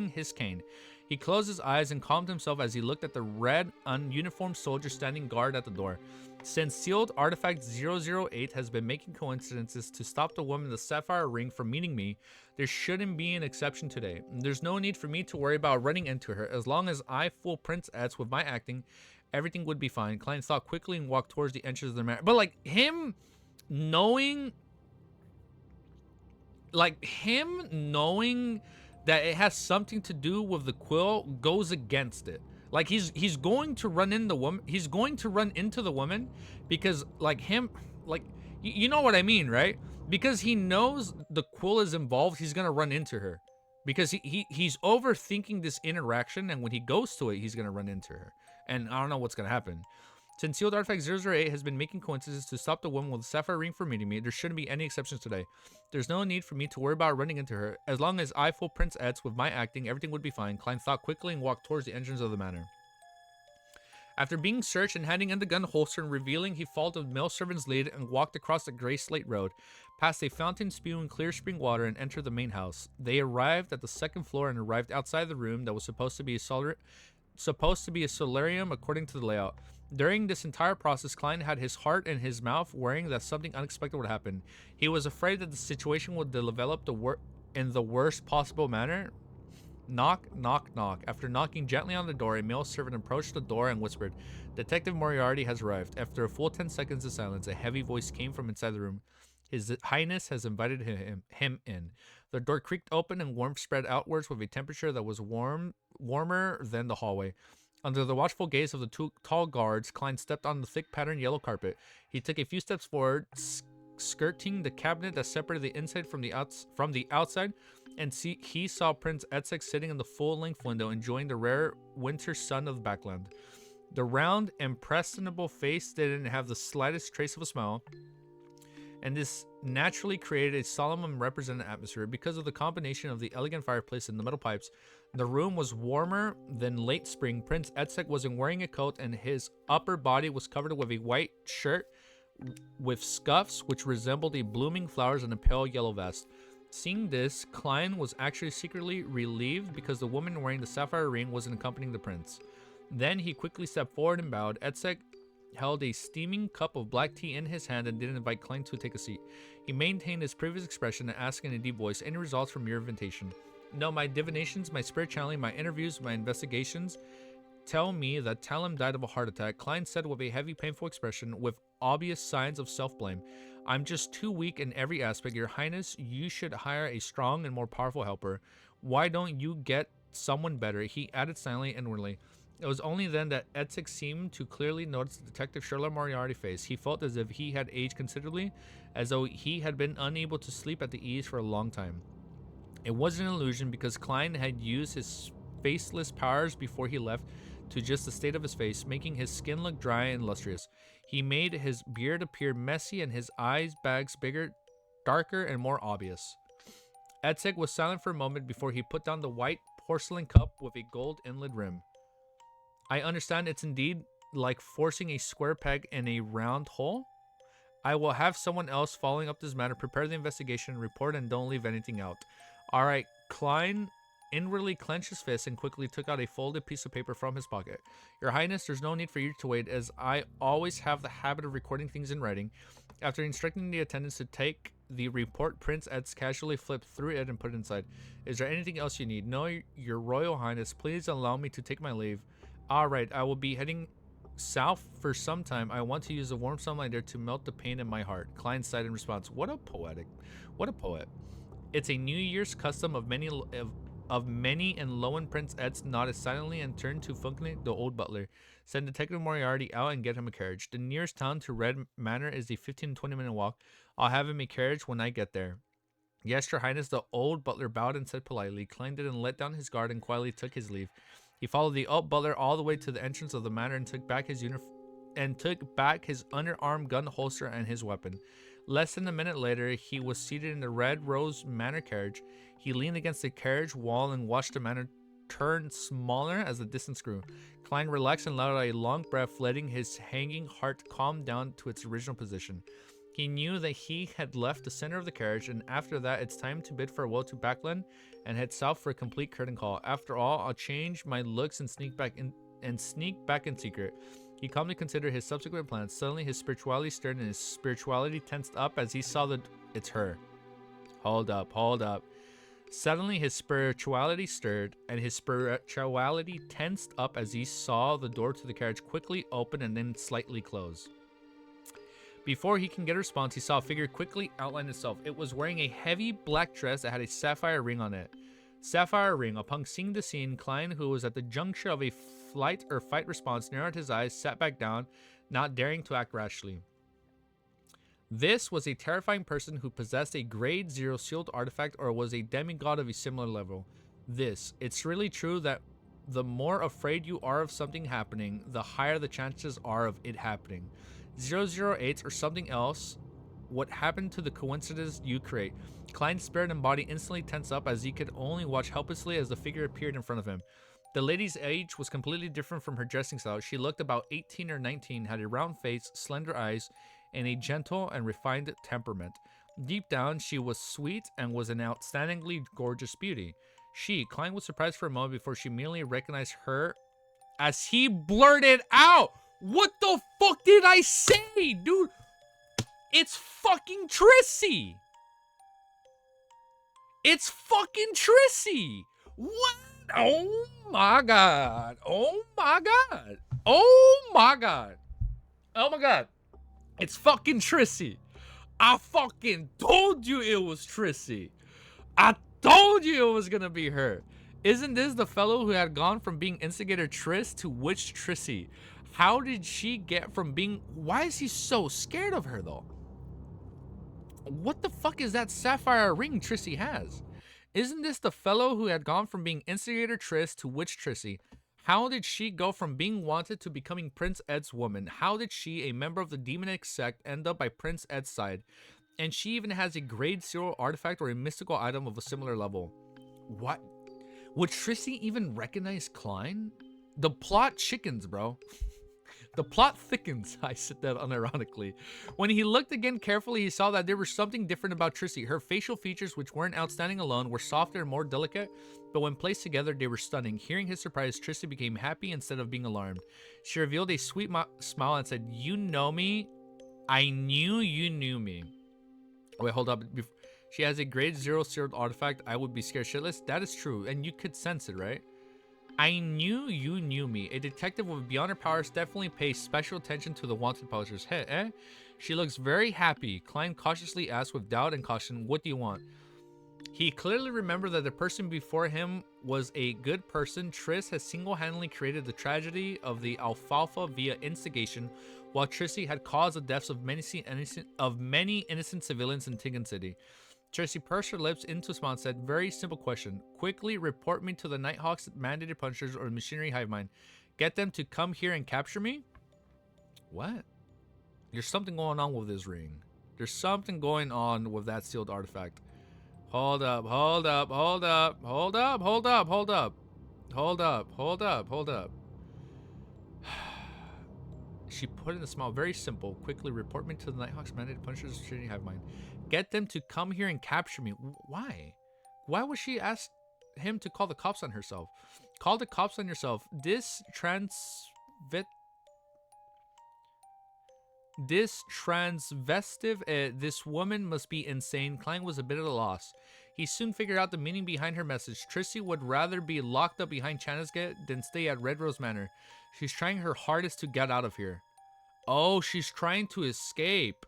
his cane. He closed his eyes and calmed himself as he looked at the red, ununiformed soldier standing guard at the door. Since sealed artifact 008 has been making coincidences to stop the woman in the sapphire ring from meeting me, there shouldn't be an exception today. There's no need for me to worry about running into her. As long as I fool Prince Eds with my acting, everything would be fine. Klein thought quickly and walked towards the entrance of the manor. But like him knowing that it has something to do with the quill goes against it. Like he's going to run in the woman. He's going to run into the woman because like him, like you know what I mean, right? Because he knows the quill is involved, he's gonna run into her. Because he's overthinking this interaction, and when he goes to it, he's gonna run into her. And I don't know what's gonna happen. Since Sealed Artifact 008 has been making coincidences to stop the woman with the sapphire ring from meeting me, there shouldn't be any exceptions today. There's no need for me to worry about running into her. As long as I fool Prince Etz with my acting, everything would be fine. Klein thought quickly and walked towards the entrance of the manor. After being searched and handing in the gun holster and revealing he followed the male servant's lead and walked across the gray slate road, past a fountain spewing clear spring water and entered the main house. They arrived at the second floor and arrived outside the room that was supposed to be a solarium according to the layout. During this entire process, Klein had his heart in his mouth, worrying that something unexpected would happen. He was afraid that the situation would develop in the worst possible manner. Knock, knock, knock. After knocking gently on the door, a male servant approached the door and whispered, "Detective Moriarty has arrived." After a full 10 seconds of silence, a heavy voice came from inside the room. His Highness has invited him in. The door creaked open and warmth spread outwards with a temperature that was warmer than the hallway. Under the watchful gaze of the two tall guards, Klein stepped on the thick patterned yellow carpet. He took a few steps forward, skirting the cabinet that separated the inside from the outside, and he saw Prince Etzek sitting in the full-length window, enjoying the rare winter sun of the backland. The round, impressionable face didn't have the slightest trace of a smile, and this naturally created a solemn and representative atmosphere. Because of the combination of the elegant fireplace and the metal pipes, the room was warmer than late spring. Prince Etzek wasn't wearing a coat, and his upper body was covered with a white shirt with scuffs which resembled a blooming flowers and a pale yellow vest. Seeing this, Klein was actually secretly relieved because the woman wearing the sapphire ring wasn't accompanying the prince. Then he quickly stepped forward and bowed. Etzek held a steaming cup of black tea in his hand and didn't invite Klein to take a seat. He maintained his previous expression and asked in a deep voice, "Any results from your invitation?" "No, my divinations, my spirit channeling, my interviews, my investigations tell me that Talon died of a heart attack," Klein said with a heavy, painful expression with obvious signs of self-blame. "I'm just too weak in every aspect. Your Highness, you should hire a strong and more powerful helper. Why don't you get someone better?" He added silently and inwardly. It was only then that Etzek seemed to clearly notice the Detective Sherlock Moriarty's face. He felt as if he had aged considerably, as though he had been unable to sleep at the ease for a long time. It wasn't an illusion, because Klein had used his faceless powers before he left to just the state of his face, making his skin look dry and lustrous. He made his beard appear messy and his eyes bags bigger, darker, and more obvious. Etzek was silent for a moment before he put down the white porcelain cup with a gold inlaid rim. "I understand it's indeed like forcing a square peg in a round hole. I will have someone else following up this matter prepare the investigation report, and don't leave anything out." "All right." Klein inwardly clenched his fist and quickly took out a folded piece of paper from his pocket. "Your Highness, there's no need for you to wait, as I always have the habit of recording things in writing." After instructing the attendants to take the report, Prince Etz casually flipped through it and put it inside. "Is there anything else you need?" "No, Your Royal Highness. Please allow me to take my leave." "All right, I will be heading south for some time. I want to use the warm sunlight there to melt the pain in my heart." Klein sighed in response. What a poet. "It's a New Year's custom of many and Lowen." Prince Etz nodded silently and turned to Funkney, the old butler. "Send Detective Moriarty out and get him a carriage. The nearest town to Red Manor is a 15 to 20-minute walk. I'll have him a carriage when I get there." "Yes, Your Highness." The old butler bowed and said politely. Klein didn't let down his guard and quietly took his leave. He followed the old butler all the way to the entrance of the manor and took back his underarm gun holster and his weapon. Less than a minute later, he was seated in the Red Rose Manor carriage. He leaned against the carriage wall and watched the manor turn smaller as the distance grew. Klein relaxed and let out a long breath, letting his hanging heart calm down to its original position. He knew that he had left the center of the carriage, and after that, it's time to bid farewell to Backland and head south for a complete curtain call. After all, I'll change my looks and sneak back in secret. He calmly considered his subsequent plans. Suddenly, his spirituality stirred and his spirituality tensed up as he saw that it's her. Hold up. Suddenly, his spirituality stirred, and his spirituality tensed up as he saw the door to the carriage quickly open and then slightly close. Before he can get a response, he saw a figure quickly outline itself. It was wearing a heavy black dress that had a sapphire ring on it. Sapphire ring. Upon seeing the scene, Klein, who was at the juncture of a flight or fight response, narrowed his eyes, sat back down, not daring to act rashly. This was a terrifying person who possessed a grade 0 sealed artifact or was a demigod of a similar level. It's really true that the more afraid you are of something happening, the higher the chances are of it happening. 008 or something else. What happened to the coincidence you create? Klein's spirit and body instantly tensed up as he could only watch helplessly as the figure appeared in front of him. The lady's age was completely different from her dressing style. She looked about 18 or 19, had a round face, slender eyes, and a gentle and refined temperament. Deep down, she was sweet and was an outstandingly gorgeous beauty. Klein was surprised for a moment before she immediately recognized her as he blurted out, "What the fuck did I say, dude? It's fucking Trissy! It's fucking Trissy! What? Oh my god! Oh my god! Oh my god! Oh my god! It's fucking Trissy! I fucking told you it was Trissy! I told you it was gonna be her! Isn't this the fellow who had gone from being instigator Triss to witch Trissy? How did she get from being... Why is he so scared of her, though? What the fuck is that sapphire ring Trissy has? Isn't this the fellow who had gone from being instigator Triss to witch Trissy? How did she go from being wanted to becoming Prince Ed's woman? How did she, a member of the demonic sect, end up by Prince Ed's side? And she even has a grade 0 artifact or a mystical item of a similar level. What? Would Trissy even recognize Klein? The plot chickens, bro. The plot thickens. I said that unironically. When he looked again carefully, he saw that there was something different about Trissy. Her facial features, which weren't outstanding alone, were softer and more delicate, but when placed together, they were stunning. Hearing his surprise, Trissy became happy instead of being alarmed. She revealed a sweet smile and said, "You know me? I knew you knew me." Wait, hold up. She has a grade 0 sealed artifact. I would be scared shitless. That is true, and you could sense it, right? I knew you knew me. A detective with beyond her powers definitely pays special attention to the wanted posters. Hey, eh? She looks very happy. Klein cautiously asked with doubt and caution, "What do you want?" He clearly remembered that the person before him was a good person. Triss has single-handedly created the tragedy of the Alfalfa via instigation, while Trissy had caused the deaths of many innocent civilians in Tingan City. Trissy pursed her lips into a smile and said, "Very simple question. Quickly report me to the Nighthawks, mandated punchers, or the machinery hive mind. Get them to come here and capture me?" What? There's something going on with this ring. There's something going on with that sealed artifact. Hold up, hold up, hold up, hold up, hold up, hold up. Hold up, hold up, hold up. She put in a smile. Very simple. Quickly report me to the Nighthawks, mandated punchers, or machinery hive mind. Get them to come here and capture me. Why? Why would she ask him to call the cops on herself? Call the cops on yourself. This transvestive, this woman must be insane. Klein was a bit at a loss. He soon figured out the meaning behind her message. Trissy would rather be locked up behind Chana's Gate than stay at Red Rose Manor. She's trying her hardest to get out of here. Oh, she's trying to escape.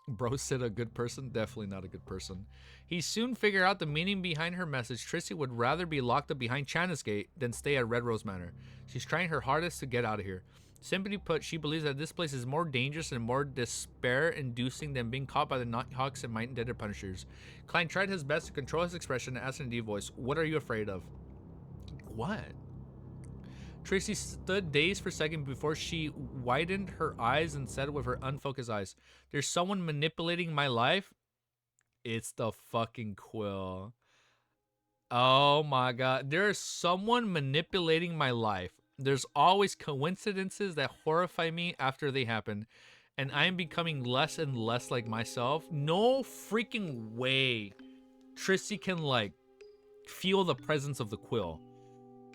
Bro said a good person? Definitely not a good person. He soon figured out the meaning behind her message. Trissy would rather be locked up behind Chana's Gate than stay at Red Rose Manor. She's trying her hardest to get out of here. Simply put, she believes that this place is more dangerous and more despair-inducing than being caught by the Nighthawks and Might-Deaded Punishers. Klein tried his best to control his expression and asked in a deep voice, "What are you afraid of?" What? Trissy stood dazed for a second before she widened her eyes and said with her unfocused eyes, "There's someone manipulating my life?" It's the fucking Quill. Oh my god. There's someone manipulating my life. There's always coincidences that horrify me after they happen, and I'm becoming less and less like myself. No freaking way Trissy can, like, feel the presence of the Quill.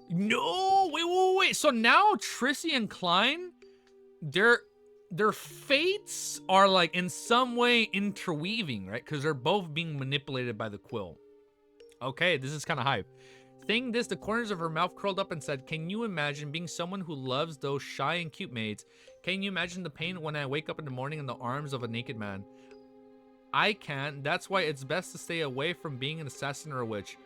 No, wait. So now Trissy and Klein, their fates are, like, in some way interweaving, right? Because they're both being manipulated by the Quill. Okay, this is kind of hype. Saying this, the corners of her mouth curled up and said, "Can you imagine being someone who loves those shy and cute maids? Can you imagine the pain when I wake up in the morning in the arms of a naked man? I can. That's why it's best to stay away from being an assassin or a witch."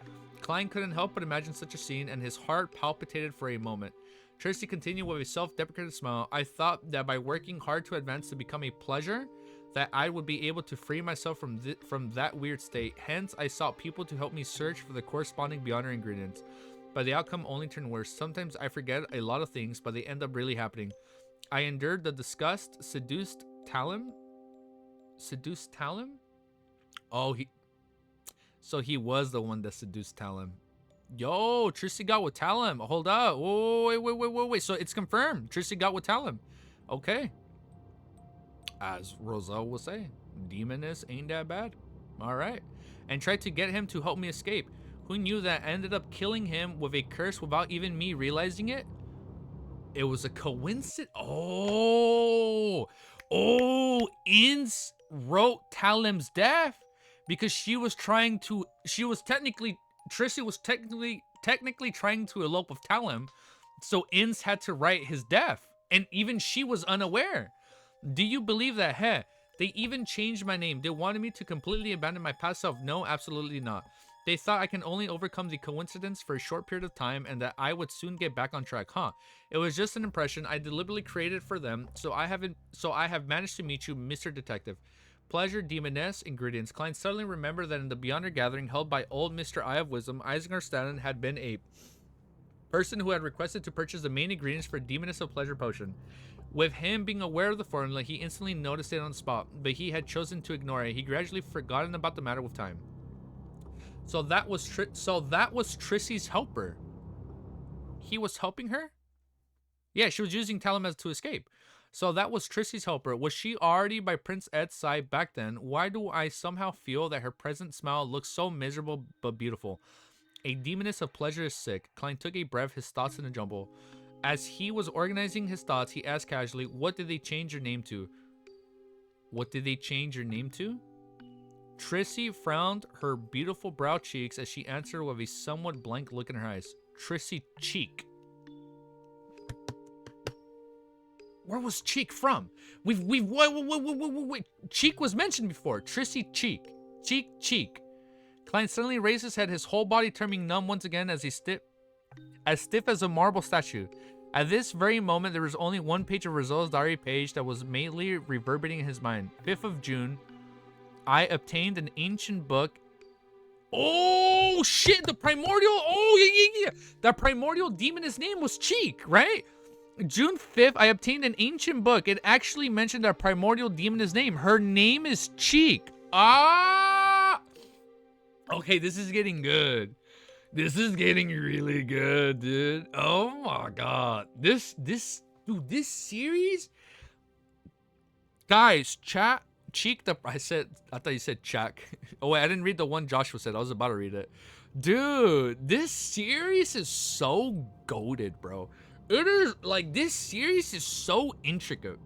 Klein couldn't help but imagine such a scene, and his heart palpitated for a moment. Tracy continued with a self-deprecating smile. "I thought that by working hard to advance to become a pleasure, that I would be able to free myself from that weird state. Hence, I sought people to help me search for the corresponding beyonder ingredients. But the outcome only turned worse. Sometimes I forget a lot of things, but they end up really happening. I endured the disgust, seduced Talim? Seduced Talim? Oh, so he was the one that seduced Talim. Yo, Trissy got with Talim. Hold up. Wait. So it's confirmed. Trissy got with Talim. Okay. As Roselle will say, demoness ain't that bad. All right. And tried to get him to help me escape. Who knew that I ended up killing him with a curse without even me realizing it? It was a coincidence. Oh, Inns wrote Talim's death because Trissy was technically trying to elope with Talim. So Inns had to write his death. And even she was unaware. Do you believe that? Heh, they even changed my name. They wanted me to completely abandon my past self. No, absolutely not. They thought I can only overcome the coincidence for a short period of time and that I would soon get back on track, huh? It was just an impression I deliberately created for them, so I have managed to meet you, Mr. Detective. Pleasure, demoness, ingredients. Klein suddenly remembered that in the Beyonder gathering held by old Mr. Eye of Wisdom, Isengard Stanton had been a person who had requested to purchase the main ingredients for Demoness of Pleasure potion. With him being aware of the formula, he instantly noticed it on the spot, but he had chosen to ignore it. He gradually forgotten about the matter with time. So that was Trissy's helper. He was helping her? Yeah, she was using Talim to escape. So that was Trissy's helper. Was she already by Prince Ed's side back then? Why do I somehow feel that her present smile looks so miserable but beautiful? A demoness of pleasure is sick. Klein took a breath, his thoughts in a jumble. As he was organizing his thoughts, he asked casually, "What did they change your name to?" What did they change your name to? Trissy frowned her beautiful brow cheeks as she answered with a somewhat blank look in her eyes. Trissy Cheek. Where was Cheek from? Wait. Cheek was mentioned before. Trissy Cheek. Cheek. Klein suddenly raised his head, his whole body turning numb once again as stiff as a marble statue. At this very moment, there was only one page of Roselle's diary page that was mainly reverberating in his mind. 5th of June, I obtained an ancient book. Oh, shit, the primordial. Oh, yeah. The primordial demoness name was Cheek, right? June 5th, I obtained an ancient book. It actually mentioned our primordial demoness name. Her name is Cheek. Ah! Okay, this is getting good. This is getting really good, dude. Oh my god. This series, guys, Cheek I thought you said Chuck. Oh wait, I didn't read the one Joshua said. I was about to read it. Dude, this series is so goated, bro. It is like, this series is so intricate.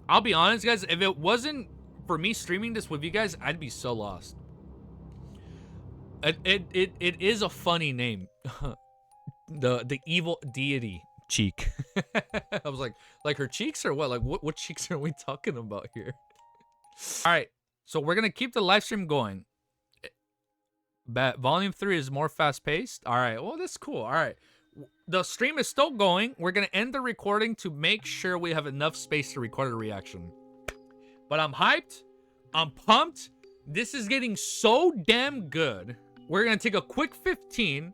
I'll be honest, guys, if it wasn't for me streaming this with you guys, I'd be so lost. It is a funny name. the evil deity Cheek. I was like her cheeks or what? Like what cheeks are we talking about here? All right, so we're gonna keep the live stream going. Volume 3 is more fast paced. All right, well that's cool. All right, the stream is still going. We're gonna end the recording to make sure we have enough space to record a reaction. But I'm hyped. I'm pumped. This is getting so damn good. We're going to take a quick 15,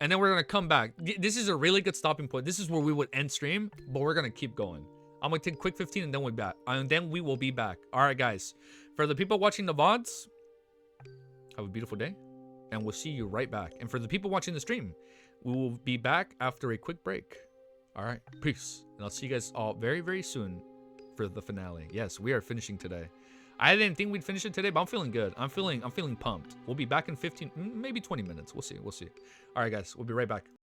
and then we're going to come back. This is a really good stopping point. This is where we would end stream, but we're going to keep going. I'm going to take a quick 15, and then we'll be back. And then we will be back. All right, guys. For the people watching the VODs, have a beautiful day, and we'll see you right back. And for the people watching the stream, we will be back after a quick break. All right, peace. And I'll see you guys all very, very soon for the finale. Yes, we are finishing today. I didn't think we'd finish it today, but I'm feeling good. I'm feeling pumped. We'll be back in 15, maybe 20 minutes. We'll see. All right, guys. We'll be right back.